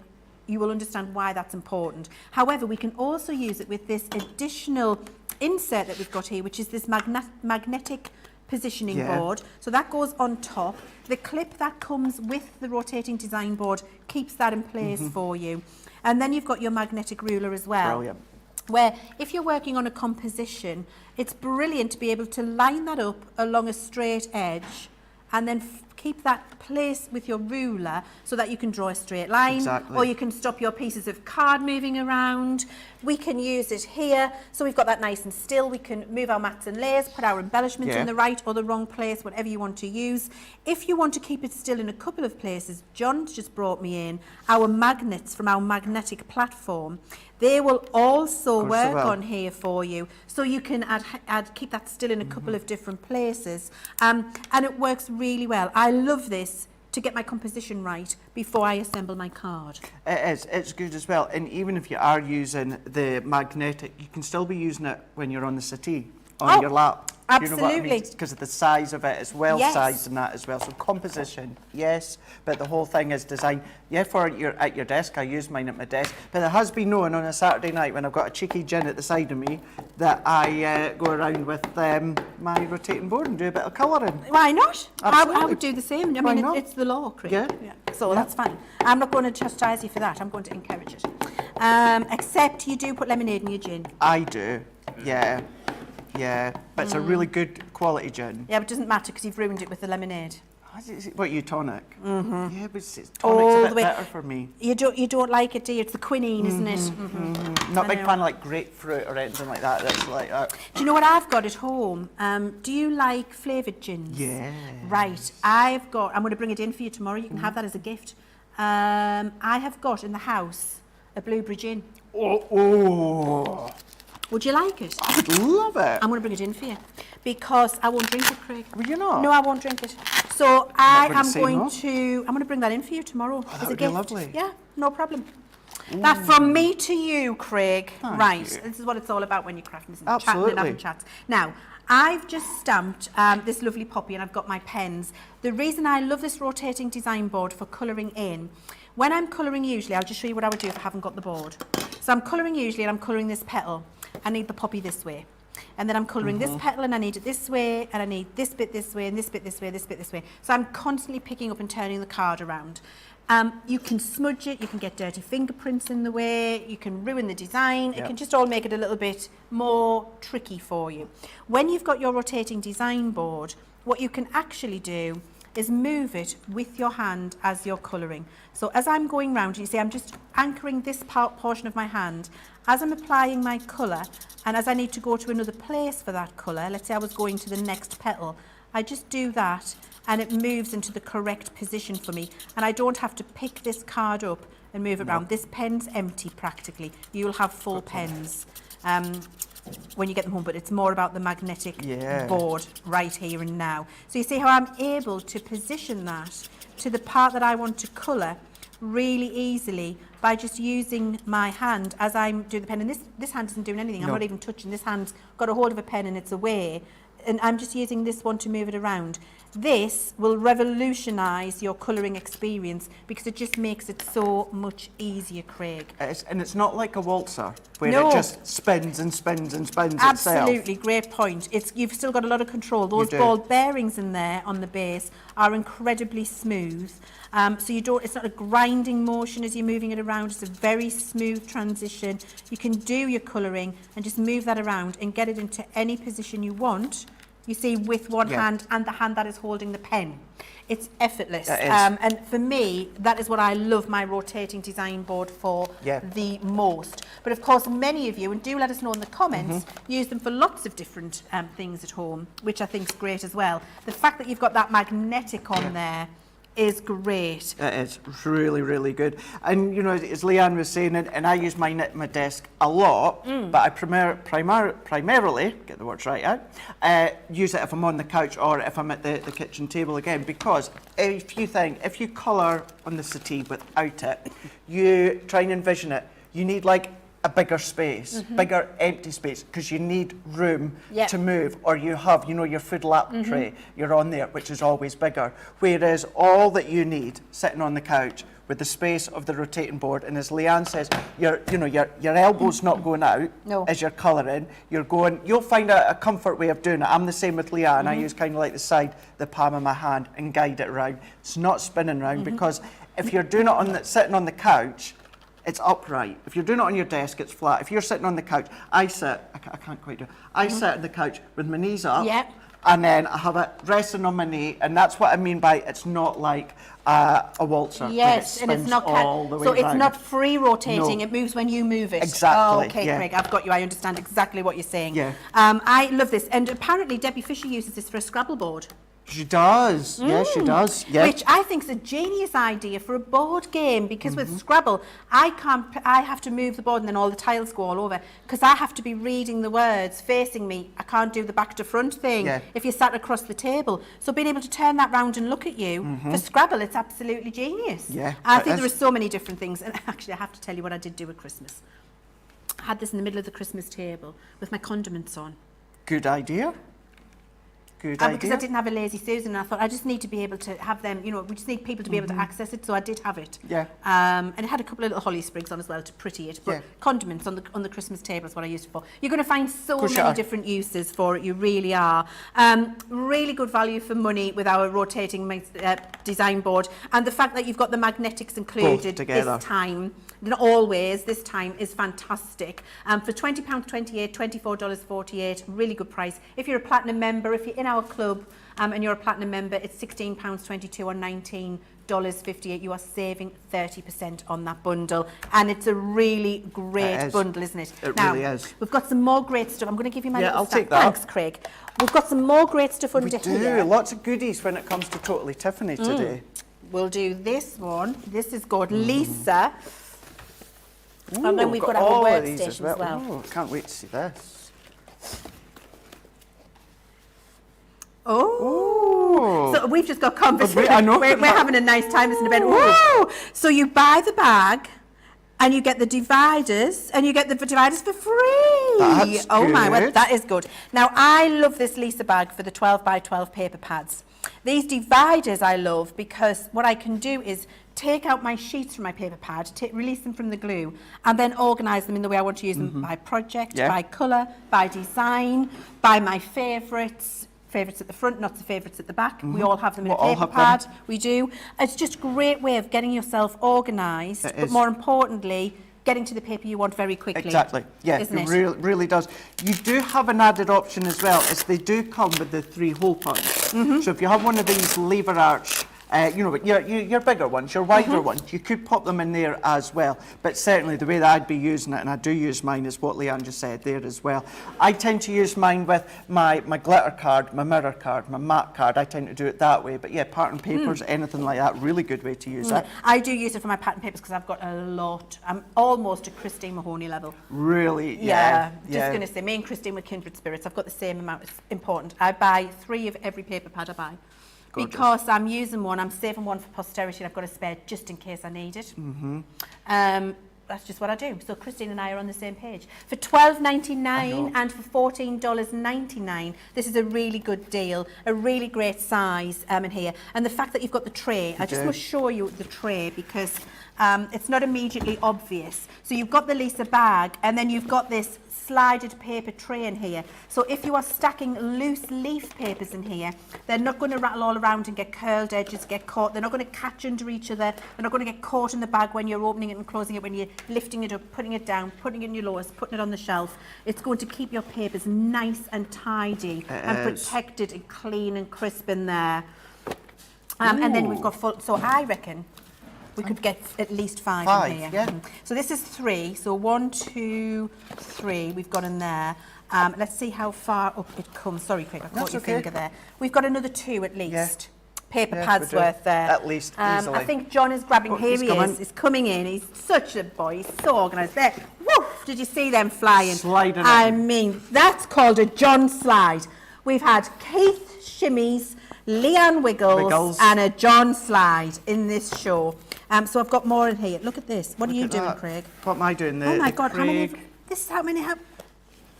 you will understand why that's important. However, we can also use it with this additional insert that we've got here, which is this magnetic positioning board. So that goes on top. The clip that comes with the rotating design board keeps that in place for you. And then you've got your magnetic ruler as well. Brilliant. Where if you're working on a composition, it's brilliant to be able to line that up along a straight edge and then keep that place with your ruler so that you can draw a straight line, or you can stop your pieces of card moving around. We can use it here, so we've got that nice and still. We can move our mats and layers, put our embellishments in the right or the wrong place, whatever you want to use. If you want to keep it still in a couple of places, John's just brought me in our magnets from our magnetic platform. They will also work on here for you, so you can keep that still in a couple of different places, and it works really well. I love this to get my composition right before I assemble my card. It is, it's good as well, and even if you are using the magnetic, you can still be using it when you're on the settee, on your lap. Absolutely. You know what I mean? Because of the size of it, it's well sized and that as well. So composition, yes, but the whole thing is design. Yeah, for at your desk, I use mine at my desk. But it has been known on a Saturday night when I've got a cheeky gin at the side of me that I go around with my rotating board and do a bit of colouring. Why not? Absolutely. I would do the same. I mean, it's the law, Craig. Yeah. So that's fine. I'm not going to chastise you for that. I'm going to encourage it. Except you do put lemonade in your gin. I do, yeah. Yeah, but it's a really good quality gin. Yeah, but it doesn't matter because you've ruined it with the lemonade. What, you tonic? Yeah, but tonic's a bit better for me. You don't like it, do you? It's the quinine, isn't it? Not a big fan of like grapefruit or anything like that. That's like that. Do you know what I've got at home? Do you like flavoured gins? Yeah. Right, I'm going to bring it in for you tomorrow. You can have that as a gift. I have got in the house a blueberry gin. Oh. Would you like it? I would love it. I'm going to bring it in for you because I won't drink it, Craig. Will you not? No, I won't drink it. So I'm going to bring that in for you tomorrow as a gift. Lovely. Yeah, no problem. That from me to you, Craig. Right, this is what it's all about when you're crafting, isn't it? Chatting and having chats. Now, I've just stamped this lovely poppy and I've got my pens. The reason I love this rotating design board for colouring in, when I'm colouring usually, I'll just show you what I would do if I haven't got the board. So I'm colouring usually and I'm colouring this petal. I need the poppy this way. And then I'm colouring this petal and I need it this way, and I need this bit this way, and this bit this way, this bit this way. So I'm constantly picking up and turning the card around. You can smudge it, you can get dirty fingerprints in the way, you can ruin the design, it can just all make it a little bit more tricky for you. When you've got your rotating design board, what you can actually do is move it with your hand as you're colouring. So as I'm going round, you see I'm just anchoring this portion of my hand. As I'm applying my colour, and as I need to go to another place for that colour, let's say I was going to the next petal, I just do that and it moves into the correct position for me, and I don't have to pick this card up and move it around. This pen's empty practically. You'll have full pens when you get them home, but it's more about the magnetic board right here and now. So you see how I'm able to position that to the part that I want to colour really easily by just using my hand as I'm doing the pen. And this hand isn't doing anything. I'm not even touching. This hand's got a hold of a pen and it's away. And I'm just using this one to move it around. This will revolutionise your colouring experience because it just makes it so much easier, Craig. And it's not like a waltzer where it just spins and spins and spins itself. Absolutely, great point. You've still got a lot of control. Those ball bearings in there on the base are incredibly smooth. So it's not a grinding motion as you're moving it around. It's a very smooth transition. You can do your colouring and just move that around and get it into any position you want. You see, with one hand and the hand that is holding the pen. It's effortless. And for me, that is what I love my rotating design board for the most. But of course, many of you, and do let us know in the comments, use them for lots of different things at home, which I think is great as well. The fact that you've got that magnetic on there is great. It is really, really good. And you know, as Leann was saying, and I use mine at my desk a lot, but I primarily, get the words right out, use it if I'm on the couch or if I'm at the kitchen table again, because if you colour on the settee without it, you try and envision it, you need like a bigger space, bigger empty space, because you need room to move, or you have, you know, your food lap tray, you're on there, which is always bigger. Whereas all that you need sitting on the couch with the space of the rotating board, and as Leann says, your elbow's not going out as you're colouring, you'll find a comfort way of doing it. I'm the same with Leann. I use kind of like the palm of my hand and guide it around. It's not spinning round, because if you're doing it sitting on the couch, it's upright. If you're doing it on your desk, it's flat. If you're sitting on the couch, I can't quite do it. I sit on the couch with my knees up, and then I have it resting on my knee, and that's what I mean by it's not like a waltzer. Yes, and it's not all the way so it's round. not free rotating. It moves when you move it. Exactly. Oh, okay, Craig, I've got you. I understand exactly what you're saying. Yeah. I love this, and apparently Debbie Fisher uses this for a Scrabble board. She does. Yes, she does. Yeah. Which I think is a genius idea for a board game, because with Scrabble, I have to move the board and then all the tiles go all over, because I have to be reading the words facing me. I can't do the back to front thing if you're sat across the table. So being able to turn that round and look at you, for Scrabble, it's absolutely genius. Yeah, I think there are so many different things. And actually, I have to tell you what I did do at Christmas. I had this in the middle of the Christmas table with my condiments on. Good idea. Good idea. Because I didn't have a Lazy Susan, and I thought I just need to be able to have them, you know, we just need people to be able to access it, so I did have it. Yeah. And it had a couple of little holly sprigs on as well to pretty it, but condiments on the Christmas table is what I used it for. You're going to find so many different uses for it, you really are. Really good value for money with our rotating design board, and the fact that you've got the magnetics included this time. Not always, this time is fantastic. For £20.28, $24.48, really good price. If you're a platinum member, if you're in our club and you're a platinum member, it's £16.22 or $19.58. You are saving 30% on that bundle. And it's a really great bundle, isn't it? It really is. We've got some more great stuff. I'm going to give you my little I'll stack. take that. Thanks, Craig. We've got some more great stuff under here. Lots of goodies when it comes to Totally Tiffany today. We'll do this one. This is called Lisa. Ooh, and then we've got our workstation as well. Oh, can't wait to see this. Oh, so we've just got conversation. I know. We're having a nice time listening to Ben. Whoa! So you buy the bag, and you get the dividers, and you get the dividers for free. That's oh my good. word, that is good. Now I love this Lisa bag for the 12 by 12 paper pads. These dividers I love because what I can do is take out my sheets from my paper pad, release them from the glue, and then organise them in the way I want to use them, by project, by colour, by design, by my favourites. Favourites at the front, not the favourites at the back. We all have them in a paper pad. We do. It's just a great way of getting yourself organised, but more importantly, getting to the paper you want very quickly. Exactly. Yeah, isn't it? Really does. You do have an added option as well, is they do come with the 3 hole punch. So if you have one of these lever arch, you know, your bigger ones, your wider ones, you could pop them in there as well. But certainly the way that I'd be using it, and I do use mine, is what Leann just said there as well. I tend to use mine with my glitter card, my mirror card, my matte card. I tend to do it that way. But yeah, pattern papers, anything like that, really good way to use it. I do use it for my pattern papers because I've got a lot. I'm almost at Christine Mahoney level. Really? Just going to say, me and Christine were kindred spirits. I've got the same amount. It's important. I buy 3 of every paper pad I buy. Gorgeous. Because I'm using one, I'm saving one for posterity, and I've got a spare just in case I need it. That's just what I do. So Christine and I are on the same page. For $12.99 and for $14.99, this is a really good deal, a really great size in here. And the fact that you've got the tray, I just must show you the tray because it's not immediately obvious. So you've got the Lisa bag, and then you've got this slided paper tray in here. So if you are stacking loose leaf papers in here, they're not going to rattle all around and get curled edges, get caught. They're not going to catch under each other. They're not going to get caught in the bag when you're opening it and closing it, when you're lifting it up, putting it down, putting it in your lowers, putting it on the shelf. It's going to keep your papers nice and tidy and protected and clean and crisp in there. And then we've got full, so I reckon we could get at least 5 in here. Yeah. So this is 3. So 1, 2, 3 we've got in there. Let's see how far up it comes. Sorry, Craig, I caught your finger there. We've got another 2 at least. Paper pads worth there. At least, easily. I think John is grabbing. Here he is. He's coming in. He's such a boy. He's so organised. There. Woof! Did you see them flying? Sliding I mean, that's called a John slide. We've had Keith shimmies, Leann wiggles, and a John slide in this show. So I've got more in here. Look at this. What are you doing, Craig? What am I doing there? Oh my God, how many? This is how many have?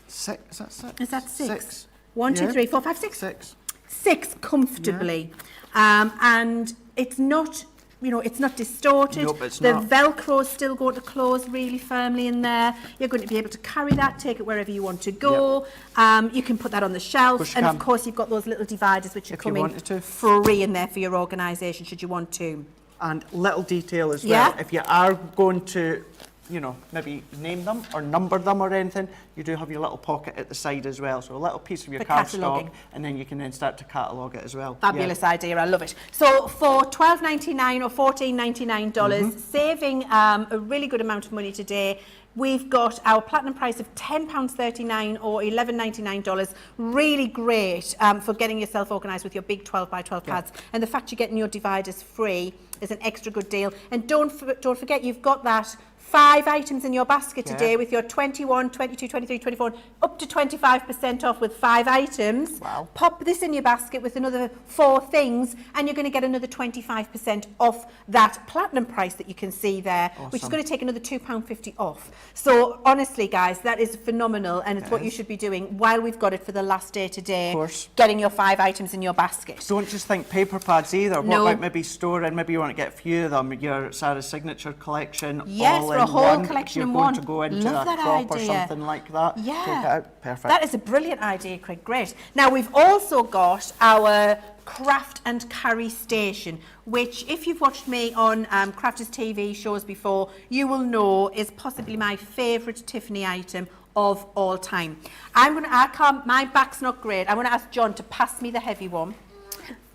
6. Is that 6? Is that 6? 6. 1, 2, 3, 4, 5, 6. 6. 6 comfortably. And it's not, you know, it's not distorted. Nope, it's the not. Velcro is still going to close really firmly in there. You're going to be able to carry that, take it wherever you want to go. You can put that on the shelf. And of course, you've got those little dividers which are coming free in there for your organisation, should you want to. And little detail as well, if you are going to, you know, maybe name them or number them or anything, you do have your little pocket at the side as well. So a little piece of your cardstock, and then you can then start to catalogue it as well. Fabulous idea, I love it. So for $12.99 or $14.99, saving a really good amount of money today. We've got our platinum price of £10.39 or $11.99. Really great for getting yourself organised with your big 12 by 12 pads. And the fact you're getting your dividers free is an extra good deal. And don't forget, you've got that 5 items in your basket today with your 21, 22, 23, 24, up to 25% off with 5 items. Wow. Pop this in your basket with another 4 things and you're going to get another 25% off that platinum price that you can see there, which is going to take another £2.50 off. So honestly, guys, that is phenomenal, and it's what you should be doing while we've got it for the last day today. Of course. Getting your 5 items in your basket. Don't just think paper pads either. What about maybe storing, maybe you want to get a few of them, your Sarah's Signature collection, all for a whole one. collection You're in going one. to go into Love a that crop idea. or something like that. Yeah. Take it out. Perfect. That is a brilliant idea, Craig. Great. Now, we've also got our craft and carry station, which if you've watched me on Crafters TV shows before, you will know is possibly my favourite Tiffany item of all time. My back's not great. I'm going to ask John to pass me the heavy one.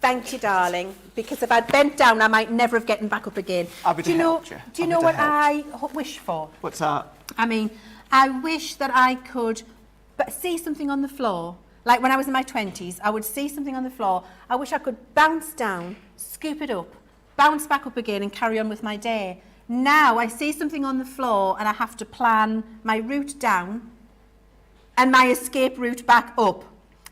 Thank you, darling, because if I'd bent down, I might never have gotten back up again. Do you know what I wish for? What's that? I mean, I wish that I could see something on the floor. Like when I was in my 20s, I would see something on the floor. I wish I could bounce down, scoop it up, bounce back up again and carry on with my day. Now I see something on the floor and I have to plan my route down and my escape route back up.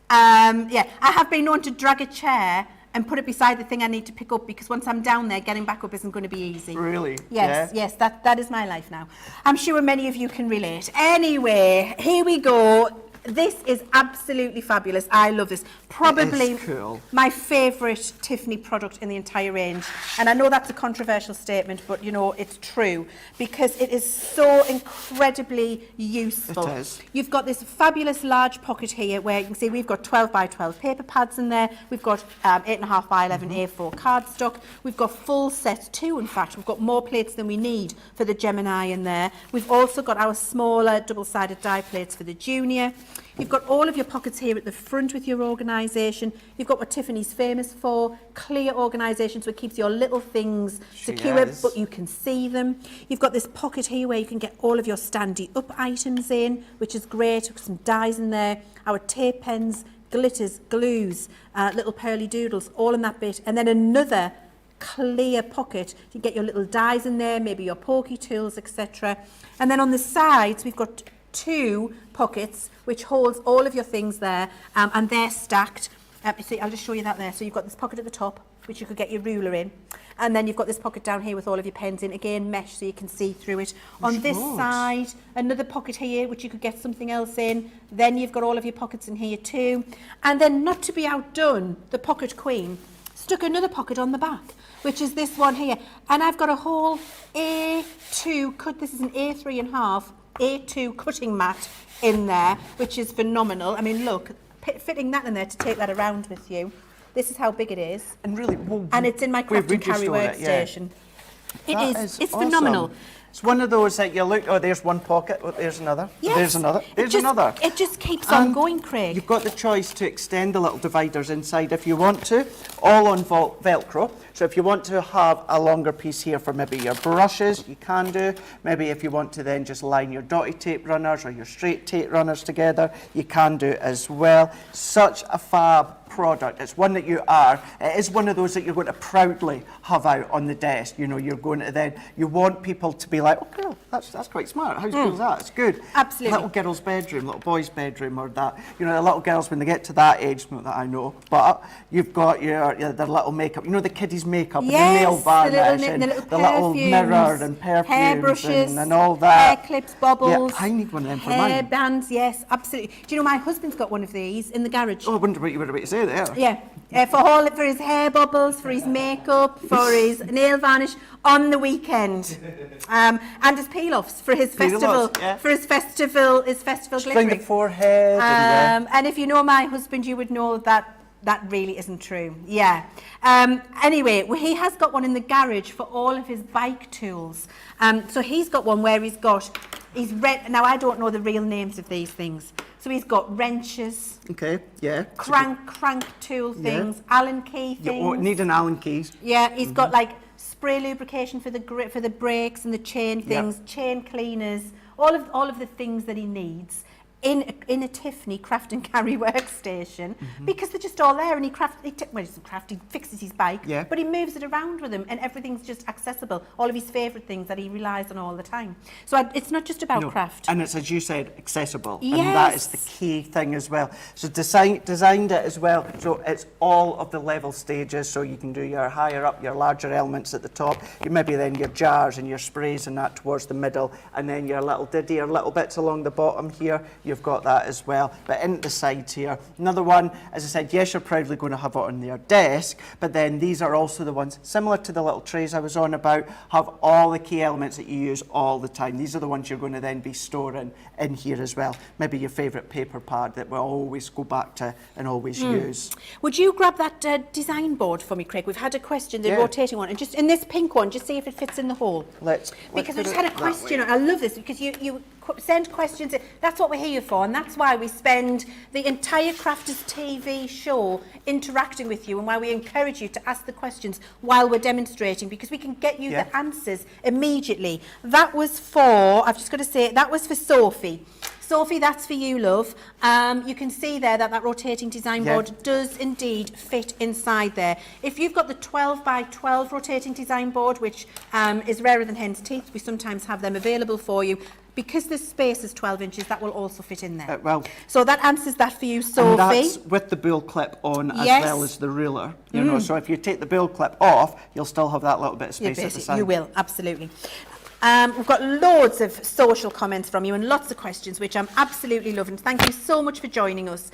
I have been known to drag a chair and put it beside the thing I need to pick up, because once I'm down there, getting back up isn't going to be easy. Really? Yes, that is my life now. I'm sure many of you can relate. Anyway, here we go. This is absolutely fabulous. I love this. Probably cool. my favourite Tiffany product in the entire range. And I know that's a controversial statement, but you know, it's true because it is so incredibly useful. It is. You've got this fabulous large pocket here where you can see we've got 12 by 12 paper pads in there. We've got 8.5 by 11 A4 cardstock. We've got full sets too, in fact. We've got more plates than we need for the Gemini in there. We've also got our smaller double-sided die plates for the Junior. You've got all of your pockets here at the front with your organisation. You've got what Tiffany's famous for, clear organisation, so it keeps your little things secure, but you can see them. You've got this pocket here where you can get all of your standy up items in, which is great. We've got some dies in there, our tape pens, glitters, glues, little pearly doodles, all in that bit. And then another clear pocket. You get your little dies in there, maybe your pokey tools, etc. And then on the sides, we've got 2 pockets which holds all of your things there, and they're stacked. See, I'll just show you that there. So you've got this pocket at the top which you could get your ruler in, and then you've got this pocket down here with all of your pens in, again mesh so you can see through it. On this side, another pocket here which you could get something else in. Then you've got all of your pockets in here too. And then, not to be outdone, the pocket queen stuck another pocket on the back, which is this one here, and I've got a whole A2 cut. This is an A3.5 A2 cutting mat in there, which is phenomenal. I mean, look, fitting that in there to take that around with you. This is how big it is. And really, and it's in my craft and carry workstation. It's awesome. Phenomenal. It's one of those that you look, oh, there's one pocket, oh, there's another, Yes. there's another, there's another. It just keeps on going, Craig. You've got the choice to extend the little dividers inside if you want to, all on Velcro. So if you want to have a longer piece here for maybe your brushes, you can do. Maybe if you want to then just line your dotted tape runners or your straight tape runners together, you can do as well. Such a fab product. It's one that it is one of those that you're going to proudly have out on the desk. You know, you're going to then, you want people to be like, oh girl, that's quite smart. How cool is that? It's good. Absolutely. Little girl's bedroom, little boy's bedroom, or that. You know, the little girls when they get to that age, not that I know, but you've got their little makeup. You know, the kiddies' makeup, Yes, and the nail varnish, the and little the little perfumes, mirror and perfumes hairbrushes, and all that. hair clips, bobbles. Yeah, I need one of them for mine. Hair bands, yes, absolutely. Do you know my husband's got one of these in the garage? Oh, I wonder what you were about to say there. Yeah, for his hair bobbles, for his makeup, for his nail varnish on the weekend, and his peel-offs for his festival, his festival String glittering. the forehead. And if you know my husband, you would know that that really isn't true. Yeah. Anyway, he has got one in the garage for all of his bike tools. So he's got one where now I don't know the real names of these things. So he's got wrenches. Okay, yeah. Crank tool things, Allen key things. You need an Allen keys. Yeah, he's got like spray lubrication for the brakes and the chain things, chain cleaners, all of the things that he needs in a Tiffany craft and carry workstation, because they're just all there. And he fixes his bike, but he moves it around with him, and everything's just accessible. All of his favourite things that he relies on all the time. So it's not just about craft. And it's, as you said, accessible. Yes. And that is the key thing as well. So designed it as well, so it's all of the level stages, so you can do your higher up, your larger elements at the top, maybe then your jars and your sprays and that towards the middle, and then your little diddy or little bits along the bottom here. You've got that as well, but in the sides here. Another one, as I said, yes, you're proudly going to have it on your desk, but then these are also the ones, similar to the little trays I was on about, have all the key elements that you use all the time. These are the ones you're going to then be storing in here as well. Maybe your favourite paper pad that we'll always go back to and always use. Would you grab that design board for me, Craig? We've had a question, the rotating one, and just in this pink one, just see if it fits in the hole. Because I just had a question. I love this because you send questions. That's what we're here for, and that's why we spend the entire Crafters TV show interacting with you, and why we encourage you to ask the questions while we're demonstrating, because we can get you the answers immediately. That was for, I've just got to say, that was for Sophie. Sophie, that's for you, love. You can see there that rotating design board does indeed fit inside there. If you've got the 12 by 12 rotating design board, which is rarer than hen's teeth, we sometimes have them available for you. Because the space is 12 inches, that will also fit in there. So that answers that for you, Sophie. And that's with the bull clip on as well as the ruler. You know, so if you take the bull clip off, you'll still have that little bit of space at the side. You will, absolutely. We've got loads of social comments from you and lots of questions, which I'm absolutely loving. Thank you so much for joining us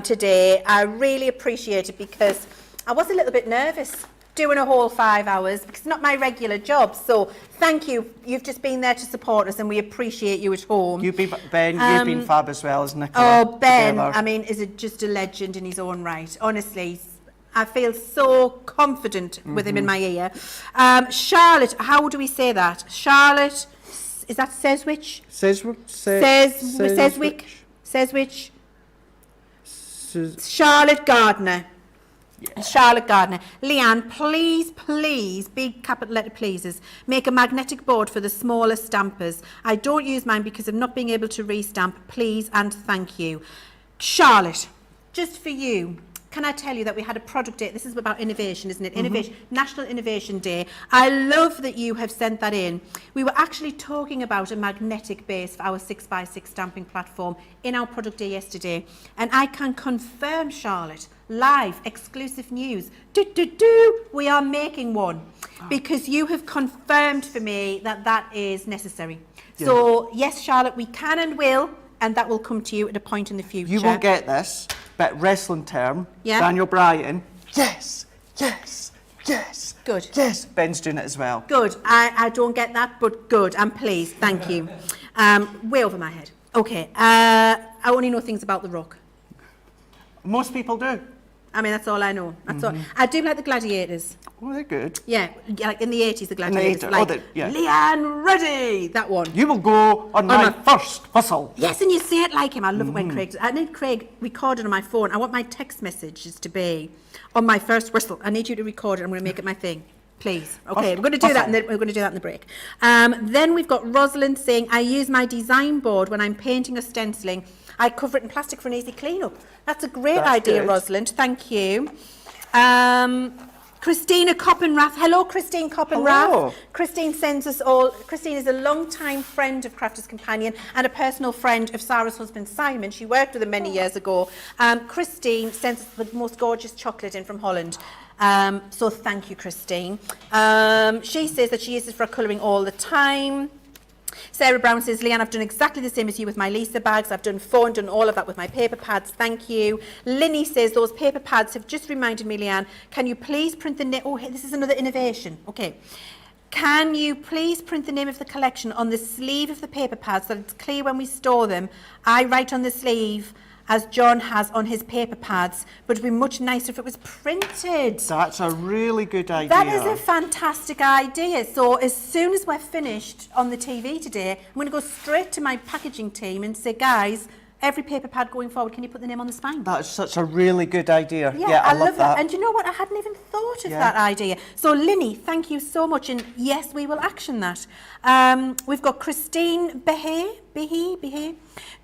today. I really appreciate it because I was a little bit nervous doing a whole 5 hours because it's not my regular job. So thank you. You've just been there to support us and we appreciate you at home. Ben, you've been fab as well as Nicola. Oh, Ben, together. I mean, is just a legend in his own right. Honestly, I feel so confident with him in my ear. Charlotte, how do we say that? Charlotte, is that Seswich? Seswich? Charlotte Gardner. Yes. Charlotte Gardner. Leanne, please, big capital letter pleases, make a magnetic board for the smaller stampers. I don't use mine because of not being able to restamp. Please and thank you. Charlotte, just for you, can I tell you that we had a product day? This is about innovation, isn't it? Innovation, National Innovation Day. I love that you have sent that in. We were actually talking about a magnetic base for our 6x6 stamping platform in our product day yesterday. And I can confirm, Charlotte, live, exclusive news, we are making one. Because you have confirmed for me that that is necessary. Yeah. So, yes, Charlotte, we can and will, and that will come to you at a point in the future. You will get this. But wrestling term, Daniel Bryan, yes. Good. Yes, Ben's doing it as well. Good. I don't get that, but good. I'm pleased. Thank you. Way over my head. Okay. I only know things about The Rock. Most people do. I mean, that's all I know. That's all. I do like the Gladiators. Oh, they're good. Yeah, like in the 80s, the Gladiators. In the 80s. Like, yeah. Leann, ready! That one. You will go on my first whistle. Yes, and you say it like him. I love it when Craig... I need Craig recorded on my phone. I want my text messages to be on my first whistle. I need you to record it. I'm going to make it my thing. Please. Okay, we're going to do that, and then we're going to do that in the break. Then we've got Rosalind saying, I use my design board when I'm painting or stenciling. I cover it in plastic for an easy clean-up. That's a great idea, good. Rosalind. Thank you. Christina Coppenrath. Hello, Christine Coppenrath. Hello. Christine sends us all... Christine is a long-time friend of Crafters Companion and a personal friend of Sarah's husband, Simon. She worked with him many years ago. Christine sends us the most gorgeous chocolate in from Holland. So thank you, Christine. She says that she uses it for colouring all the time. Sarah Brown says, Leanne, I've done exactly the same as you with my Lisa bags. I've done 4 and done all of that with my paper pads. Thank you. Linny says, those paper pads have just reminded me, Leanne, can you please print the name? Oh, this is another innovation. Okay. Can you please print the name of the collection on the sleeve of the paper pads so that it's clear when we store them? I write on the sleeve as John has on his paper pads, but it would be much nicer if it was printed. That's a really good idea. That is a fantastic idea. So as soon as we're finished on the TV today, I'm going to go straight to my packaging team and say, guys, every paper pad going forward, can you put the name on the spine? That's such a really good idea. Yeah, I love that. And you know what? I hadn't even thought of that idea. So, Linny, thank you so much. And yes, we will action that. We've got Christine Behe.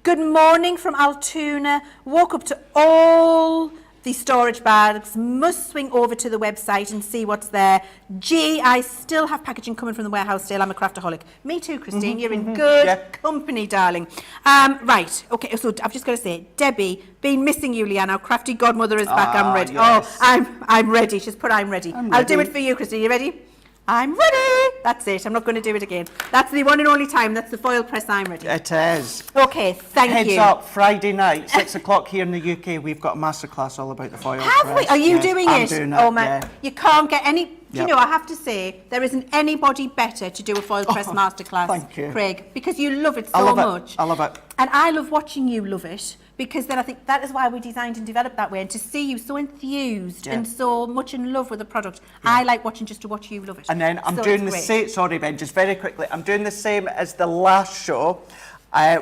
Good morning from Altoona. Woke up to all the storage bags. Must swing over to the website and see what's there. Gee, I still have packaging coming from the warehouse still. I'm a craftaholic. Me too, Christine. You're in good company, darling. Right. Okay, so I've just got to say, Debbie, been missing you, Leanne. Our crafty godmother is back. I'm ready. Yes. Oh, I'm ready. She's put I'm ready. I'll do it for you, Christine. You ready? I'm ready. That's it. I'm not going to do it again. That's the one and only time. That's the foil press. I'm ready. It is. Okay, thank you. Heads up, Friday night, 6 o'clock here in the UK, we've got a masterclass all about the foil press. Have we? Are you doing it? I'm doing it, oh, man. You can't get any... Yep. You know, I have to say, there isn't anybody better to do a foil press masterclass, thank you. Craig, because you love it so much. I love it. And I love watching you love it, because then I think that is why we designed and developed that way, and to see you so enthused and so much in love with the product. I like watching just to watch you love it. And then I'm doing the same, sorry Ben, just very quickly, I'm doing the same as the last show.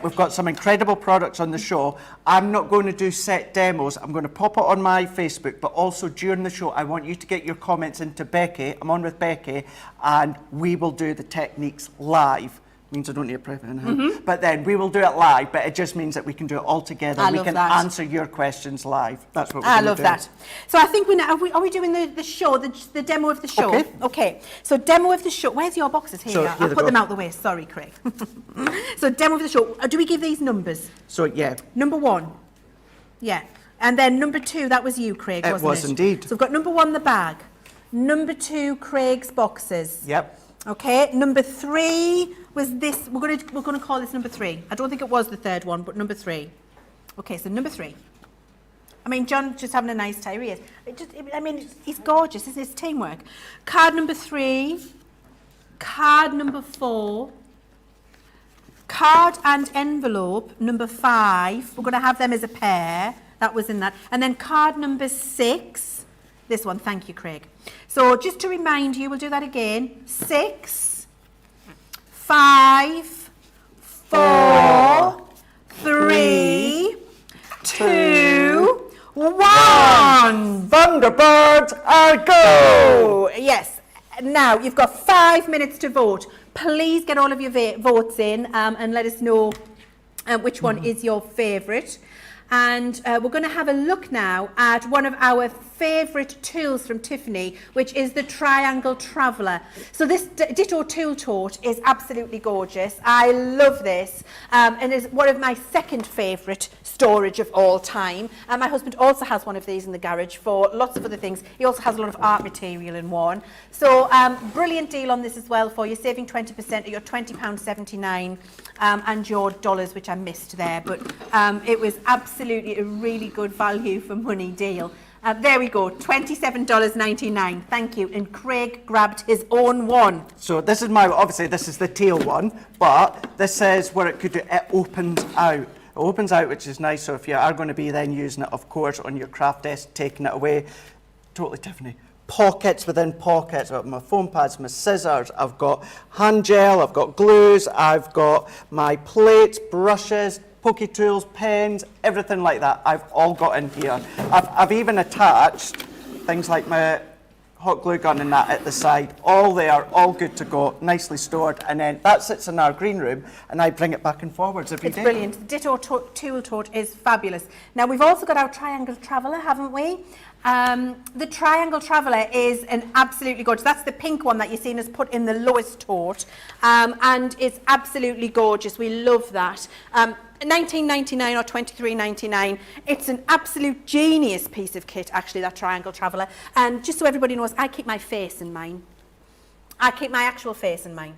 We've got some incredible products on the show. I'm not going to do set demos. I'm going to pop it on my Facebook, but also during the show, I want you to get your comments into Becky. I'm on with Becky, and we will do the techniques live. Means I don't need a prep in hand. But then we will do it live, but it just means that we can do it all together. We can answer your questions live. That's what we're going to do. I love that. So I think are we doing the show, the demo of the show? Okay. So demo of the show. Where's your boxes? Here you are. I'll put them out the way. Sorry, Craig. So demo of the show. Do we give these numbers? So, yeah. Number 1. Yeah. And then number 2, that was you, Craig, wasn't it? It was indeed. So we've got number 1, the bag. Number 2, Craig's boxes. Yep. Okay, number 3 was this. We're going to call this number 3. I don't think it was the third one, but number 3. Okay, so number 3. I mean, John's just having a nice tirade. He's gorgeous, isn't it? It's teamwork. Card number 3, card number 4, card and envelope number 5. We're going to have them as a pair. That was in that. And then card number 6. This one, thank you, Craig. So just to remind you, we'll do that again. 6, 5, 4, 3, 2, 1. Thunderbirds are go! Yes. Now, you've got 5 minutes to vote. Please get all of your votes in and let us know which one is your favourite. And we're going to have a look now at one of our favourite tools from Tiffany, which is the Triangle Traveller. So this Ditto Tool Tote is absolutely gorgeous. I love this and is one of my second favourite storage of all time. My husband also has one of these in the garage for lots of other things. He also has a lot of art material in one. So brilliant deal on this as well for you, saving 20% at your £20.79 and your dollars, which I missed there. But it was absolutely a really good value for money deal. There we go, $27.99. Thank you. And Craig grabbed his own one. So this is obviously this is the tail one, but this says where it could do, it opens out. It opens out, which is nice. So if you are going to be then using it, of course, on your craft desk, taking it away, totally Tiffany. Pockets within pockets. I've got my foam pads, my scissors, I've got hand gel, I've got glues, I've got my plates, brushes, pokey tools, pens, everything like that. I've all got in here. I've even attached things like my hot glue gun and that at the side, all there, all good to go, nicely stored, and then that sits in our green room and I bring it back and forwards every day. It's brilliant. The Ditto Tool Tote is fabulous. Now we've also got our Triangle Traveller, haven't we? The Triangle Traveller is an absolutely gorgeous, that's the pink one that you've seen us put in the lowest tote, and it's absolutely gorgeous. We love that. $19.99 or $23.99. It's an absolute genius piece of kit, actually, that Triangle Traveller. And just so everybody knows, I keep my face in mine. I keep my actual face in mine.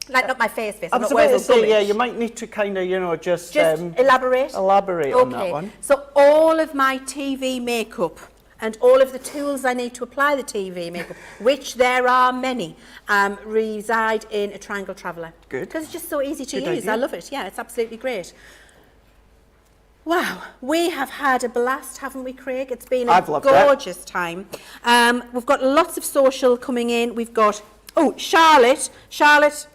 Like, not my face. I was about to say, yeah, you might need to kind of, just elaborate. Elaborate on that one. So all of my TV makeup and all of the tools I need to apply the TV makeup, which there are many, reside in a Triangle Traveller. Good. Because it's just so easy to Good use. idea. I love it. Yeah, it's absolutely great. Wow, we have had a blast, haven't we, Craig? It's been a gorgeous time. We've got lots of social coming in. We've got, Charlotte. Charlotte,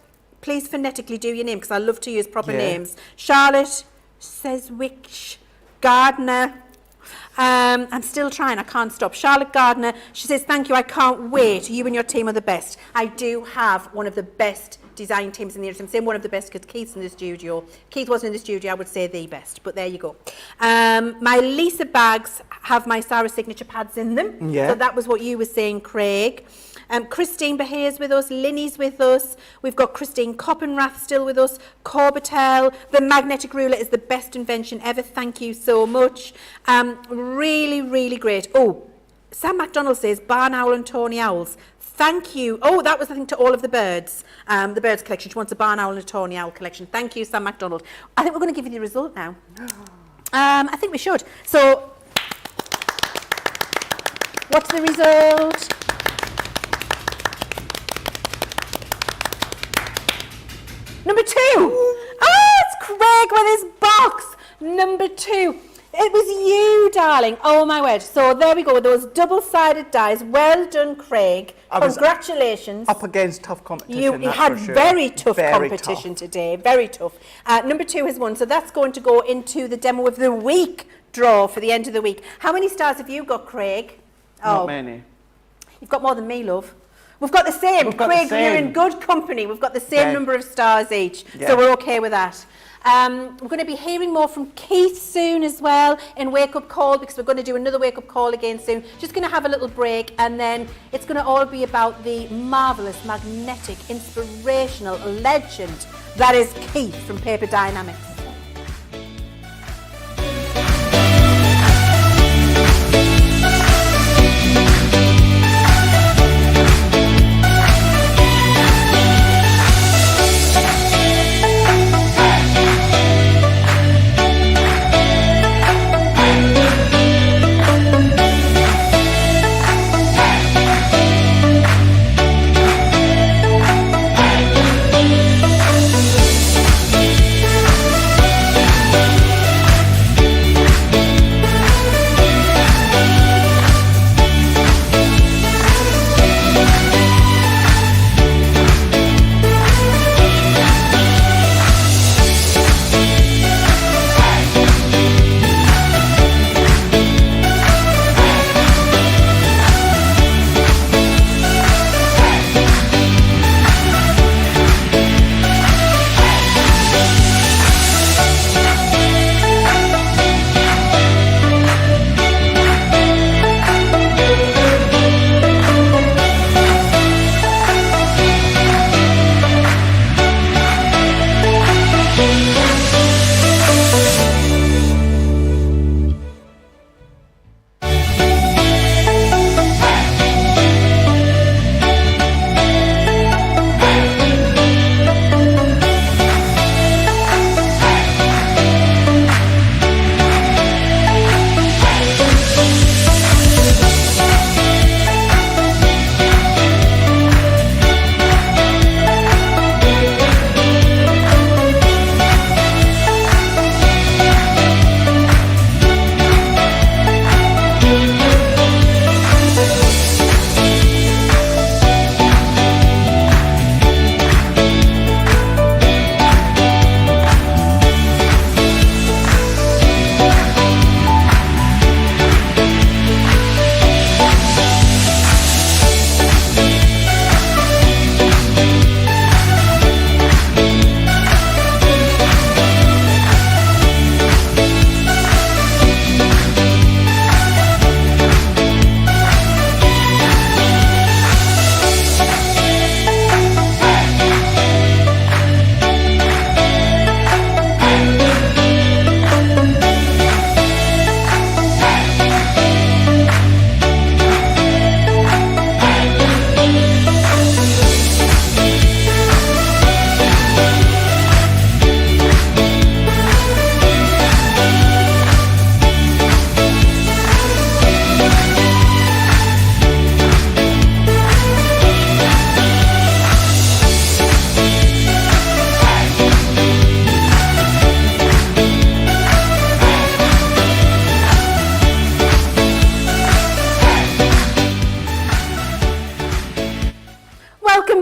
please phonetically do your name, because I love to use proper names. Charlotte Seswick Gardner. I'm still trying, I can't stop. Charlotte Gardner, she says, thank you, I can't wait. You and your team are the best. I do have one of the best design teams in the industry. I'm saying one of the best because Keith's in the studio. Keith wasn't in the studio, I would say the best, but there you go. My Lisa bags have my Sarah signature pads in them. Yeah. So that was what you were saying, Craig. Christine Behair's with us, Linny's with us, we've got Christine Coppenrath still with us, Corbitel, the magnetic ruler is the best invention ever, thank you so much. Really, really great. Sam MacDonald says, Barn Owl and Tawny Owls, thank you. That was, I think, to all of the birds collection. She wants a Barn Owl and a Tawny Owl collection. Thank you, Sam MacDonald. I think we're going to give you the result now. I think we should. So, what's the result? Number 2. It's Craig with his box. Number 2. It was you, darling. Oh, my word. So there we go. Those double-sided dies. Well done, Craig. Congratulations. Up against tough competition. You had very tough competition today. Very tough. Number 2 has won. So that's going to go into the Demo of the Week draw for the end of the week. How many stars have you got, Craig? Not many. You've got more than me, love. We've got the same. Craig, you're in good company. We've got the same number of stars each. Yeah. So we're okay with that. We're going to be hearing more from Keith soon as well in Wake Up Call, because we're going to do another Wake Up Call again soon. Just going to have a little break, and then it's going to all be about the marvellous, magnetic, inspirational legend that is Keith from Paper Dienamics.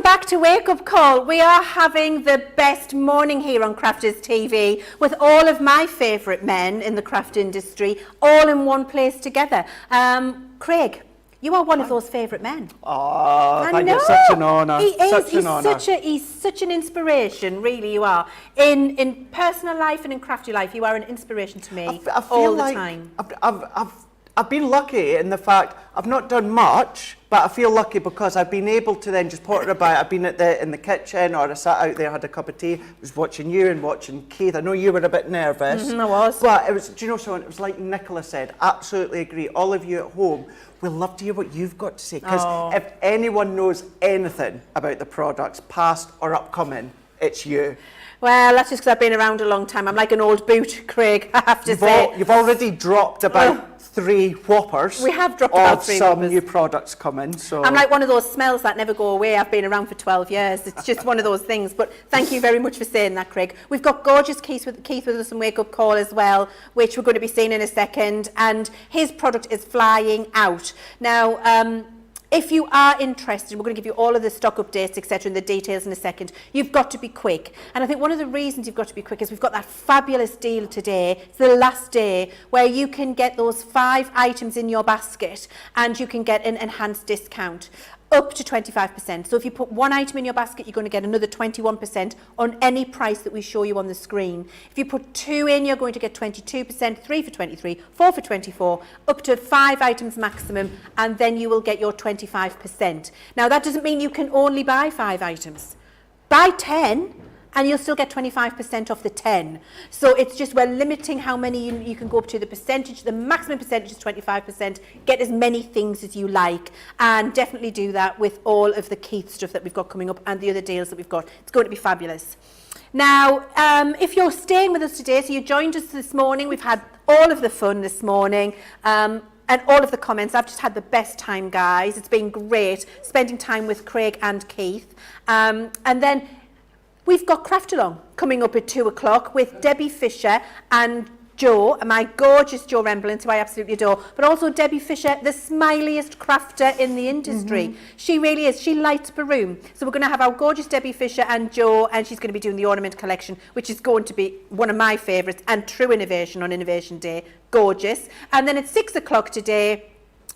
back to Wake Up Call. We are having the best morning here on Crafters TV with all of my favourite men in the craft industry all in one place together. Craig, you are one of those favourite men. Oh, I thank know. you. Such an honour. He is. Such an honour. He's such an inspiration, really you are. In personal life and in crafty life, you are an inspiration to me I feel all like the time. I've been lucky in the fact I've not done much, but I feel lucky because I've been able to then just potter about. I've been in the kitchen, or I sat out there, had a cup of tea, was watching you and watching Keith. I know you were a bit nervous. I was. But it was, do you know something? It was like Nicola said, absolutely agree. All of you at home, we'll love to hear what you've got to say. Because if anyone knows anything about the products, past or upcoming, it's you. Well, that's just because I've been around a long time. I'm like an old boot, Craig, I have to say. You've already dropped about 3 whoppers. We have dropped about 3 some whoppers. new products coming. So I'm like one of those smells that never go away. I've been around for 12 years. It's just one of those things. But thank you very much for saying that, Craig. We've got gorgeous Keith with us on Wake Up Call as well, which we're going to be seeing in a second. And his product is flying out. Now, if you are interested, we're going to give you all of the stock updates, etc., and the details in a second. You've got to be quick. And I think one of the reasons you've got to be quick is we've got that fabulous deal today. It's the last day where you can get those 5 items in your basket and you can get an enhanced discount. Up to 25%. So if you put 1 item in your basket, you're going to get another 21% on any price that we show you on the screen. If you put 2 in, you're going to get 22%, 3 for 23, 4 for 24, up to 5 items maximum, and then you will get your 25%. Now, that doesn't mean you can only buy 5 items. Buy 10, and you'll still get 25% off the 10. So it's just we're limiting how many you can go up to. The percentage, the maximum percentage is 25%. Get as many things as you like, and definitely do that with all of the Keith stuff that we've got coming up and the other deals that we've got. It's going to be fabulous. Now, if you're staying with us today, so you joined us this morning, we've had all of the fun this morning. And all of the comments. I've just had the best time, guys. It's been great spending time with Craig and Keith. And then we've got Craft Along coming up at 2 o'clock with Debbie Fisher and Jo, my gorgeous Jo Remblance, who I absolutely adore, but also Debbie Fisher, the smiliest crafter in the industry. She really is. She lights up a room. So we're going to have our gorgeous Debbie Fisher and Jo, and she's going to be doing the ornament collection, which is going to be one of my favourites and true innovation on Innovation Day. Gorgeous. And then at 6 o'clock today,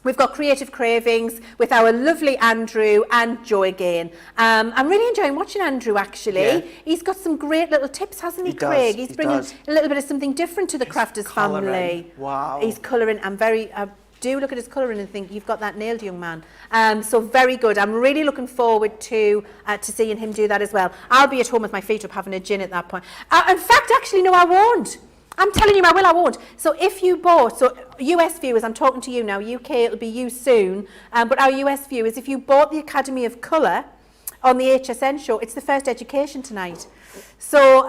we've got Creative Cravings with our lovely Andrew and Jo again. I'm really enjoying watching Andrew, actually. Yeah. He's got some great little tips, hasn't he, He does, Craig? He's he bringing does. a little bit of something different to the Crafters colouring. family. Wow. He's colouring. I do look at his colouring and think, you've got that nailed, young man. So very good. I'm really looking forward to seeing him do that as well. I'll be at home with my feet up having a gin at that point. In fact, actually, no, I won't. I'm telling you, I won't. So if you bought, so US viewers, I'm talking to you now, UK, it'll be you soon, but our US viewers, if you bought the Academy of Colour on the HSN show, it's the first education tonight. So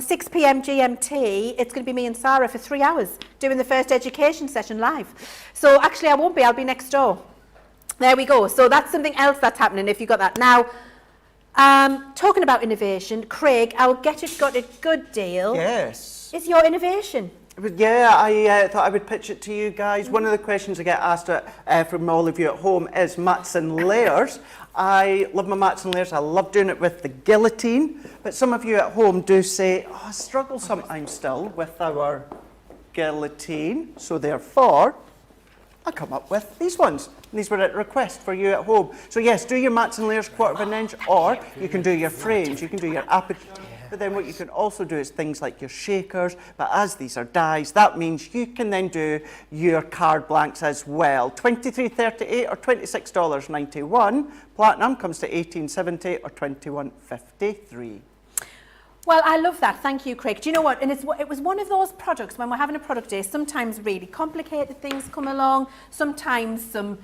6 p.m. GMT, it's going to be me and Sarah for 3 hours doing the first education session live. So actually I won't be, I'll be next door. There we go. So that's something else that's happening if you got that. Now, talking about innovation, Craig, I'll get it got a good deal. Yes. It's your innovation. Yeah, I thought I would pitch it to you guys. One of the questions I get asked from all of you at home is mats and layers. I love my mats and layers. I love doing it with the guillotine. But some of you at home do say, oh, I struggle sometimes still with our guillotine. So therefore, I come up with these ones. And these were at request for you at home. So yes, do your mats and layers 1/4 inch, or you can do your frames, you can do your aperture. But then what you can also do is things like your shakers, but as these are dies, that means you can then do your card blanks as well. $23.38 or $26.91. Platinum comes to $18.70 or $21.53. Well, I love that. Thank you, Craig. Do you know what? And it was one of those products, when we're having a product day, sometimes really complicated things come along, sometimes some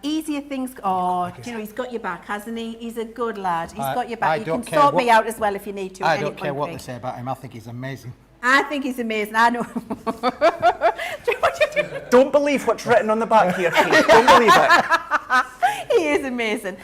easier things. Oh, do you know, he's got your back, hasn't he? He's a good lad. He's got your back. You can sort me out as well if you need to. I don't care what they say about him. I think he's amazing. I think he's amazing. I know. Don't believe what's written on the back here, Keith. Don't believe it. He is amazing.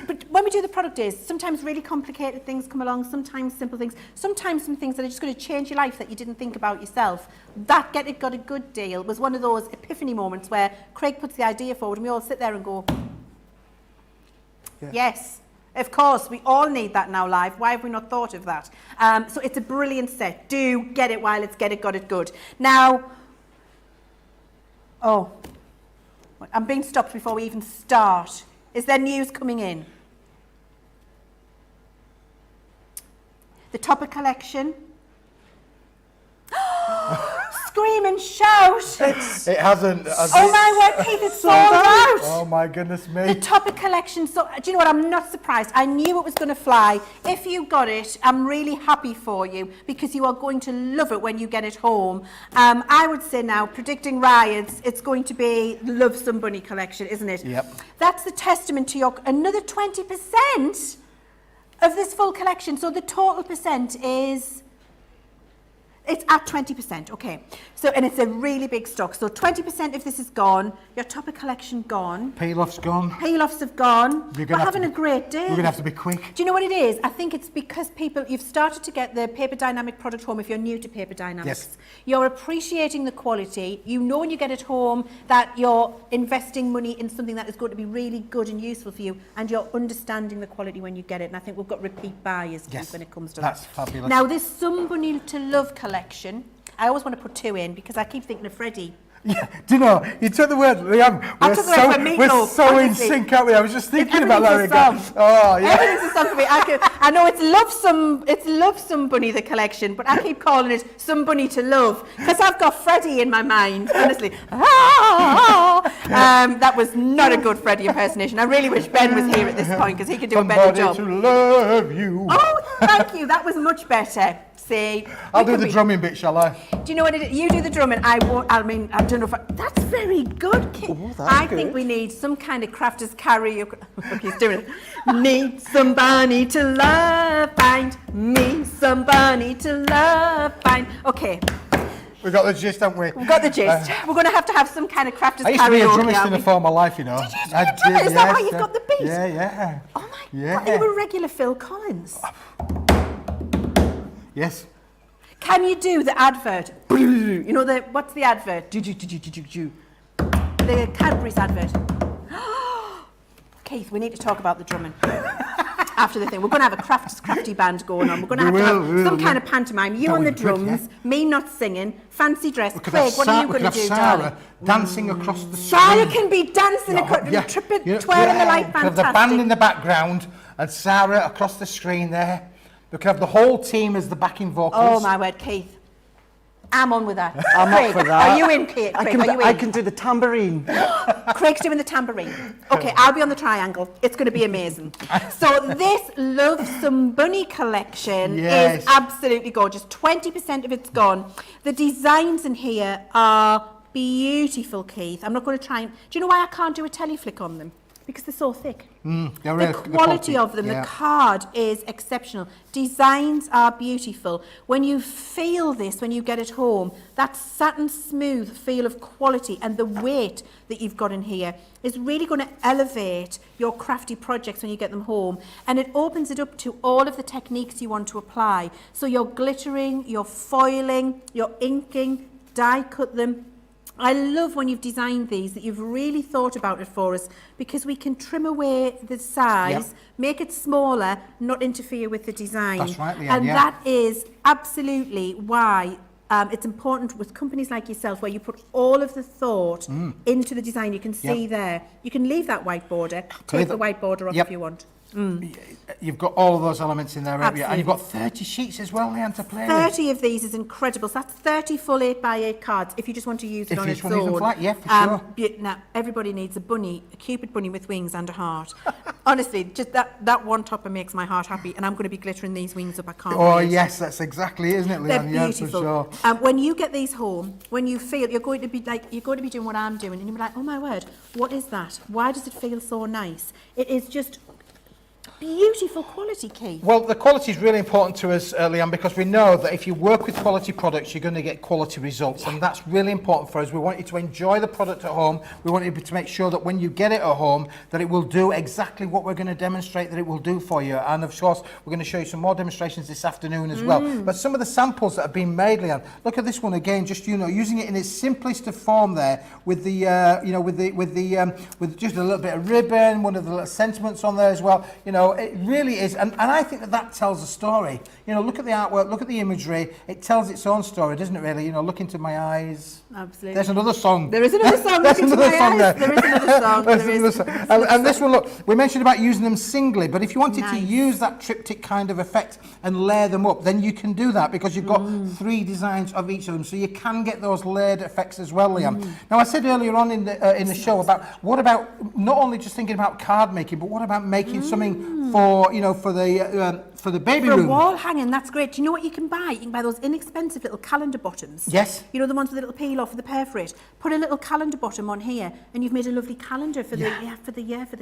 But when we do the product days, sometimes really complicated things come along, sometimes simple things, sometimes some things that are just going to change your life that you didn't think about yourself. That Get It Got a Good Deal was one of those epiphany moments where Craig puts the idea forward and we all sit there and go, yes, Of course, we all need that now live. Why have we not thought of that? So it's a brilliant set. Do get it while it's got it good. Now, oh, I'm being stopped before we even start. Is there news coming in? The Topper collection. Scream and shout. It hasn't. Oh my word, Keith, it's sold out. Oh my goodness me. The Topper collection, so do you know what, I'm not surprised. I knew it was going to fly. If you got it, I'm really happy for you because you are going to love it when you get it home. I would say now, predicting riots, it's going to be Love Some Bunny collection, isn't it? Yep. That's the testament to your, another 20% of this full collection. So the total percent is... It's at 20%, okay. So, and it's a really big stock. So 20% of this is gone. Your Topper collection gone. Peel-off's gone. Peel-offs have gone. We're We're having a great day. We're going to have to be quick. Do you know what it is? I think it's because people, you've started to get the Paper Dynamic product home if you're new to Paper Dynamics. Yes. You're appreciating the quality. You know when you get it home that you're investing money in something that is going to be really good and useful for you, and you're understanding the quality when you get it. And I think we've got repeat buyers Yes. when it comes to That's that. fabulous. Now, this Somebody to Love collection, I always want to put 2 in because I keep thinking of Freddie. Yeah, do you know, you took the word, Leann, I took the word for we're meatloaf, so in honestly. sync, aren't we? I was just thinking about that Everything's a again. Oh, yeah. Everything's a song for me. I know it's Love Some Bunny, the collection, but I keep calling it Somebody to Love because I've got Freddie in my mind, honestly. That was not a good Freddie impersonation. I really wish Ben was here at this point because he could do a better job. Somebody to love you. Oh, thank you. That was much better. See, I'll do the drumming bit, shall I? Do you know what it is? You do the drumming. I won't. I mean, I don't know if that's very good, Kit. I think we need some kind of crafters karaoke. Look, he's doing it. Need somebody to love, find me somebody to love, find. Okay, We've got the gist, haven't we? we've got the gist. We're going to have some kind of crafters I used to be a karaoke. drummist aren't in a we? former life, you know. Did you do a drummer? Is that why you've got the beat? Yeah, yeah. Oh my Yeah. God! Are you a regular Phil Collins? Yes. Can you do the advert? You know the what's the advert? The Cadbury's advert. Keith, we need to talk about the drumming after the thing. We're going to have a crafty band going on. We're going to have some kind of pantomime. You That on the would be good, drums, yeah. me not singing, fancy dress. We could Craig, have what are you we going could to have do, Sarah darling? dancing across the Sarah screen. can be dancing, twirling the light, We could have the band in fantastic. the background and Sarah across the screen there. We could have the whole team as the backing vocals. Oh my word, Keith. I'm on with that. I'm Craig, up for that. Are you in, Craig? Are you in? I can do the tambourine. Craig's doing the tambourine. Okay, I'll be on the triangle. It's going to be amazing. So this Love Some Bunny collection Yes. is absolutely gorgeous. 20% of it's gone. The designs in here are beautiful, Keith. I'm not going to try and... Do you know why I can't do a teleflick on them? Because they're so thick. The quality of them, yeah. the card is exceptional. Designs are beautiful. When you feel this, when you get it home, that satin smooth feel of quality and the weight that you've got in here is really going to elevate your crafty projects when you get them home. And it opens it up to all of the techniques you want to apply. So you're glittering, you're foiling, you're inking, die cut them. I love when you've designed these that you've really thought about it for us because we can trim away the size, make it smaller, not interfere with the design. That's right, Leann, and yeah. that is absolutely why it's important with companies like yourself where you put all of the thought into the design. You can see there. You can leave that white border, take the white border off if you want. You've got all of those elements in there, haven't you? And you've got Absolutely. 30 sheets as well, Leann, to play with. 30 of these is incredible. So that's 30 full 8x8 cards if you just want to use it If on you its just want to use them own. flat, yeah, for sure. Now, everybody needs a bunny, a cupid bunny with wings and a heart. Honestly, just that one topper makes my heart happy, and I'm going to be glittering these wings up. I can't Oh, wait. yes, that's exactly, isn't it, They're Leann? Yeah, for beautiful. sure. When you get these home, when you feel you're going to be doing what I'm doing, and you'll be like, oh my word, what is that? Why does it feel so nice? It is just beautiful quality, Keith. Well, the quality is really important to us, Leann, because we know that if you work with quality products, you're going to get quality results, and that's really important for us. We want you to enjoy the product at home. We want you to make sure that when you get it at home, that it will do exactly what we're going to demonstrate that it will do for you. And of course, we're going to show you some more demonstrations this afternoon as well. But some of the samples that have been made, Leann, look at this one again. Just using it in its simplest of form there, with the with just a little bit of ribbon, one of the little sentiments on there as well. So it really is, and I think that tells a story. You know, look at the artwork, look at the imagery. It tells its own story, doesn't it? Really, you know, look into my eyes. Absolutely. There's another song. There is another song. There's Look into another my song eyes. there. There is another song. There's There another is. song. And this one, look, we mentioned about using them singly, but if you wanted to Nice. use that triptych kind of effect and layer them up, then you can do that because you've got 3 designs of each of them, so you can get those layered effects as well, Leann. Now, I said earlier on in the show about what about not only just thinking about card making, but what about making something for, you know, for the baby For a room. wall hanging, that's great. Do you know what you can buy? You can buy those inexpensive little calendar bottoms. Yes. You know, the ones with the little peel off of the perforate. Put a little calendar bottom on here and you've made a lovely calendar for the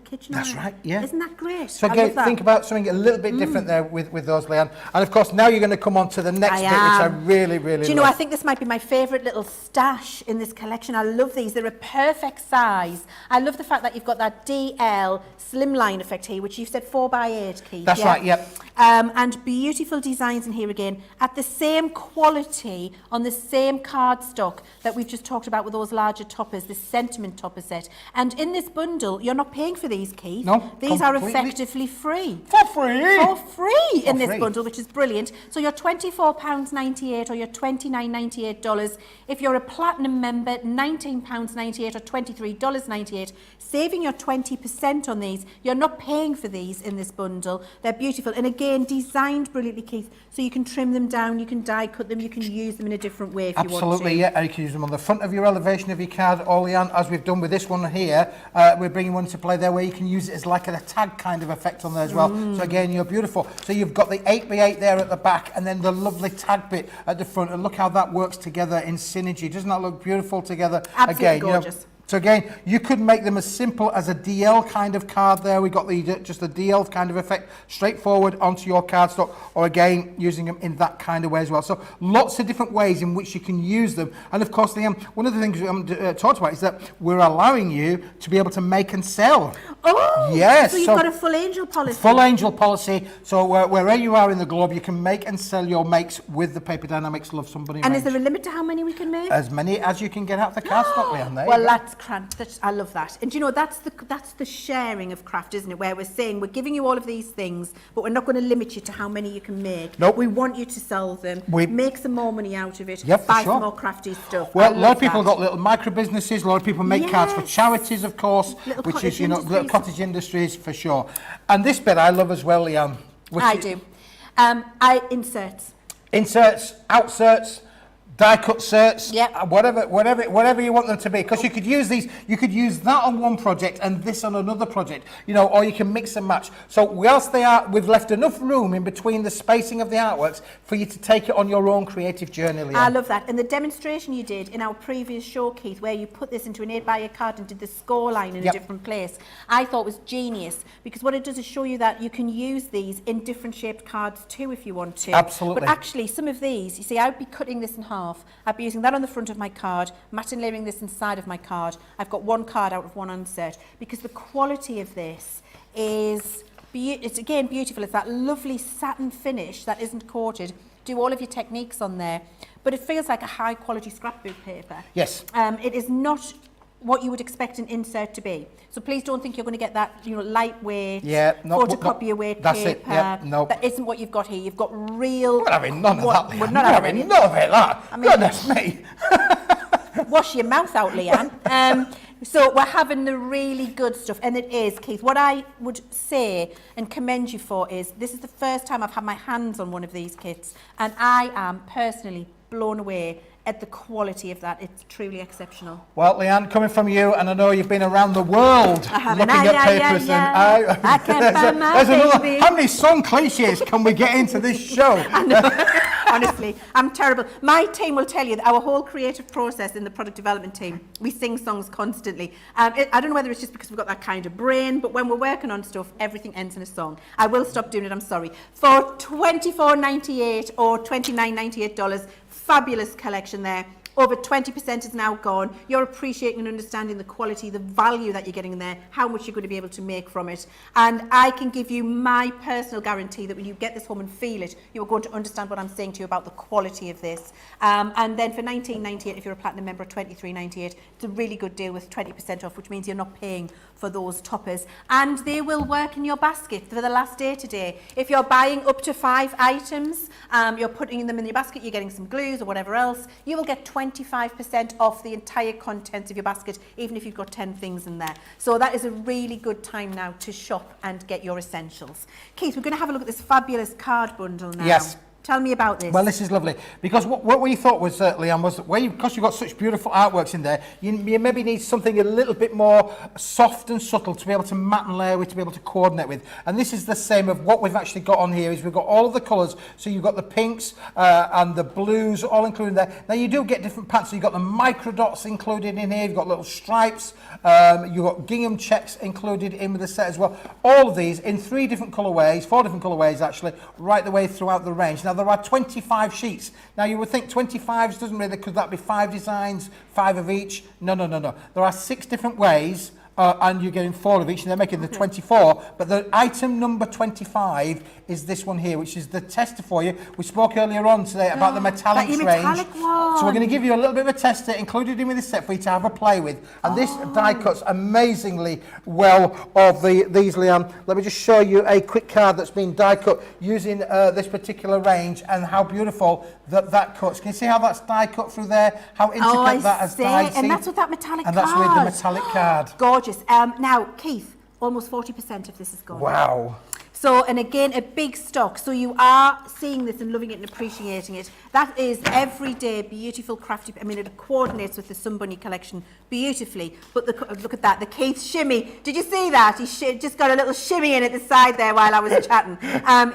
kitchen. That's area. right, yeah. Isn't that great? So I again, love that. think about something a little bit different there with those, Leann. And of course, now you're going to come on to the next bit, which I really, really Do you know, love. I think this might be my favourite little stash in this collection. I love these. They're a perfect size. I love the fact that you've got that DL slimline effect here, which you've said 4x8, Keith. That's right, yep. And beautiful designs in here again, at the same quality, on the same cardstock that we've just talked about with those larger toppers, the sentiment topper set. And in this bundle, you're not paying for these, Keith. No, these are completely. effectively free. For free! For free in this free. bundle, which is brilliant. So you're £24.98 or you're $29.98. If you're a platinum member, £19.98 or $23.98. Saving your 20% on these. You're not paying for these in this bundle. They're beautiful. And again, designed brilliantly, Keith. So you can trim them down, you can die cut them, you can use them in a different way if you want to. Absolutely, yeah. And you can use them on the front of your elevation of your card, or Leann, as we've done with this one here, we're bringing one to play there where you can use it as like a tag kind of effect on there as well. So again, you're beautiful. So you've got the 8x8 there at the back and then the lovely tag bit at the front. And look how that works together in synergy. Doesn't that look beautiful together? Absolutely again, gorgeous. You know, so again, you could make them as simple as a DL kind of card there. We got the just a DL kind of effect straightforward onto your cardstock, or again, using them in that kind of way as well. So lots of different ways in which you can use them. And of course, Leann, one of the things we haven't talked about is that we're allowing you to be able to make and sell. Oh, yes. So you've got a full angel policy. Full angel policy. So wherever you are in the globe, you can make and sell your makes with the Paper Dynamics Love Somebody And range. is there a limit to how many we can make? As many as you can get out of the cardstock, Leann. There Well, you go. that's cramped. I love that. And do you know, that's the sharing of craft, isn't it? Where we're saying we're giving you all of these things, but we're not going to limit you to how many you can make. Nope. We want you to sell them, make some more money out of it, Yep, for buy sure. some more crafty stuff. Well, I a lot of love people that. have got little micro businesses. A lot of people make cards for Yes. charities, of course, Little which is, cottage you know, little industries. cottage industries for sure. And this bit I love as well, Leann. which I is- do. I inserts. Inserts, outserts, die cut certs, Yep. whatever you want them to be, because you could use these, you could use that on one project and this on another project, you know, or you can mix and match. So whilst we've left enough room in between the spacing of the artworks for you to take it on your own creative journey, Leann. I love that. And the demonstration you did in our previous show, Keith, where you put this into an 8x8 card and did the score line in Yep. a different place, I thought was genius, because what it does is show you that you can use these in different shaped cards too if you want to. Absolutely. But actually, some of these, you see, I'd be cutting this in half. I'd be using that on the front of my card, matte layering this inside of my card. I've got one card out of one insert, because the quality of this is, it's again beautiful. It's that lovely satin finish that isn't coated. Do all of your techniques on there, but it feels like a high quality scrapbook paper. Yes. It is not what you would expect an insert to be. So please don't think you're going to get that, you know, lightweight, photocopy weight that's paper. it, yeah, no. That isn't what you've got here. You've got real... We're not having none of that, Leann. We're not having none of it, that. I mean- Goodness me. Wash your mouth out, Leann. So we're having the really good stuff, and it is, Keith. What I would say and commend you for is, this is the first time I've had my hands on one of these kits, and I am personally blown away at the quality of that. It's truly exceptional. Well, Leann, coming from you, and I know you've been around the world looking at papers, and I can't find my baby. How many song cliches can we get into this show? I know. Honestly, I'm terrible. My team will tell you that our whole creative process in the product development team, we sing songs constantly. I don't know whether it's just because we've got that kind of brain, but when we're working on stuff, everything ends in a song. I will stop doing it, I'm sorry. For $24.98 or $29.98, fabulous collection there. Over 20% is now gone. You're appreciating and understanding the quality, the value that you're getting in there, how much you're going to be able to make from it. And I can give you my personal guarantee that when you get this home and feel it, you're going to understand what I'm saying to you about the quality of this. And then for $19.98, if you're a Platinum member, $23.98, it's a really good deal with 20% off, which means you're not paying for those toppers. And they will work in your basket for the last day today. If you're buying up to 5 items, you're putting them in your basket, you're getting some glues or whatever else, you will get 25% off the entire contents of your basket, even if you've got 10 things in there. So that is a really good time now to shop and get your essentials. Keith, we're going to have a look at this fabulous card bundle now. Yes. Tell me about this. Well, this is lovely, because what we thought was, Leann, was because you've got such beautiful artworks in there, you maybe need something a little bit more soft and subtle to be able to mat and layer with, to be able to coordinate with. And this is the same of what we've actually got on here, is we've got all of the colours. So you've got the pinks and the blues all included there. Now you do get different patterns. So you've got the micro dots included in here, you've got little stripes, you've got gingham checks included in with the set as well. All of these in 4 different colourways actually, right the way throughout the range. Now there are 25 sheets. Now you would think 25s doesn't really, could that be 5 designs, 5 of each? No. There are 6 different ways, and you're getting 4 of each, and they're making the 24. But the item number 25 is this one here, which is the tester for you. We spoke earlier on today about the metallics range. Metallic one. So we're going to give you a little bit of a tester included in with this set for you to have a play with. And this die cuts amazingly well of these, Leann. Let me just show you a quick card that's been die cut using this particular range, and how beautiful that cuts. Can you see how that's die cut through there? How intricate that has died. And that's with that metallic card. And that's with the metallic card. Gorgeous. Now, Keith, almost 40% of this is gone. Wow. So, and again, a big stock. So you are seeing this and loving it and appreciating it. That is everyday, beautiful, crafty. I mean, it coordinates with the Sunbunny collection beautifully. But look at that, the Keith shimmy. Did you see that? He just got a little shimmy in at the side there while I was chatting.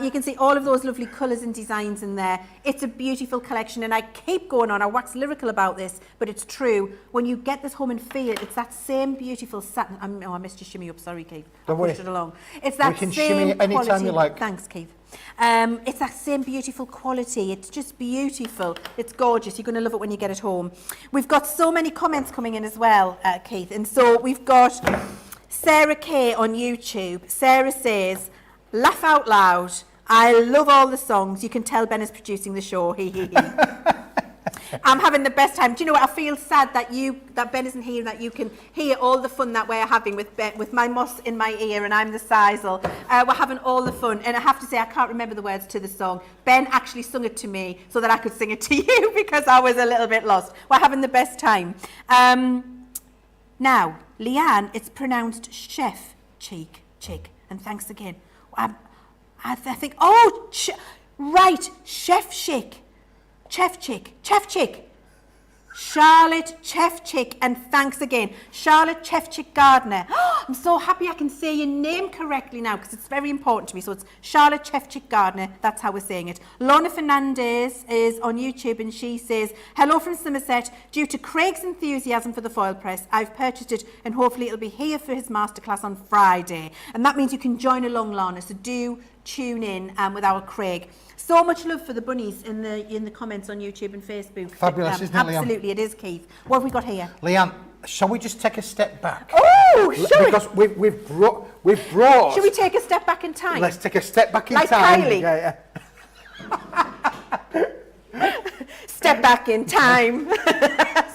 You can see all of those lovely colours and designs in there. It's a beautiful collection, and I keep going on. I wax lyrical about this, but it's true. When you get this home and feel it, it's that same beautiful satin. I missed your shimmy up. Sorry, Keith. I pushed it along. It's that same shimmy anytime quality. you like. Thanks, Keith. It's that same beautiful quality. It's just beautiful. It's gorgeous. You're going to love it when you get it home. We've got so many comments coming in as well, Keith. And so we've got Sarah Kay on YouTube. Sarah says, "Laugh out loud. I love all the songs. You can tell Ben is producing the show. Hee hee hee." I'm having the best time. Do you know what? I feel sad that Ben isn't here, that you can hear all the fun that we're having with Ben, with my moss in my ear, and I'm the sisal. We're having all the fun, and I have to say I can't remember the words to the song. Ben actually sung it to me so that I could sing it to you because I was a little bit lost. We're having the best time. Now, Leann, it's pronounced chef chick, and thanks again. I think, right, chef chick. Chef Chick, Charlotte Chef Chick, and thanks again, Charlotte Chef Chick Gardner. I'm so happy I can say your name correctly now because it's very important to me. So it's Charlotte Chef Chick Gardner, that's how we're saying it. Lorna Fernandez is on YouTube, and she says, "Hello from Somerset. Due to Craig's enthusiasm for the foil press, I've purchased it, and hopefully it'll be here for his masterclass on Friday." And that means you can join along, Lorna, so do tune in with our Craig. So much love for the bunnies in the comments on YouTube and Facebook. Fabulous, isn't it, Leann? Absolutely, it is, Keith. What have we got here? Leann, shall we just take a step back? Oh, shall Because we've brought... Should we take a step back in time? Let's take a step back in like time. Kylie. Yeah. Step back in time.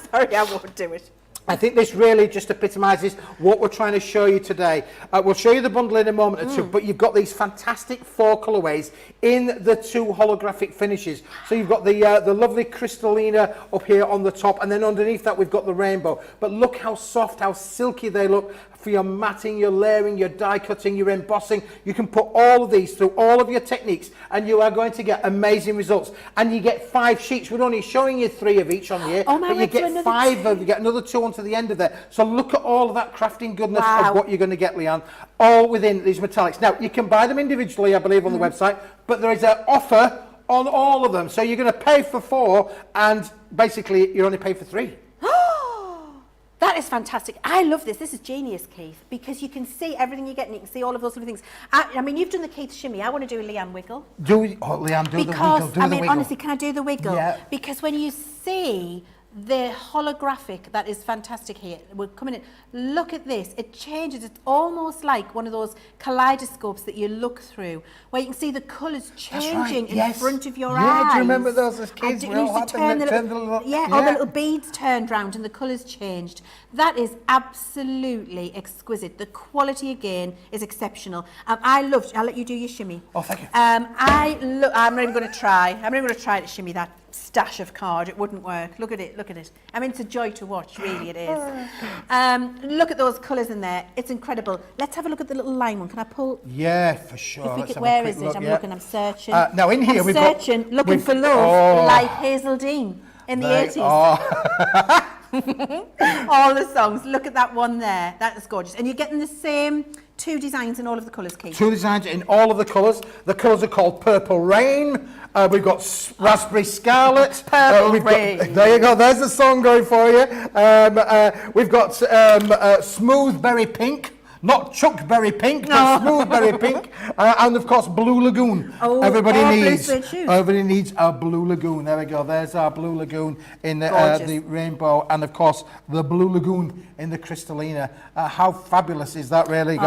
Sorry, I won't do it. I think this really just epitomises what we're trying to show you today. We'll show you the bundle in a moment or two, but you've got these fantastic 4 colourways in the 2 holographic finishes. So you've got the lovely crystallina up here on the top, and then underneath that we've got the rainbow. But look how soft, how silky they look for your matting, your layering, your die cutting, your embossing. You can put all of these through all of your techniques, and you are going to get amazing results. And you get 5 sheets. We're only showing you 3 of each on here, but you get 5 of, you get another 2 onto the end of there. So look at all of that crafting goodness of what you're going to get, Leann, all within these metallics. Now, you can buy them individually, I believe, on the website, but there is an offer on all of them. So you're going to pay for 4, and basically you're only paying for 3. That is fantastic. I love this. This is genius, Keith, because you can see everything you get, and you can see all of those little things. I mean, you've done the Keith shimmy. I want to do a Leann wiggle. Leann, do the wiggle. Honestly, can I do the wiggle? Yeah. Because when you see the holographic that is fantastic here. We're coming in. Look at this. It changes. It's almost like one of those kaleidoscopes that you look through, where you can see the colours changing in front of your eyes. Yeah, do you remember those as kids? And We all had them. all the little beads turned round and the colours changed. That is absolutely exquisite. The quality again is exceptional. I'll let you do your shimmy. Oh, thank you. I'm not even going to try. I'm not even going to try to shimmy that stash of card. It wouldn't work. Look at it. Look at it. I mean, it's a joy to watch. Really, it is. Look at those colours in there. It's incredible. Let's have a look at the little line one. Can I pull? Yeah, for sure. Where is it? I'm looking. I'm searching. Now in here I'm searching, looking for love, like Hazel Dean in the 80s. All the songs. Look at that one there. That is gorgeous. And you're getting the same 2 designs in all of the colours, Keith. 2 designs in all of the colours. The colours are called Purple Rain. We've got Raspberry Scarlet. Purple Rain. There you go. There's the song going for you. We've got Smooth Berry Pink. Not Chuckberry Pink, but Smoothberry Pink, and of course Blue Lagoon. Everybody needs a Blue Lagoon. There we go. There's our Blue Lagoon in the rainbow, and of course the Blue Lagoon in the Crystalina. How fabulous is that, really?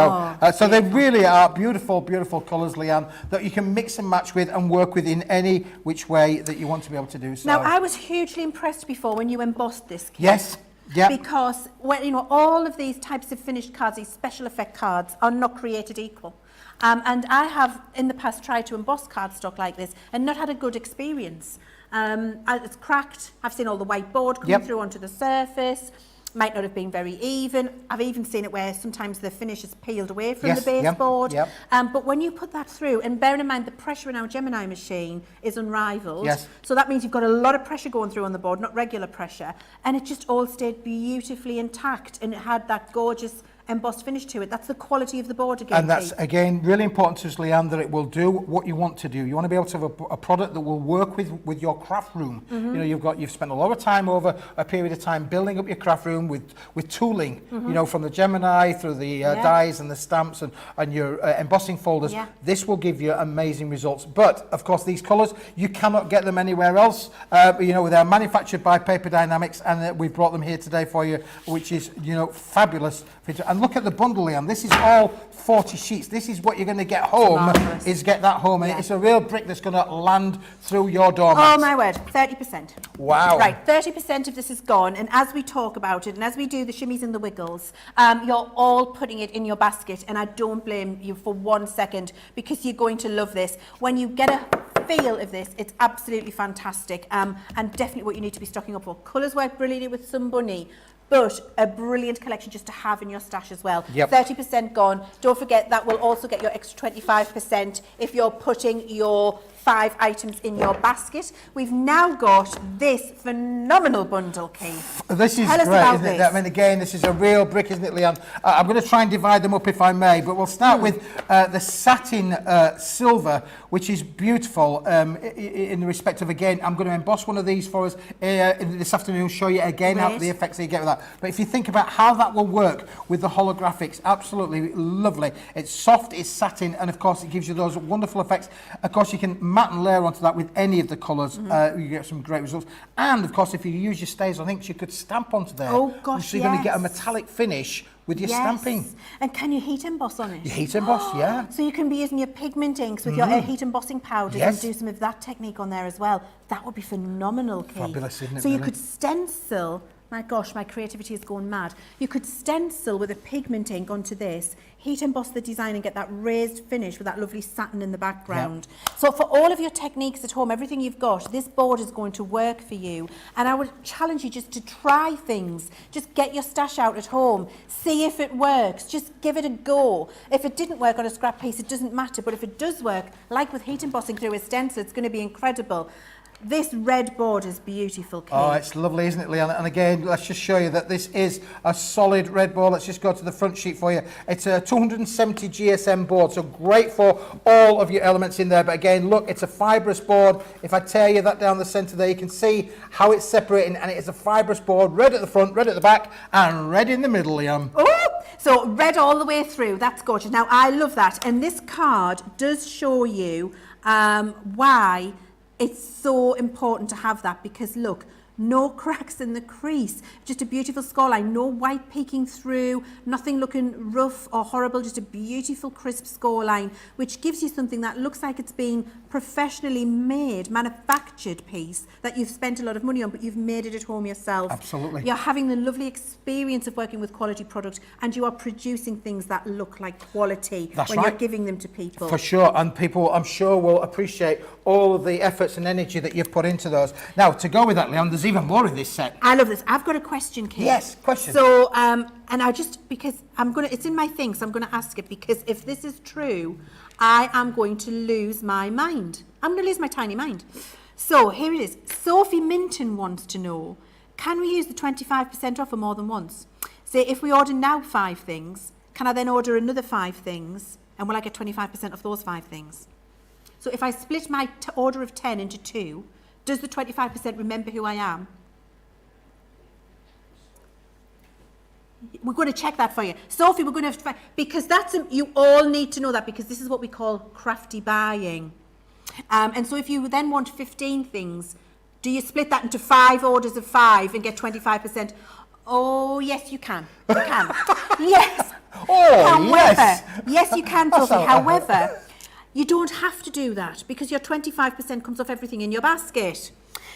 So they really are beautiful, beautiful colours, Leann, that you can mix and match with and work with in any which way that you want to be able to do so. Now, I was hugely impressed before when you embossed this, Keith. Yes. Yeah. Because when, all of these types of finished cards, these special effect cards, are not created equal. And I have in the past tried to emboss cardstock like this and not had a good experience. It's cracked. I've seen all the white board coming through onto the surface. Might not have been very even. I've even seen it where sometimes the finish is peeled away from the baseboard. But when you put that through, and bearing in mind the pressure in our Gemini machine is unrivaled, so that means you've got a lot of pressure going through on the board, not regular pressure, and it just all stayed beautifully intact, and it had that gorgeous embossed finish to it. That's the quality of the board again. And that's, again, really important to us, Leann, that it will do what you want to do. You want to be able to have a product that will work with your craft room. You know, you've spent a lot of time over a period of time building up your craft room with tooling, you know, from the Gemini through the dies and the stamps and your embossing folders. This will give you amazing results. But, of course, these colours, you cannot get them anywhere else. You know, they're manufactured by Paper Dienamics, and we've brought them here today for you, which is, you know, fabulous. And look at the bundle, Leann. This is all 40 sheets. This is what you're going to get home, is get that home. And it's a real brick that's going to land through your doormat. Oh, my word. 30%. Wow. Right, 30% of this is gone. And as we talk about it, and as we do the shimmies and the wiggles, you're all putting it in your basket. And I don't blame you for 1 second, because you're going to love this. When you get a feel of this, it's absolutely fantastic. And definitely what you need to be stocking up for. Colours work brilliantly with Sunbunny, but a brilliant collection just to have in your stash as well. 30% gone. Don't forget that will also get your extra 25% if you're putting your 5 items in your basket. We've now got this phenomenal bundle, Keith. This is Tell us great, about isn't it? this. I mean, again, this is a real brick, isn't it, Leann? I'm going to try and divide them up if I may, but we'll start with the satin silver, which is beautiful in the respect of, again, I'm going to emboss one of these for us this afternoon, show you again how the effects that you get with that. But if you think about how that will work with the holographics, absolutely lovely. It's soft, it's satin, and of course it gives you those wonderful effects. Of course, you can matte and layer onto that with any of the colours. You get some great results. And of course, if you use your StazOn inks, you could stamp onto there. Oh gosh, so you're going to get a metallic finish with your stamping. And can you heat emboss on it? You heat emboss, yeah. So you can be using your pigment inks with your heat embossing powders and do some of that technique on there as well. That would be phenomenal, Keith. Fabulous, isn't it? So you could stencil. My gosh, my creativity is going mad. You could stencil with a pigment ink onto this, heat emboss the design and get that raised finish with that lovely satin in the background. So for all of your techniques at home, everything you've got, this board is going to work for you. And I would challenge you just to try things. Just get your stash out at home. See if it works. Just give it a go. If it didn't work on a scrap piece, it doesn't matter. But if it does work, like with heat embossing through a stencil, it's going to be incredible. This red board is beautiful, Keith. Oh, it's lovely, isn't it, Leann? And again, let's just show you that this is a solid red board. Let's just go to the front sheet for you. It's a 270 GSM board, so great for all of your elements in there. But again, look, it's a fibrous board. If I tear you that down the centre there, you can see how it's separating, and it is a fibrous board, red at the front, red at the back, and red in the middle, Leann. Oh, so red all the way through. That's gorgeous. Now, I love that. And this card does show you why it's so important to have that, because look, no cracks in the crease, just a beautiful scoreline, no white peeking through, nothing looking rough or horrible, just a beautiful crisp scoreline, which gives you something that looks like it's been professionally made, manufactured piece that you've spent a lot of money on, but you've made it at home yourself. Absolutely. You're having the lovely experience of working with quality product, and you are producing things that look like quality That's when right. you're giving them to people. For sure, and people, I'm sure, will appreciate all of the efforts and energy that you've put into those. Now, to go with that, Leann, there's even more in this set. I love this. I've got a question, Kate. Yes, question. So, and I just, because it's in my thing, so I'm going to ask it, because if this is true, I am going to lose my mind. I'm going to lose my tiny mind. So, here it is. Sophie Minton wants to know, can we use the 25% off for more than once? Say, if we order now 5 things, can I then order another 5 things, and will I get 25% off those 5 things? So if I split my order of 10 into 2, does the 25% remember who I am? We're going to check that for you. Sophie, we're going to, because that's, you all need to know that, because this is what we call crafty buying. And so if you then want 15 things, do you split that into 5 orders of 5 and get 25%? Oh, yes, you can. You can. Yes. Oh, However, yes. Yes, you can, Sophie. However, you don't have to do that, because your 25% comes off everything in your basket.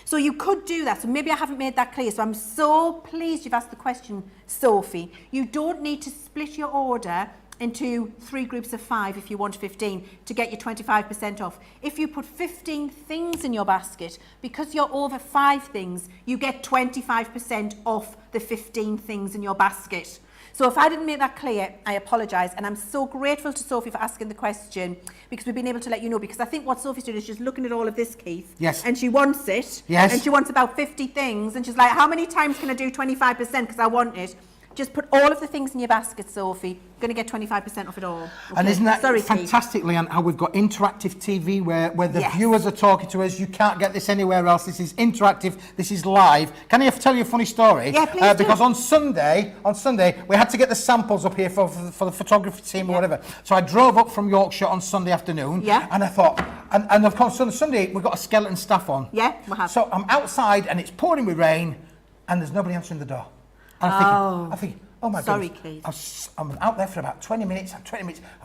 So you could do that. So maybe I haven't made that clear. So I'm so pleased you've asked the question, Sophie. You don't need to split your order into 3 groups of 5 if you want 15 to get your 25% off. If you put 15 things in your basket, because you're over 5 things, you get 25% off the 15 things in your basket. So if I didn't make that clear, I apologise, and I'm so grateful to Sophie for asking the question, because we've been able to let you know, because I think what Sophie's doing is just looking at all of this, Keith. Yes. And she wants it. Yes. And she wants about 50 things, and she's like, how many times can I do 25% because I want it? Just put all of the things in your basket, Sophie. You're going to get 25% off it all. Okay. And isn't that Sorry, fantastic, Keith. Leann, how we've got interactive TV where the Yes. viewers are talking to us. You can't get this anywhere else. This is interactive. This is live. Can I tell you a funny story? Yeah, please do. Because on Sunday, we had to get the samples up here for the photography team or whatever. So I drove up from Yorkshire on Sunday afternoon. Yeah. And I thought, and of course on Sunday we've got a skeleton staff on. Yeah, we have. So I'm outside and it's pouring with rain and there's nobody answering the door. And I'm thinking, oh my Sorry, goodness. Keith. I'm out there for about 20 minutes. I'm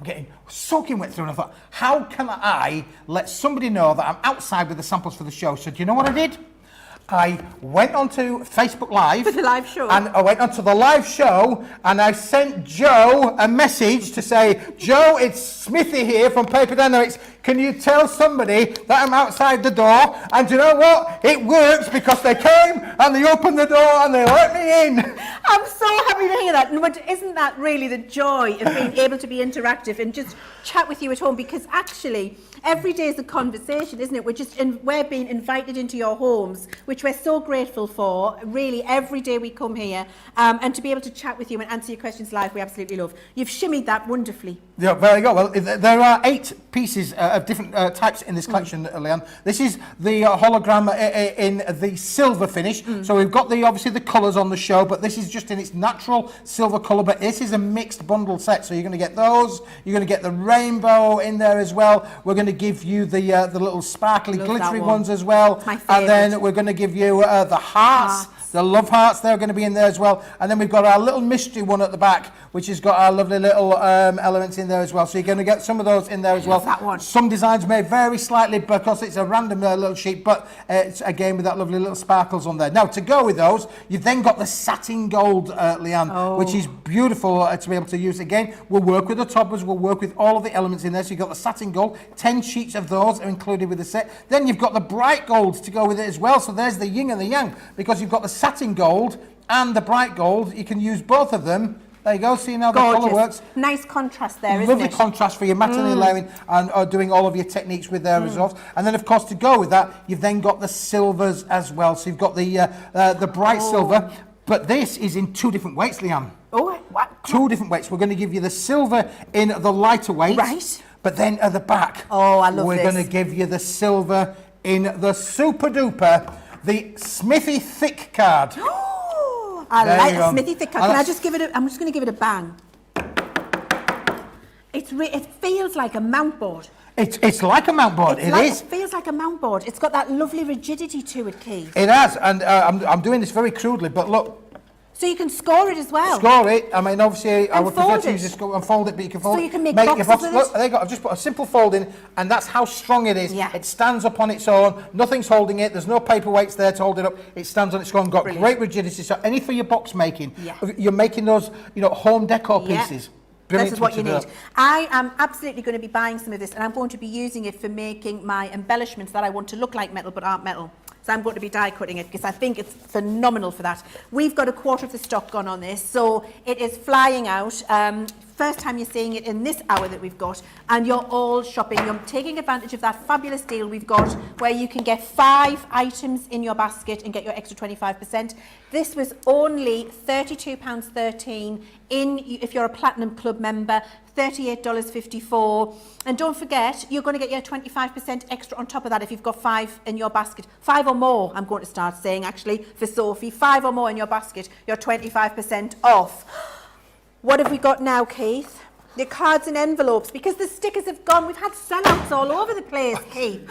getting soaking wet through. And I thought, how can I let somebody know that I'm outside with the samples for the show? So do you know what I did? I went onto Facebook Live. For the live show. And I went onto the live show and I sent Joe a message to say, Joe, it's Smithy here from Paper Dienamics. Can you tell somebody that I'm outside the door? And do you know what? It works, because they came and they opened the door and they let me in. I'm so happy to hear that. But isn't that really the joy of being able to be interactive and just chat with you at home? Because actually, every day is a conversation, isn't it? We're being invited into your homes, which we're so grateful for. Really, every day we come here, and to be able to chat with you and answer your questions live, we absolutely love. You've shimmied that wonderfully. Yeah, there you go. Well, there are 8 pieces of different types in this collection, Leann. This is the hologram in the silver finish. So we've got obviously the colours on the show, but this is just in its natural silver colour. But this is a mixed bundle set, so you're going to get those. You're going to get the rainbow in there as well. We're going to give you the little sparkly, Love glittery that one. ones as well. It's my And then favourite. we're going to give you the hearts. The love hearts, they're going to be in there as well. And then we've got our little mystery one at the back, which has got our lovely little elements in there as well. So you're going to get some of those in there as well. That one. Some designs may vary slightly because it's a random little sheet, but it's again with that lovely little sparkles on there. Now, to go with those, you've then got the satin gold, Leann, which is beautiful to be able to use. Again, we'll work with the toppers, we'll work with all of the elements in there. So you've got the satin gold, 10 sheets of those are included with the set. Then you've got the bright golds to go with it as well. So there's the yin and the yang, because you've got the satin gold and the bright gold. You can use both of them. There you go, see how the colour works. Nice contrast there, isn't Lovely it? contrast for your matting and layering and doing all of your techniques with their results. And then, of course, to go with that, you've then got the silvers as well. So you've got the bright silver, but this is in 2 different weights, Leann. Oh, what? 2 different weights. We're going to give you the silver in the lighter weight. Right. But then at the back, Oh, I love we're this. going to give you the silver in the super duper, the Smithy thick card. I There like you a go. Smithy thick card. And Can I that's- just give it I'm just going to give it a bang. It feels like a mount board. It's like a mount board. It feels like a mount board. It's got that lovely rigidity to it, Keith. It has, and I'm doing this very crudely, but look. So you can score it as well. Score it. I mean, obviously, I would prefer to use this and fold it, but you can fold it. So you can make boxes with it. Look, there you go. I've just put a simple fold in, and that's how strong it is. Yeah. It stands up on its own. Nothing's holding it. There's no paperweights there to hold it up. It stands on its own. Got great rigidity. So any for your box making, you're making those, home decor pieces. This is what you need. I am absolutely going to be buying some of this, and I'm going to be using it for making my embellishments that I want to look like metal but aren't metal. So I'm going to be die cutting it because I think it's phenomenal for that. We've got a quarter of the stock gone on this, so it is flying out. First time you're seeing it in this hour that we've got, and you're all shopping. You're taking advantage of that fabulous deal we've got where you can get 5 items in your basket and get your extra 25%. This was only £32.13 if you're a Platinum Club member, $38.54. And don't forget, you're going to get your 25% extra on top of that if you've got 5 in your basket. 5 or more, I'm going to start saying actually, for Sophie. 5 or more in your basket, you're 25% off. What have we got now, Keith? The cards and envelopes, because the stickers have gone. We've had sellouts all over the place, Keith.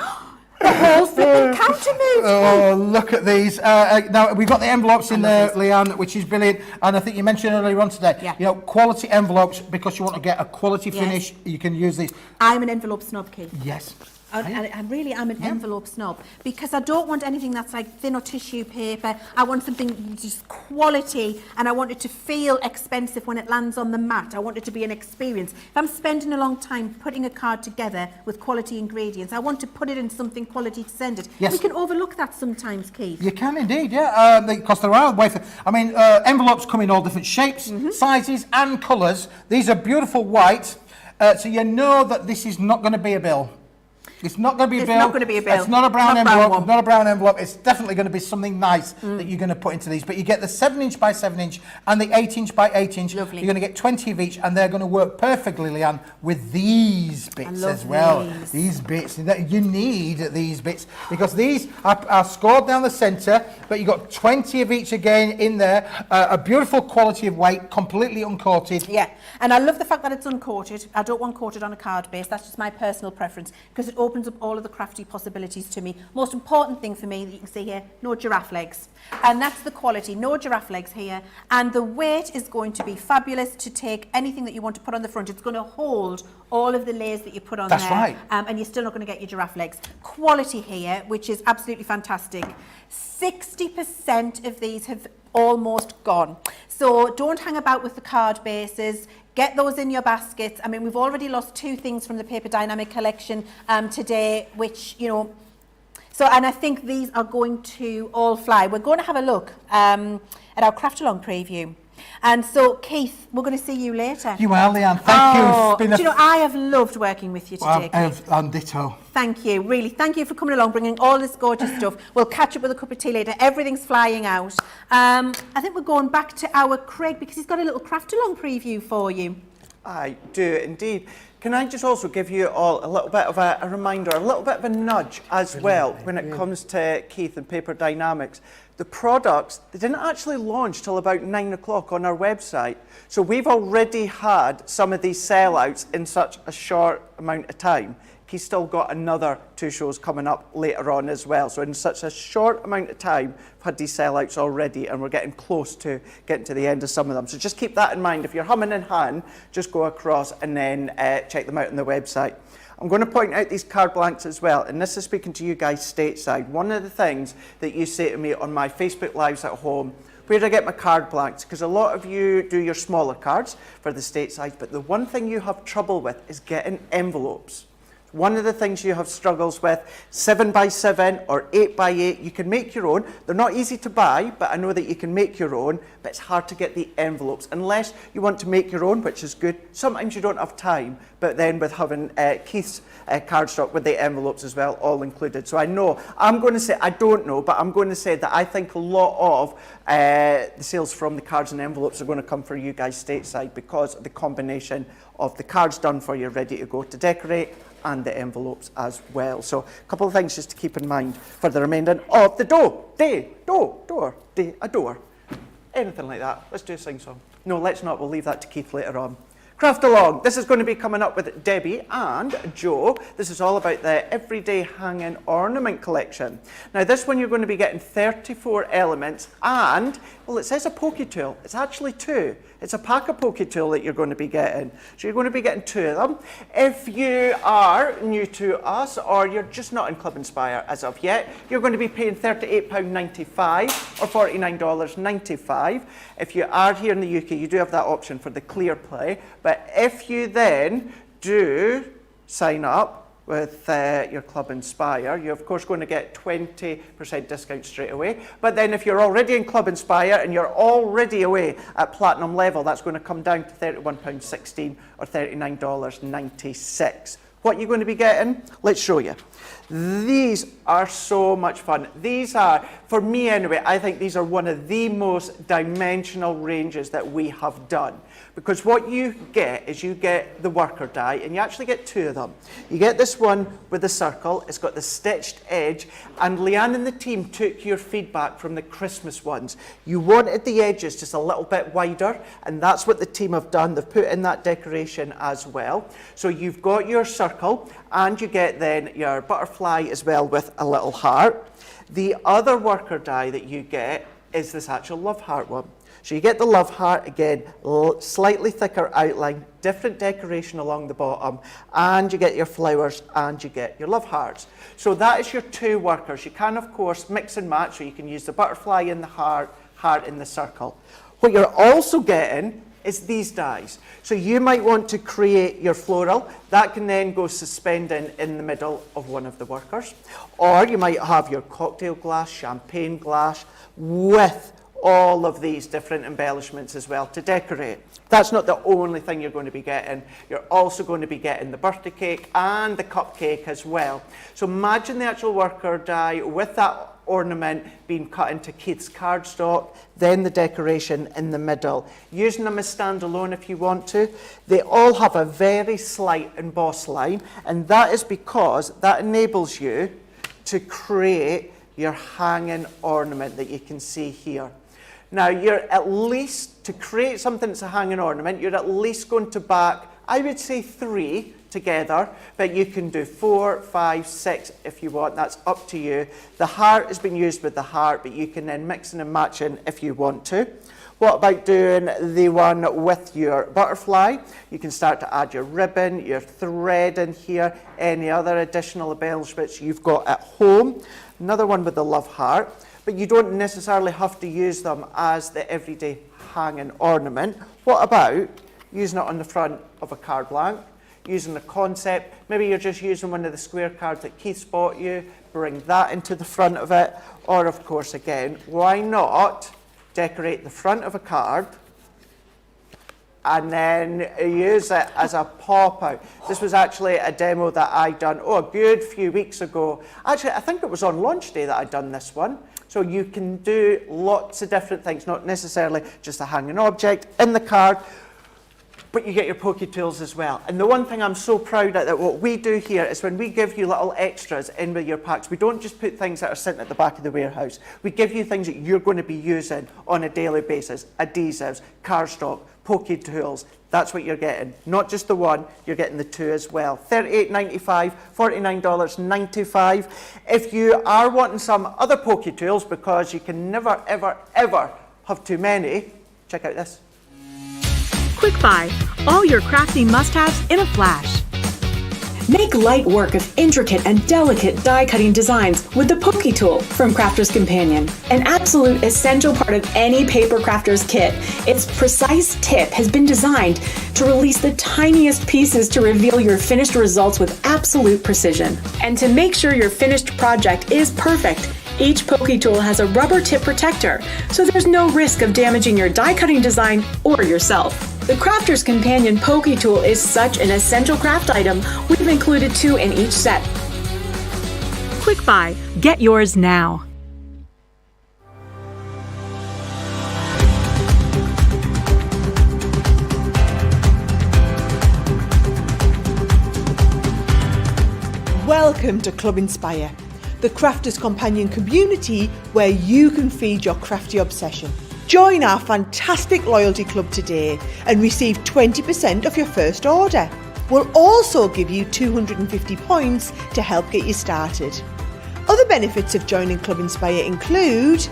The whole flipping counter moved. Oh, look at these. Now, we've got the envelopes in there, Leanne, which is brilliant. And I think you mentioned earlier on today, quality envelopes, because you want to get a quality finish, you can use these. I'm an envelope snob, Keith. Yes. I really am an envelope snob, because I don't want anything that's like thin or tissue paper. I want something just quality, and I want it to feel expensive when it lands on the mat. I want it to be an experience. If I'm spending a long time putting a card together with quality ingredients, I want to put it in something quality to send it. Yes. We can overlook that sometimes, Keith. You can indeed, because there are ways. Envelopes come in all different shapes, sizes, and colours. These are beautiful white, so you know that this is not going to be a bill. It's not going to be a bill. It's not going to be a bill. It's not a brown envelope. Not a brown envelope. It's definitely going to be something nice that you're going to put into these. But you get the 7-inch by 7-inch and the 8-inch by 8-inch. Lovely. You're going to get 20 of each, and they're going to work perfectly, Leanne, with these bits as well. These bits. You need these bits because these are scored down the centre, but you've got 20 of each again in there. A beautiful quality of weight, completely uncoated. Yeah, and I love the fact that it's uncoated. I don't want coated on a card base. That's just my personal preference because it opens up all of the crafty possibilities to me. Most important thing for me that you can see here, no giraffe legs. And that's the quality, no giraffe legs here. And the weight is going to be fabulous to take anything that you want to put on the front. It's going to hold all of the layers that you put on there. That's right. And you're still not going to get your giraffe legs. Quality here, which is absolutely fantastic. 60% of these have almost gone. So don't hang about with the card bases. Get those in your baskets. I mean, we've already lost 2 things from the Paper Dynamic collection today, which, so, and I think these are going to all fly. We're going to have a look at our Craft Along preview. And so, Keith, we're going to see you later. You are, Leanne. Thank you. It's been I have loved working with you today, Keith. And ditto. Thank you, really. Thank you for coming along, bringing all this gorgeous stuff. We'll catch up with a cup of tea later. Everything's flying out. I think we're going back to our Craig because he's got a little Craft Along preview for you. I do indeed. Can I just also give you all a little bit of a reminder, a little bit of a nudge as well when it comes to Keith and Paper Dienamics. The products, they didn't actually launch till about 9 o'clock on our website. So we've already had some of these sellouts in such a short amount of time. He's still got another 2 shows coming up later on as well. So in such a short amount of time, we've had these sellouts already and we're getting close to getting to the end of some of them. So just keep that in mind. If you're humming in hand, just go across and then check them out on the website. I'm going to point out these card blanks as well, and this is speaking to you guys stateside. One of the things that you say to me on my Facebook Lives at home, where do I get my card blanks? Because a lot of you do your smaller cards for the stateside, but the one thing you have trouble with is getting envelopes. One of the things you have struggles with, 7x7 or 8x8, you can make your own. They're not easy to buy, but I know that you can make your own, but it's hard to get the envelopes. Unless you want to make your own, which is good. Sometimes you don't have time, but then with having Keith's cardstock with the envelopes as well, all included. So I know, I'm going to say, I don't know, but I'm going to say that I think a lot of the sales from the cards and envelopes are going to come for you guys stateside because of the combination of the cards done for you, ready to go to decorate, and the envelopes as well. So a couple of things just to keep in mind for the remainder of the door, anything like that. Let's do a sing song. No, let's not. We'll leave that to Keith later on. Craft along. This is going to be coming up with Debbie and Joe. This is all about the Everyday Hanging Ornament collection. Now this one you're going to be getting 34 elements and, well, it says a pokey tool. It's actually 2. It's a pack of pokey tool that you're going to be getting. So you're going to be getting 2 of them. If you are new to us or you're just not in Club Inspire as of yet, you're going to be paying £38.95 or $49.95. If you are here in the UK, you do have that option for the Clear Play. But if you then do sign up with your Club Inspire, you're of course going to get 20% discount straight away. But then if you're already in Club Inspire and you're already away at platinum level, that's going to come down to £31.16 or $39.96. What you're going to be getting, let's show you. These are so much fun. These are, for me anyway, I think these are one of the most dimensional ranges that we have done. Because what you get is you get the worker die, and you actually get 2 of them. You get this one with the circle, it's got the stitched edge, and Leann and the team took your feedback from the Christmas ones. You wanted the edges just a little bit wider, and that's what the team have done. They've put in that decoration as well. So you've got your circle, and you get then your butterfly as well with a little heart. The other worker die that you get is this actual love heart one. So you get the love heart, again, slightly thicker outline, different decoration along the bottom, and you get your flowers and you get your love hearts. So that is your 2 workers. You can, of course, mix and match, so you can use the butterfly in the heart in the circle. What you're also getting is these dies. So you might want to create your floral. That can then go suspending in the middle of one of the workers. Or you might have your cocktail glass, champagne glass, with all of these different embellishments as well to decorate. That's not the only thing you're going to be getting. You're also going to be getting the birthday cake and the cupcake as well. So imagine the actual worker die with that ornament being cut into Keith's cardstock, then the decoration in the middle. Using them as standalone if you want to. They all have a very slight emboss line, and that is because that enables you to create your hanging ornament that you can see here. Now, you're at least, to create something that's a hanging ornament, you're at least going to back, I would say 3 together, but you can do 4, 5, 6 if you want. That's up to you. The heart has been used with the heart, but you can then mix and match in if you want to. What about doing the one with your butterfly? You can start to add your ribbon, your thread in here, any other additional embellishments you've got at home. Another one with the love heart, but you don't necessarily have to use them as the everyday hanging ornament. What about using it on the front of a card blank, using the concept? Maybe you're just using one of the square cards that Keith's bought you, bring that into the front of it, or of course again, why not decorate the front of a card and then use it as a pop-out. This was actually a demo that I done, a good few weeks ago. Actually, I think it was on launch day that I done this one. So you can do lots of different things, not necessarily just a hanging object in the card, but you get your pokey tools as well. And the one thing I'm so proud of that what we do here is when we give you little extras in with your packs, we don't just put things that are sitting at the back of the warehouse. We give you things that you're going to be using on a daily basis. Adhesives, cardstock, pokey tools. That's what you're getting. Not just the one, you're getting the 2 as well. $38.95, $49.95. If you are wanting some other pokey tools, because you can never, ever, ever have too many, check out this. Quick Buy, all your crafting must-haves in a flash. Make light work of intricate and delicate die-cutting designs with the Pokey Tool from Crafter's Companion. An absolute essential part of any paper crafter's kit, its precise tip has been designed to release the tiniest pieces to reveal your finished results with absolute precision. And to make sure your finished project is perfect, each Pokey Tool has a rubber tip protector, so there's no risk of damaging your die-cutting design or yourself. The Crafter's Companion Pokey Tool is such an essential craft item, we've included 2 in each set. Quick Buy, get yours now. Welcome to Club Inspire, the Crafters Companion community where you can feed your crafty obsession. Join our fantastic loyalty club today and receive 20% off your first order. We'll also give you 250 points to help get you started. Other benefits of joining Club Inspire include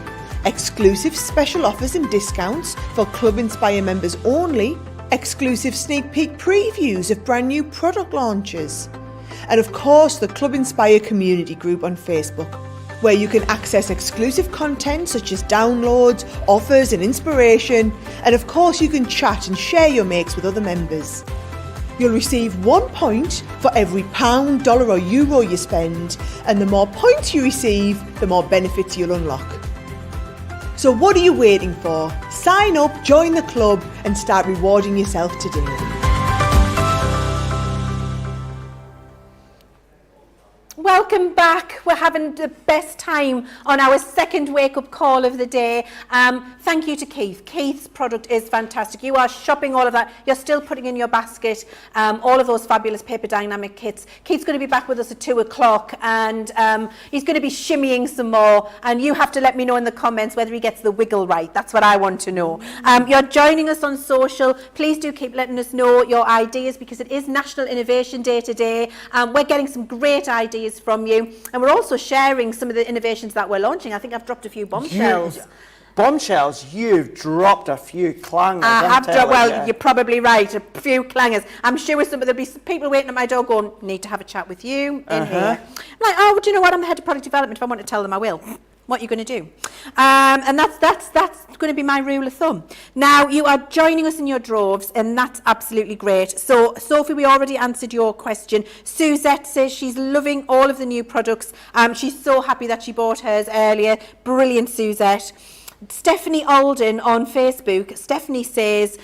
exclusive special offers and discounts for Club Inspire members only, exclusive sneak peek previews of brand new product launches, and of course the Club Inspire community group on Facebook, where you can access exclusive content such as downloads, offers and inspiration, and of course you can chat and share your makes with other members. You'll receive 1 point for every £, dollar or euro you spend, and the more points you receive, the more benefits you'll unlock. So what are you waiting for? Sign up, join the club and start rewarding yourself today. Welcome back. We're having the best time on our second wake-up call of the day. Thank you to Keith. Keith's product is fantastic. You are shopping all of that. You're still putting in your basket all of those fabulous Paper Dynamic kits. Keith's going to be back with us at 2 o'clock and he's going to be shimmying some more, and you have to let me know in the comments whether he gets the wiggle right. That's what I want to know. You're joining us on social. Please do keep letting us know your ideas, because it is National Innovation Day today. We're getting some great ideas from you, and we're also sharing some of the innovations that we're launching. I think I've dropped a few bombshells. Bombshells, you've dropped a few clangers. I have dropped, well, you're probably right, a few clangers. I'm sure there'll be people waiting at my door going, need to have a chat with you in here. I'm like, oh, do you know what, I'm the head of product development. If I want to tell them, I will. What are you going to do? And that's going to be my rule of thumb. Now, you are joining us in your droves, and that's absolutely great. So, Sophie, we already answered your question. Suzette says she's loving all of the new products. She's so happy that she bought hers earlier. Brilliant, Suzette. Stephanie Alden on Facebook, Stephanie says,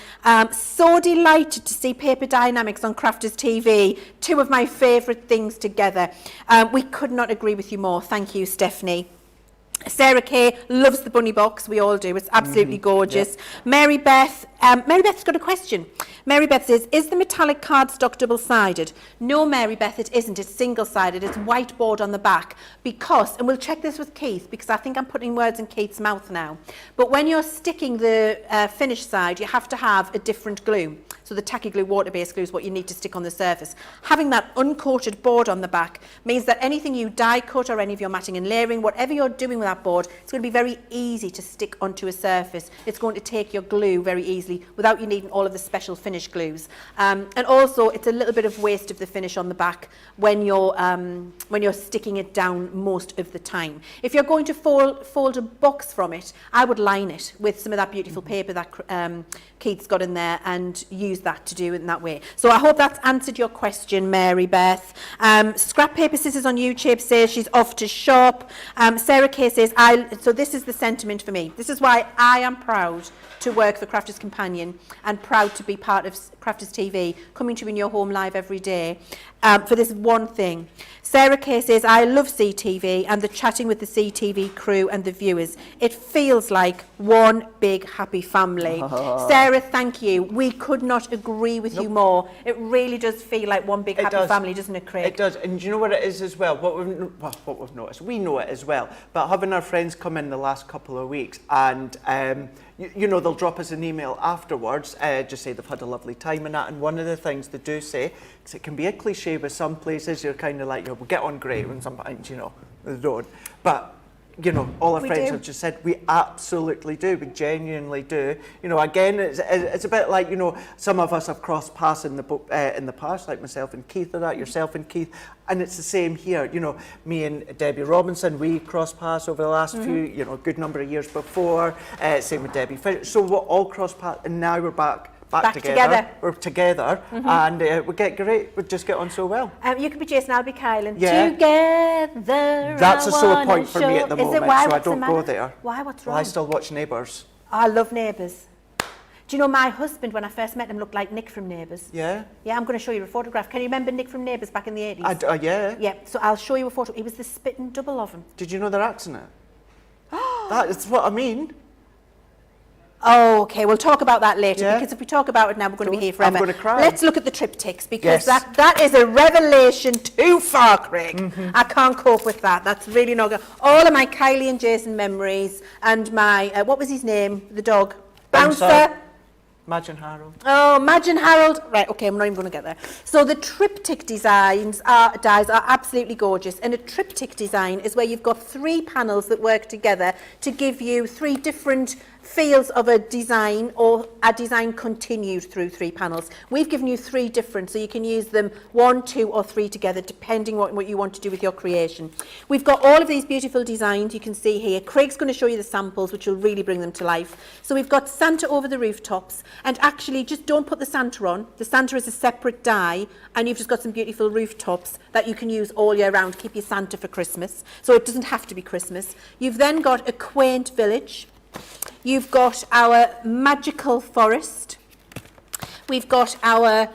so delighted to see Paper Dynamics on Crafters TV. Two of my favourite things together. We could not agree with you more. Thank you, Stephanie. Sarah Kay loves the bunny box. We all do. It's absolutely gorgeous. Yeah. Mary Beth's got a question. Mary Beth says, is the metallic cardstock double-sided? No, Mary Beth, it isn't. It's single-sided. It's whiteboard on the back. Because, and we'll check this with Keith, because I think I'm putting words in Keith's mouth now, but when you're sticking the finished side, you have to have a different glue. So the tacky glue, water-based glue is what you need to stick on the surface. Having that uncoated board on the back means that anything you die cut or any of your matting and layering, whatever you're doing with that board, it's going to be very easy to stick onto a surface. It's going to take your glue very easily without you needing all of the special finish glues. And also, it's a little bit of waste of the finish on the back when you're sticking it down most of the time. If you're going to fold a box from it, I would line it with some of that beautiful paper that Keith's got in there and use that to do it in that way. So I hope that's answered your question, Mary Beth. Scrap Paper Scissors on YouTube says she's off to shop. Sarah Kay says, so this is the sentiment for me. This is why I am proud to work for Crafters Companion and proud to be part of Crafters TV, coming to you in your home live every day, for this one thing. Sarah Kay says, I love CTV and the chatting with the CTV crew and the viewers. It feels like one big happy family. Sarah, thank you. We could not agree with you more. It really does feel like one big happy family, doesn't it, Craig? It does. And do you know what it is as well? What we've noticed, we know it as well, but having our friends come in the last couple of weeks and you know, they'll drop us an email afterwards, just say they've had a lovely time and that, and one of the things they do say, because it can be a cliche with some places, you're kind of like, we'll get on great, and sometimes, you know, they don't. But, you know, all our friends have just said, we absolutely do, we genuinely do. You know, again, it's a bit like, you know, some of us have crossed paths in the past, like myself and Keith or that, yourself and Keith, and it's the same here. You know, me and Debbie Robinson, we crossed paths over the last few, you know, good number of years before. Same with Debbie Fisher. So we're all crossed paths, and now we're back together. We're together, and we get great. We just get on so well. You could be Jason, I'll be Kylan. Yeah. Together. That's a sore point for me at the moment, why? so I don't go there. Why? What's wrong? Well, I still watch Neighbours. I love Neighbours. Do you know my husband, when I first met him, looked like Nick from Neighbours? Yeah. Yeah, I'm going to show you a photograph. Can you remember Nick from Neighbours back in the 80s? Yeah. Yeah, so I'll show you a photo. He was the spitting double of him. Did you know their accent? That's what I mean. Oh, okay, we'll talk about that later, Yeah. because if we talk about it now, we're going to be here forever. I'm gonna cry. Let's look at the triptychs, because Yes. that is a revelation too far, Craig. I can't cope with that. That's really not good. All of my Kylie and Jason memories, and my, what was his name? The dog? Bouncer. Imagine Harold. Oh, imagine Harold. Right, okay, I'm not even going to get there. So the triptych dies are absolutely gorgeous. And a triptych design is where you've got 3 panels that work together to give you 3 different feels of a design, or a design continued through 3 panels. We've given you 3 different, so you can use them 1, 2 or 3 together, depending what you want to do with your creation. We've got all of these beautiful designs you can see here. Craig's going to show you the samples, which will really bring them to life. So we've got Santa over the rooftops, and actually just don't put the Santa on. The Santa is a separate die, and you've just got some beautiful rooftops that you can use all year round. Keep your Santa for Christmas, so it doesn't have to be Christmas. You've then got a quaint village. You've got our magical forest. We've got our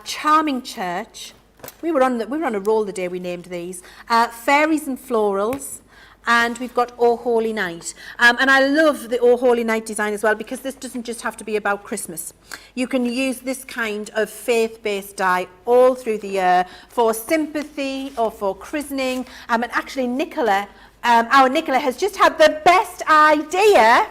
charming church. We were on a roll the day we named these. Fairies and florals. And we've got Oh Holy Night. And I love the Oh Holy Night design as well, because this doesn't just have to be about Christmas. You can use this kind of faith-based die all through the year for sympathy or for christening. And actually Nicola, our Nicola has just had the best idea.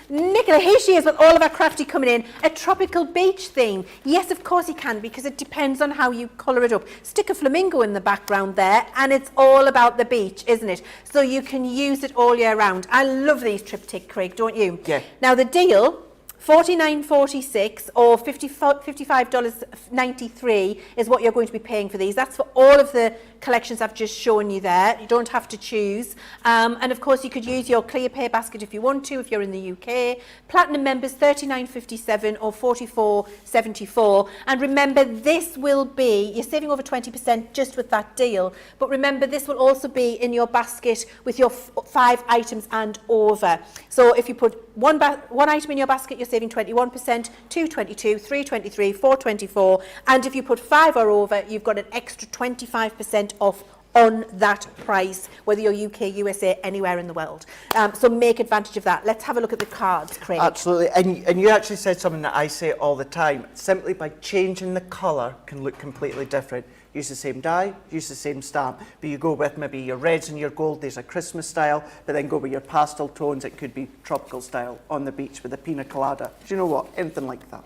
Nicola, here she is with all of our crafty coming in. A tropical beach theme. Yes, of course you can, because it depends on how you colour it up. Stick a flamingo in the background there, and it's all about the beach, isn't it? So you can use it all year round. I love these triptych, Craig, don't you? Yeah. Now the deal, $49.46 or $55.93 is what you're going to be paying for these. That's for all of the collections I've just shown you there. You don't have to choose. And of course, you could use your ClearPay basket if you want to, if you're in the UK. Platinum members, $39.57 or $44.74. And remember, this will be, you're saving over 20% just with that deal. But remember, this will also be in your basket with your 5 items and over. So if you put one item in your basket, you're saving 21%, 2 22, 3 23, 4 24, and if you put 5 or over, you've got an extra 25% off on that price, whether you're UK, USA, anywhere in the world. So make advantage of that. Let's have a look at the cards, Craig. Absolutely, and you actually said something that I say all the time. Simply by changing the colour can look completely different. Use the same die, use the same stamp, but you go with maybe your reds and your gold, there's a Christmas style, but then go with your pastel tones, it could be tropical style, on the beach with a pina colada. Do you know what? Anything like that.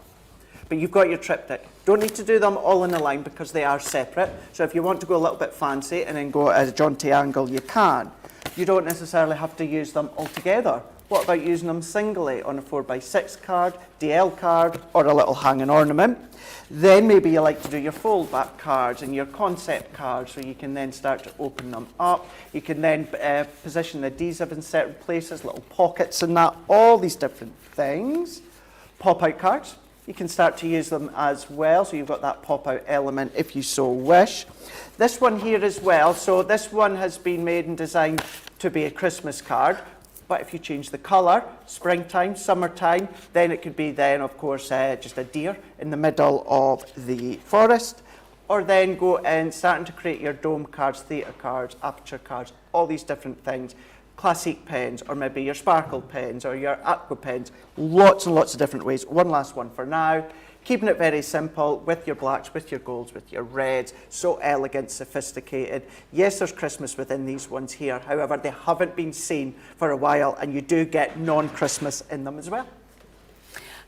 But you've got your triptych. Don't need to do them all in a line because they are separate. So if you want to go a little bit fancy and then go as a jaunty angle, you can. You don't necessarily have to use them all together. What about using them singly on a 4x6 card, DL card, or a little hanging ornament? Then maybe you like to do your fold back cards and your concept cards, so you can then start to open them up. You can then position the adhesive in certain places, little pockets and that, all these different things. Pop-out cards, you can start to use them as well, so you've got that pop-out element if you so wish. This one here as well, so this one has been made and designed to be a Christmas card. But if you change the colour, springtime, summertime, then it could be then, of course, just a deer in the middle of the forest. Or then go and starting to create your dome cards, theatre cards, aperture cards, all these different things. Classic pens, or maybe your sparkle pens, or your aqua pens. Lots and lots of different ways. One last one for now. Keeping it very simple with your blacks, with your golds, with your reds. So elegant, sophisticated. Yes, there's Christmas within these ones here. However, they haven't been seen for a while, and you do get non-Christmas in them as well.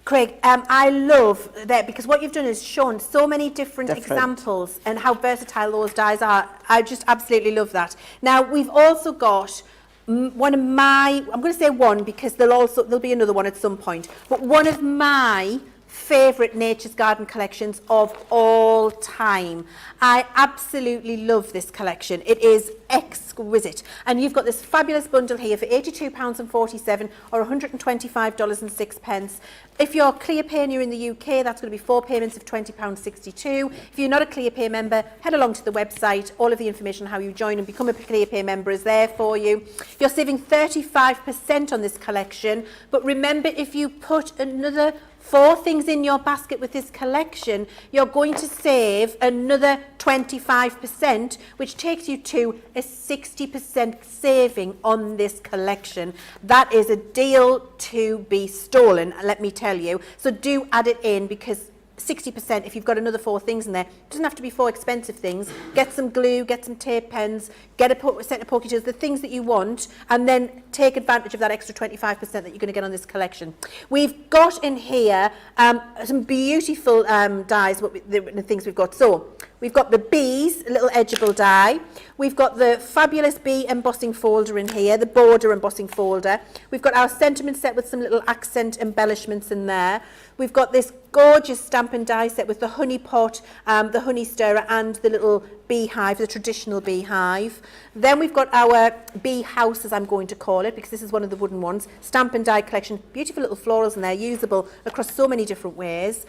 Craig, I love that, because what you've done is shown so many different examples and how versatile those dies are. I just absolutely love that. Now, we've also got one of my, I'm going to say one because there'll be another one at some point, but one of my favourite Nature's Garden collections of all time. I absolutely love this collection. It is exquisite. And you've got this fabulous bundle here for £82.47 or $125.06. If you're ClearPay and you're in the UK, that's going to be 4 payments of £20.62. If you're not a ClearPay member, head along to the website. All of the information on how you join and become a ClearPay member is there for you. You're saving 35% on this collection. But remember, if you put another 4 things in your basket with this collection, you're going to save another 25%, which takes you to a 60% saving on this collection. That is a deal to be stolen, let me tell you. So do add it in, because 60%, if you've got another 4 things in there, it doesn't have to be 4 expensive things. Get some glue, get some tape pens, get a set of pokey tools, the things that you want, and then take advantage of that extra 25% that you're going to get on this collection. We've got in here some beautiful dies, the things we've got. So we've got the bees, a little edgeable die. We've got the fabulous bee embossing folder in here, the border embossing folder. We've got our sentiment set with some little accent embellishments in there. We've got this gorgeous stamp and die set with the honey pot, the honey stirrer, and the little beehive, the traditional beehive. Then we've got our bee house, as I'm going to call it, because this is one of the wooden ones. Stamp and die collection, beautiful little florals in there, usable across so many different ways.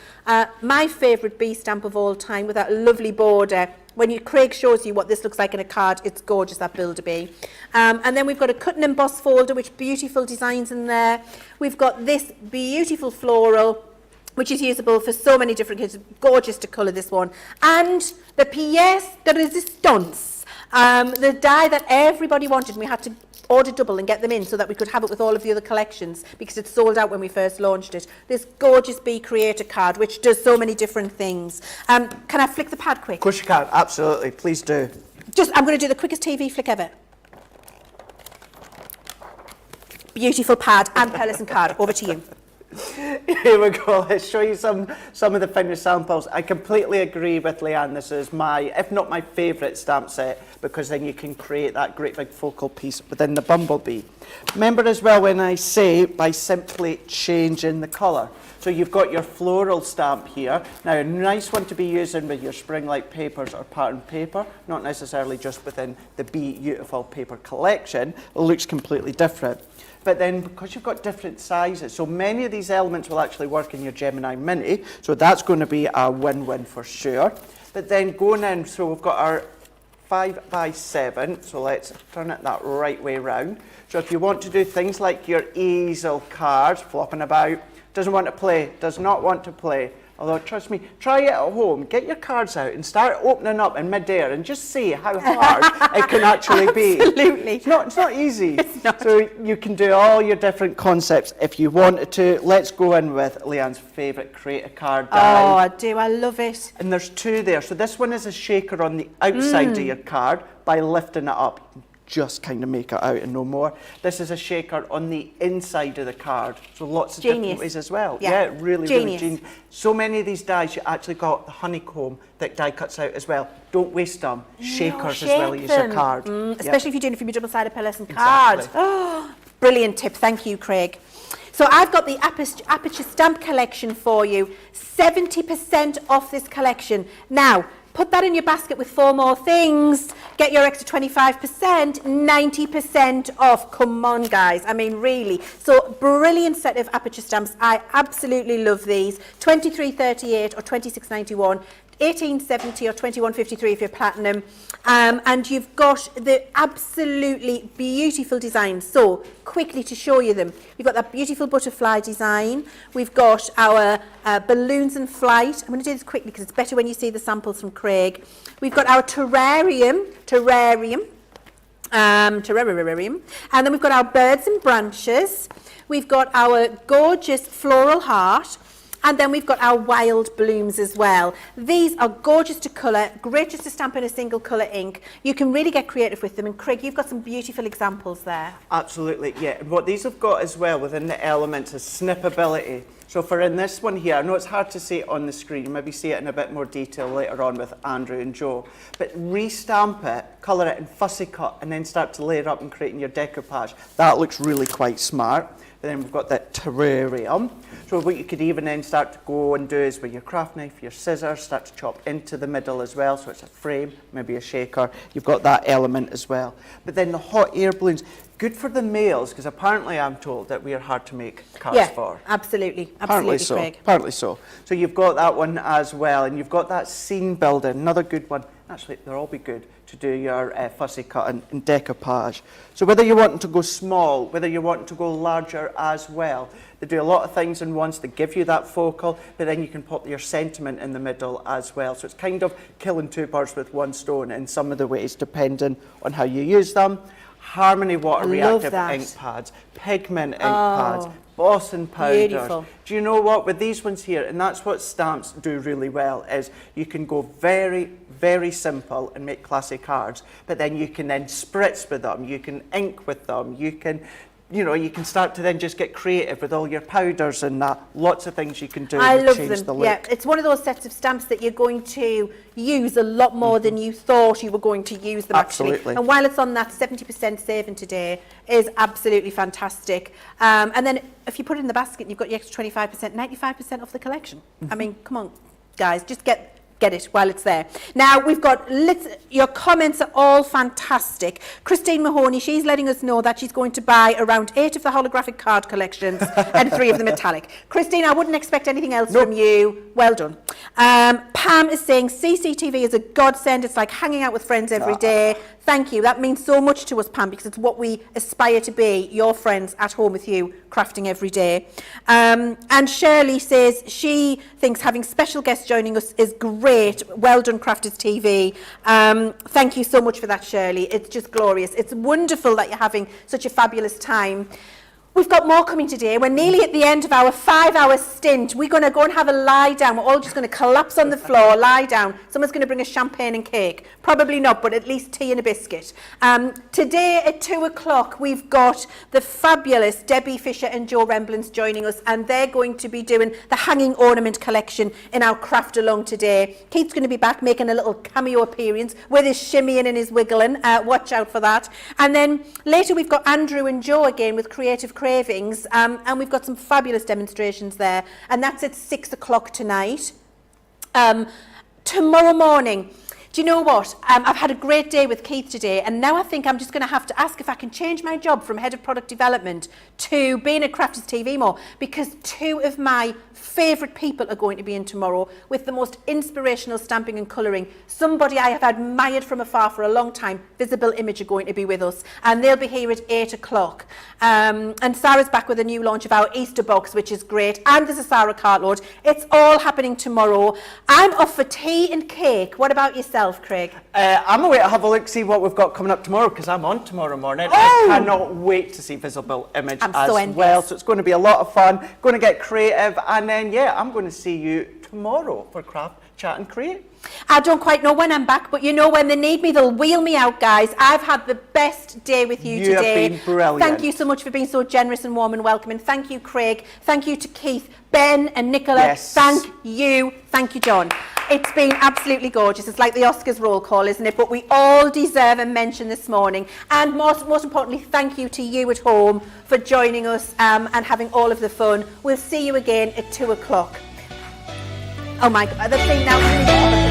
My favourite bee stamp of all time, with that lovely border. When Craig shows you what this looks like in a card, it's gorgeous, that Build-A-Bee. And then we've got a cut and emboss folder, which beautiful designs in there. We've got this beautiful floral, which is usable for so many different kids. Gorgeous to colour, this one. And the pièce de résistance, the die that everybody wanted, and we had to order double and get them in so that we could have it with all of the other collections, because it sold out when we first launched it. This gorgeous Bee Creator card, which does so many different things. Can I flick the pad quick? Of course you can, absolutely, please do. I'm going to do the quickest TV flick ever. Beautiful pad and pearlescent card. Over to you. Here we go, let's show you some of the finished samples. I completely agree with Leann, this is my, if not my favourite stamp set, because then you can create that great big focal piece within the bumblebee. Remember as well when I say by simply changing the colour. So you've got your floral stamp here. Now a nice one to be using with your spring-like papers or pattern paper, not necessarily just within the Be Beautiful paper collection. It looks completely different. But then because you've got different sizes, so many of these elements will actually work in your Gemini Mini, so that's going to be a win-win for sure. But then going in, so we've got our 5x7, so let's turn it that right way round. So if you want to do things like your easel cards, flopping about, doesn't want to play, does not want to play, although trust me, try it at home, get your cards out and start opening up in mid-air and just see how hard it can actually be. Absolutely. It's not easy. It's not. So you can do all your different concepts if you wanted to. Let's go in with Leann's favourite Create a Card die. Oh, I do, I love it. And there's 2 there. So this one is a shaker on the outside of your card. By lifting it up, just kind of make it out and no more. This is a shaker on the inside of the card. So lots of different ways as well. Yeah, really genius. So many of these dies, you actually got the honeycomb that die cuts out as well. Don't waste them. Shakers as well, use your card. Especially if you're doing it from your double-sided pearlescent card. Oh, brilliant tip. Thank you, Craig. So I've got the Aperture Stamp collection for you. 70% off this collection. Now, put that in your basket with 4 more things, get your extra 25%, 90% off. Come on, guys. I mean, really. So, brilliant set of Aperture stamps. I absolutely love these. 23.38 or 26.91. 1870 or 2153 if you're platinum, and you've got the absolutely beautiful designs. So quickly to show you them, we've got that beautiful butterfly design, we've got our balloons in flight. I'm going to do this quickly because it's better when you see the samples from Craig. We've got our terrarium, and then we've got our birds and branches, we've got our gorgeous floral heart, and then we've got our wild blooms as well. These are gorgeous to colour, great just to stamp in a single colour ink. You can really get creative with them. And Craig, you've got some beautiful examples there. Absolutely, yeah. And what these have got as well within the elements is snippability. So for in this one here, I know it's hard to see it on the screen, you maybe see it in a bit more detail later on with Andrew and Joe, but restamp it, colour it in fussy cut, and then start to layer up and creating your decoupage. That looks really quite smart. And then we've got that terrarium. So what you could even then start to go and do is with your craft knife, your scissors, start to chop into the middle as well. So it's a frame, maybe a shaker. You've got that element as well. But then the hot air balloons, good for the males, because apparently I'm told that we are hard to make cards for. Absolutely. Apparently so. Craig. Apparently so. So you've got that one as well, and you've got that scene builder, another good one. actually they'll all be good to do your fussy cut and decoupage. So whether you're wanting to go small, whether you're wanting to go larger as well, they do a lot of things in ones that give you that focal, but then you can pop your sentiment in the middle as well. So it's kind of killing two birds with one stone in some of the ways, depending on how you use them. Harmony water reactive ink pads, pigment ink pads, bossing powders. Beautiful. Do you know what, with these ones here, and that's what stamps do really well, is you can go very, very simple and make classy cards, but then you can then spritz with them, you can ink with them, you can, you know, you can start to then just get creative with all your powders and that. Lots of things you can do I to love change them. the look. Yeah, it's one of those sets of stamps that you're going to use a lot more than you thought you were going to use them actually. Absolutely. And while it's on that 70% saving today is absolutely fantastic. And then if you put it in the basket, you've got your extra 25%, 95% off the collection. I mean, come on, guys, just get it while it's there. Now, we've got your comments are all fantastic. Christine Mahoney, she's letting us know that she's going to buy around 8 of the holographic card collections and 3 of the metallic. Christine, I wouldn't expect anything else from you. Well done. Pam is saying CCTV is a godsend. It's like hanging out with friends every day. Thank you. That means so much to us, Pam, because it's what we aspire to be, your friends at home with you, crafting every day. And Shirley says she thinks having special guests joining us is great. Well done, Crafters TV. Thank you so much for that, Shirley. It's just glorious. It's wonderful that you're having such a fabulous time. We've got more coming today. We're nearly at the end of our 5-hour stint. We're going to go and have a lie down. We're all just going to collapse on the floor, lie down. Someone's going to bring us champagne and cake. Probably not, but at least tea and a biscuit. Today at 2 o'clock, we've got the fabulous Debbie Fisher and Joe Remblance joining us, and they're going to be doing the hanging ornament collection in our craft along today. Keith's going to be back making a little cameo appearance with his shimmying and his wiggling. Watch out for that. And then later we've got Andrew and Joe again with Creative Cravings, and we've got some fabulous demonstrations there, and that's at 6 o'clock tonight. Tomorrow morning, do you know what? I've had a great day with Keith today, and now I think I'm just going to have to ask if I can change my job from Head of Product Development to being at Crafters TV more, because 2 of my favourite people are going to be in tomorrow with the most inspirational stamping and colouring. Somebody I have admired from afar for a long time, Visible Image, are going to be with us, and they'll be here at 8 o'clock. And Sarah's back with a new launch of our Easter box, which is great, and there's a Sarah cartload. It's all happening tomorrow. I'm off for tea and cake. What about yourself, Craig? I'm away to have a look, see what we've got coming up tomorrow, because I'm on tomorrow morning. Oh! I cannot wait to see Visible Image I'm as so envious. well. So it's going to be a lot of fun, going to get creative, and then, yeah, I'm going to see you tomorrow for Craft, Chat and Create. I don't quite know when I'm back, but you know, when they need me, they'll wheel me out, guys. I've had the best day with you today. You have been brilliant. Thank you so much for being so generous and warm and welcoming. Thank you, Craig. Thank you to Keith, Ben and Nicola. Yes. Thank you. Thank you, John. It's been absolutely gorgeous. It's like the Oscars roll call, isn't it? But we all deserve a mention this morning. And most importantly, thank you to you at home for joining us and having all of the fun. We'll see you again at 2 o'clock. Oh my God, the thing now.